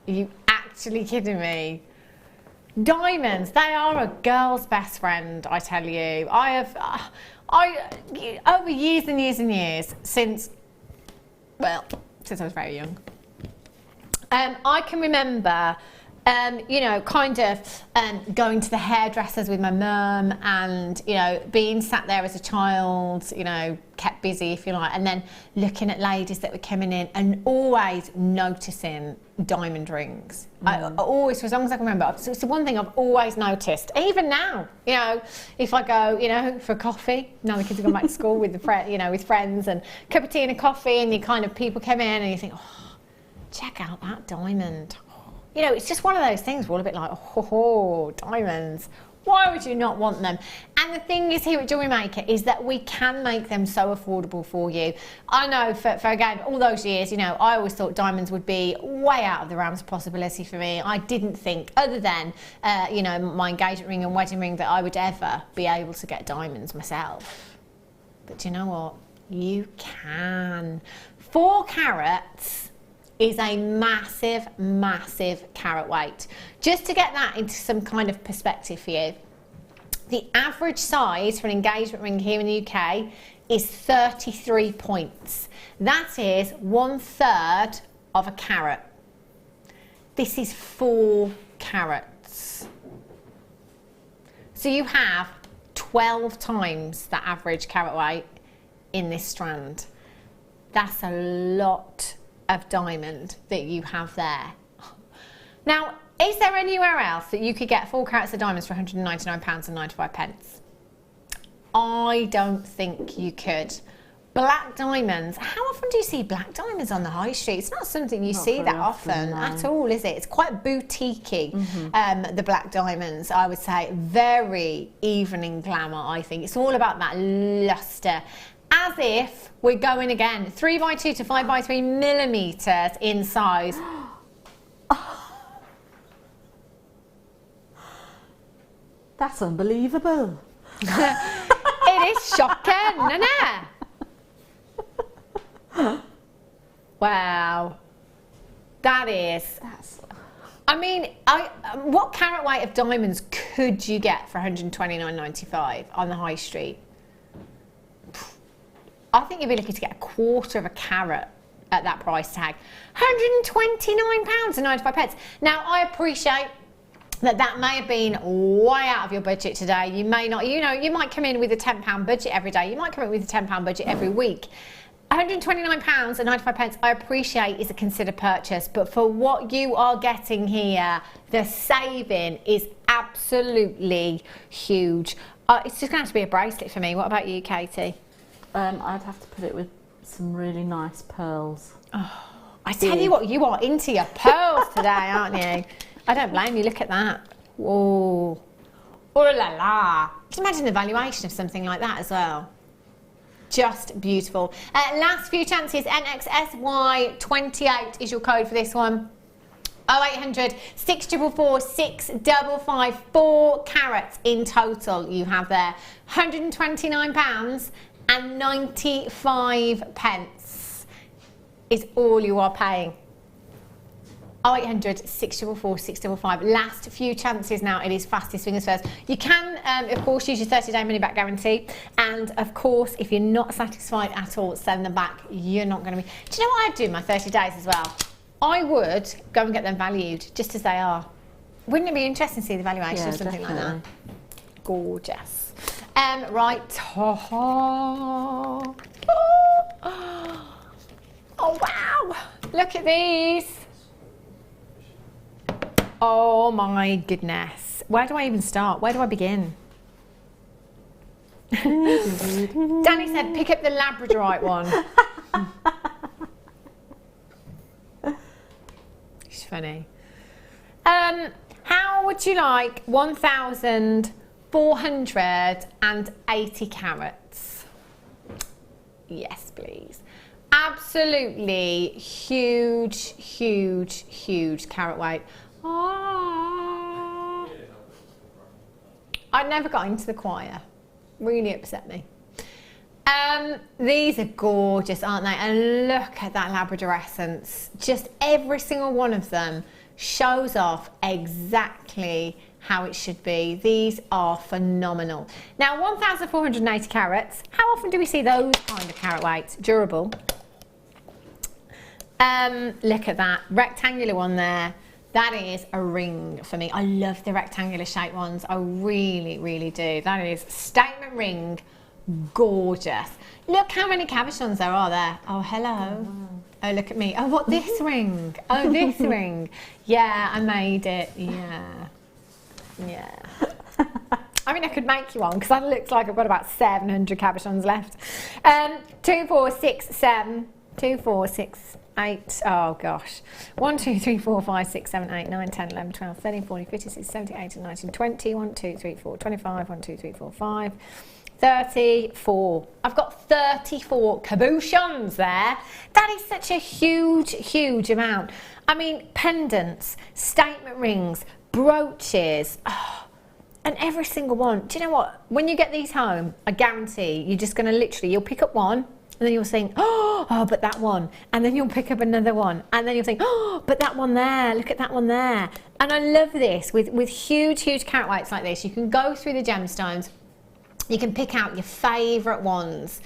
Are you actually kidding me? Diamonds, they are a girl's best friend, I tell you. Over years and years and years, since I was very young, I can remember, you know, kind of going to the hairdressers with my mum and, you know, being sat there as a child, you know, kept busy, if you like, and then looking at ladies that were coming in and always noticing diamond rings. I always, for as long as I can remember, it's the one thing I've always noticed. Even now, you know, if I go, you know, for coffee, now the kids have gone back to school with with friends, and cup of tea and a coffee, and you kind of, people come in and you think, oh, check out that diamond. You know, it's just one of those things. We're all a bit like, oh, diamonds. Why would you not want them? And the thing is here at Jewellery Maker is that we can make them so affordable for you. I know for again, all those years, you know, I always thought diamonds would be way out of the realms of possibility for me. I didn't think, other than, you know, my engagement ring and wedding ring, that I would ever be able to get diamonds myself. But do you know what? You can. 4 carats is a massive, massive carat weight. Just to get that into some kind of perspective for you, the average size for an engagement ring here in the UK is 33 points. That is 1/3 of a carat. This is 4 carats. So you have 12 times the average carat weight in this strand. That's a lot of diamond that you have there. Now, is there anywhere else that you could get 4 carats of diamonds for £199.95? I don't think you could. Black diamonds, how often do you see black diamonds on the high street? It's not something you see that often no. At all, is it? It's quite boutique-y, the black diamonds, I would say. Very evening glamour, I think. It's all about that luster. as if we're going again. 3x2 to 5x3 millimetres in size. That's unbelievable. It is shocking, isn't it? Wow. That is. I mean, what carat weight of diamonds could you get for £129.95 on the high street? I think you'd be lucky to get a quarter of a carat at that price tag. £129.95. Now, I appreciate that may have been way out of your budget today. You may not, you know, you might come in with a £10 budget every day. You might come in with a £10 budget every week. £129.95 I appreciate is a considered purchase, but for what you are getting here, the saving is absolutely huge. It's just going to have to be a bracelet for me. What about you, Katie? I'd have to put it with some really nice pearls. Oh, I tell you what, you are into your pearls today, aren't you? I don't blame you. Look at that. Whoa. Oh la la. Just imagine the valuation of something like that as well. Just beautiful. Last few chances. NXSY28 is your code for this one. 0800 644 655. 4 carats in total you have there. £129.95 is all you are paying. 0800 644 655. Last few chances now. It is fastest fingers first. You can, of course, use your 30-day money-back guarantee. And, of course, if you're not satisfied at all, send them back. You're not going to be... Do you know what I'd do in my 30 days as well? I would go and get them valued, just as they are. Wouldn't it be interesting to see the valuation of something like that? Gorgeous. Right. Oh, wow. Look at these. Oh my goodness. Where do I even start? Where do I begin? Danny said pick up the Labradorite one. It's funny. How would you like 1,480 carats? Yes, please. Absolutely huge, huge, huge carat weight. Oh. I never got into the choir. Really upset me. These are gorgeous, aren't they? And look at that Labradorescence. Just every single one of them shows off exactly how it should be. These are phenomenal. Now, 1,480 carats. How often do we see those kind of carat weights? Durable. Look at that rectangular one there. That is a ring for me. I love the rectangular shaped ones. I really, really do. That is statement ring. Gorgeous. Look how many cabochons there are there. Oh, hello. Oh, look at me. Oh, what, this ring? Oh, this ring. Yeah, I made it. Yeah. Yeah. I mean, I could make you one because that looks like I've got about 700 cabochons left. 2, 4, 6, 7. 2, 4, 6, 8. Oh gosh. 1, 2, 3, 4, 5, 6, 7, 8, 9, 10, 11, 12, 13, 14, 15, 16, 17, 18, 19, 20. 1, 2, 3, 4, 25. 1, 2, 3, 4, 5. 34. I've got 34 cabochons there. That is such a huge, huge amount. I mean, pendants, statement rings, brooches, and every single one. Do you know what? When you get these home, I guarantee you're just going to literally, you'll pick up one, and then you'll think, oh, but that one. And then you'll pick up another one. And then you'll think, oh, but that one there. Look at that one there. And I love this. With huge, huge carat weights like this, you can go through the gemstones. You can pick out your favourite ones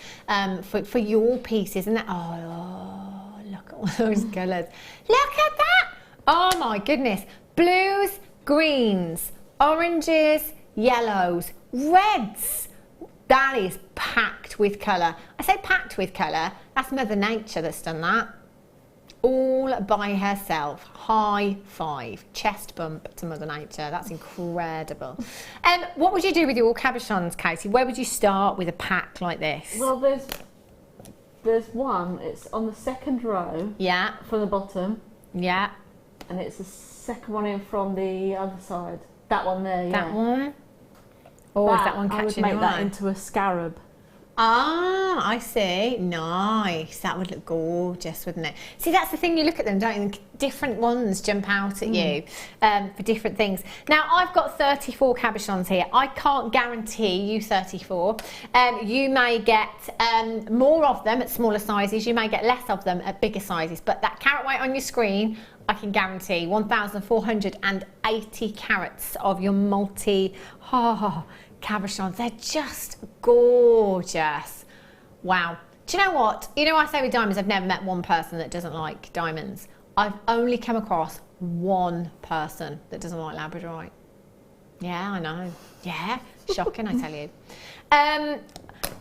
for your pieces. And that, oh, look at all those colours. Look at that. Oh, my goodness. Blues, greens, oranges, yellows, reds. That is packed with colour. I say packed with colour, that's Mother Nature that's done that. All by herself. High five. Chest bump to Mother Nature. That's incredible. What would you do with your cabochons, Katie? Where would you start with a pack like this? Well, there's one, it's on the second row. Yeah. From the bottom. Yeah. And it's the second one in from the other side. That one there, yeah. That one? Or is that one catching your eye? I would make that into a scarab. Ah, I see. Nice. That would look gorgeous, wouldn't it? See, that's the thing. You look at them, don't you? And different ones jump out at you for different things. Now, I've got 34 cabochons here. I can't guarantee you 34. You may get more of them at smaller sizes. You may get less of them at bigger sizes. But that carat weight on your screen, I can guarantee 1,480 carats of your cabochons. They're just gorgeous. Wow. Do you know what? You know, I say with diamonds, I've never met one person that doesn't like diamonds. I've only come across one person that doesn't like Labradorite. Yeah, I know. Yeah, shocking, I tell you.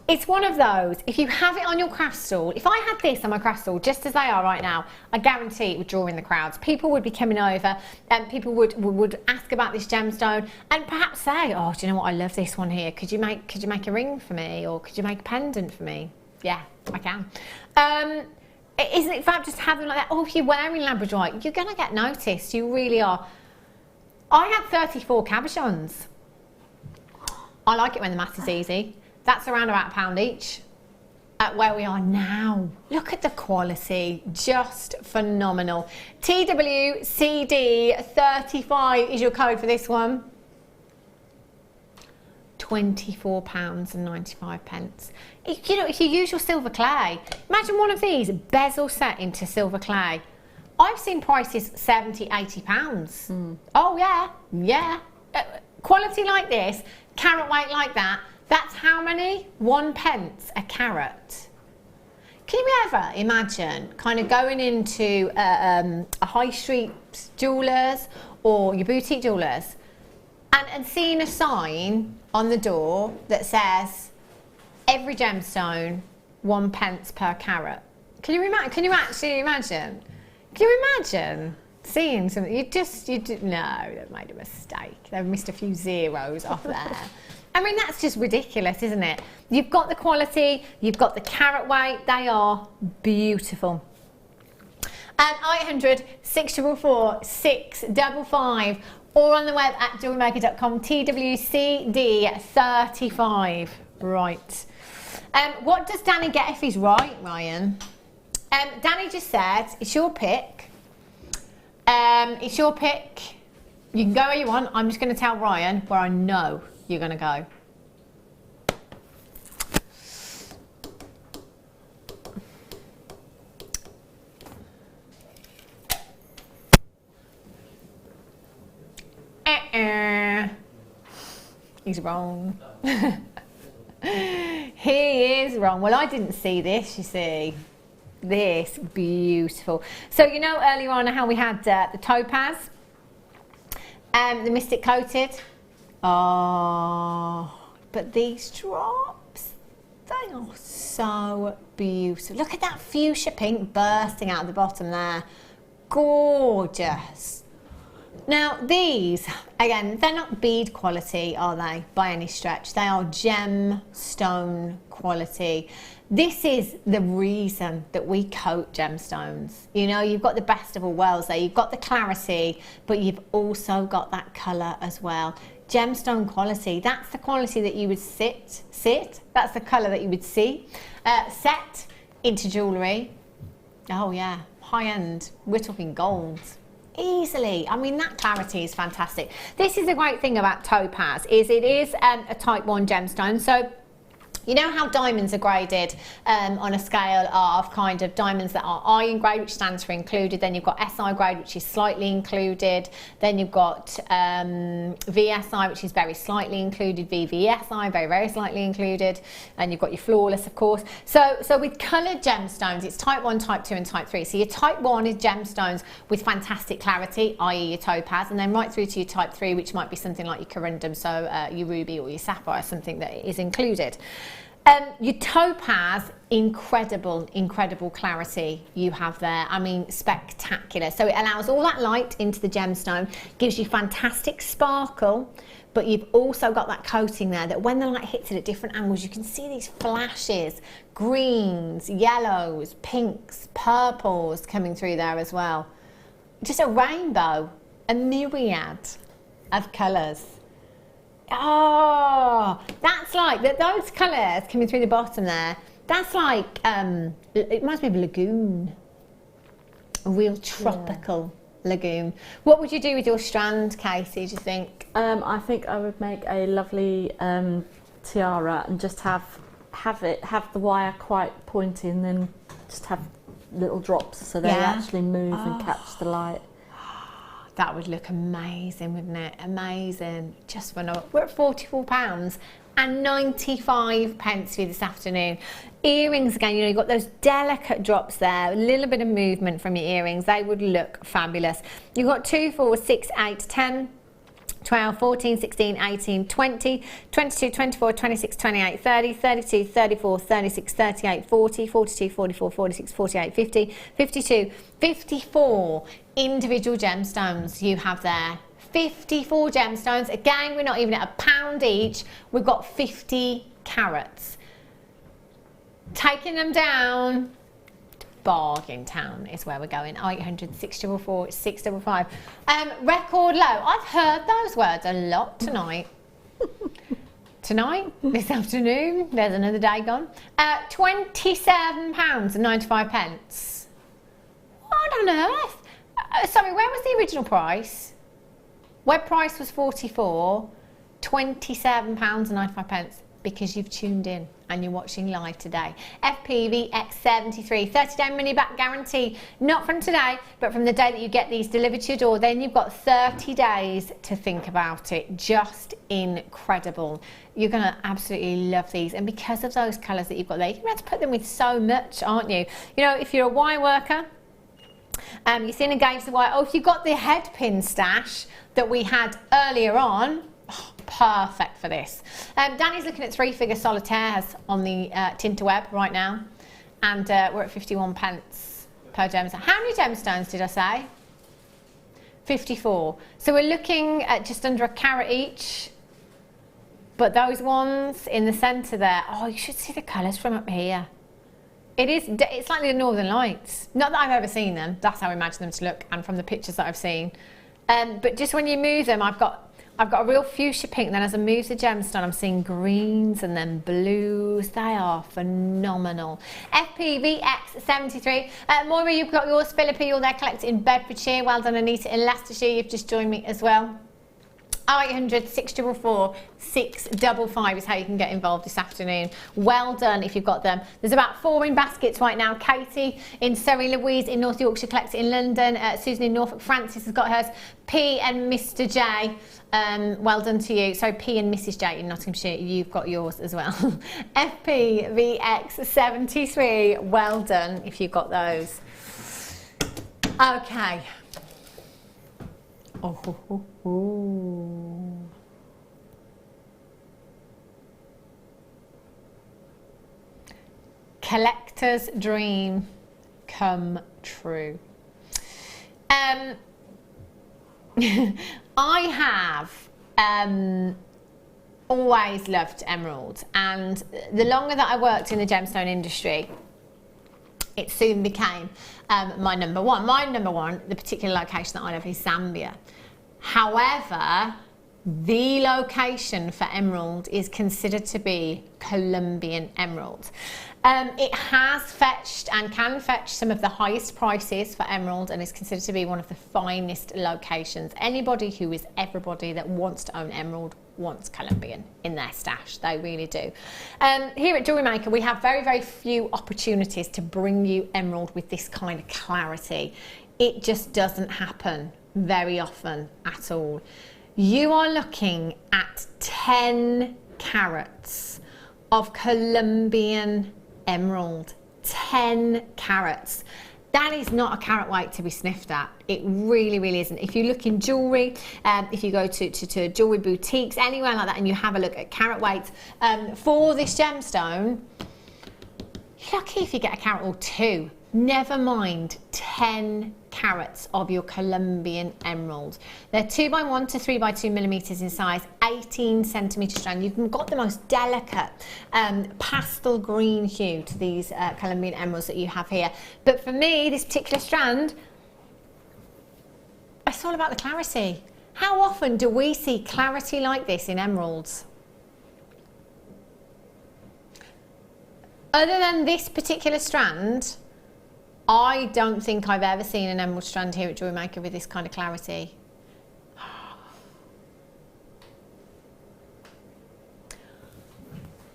It's one of those, if you have it on your craft stall, if I had this on my craft stall just as they are right now, I guarantee it would draw in the crowds. People would be coming over and people would ask about this gemstone and perhaps say, oh, do you know what, I love this one here. Could you make a ring for me, or could you make a pendant for me? Yeah, I can. Isn't it fab just to have them like that? Oh, if you're wearing Labradorite, you're going to get noticed. You really are. I had 34 cabochons. I like it when the math is easy. That's around about £1 each at where we are now. Look at the quality, just phenomenal. TWCD35 is your code for this one. £24.95. You know, if you use your silver clay, imagine one of these bezel set into silver clay. I've seen prices £70, £80. Oh yeah, yeah. Quality like this, carat weight like that. That's how many? 1 pence a carat. Can you ever imagine kind of going into a high street jewellers or your boutique jewellers and seeing a sign on the door that says every gemstone 1 pence per carat? Can you actually imagine? Can you imagine seeing something? No, they've made a mistake. They've missed a few zeros off there. I mean, that's just ridiculous, isn't it? You've got the quality, you've got the carat weight, they are beautiful. 800 644 655 or on the web at jewellerymaker.com, TWCD35. Right. What does Danny get if he's right, Ryan? Danny just said, it's your pick. It's your pick. You can go where you want. I'm just going to tell Ryan where I know you're going to go. He's wrong. He is wrong. Well, I didn't see this, you see. This, beautiful. So, you know earlier on how we had the topaz, the mystic coated. Oh, but these drops, they are so beautiful. Look at that fuchsia pink bursting out of the bottom there. Gorgeous. Now these, again, they're not bead quality, are they, by any stretch? They are gemstone quality. This is the reason that we coat gemstones. You know, you've got the best of all worlds there. You've got the clarity, but you've also got that colour as well. Gemstone quality, that's the quality that you would that's the colour that you would see, set into jewellery. Oh yeah, high end, we're talking gold. Easily. I mean, that clarity is fantastic. This is the great thing about topaz, is it is a type 1 gemstone. So you know how diamonds are graded on a scale of kind of diamonds that are iron grade, which stands for included, then you've got SI grade, which is slightly included, then you've got VSI, which is very slightly included, VVSI, very, very slightly included, and you've got your flawless, of course. So with coloured gemstones, it's type 1, type 2 and type 3. So your type 1 is gemstones with fantastic clarity, i.e. your topaz, and then right through to your type 3, which might be something like your corundum, so your ruby or your sapphire, something that is included. Your topaz, incredible clarity you have there. I mean, spectacular. So it allows all that light into the gemstone, gives you fantastic sparkle, but you've also got that coating there that when the light hits it at different angles, you can see these flashes, greens, yellows, pinks, purples coming through there as well. Just a rainbow, a myriad of colours. Oh, that's like, those colours coming through the bottom there, that's like, it reminds me of a lagoon. A real tropical lagoon. What would you do with your strand, Casey, do you think? I think I would make a lovely tiara and just have the wire quite pointy and then just have little drops so they actually move and catch the light. That would look amazing, wouldn't it? Amazing. Just for now. We're at £44 and 95 pence for you this afternoon. Earrings again, you know, you've got those delicate drops there, a little bit of movement from your earrings. They would look fabulous. You've got 2, 4, 6, 8, 10, 12, 14, 16, 18, 20, 22, 24, 26, 28, 30, 32, 34, 36, 38, 40, 42, 44, 46, 48, 50, 52, 54 individual gemstones you have there. 54 gemstones. Again, we're not even at £1 each. We've got 50 carats. Taking them down, bargain town is where we're going. 800 644 655. Record low. I've heard those words a lot tonight. Tonight, this afternoon, there's another day gone. £27 and 95 pence. What on earth? Sorry, where was the original price? Web price was 44, £27 and 95 pence because you've tuned in and you're watching live today. FPVX73, 30-day money back guarantee, not from today, but from the day that you get these delivered to your door. Then you've got 30 days to think about it. Just incredible. You're going to absolutely love these. And because of those colours that you've got there, you're going to have to put them with so much, aren't you? You know, if you're a wire worker, you're seeing engaged the wire. Oh, if you've got the head pin stash that we had earlier on, oh, perfect for this. Danny's looking at 3-figure solitaires on the Tinterweb right now, and we're at 51 pence per gemstone. How many gemstones did I say? 54. So we're looking at just under £1 each. But those ones in the centre there, oh, you should see the colours from up here. It's like the Northern Lights. Not that I've ever seen them. That's how I imagine them to look, and from the pictures that I've seen. But just when you move them, I've got a real fuchsia pink. Then as I move the gemstone, I'm seeing greens and then blues. They are phenomenal. FPVX73. Moira, you've got yours. Philippa, you're there collected in Bedfordshire. Well done, Anita in Leicestershire. You've just joined me as well. 0800 644 655 is how you can get involved this afternoon. Well done if you've got them. There's about 4 in baskets right now. Katie in Surrey, Louise in North Yorkshire collects it in London, Susan in Norfolk, Francis has got hers, P and Mr J. Well done to you. So P and Mrs J in Nottinghamshire, you've got yours as well. FPVX73, well done if you've got those. Okay. Oh. Collector's dream come true. I have always loved emeralds, and the longer that I worked in the gemstone industry, it soon became my number one. My number one, the particular location that I love is Zambia. However, the location for emerald is considered to be Colombian emerald. It has fetched and can fetch some of the highest prices for emerald, and is considered to be one of the finest locations. Anybody who is everybody that wants to own emerald wants Colombian in their stash. They really do. Here at Jewellery Maker, we have very, very few opportunities to bring you emerald with this kind of clarity. It just doesn't happen very often at all. You are looking at 10 carats of Colombian emerald. 10 carats. That is not a carat weight to be sniffed at. It really, really isn't. If you look in jewellery, if you go to jewellery boutiques, anywhere like that, and you have a look at carat weights for this gemstone, you're lucky if you get a carat or 2. Never mind 10 carats of your Colombian emerald. They're 2x1 to 3x2 millimeters in size, 18 centimetre strand. You've got the most delicate pastel green hue to these Colombian emeralds that you have here. But for me, this particular strand, it's all about the clarity. How often do we see clarity like this in emeralds? Other than this particular strand, I don't think I've ever seen an emerald strand here at Jewellery Maker with this kind of clarity.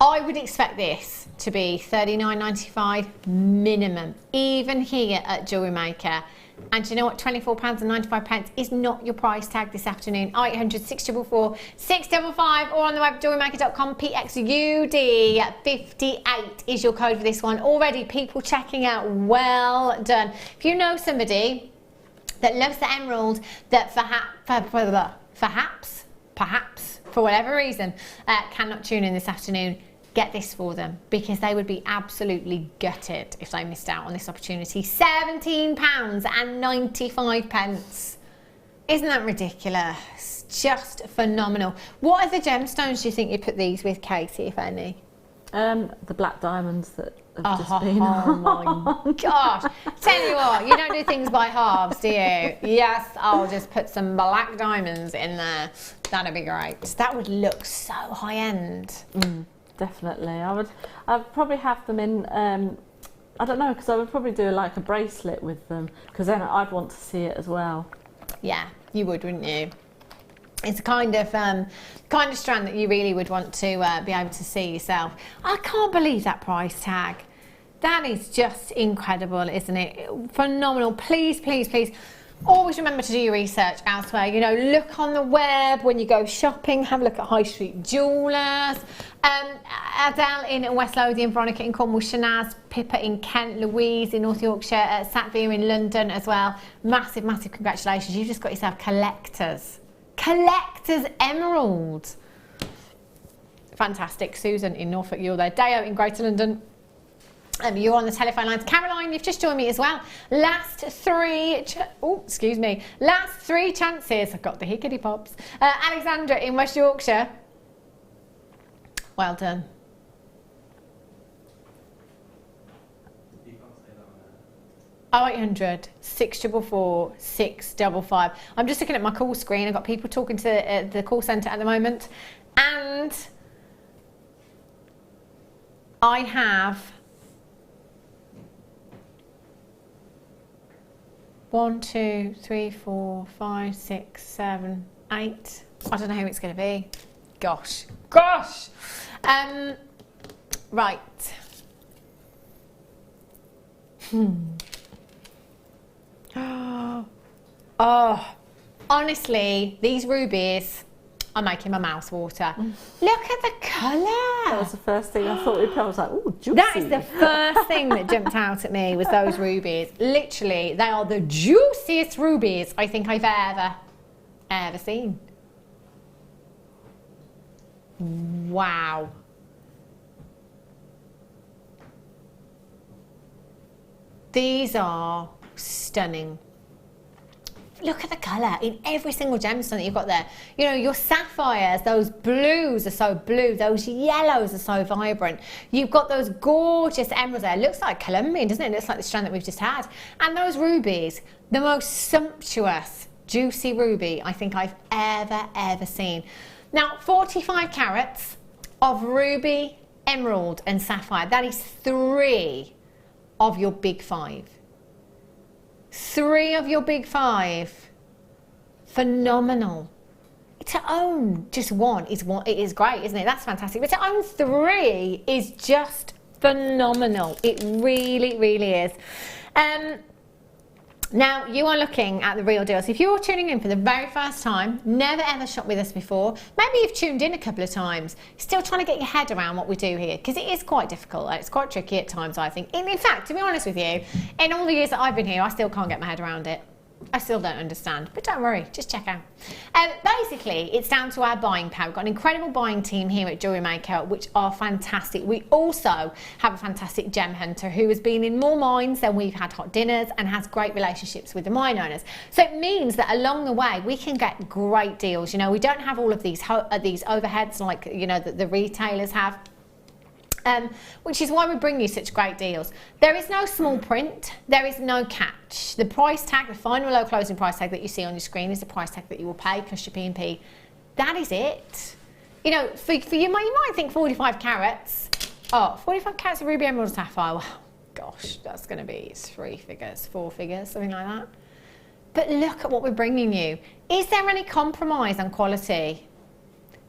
I would expect this to be $39.95 minimum, even here at Jewellery Maker. And you know what? £24.95 is not your price tag this afternoon. 0800 644 655 or on the web jewellerymaker.com. PXUD58 is your code for this one. Already people checking out. Well done. If you know somebody that loves the emerald, that perhaps for whatever reason cannot tune in this afternoon, get this for them, because they would be absolutely gutted if they missed out on this opportunity. £17.95. Isn't that ridiculous? Just phenomenal. What other gemstones do you think you put these with, Katie, if any? The black diamonds that have just been. Oh my gosh. Tell you what, you don't do things by halves, do you? Yes, I'll just put some black diamonds in there. That'd be great. That would look so high end. Definitely. I'd probably have them in, I don't know, because I would probably do like a bracelet with them, because then I'd want to see it as well. Yeah, you would, wouldn't you? It's a kind of strand that you really would want to be able to see yourself. I can't believe that price tag. That is just incredible, isn't it? Phenomenal. Please, please, please. Always remember to do your research elsewhere. You know, look on the web when you go shopping. Have a look at high street jewellers. Adele in West Lothian, Veronica in Cornwall, Shanaz, Pippa in Kent, Louise in North Yorkshire, Sapphire in London as well. Massive, massive congratulations. You've just got yourself collector's emerald. Fantastic. Susan in Norfolk, you're there. Deo in Greater London. You're on the telephone lines. Caroline, you've just joined me as well. Last three chances. I've got the hickety pops. Alexandra in West Yorkshire. Well done. You can't say that on 0800 644 655. I'm just looking at my call screen. I've got people talking to the call centre at the moment. And I have 1, 2, 3, 4, 5, 6, 7, 8. I don't know who it's going to be. Gosh. Right. Oh, honestly, these rubies are making my mouth water. Look at the colour. That was the first thing I thought. I was like, ooh, juicy. That is the first thing that jumped out at me, was those rubies. Literally, they are the juiciest rubies I think I've ever seen. Wow. These are stunning. Look at the colour in every single gemstone that you've got there. You know, your sapphires, those blues are so blue, those yellows are so vibrant. You've got those gorgeous emeralds there. It looks like Colombian, doesn't it? It looks like the strand that we've just had. And those rubies, the most sumptuous, juicy ruby I think I've ever seen. Now, 45 carats of ruby, emerald and sapphire. That is 3 of your big 5. 3 of your big 5. Phenomenal. To own just one is great, isn't it? That's fantastic. But to own 3 is just phenomenal. It really, really is. Now, you are looking at the real deal. So if you're tuning in for the very first time, never ever shopped with us before, maybe you've tuned in a couple of times, still trying to get your head around what we do here, because it is quite difficult. It's quite tricky at times, I think. In fact, to be honest with you, in all the years that I've been here, I still can't get my head around it. I still don't understand, but don't worry, just check out. Basically, it's down to our buying power. We've got an incredible buying team here at Jewellery Maker, which are fantastic. We also have a fantastic gem hunter who has been in more mines than we've had hot dinners and has great relationships with the mine owners. So it means that along the way, we can get great deals. You know, we don't have all of these overheads like, you know, that the retailers have. which is why we bring you such great deals. There is no small print, there is no catch. The price tag, the final low closing price tag that you see on your screen is the price tag that you will pay plus your P&P. That is it. You know, for you, you might think 45 carats. Oh, 45 carats of ruby, emerald, sapphire. Well, gosh, that's going to be 3 figures, 4 figures, something like that. But look at what we're bringing you. Is there any compromise on quality?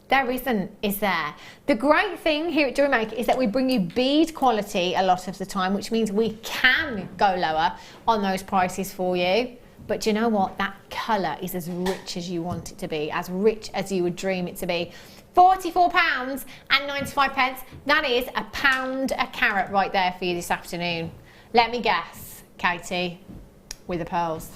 There isn't, is there? The great thing here at Jewellery Maker is that we bring you bead quality a lot of the time, which means we can go lower on those prices for you. But do you know what? That colour is as rich as you want it to be, as rich as you would dream it to be. £44.95. That is £1 a carat right there for you this afternoon. Let me guess, Katie, with the pearls.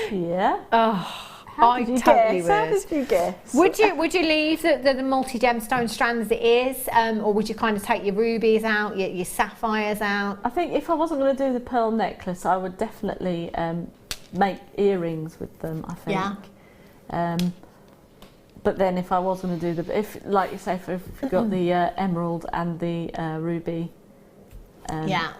Yeah. Oh. How did you guess? How did you guess? Would you leave the multi-gemstone strand as it is, or would you kind of take your rubies out, your sapphires out? I think if I wasn't going to do the pearl necklace, I would definitely make earrings with them, I think. Yeah. But then if I was going to do like you say, if you've got the emerald and the ruby, yeah,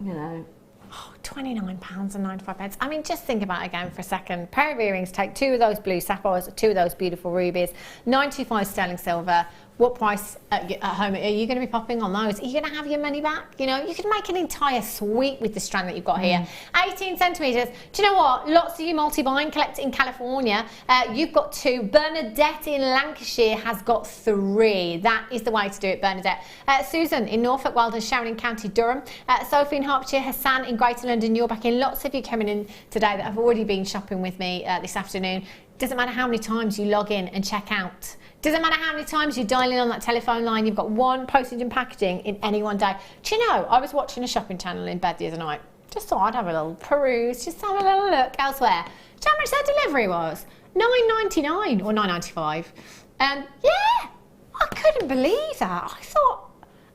you know. Oh, £29.95. I mean, just think about it again for a second. Pair of earrings, take 2 of those blue sapphires, 2 of those beautiful rubies, 95 sterling silver. What price at home are you going to be popping on those? Are you going to have your money back? You know, you could make an entire suite with the strand that you've got here. 18 centimetres. Do you know what? Lots of you multi-buying collect in California. You've got 2. Bernadette in Lancashire has got 3. That is the way to do it, Bernadette. Susan in Norfolk, Weldon, Sharon in County Durham. Sophie in Hertfordshire, Hassan in Greater London. You're back in. Lots of you coming in today that have already been shopping with me this afternoon. Doesn't matter how many times you log in and check out. Doesn't matter how many times you dial in on that telephone line, you've got 1 postage and packaging in any one day. Do you know, I was watching a shopping channel in bed the other night. Just thought I'd have a little peruse, just have a little look elsewhere. Do you know how much their delivery was? £9.99 or £9.95. Yeah, I couldn't believe that. I thought,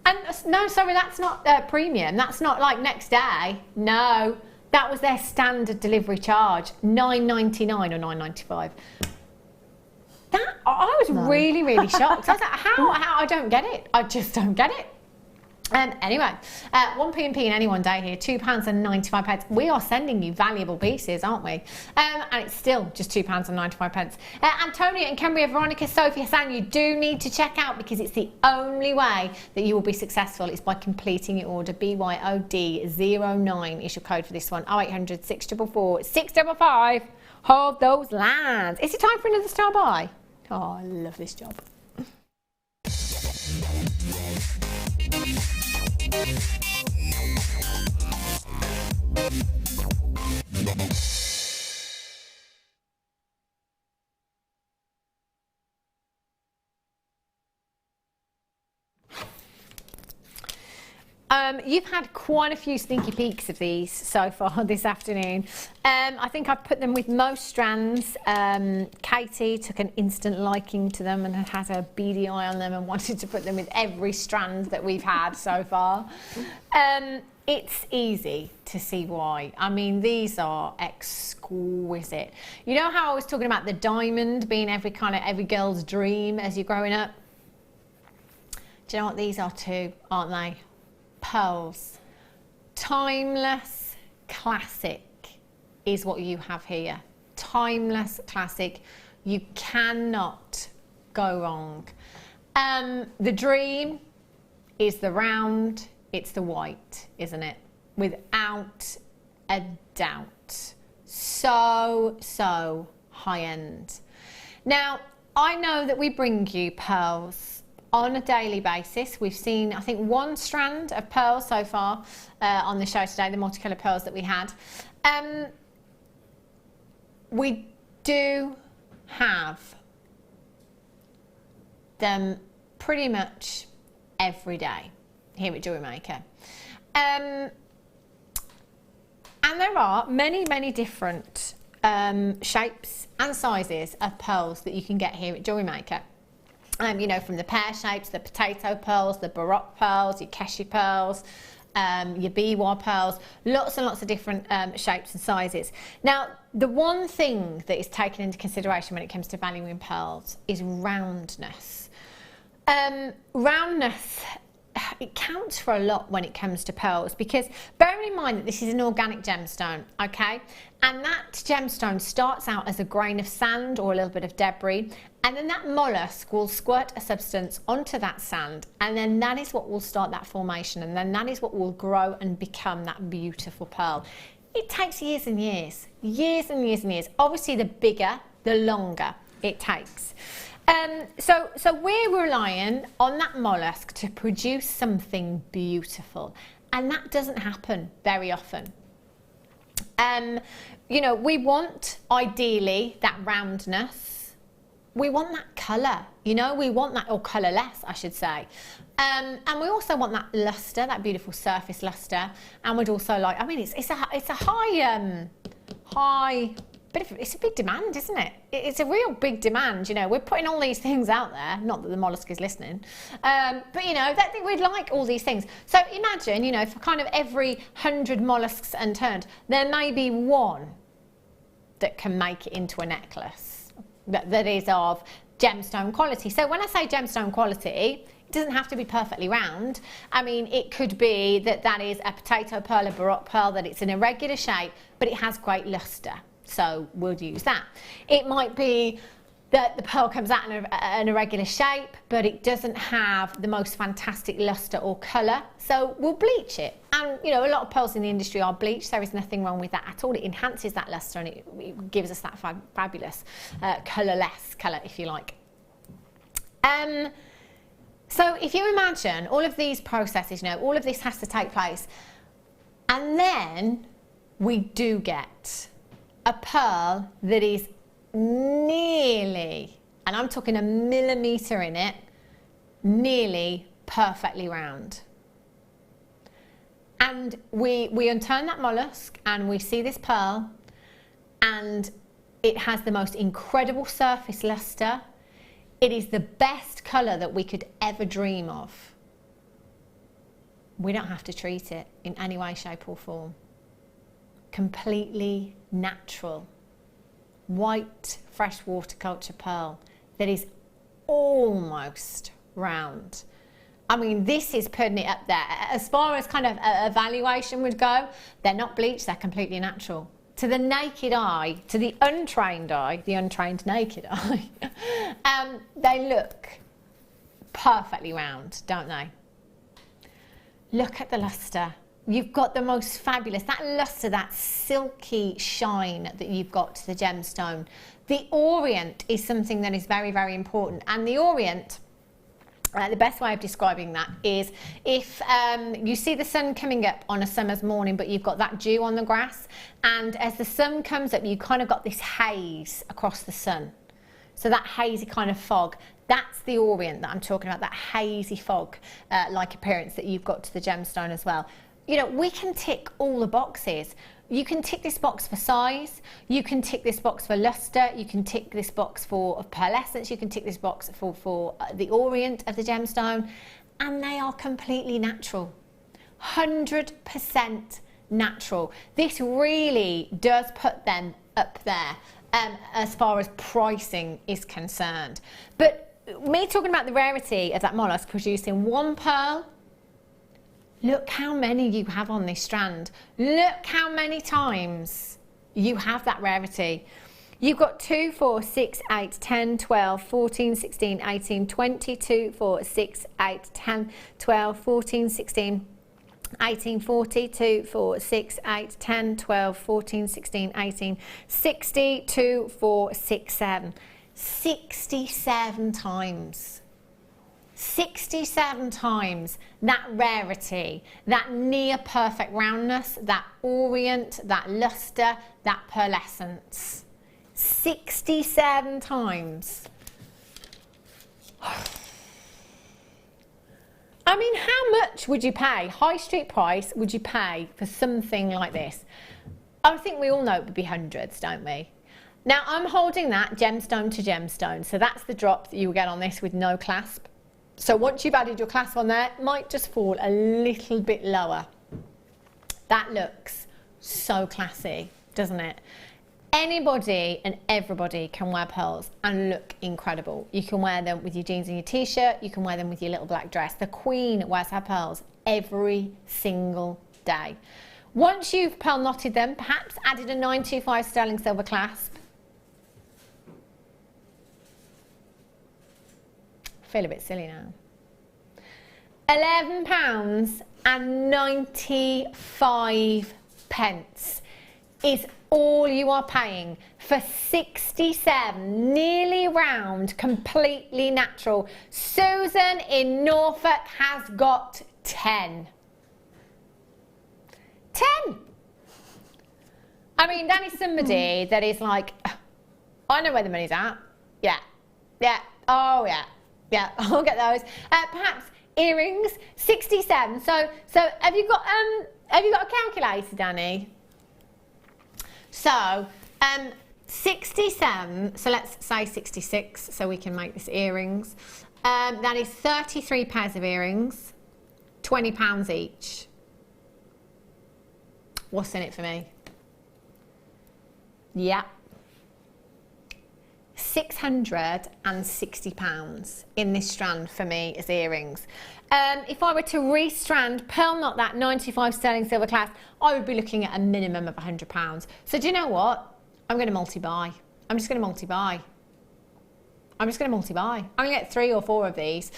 and no, sorry, that's not premium. That's not like next day. No, that was their standard delivery charge, £9.99 or £9.95. That, I was really, really shocked. I was like, how I don't get it. I just don't get it. Anyway, 1 P&P in any one day here, £2.95. We are sending you valuable pieces, aren't we? And it's still just £2.95. Antonia and Cumbria, Veronica, Sophie, Hassan, you do need to check out because it's the only way that you will be successful is by completing your order. BYOD09 is your code for this one. 0800 644 655. Hold those lines. Is it time for another star buy? Oh, I love this job. You've had quite a few sneaky peeks of these so far this afternoon. I think I've put them with most strands. Katie took an instant liking to them and had a beady eye on them and wanted to put them with every strand that we've had so far. It's easy to see why. I mean, these are exquisite. You know how I was talking about the diamond being every girl's dream as you're growing up? Do you know what these are too, aren't they? Pearls. Timeless classic is what you have here. Timeless classic. You cannot go wrong. The dream is the round, it's the white, isn't it? Without a doubt. So high end. Now, I know that we bring you pearls on a daily basis. We've seen, I think, 1 strand of pearls so far on the show today, the multicolour pearls that we had. We do have them pretty much every day here at Jewellery Maker. And there are many different shapes and sizes of pearls that you can get here at Jewellery Maker. You know, from the pear shapes, the potato pearls, the baroque pearls, your Keshi pearls, your biwa pearls, lots and lots of different shapes and sizes. Now, the one thing that is taken into consideration when it comes to valuing pearls is roundness. Roundness, it counts for a lot when it comes to pearls, because bearing in mind that this is an organic gemstone, okay, and that gemstone starts out as a grain of sand or a little bit of debris, and then that mollusk will squirt a substance onto that sand, and then that is what will start that formation, and then that is what will grow and become that beautiful pearl. It takes years and years, years and years and years. Obviously the bigger, the longer it takes. So we're relying on that mollusk to produce something beautiful, and that doesn't happen very often. You know, we want ideally that roundness, we want that colour, you know, we want that, or colourless I should say, and we also want that lustre, that beautiful surface lustre, and we'd also like, I mean, it's a high it's a big demand, isn't it? It's a real big demand, you know. We're putting all these things out there, not that the mollusk is listening, but you know, that we'd like all these things. So imagine, you know, for kind of every 100 mollusks unturned, there may be one that can make it into a necklace that is of gemstone quality. So when I say gemstone quality, it doesn't have to be perfectly round. I mean, it could be that is a potato pearl, a baroque pearl, that it's an irregular shape, but it has great lustre. So we'll use that. It might be that the pearl comes out in an irregular shape, but it doesn't have the most fantastic lustre or colour, so we'll bleach it. And you know, a lot of pearls in the industry are bleached. There is nothing wrong with that at all. It enhances that lustre, and it gives us that fabulous colourless colour, if you like. So if you imagine all of these processes, you know, all of this has to take place, and then we do get a pearl that is nearly, and I'm talking a millimetre in it, nearly perfectly round. And we unturn that mollusk and we see this pearl, and it has the most incredible surface lustre. It is the best colour that we could ever dream of. We don't have to treat it in any way, shape or form. Completely natural, white freshwater culture pearl that is almost round. I mean, this is putting it up there. As far as kind of a valuation would go, they're not bleached, they're completely natural. To the naked eye, to the untrained naked eye, they look perfectly round, don't they? Look at the lustre. You've got the most fabulous, that lustre, that silky shine that you've got to the gemstone. The orient is something that is very, very important. And the orient, the best way of describing that is if you see the sun coming up on a summer's morning, but you've got that dew on the grass, and as the sun comes up, you kind of got this haze across the sun. So that hazy kind of fog, that's the orient that I'm talking about, that hazy fog-like appearance that you've got to the gemstone as well. You know, we can tick all the boxes. You can tick this box for size, you can tick this box for lustre, you can tick this box for pearlescence, you can tick this box for the orient of the gemstone, and they are completely natural. 100% natural. This really does put them up there as far as pricing is concerned. But me talking about the rarity of that mollusk producing one pearl, look how many you have on this strand. Look how many times you have that rarity. You've got 2, 4, 6, 8, 10, 12, 14, 16, 18, 20, 2, 4, 6, 8, 10, 12, 14, 16, 18, 40, 2, 4, 6, 8, 10, 12, 14, 16, 18, 60, 2, 4, 6, 7. 67 times. 67 times that rarity, that near perfect roundness, that orient, that lustre, that pearlescence. 67 times. I mean, how much would you pay, high street price, would you pay for something like this? I think we all know it would be hundreds, don't we? Now, I'm holding that gemstone to gemstone, so that's the drop that you will get on this with no clasp. So once you've added your clasp on there, it might just fall a little bit lower. That looks so classy, doesn't it? Anybody and everybody can wear pearls and look incredible. You can wear them with your jeans and your t-shirt. You can wear them with your little black dress. The Queen wears her pearls every single day. Once you've pearl knotted them, perhaps added a 925 sterling silver clasp. I feel a bit silly now. £11.95 is all you are paying for 67 nearly round, completely natural. Susan in Norfolk has got 10. 10! I mean, that is somebody that is like, I know where the money's at. Yeah, yeah, oh yeah, yeah, I'll get those. Perhaps earrings, 67. So have you got a calculator, Danny? So, 67, so let's say 66, so we can make this earrings. That is 33 pairs of earrings, £20 each. What's in it for me? Yeah. £660 in this strand for me as earrings. If I were to restrand, pearl knot that 95 sterling silver clasp, I would be looking at a minimum of £100. So do you know what? I'm going to multi-buy. I'm just going to multi-buy. I'm just going to multi-buy. I'm going to get 3 or 4 of these.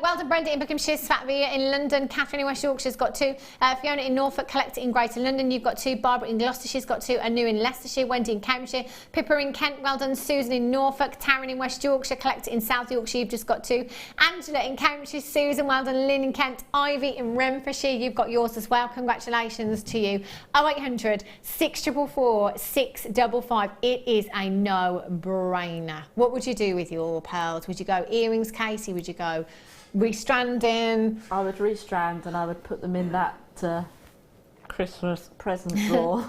Well done, Brenda in Buckinghamshire, Sapphire in London, Catherine in West Yorkshire's got 2, Fiona in Norfolk, Collector in Greater London, you've got 2, Barbara in Gloucestershire's got 2, Anu in Leicestershire, Wendy in Cambridgeshire, Pippa in Kent, well done, Susan in Norfolk, Taryn in West Yorkshire, Collector in South Yorkshire, you've just got 2, Angela in Cambridgeshire, Susan, well done, Lynn in Kent, Ivy in Renfrewshire, you've got yours as well, congratulations to you. 0800 644 655, it is a no-brainer. What would you do with your pearls? Would you go earrings, Casey? Would you go restranding? I would restrand and I would put them in that Christmas present drawer.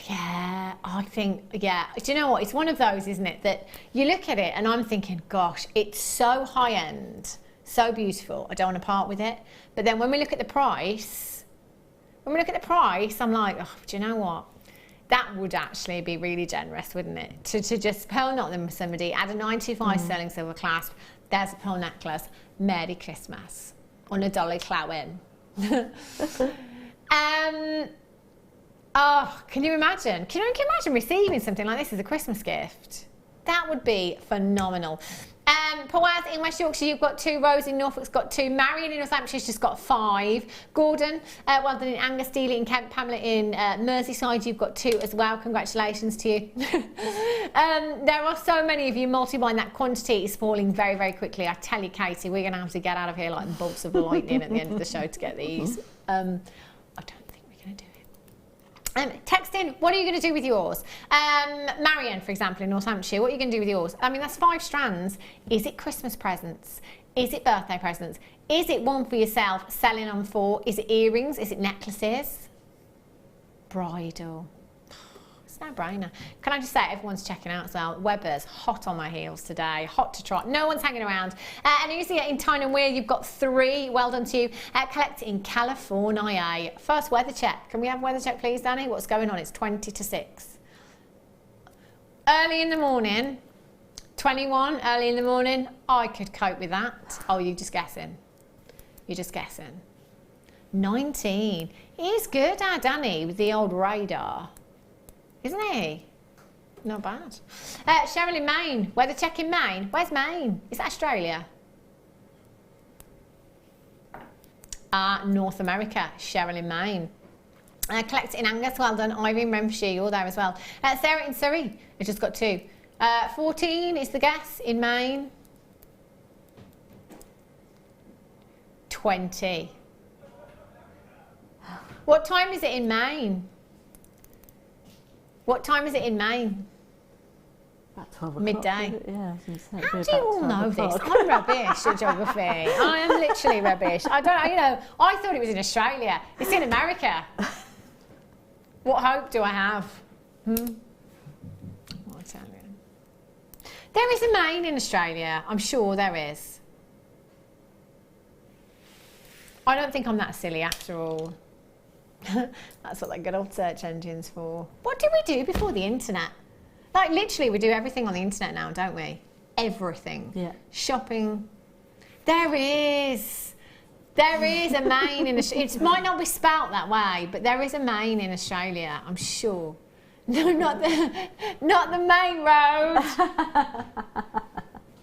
Yeah, I think, yeah. Do you know what? It's one of those, isn't it, that you look at it and I'm thinking, gosh, it's so high end, so beautiful. I don't want to part with it. But then when we look at the price, I'm like, oh, do you know what? That would actually be really generous, wouldn't it? To just pearl knot them with somebody, add a 925 sterling silver clasp, there's a pearl necklace, Merry Christmas, on a dolly clowin. Oh, can you imagine? Can you imagine receiving something like this as a Christmas gift? That would be phenomenal. Pawaz in West Yorkshire, you've got 2. Rose in Norfolk's got 2. Marion in Northampshire's just got 5. Gordon, well done in Angus, Dealey in Kent. Pamela in Merseyside, you've got 2 as well. Congratulations to you. There are so many of you multi-buying. That quantity is falling very, very quickly. I tell you, Katie, we're going to have to get out of here like the bolts of lightning at the end of the show to get these. I don't think we're going to do it. Text in, what are you going to do with yours? Marion, for example, in North Hampshire, what are you going to do with yours? I mean, that's 5 strands. Is it Christmas presents? Is it birthday presents? Is it one for yourself, selling on 4? Is it earrings? Is it necklaces? Bridal. It's no brainer. Can I just say, everyone's checking out as well. Weber's hot on my heels today, hot to trot. No one's hanging around. And usually in Tyne and Weir, you've got 3. Well done to you. Collector in California. First weather check. Can we have a weather check, please, Danny? What's going on? It's 20 to 6. Early in the morning, 21, early in the morning. I could cope with that. Oh, you're just guessing. You're just guessing. 19. He's good, Danny, with the old radar. Isn't he? Not bad. Cheryl in Maine. Weather check in Maine. Where's Maine? Is that Australia? North America. Cheryl in Maine. Collector in Angus. Well done. Ivy in Renfrewshire. You're there as well. Sarah in Surrey. I just got 2. 14 is the guess in Maine. 20. What time is it in Maine? What time is it in Maine? About 12 o'clock. Midday. Yeah, I was going to say. How do you all know this? I'm rubbish at geography. I am literally rubbish. I don't, you know, I thought it was in Australia. It's in America. What hope do I have? What I tell you. There is a Maine in Australia. I'm sure there is. I don't think I'm that silly after all. That's what like good old search engines for. What did we do before the internet? Like literally we do everything on the internet now, don't we? Everything. Yeah. Shopping. There is a Maine in Australia. It might not be spelt that way, but there is a Maine in Australia, I'm sure. No, not the main road.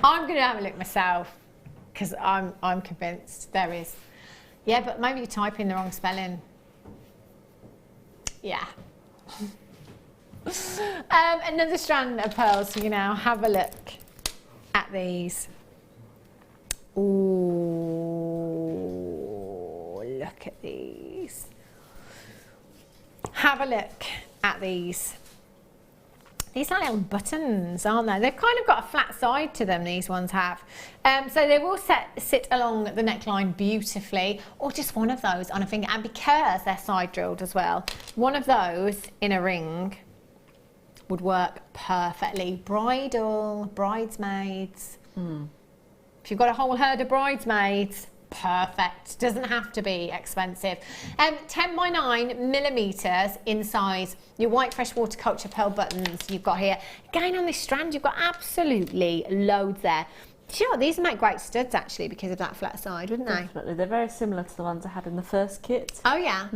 I'm going to have a look myself because I'm convinced there is. Yeah, but maybe you type in the wrong spelling. Yeah. Another strand of pearls. So you now have a look at these. Ooh, look at these. Have a look at these. These are little buttons, aren't they? They've kind of got a flat side to them, these ones have. So they will sit along the neckline beautifully, or just one of those on a finger. And because they're side drilled as well, one of those in a ring would work perfectly. Bridal, bridesmaids. If you've got a whole herd of bridesmaids, perfect. Doesn't have to be expensive. 10 by 9 millimeters in size. Your white freshwater culture pearl buttons you've got here. Again, on this strand, you've got absolutely loads there. Do you know what? These make great studs actually because of that flat side, wouldn't they? Definitely. They're very similar to the ones I had in the first kit. Oh yeah.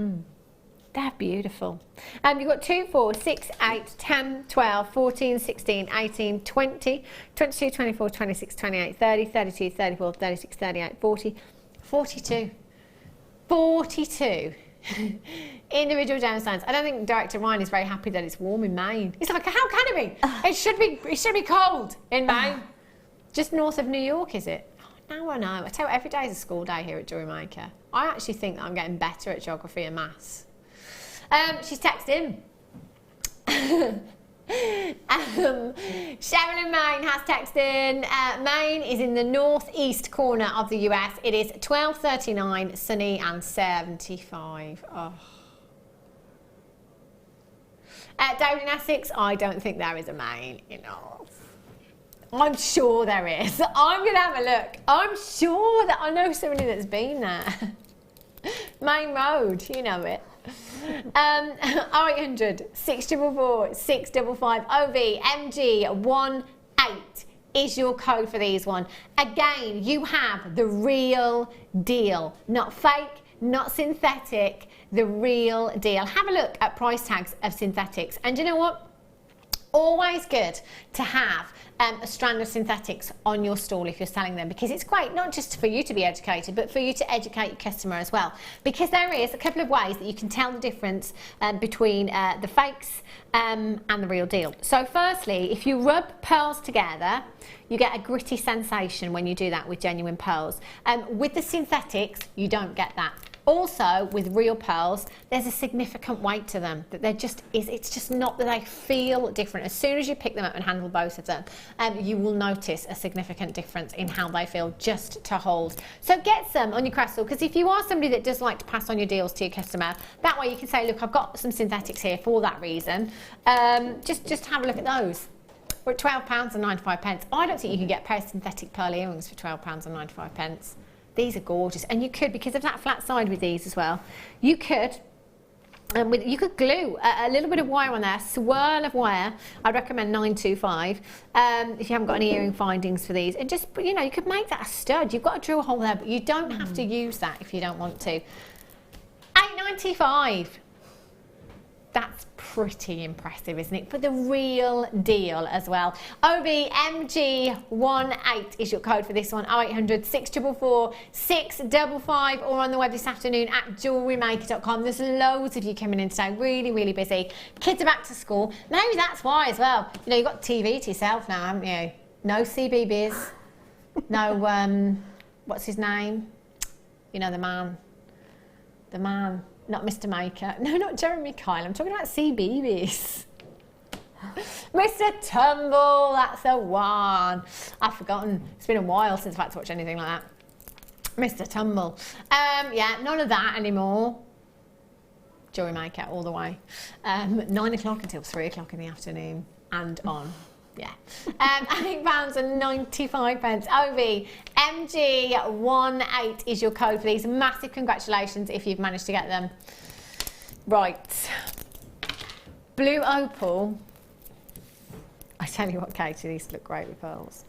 They're beautiful. You've got 2, 4, 6, 8, 10, 12, 14, 16, 18, 20, 22, 24, 26, 28, 30, 32, 34, 36, 38, 40, 42. 42 individual gemstones. I don't think Director Ryan is very happy that it's warm in Maine. He's like, how can it be? It should be cold in Maine. Just north of New York, is it? Now I know. I tell you, every day is a school day here at Jewellery Maker. I actually think that I'm getting better at geography and maths. She's texted in. Cheryl in Maine has texted in. Maine is in the northeast corner of the US. It is 12:39, sunny and 75. Oh. David in Essex, I don't think there is a Maine in ours. I'm sure there is. I'm going to have a look. I'm sure that I know somebody that's been there. Main Road, you know it. 0800 644 655 OV MG 18 is your code for these one. Again, you have the real deal, not fake, not synthetic, the real deal. Have a look at price tags of synthetics, and you know what? Always good to have a strand of synthetics on your stall if you're selling them, because it's great not just for you to be educated, but for you to educate your customer as well, because there is a couple of ways that you can tell the difference between the fakes and the real deal. So firstly, if you rub pearls together, you get a gritty sensation when you do that with genuine pearls. With the synthetics, you don't get that. Also, with real pearls, there's a significant weight to them. That it's just not that they feel different. As soon as you pick them up and handle both of them, you will notice a significant difference in how they feel just to hold. So get some on your crystal, because if you are somebody that does like to pass on your deals to your customer, that way you can say, look, I've got some synthetics here for that reason. Just have a look at those. We're at £12.95. I don't think you can get a pair of synthetic pearl earrings for £12.95. These are gorgeous, and you could, because of that flat side with these as well, you could you could glue a little bit of wire on there, swirl of wire. I'd recommend 925 if you haven't got any earring findings for these, and just, you know, you could make that a stud. You've got a drill hole there, but you don't have to use that if you don't want to. £8.95. That's pretty impressive, isn't it? But the real deal as well. OBMG18 is your code for this one. 0800 644 655, or on the web this afternoon at JewelleryMaker.com. There's loads of you coming in today. Really, really busy. Kids are back to school. Maybe that's why as well. You know, you've got TV to yourself now, haven't you? No CBeebies. No, what's his name? You know, the man. The man. Not Mr. Maker. No, not Jeremy Kyle. I'm talking about CBeebies. Mr. Tumble, that's the one. I've forgotten. It's been a while since I've had to watch anything like that. Mr. Tumble. Yeah, none of that anymore. Jewellery Maker all the way. 9 o'clock until 3 o'clock in the afternoon and on. Yeah. £8.95. OV MG18 is your code for these. Massive congratulations if you've managed to get them. Right. Blue opal. I tell you what, Katie, these look great with pearls.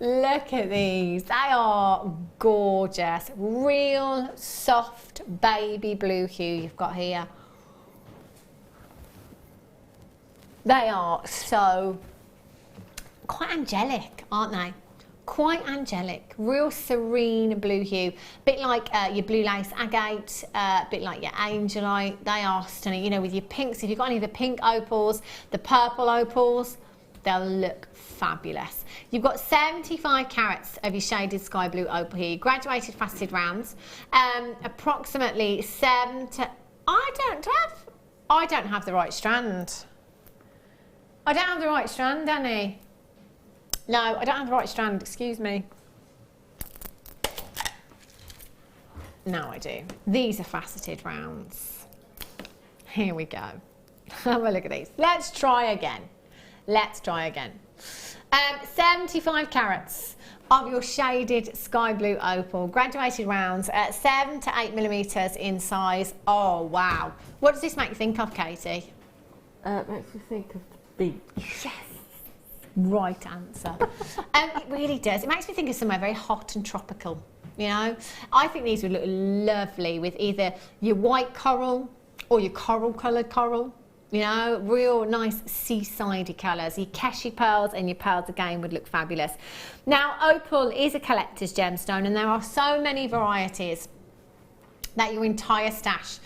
Look at these. They are gorgeous. Real soft baby blue hue you've got here. They are so quite angelic, aren't they? Quite angelic, real serene blue hue. Bit like your blue lace agate, bit like your Angelite. They are stunning. You know, with your pinks, if you've got any of the pink opals, the purple opals, they'll look fabulous. You've got 75 carats of your shaded sky blue opal here. Graduated faceted rounds. Approximately 7 to... I don't have the right strand. I don't have the right strand, Danny. No, I don't have the right strand, excuse me. No, I do. These are faceted rounds. Here we go. Have a look at these. Let's try again. Let's try again. 75 carats of your shaded sky blue opal. Graduated rounds at 7 to 8 millimetres in size. Oh, wow. What does this make you think of, Katie? It makes me think of beach. Yes, right answer. It really does. It makes me think of somewhere very hot and tropical, you know. I think these would look lovely with either your white coral or your coral coloured coral, you know, real nice seasidey colours. Your Keshi pearls and your pearls again would look fabulous. Now, opal is a collector's gemstone and there are so many varieties that your entire stash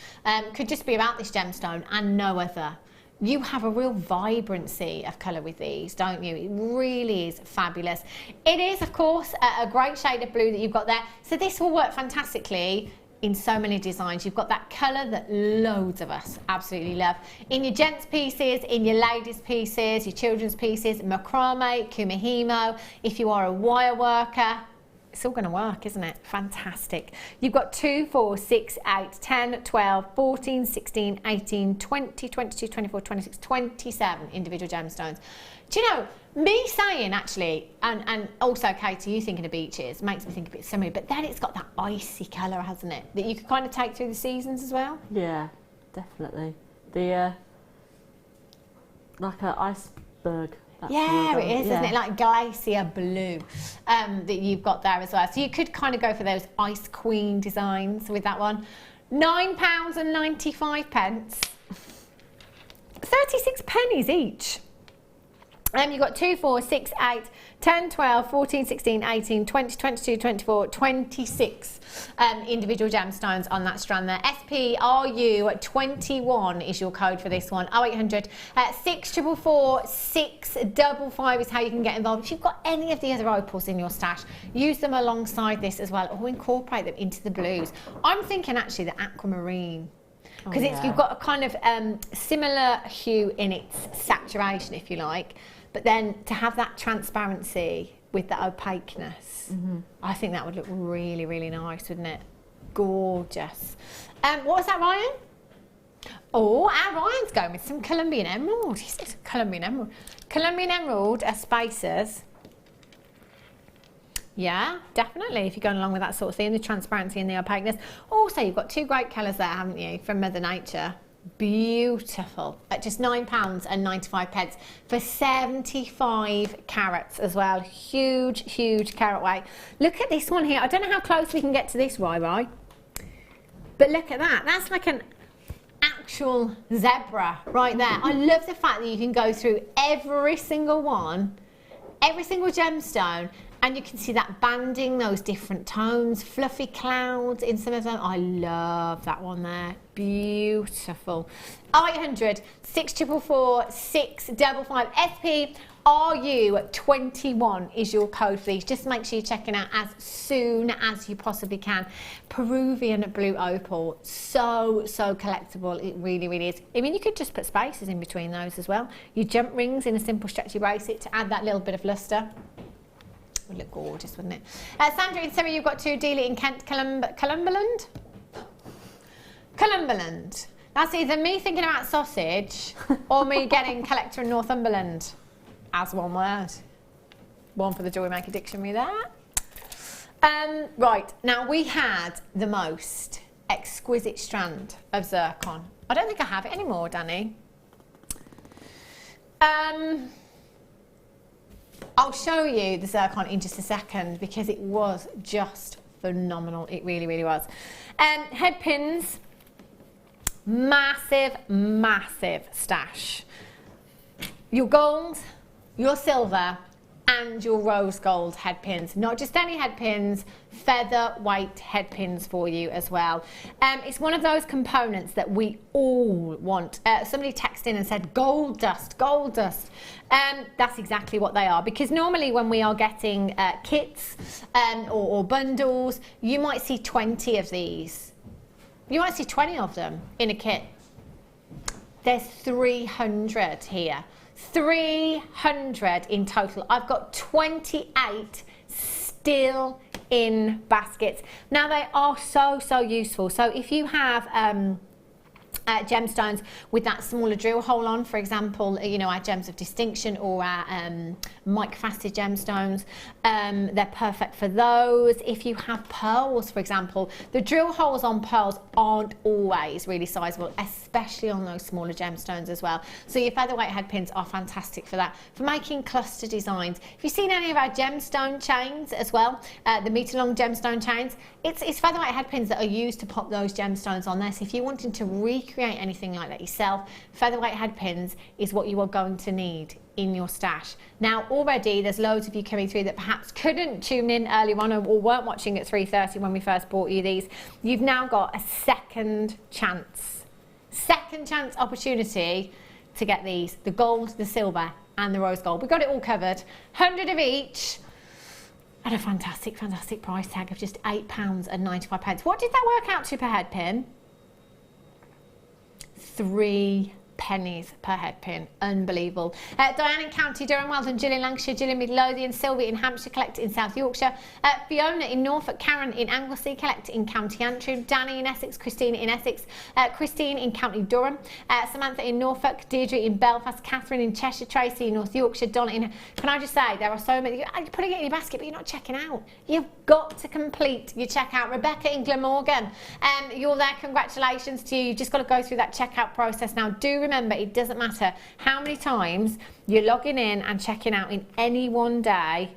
could just be about this gemstone and no other. You have a real vibrancy of colour with these, don't you? It really is fabulous. It is, of course, a great shade of blue that you've got there. So this will work fantastically in so many designs. You've got that colour that loads of us absolutely love. In your gents pieces, in your ladies pieces, your children's pieces, macrame, kumihimo, if you are a wire worker, it's all going to work, isn't it? Fantastic. You've got 2, 4, 6, 8, 10, 12, 14, 16, 18, 20, 22, 24, 26, 27 individual gemstones. Do you know, me saying actually, and also Katie, you thinking of beaches, makes me think a bit similar, but then it's got that icy colour, hasn't it? That you could kind of take through the seasons as well. Yeah, definitely. The, like an iceberg. Yeah, it is, isn't it? Like glacier blue that you've got there as well. So you could kind of go for those Ice Queen designs with that one. £9.95. 36 pennies each. You've got 2, 4, 6, 8, 10, 12, 14, 16, 18, 20, 22, 24, 26 individual gemstones on that strand there. SPRU21 is your code for this one. 0800 644 655 is how you can get involved. If you've got any of the other opals in your stash, use them alongside this as well or incorporate them into the blues. I'm thinking actually the aquamarine. Because you've got a kind of similar hue in its saturation, if you like, but then to have that transparency with the opaqueness, I think that would look really, really nice, wouldn't it? Gorgeous. What was that, Ryan? Oh, our Ryan's going with some Colombian emerald. He said Colombian emerald. Colombian emerald are spacers. Yeah, definitely, if you're going along with that sort of thing, the transparency and the opaqueness. Also, you've got 2 great colours there, haven't you, from Mother Nature. Beautiful. At just £9.95 for 75 carats as well. Huge, huge carat weight. Look at this one here. I don't know how close we can get to this, Rai. But look at that. That's like an actual zebra right there. I love the fact that you can go through every single one, every single gemstone, and you can see that banding, those different tones, fluffy clouds in some of them. I love that one there. Beautiful. 0800 644 655 SPRU21 is your code for these. Just make sure you're checking out as soon as you possibly can. Peruvian blue opal. So collectible. It really, really is. I mean, you could just put spaces in between those as well. Your jump rings in a simple stretchy bracelet to add that little bit of luster. Would look gorgeous, wouldn't it? Sandra and Sarah, you've got 2 Dealer in Kent, Columberland. That's either me thinking about sausage or me getting collector in Northumberland as one word. One for the Jewellery Maker dictionary there. Right, now we had the most exquisite strand of zircon. I don't think I have it anymore, Danny. I'll show you the zircon in just a second because it was just phenomenal. It really, really was. Head pins, massive, massive stash. Your gold, your silver, and your rose gold head pins. Not just any head pins, featherweight head pins for you as well. It's one of those components that we all want. Somebody texted in and said gold dust, gold dust. That's exactly what they are, because normally when we are getting kits or bundles, you might see 20 of these. You might see 20 of them in a kit. There's 300 here. 300 in total. I've got 28 still in baskets. Now they are so useful. So if you have gemstones with that smaller drill hole on, for example, you know, our gems of distinction or our microfaceted gemstones, they're perfect for those. If you have pearls, for example, the drill holes on pearls aren't always really sizable, especially on those smaller gemstones as well. So your featherweight head pins are fantastic for that. For making cluster designs, if you've seen any of our gemstone chains as well, the meter-long gemstone chains, it's featherweight head pins that are used to pop those gemstones on there. So if you're wanting to recreate anything like that yourself, featherweight head pins is what you are going to need in your stash. Now already there's loads of you coming through that perhaps couldn't tune in earlier on or weren't watching at 3:30 when we first brought you these. You've now got a second chance opportunity to get these, the gold, the silver and the rose gold. We've got it all covered, 100 of each at a fantastic price tag of just £8.95. What did that work out to per head pin? 3 pennies per head pin. Unbelievable. Diane in County Durham, well done. Jill in Lancashire, Jill in Midlothian, Sylvia in Hampshire, collect in South Yorkshire, Fiona in Norfolk, Karen in Anglesey, collect in County Antrim, Danny in Essex, Christine in Essex, Christine in County Durham, Samantha in Norfolk, Deirdre in Belfast, Catherine in Cheshire, Tracy in North Yorkshire, Donna in... Can I just say, there are so many... You're putting it in your basket, but you're not checking out. You've got to complete your checkout. Rebecca in Glamorgan, you're there. Congratulations to you. You've just got to go through that checkout process. Now, do remember, it doesn't matter how many times you're logging in and checking out in any one day,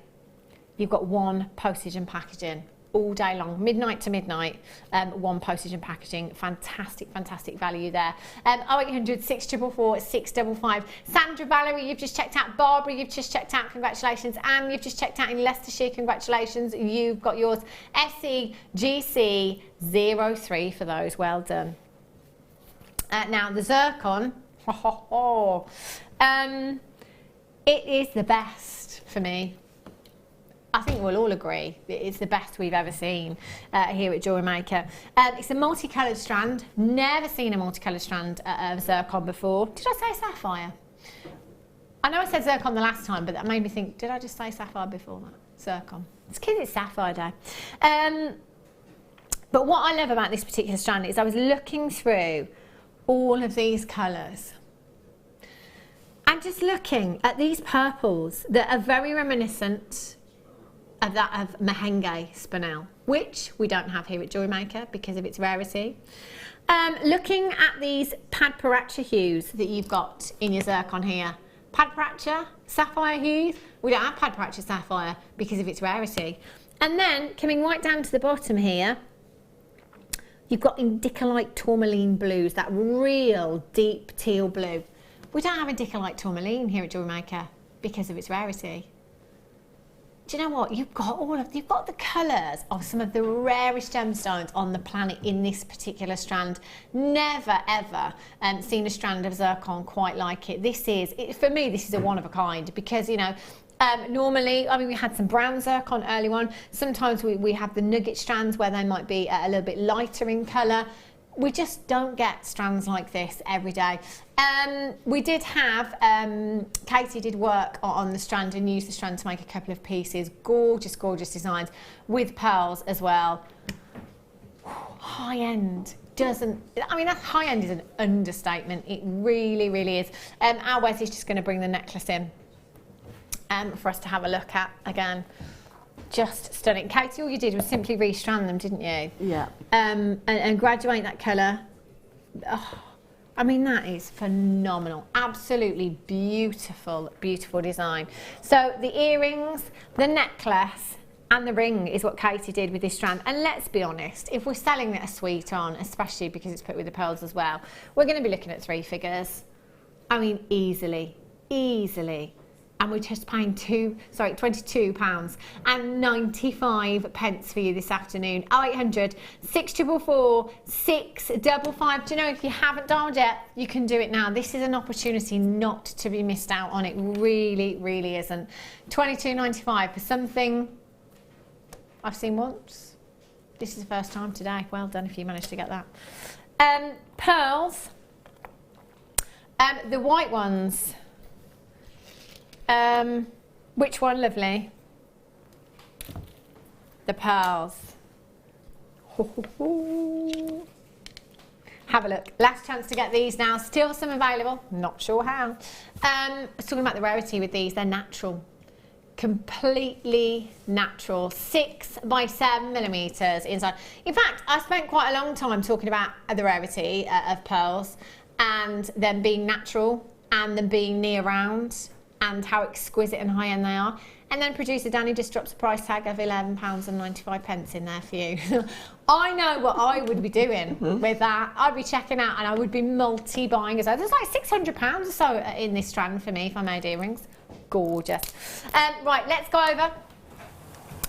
you've got one postage and packaging all day long, midnight to midnight, one postage and packaging. Fantastic value there. 0800 644 655. Sandra, Valerie, you've just checked out. Barbara, you've just checked out. Congratulations. Anne, you've just checked out in Leicestershire. Congratulations. You've got yours. SEGC03 for those. Well done. Now the zircon, it is the best for me. I think we'll all agree it's the best we've ever seen here at Jewellery Maker. It's a multicoloured strand. Never seen a multicoloured strand of zircon before. Did I say sapphire? I know I said zircon the last time, but that made me think, did I just say sapphire before that? Zircon. It's because it's sapphire day. But what I love about this particular strand is I was looking through all of these colours and just looking at these purples that are very reminiscent of that of Mahenge spinel, which we don't have here at Jewellery Maker because of its rarity. Looking at these Padparacha hues that you've got in your zircon here. Padparacha, sapphire hues, we don't have Padparacha sapphire because of its rarity. And then coming right down to the bottom here, you've got indicolite tourmaline blues, that real deep teal blue. We don't have indicolite tourmaline here at Jewellery Maker because of its rarity. Do you know what? You've got the colours of some of the rarest gemstones on the planet in this particular strand. Never ever seen a strand of zircon quite like it. For me, this is a one of a kind because, you know, normally, I mean, we had some brown zircon early on. Sometimes we have the nugget strands where they might be a little bit lighter in colour. We just don't get strands like this every day. We did have, Katie did work on the strand and used the strand to make a couple of pieces. Gorgeous designs with pearls as well. High end. doesn't, I mean, that high end is an understatement. It really, really is. Our Wes is just going to bring the necklace in for us to have a look at again. Just stunning. Katie, all you did was simply restrand them, didn't you? Yeah. And graduate that colour. Oh, I mean, that is phenomenal. Absolutely beautiful, beautiful design. So the earrings, the necklace, and the ring is what Katie did with this strand. And let's be honest, if we're selling it a suite on, especially because it's put with the pearls as well, we're going to be looking at 3 figures. I mean, easily, easily. And we're just paying £22 and 95 pence for you this afternoon. 0800 644 655. Do you know, if you haven't dialed yet, you can do it now. This is an opportunity not to be missed out on. It really, really isn't. £22.95 for something I've seen once. This is the first time today. Well done if you managed to get that. Pearls. The white ones. Which one, lovely? The pearls. Have a look. Last chance to get these now. Still some available. Not sure how. I was talking about the rarity with these. They're natural. Completely natural. 6 by 7 millimeters inside. In fact, I spent quite a long time talking about the rarity of pearls and them being natural and them being near round, and how exquisite and high-end they are. And then producer Danny just drops a price tag of £11.95 in there for you. I know what I would be doing with that. I'd be checking out and I would be multi-buying as well. There's like £600 or so in this strand for me if I made earrings. Gorgeous. Right, let's go over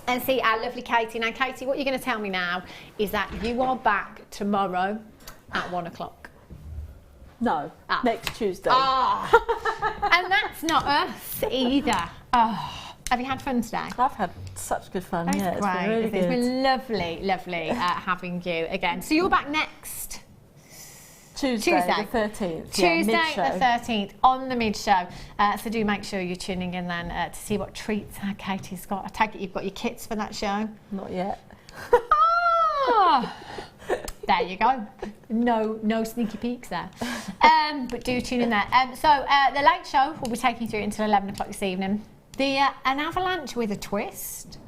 and see our lovely Katie. Now, Katie, what you're going to tell me now is that you are back tomorrow at 1 o'clock. No, next Tuesday. And that's not us either. Have you had fun today? I've had such good fun. It's It's great. been really good. It's been lovely, lovely having you again. So you're back next Tuesday the 13th. Tuesday mid-show. the 13th on the mid-show. So do make sure you're tuning in then to see what treats Katie's got. I take it you've got your kits for that show? Not yet. There you go. No sneaky peeks there. But do tune in there. So the late show will be taking you through until 11 o'clock this evening. An avalanche with a twist.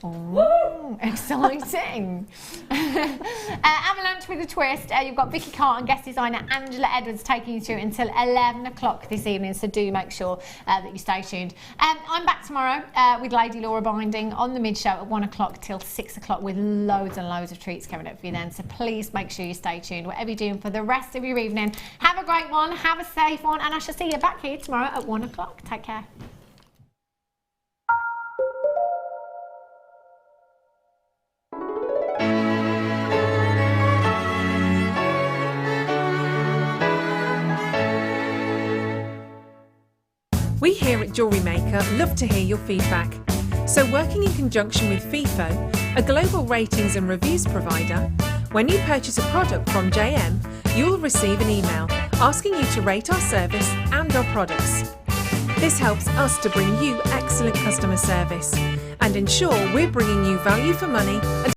Oh, exciting. Avalanche with a twist. You've got Vicky Carr and guest designer Angela Edwards taking you through until 11 o'clock this evening, so do make sure that you stay tuned. I'm back tomorrow with Lady Laura Binding on the mid-show at 1 o'clock till 6 o'clock with loads and loads of treats coming up for you then, so please make sure you stay tuned. Whatever you're doing for the rest of your evening, have a great one, have a safe one, and I shall see you back here tomorrow at 1 o'clock. Take care. We here at Jewellery Maker love to hear your feedback. So working in conjunction with FIFO, a global ratings and reviews provider, when you purchase a product from JM, you'll receive an email asking you to rate our service and our products. This helps us to bring you excellent customer service and ensure we're bringing you value for money and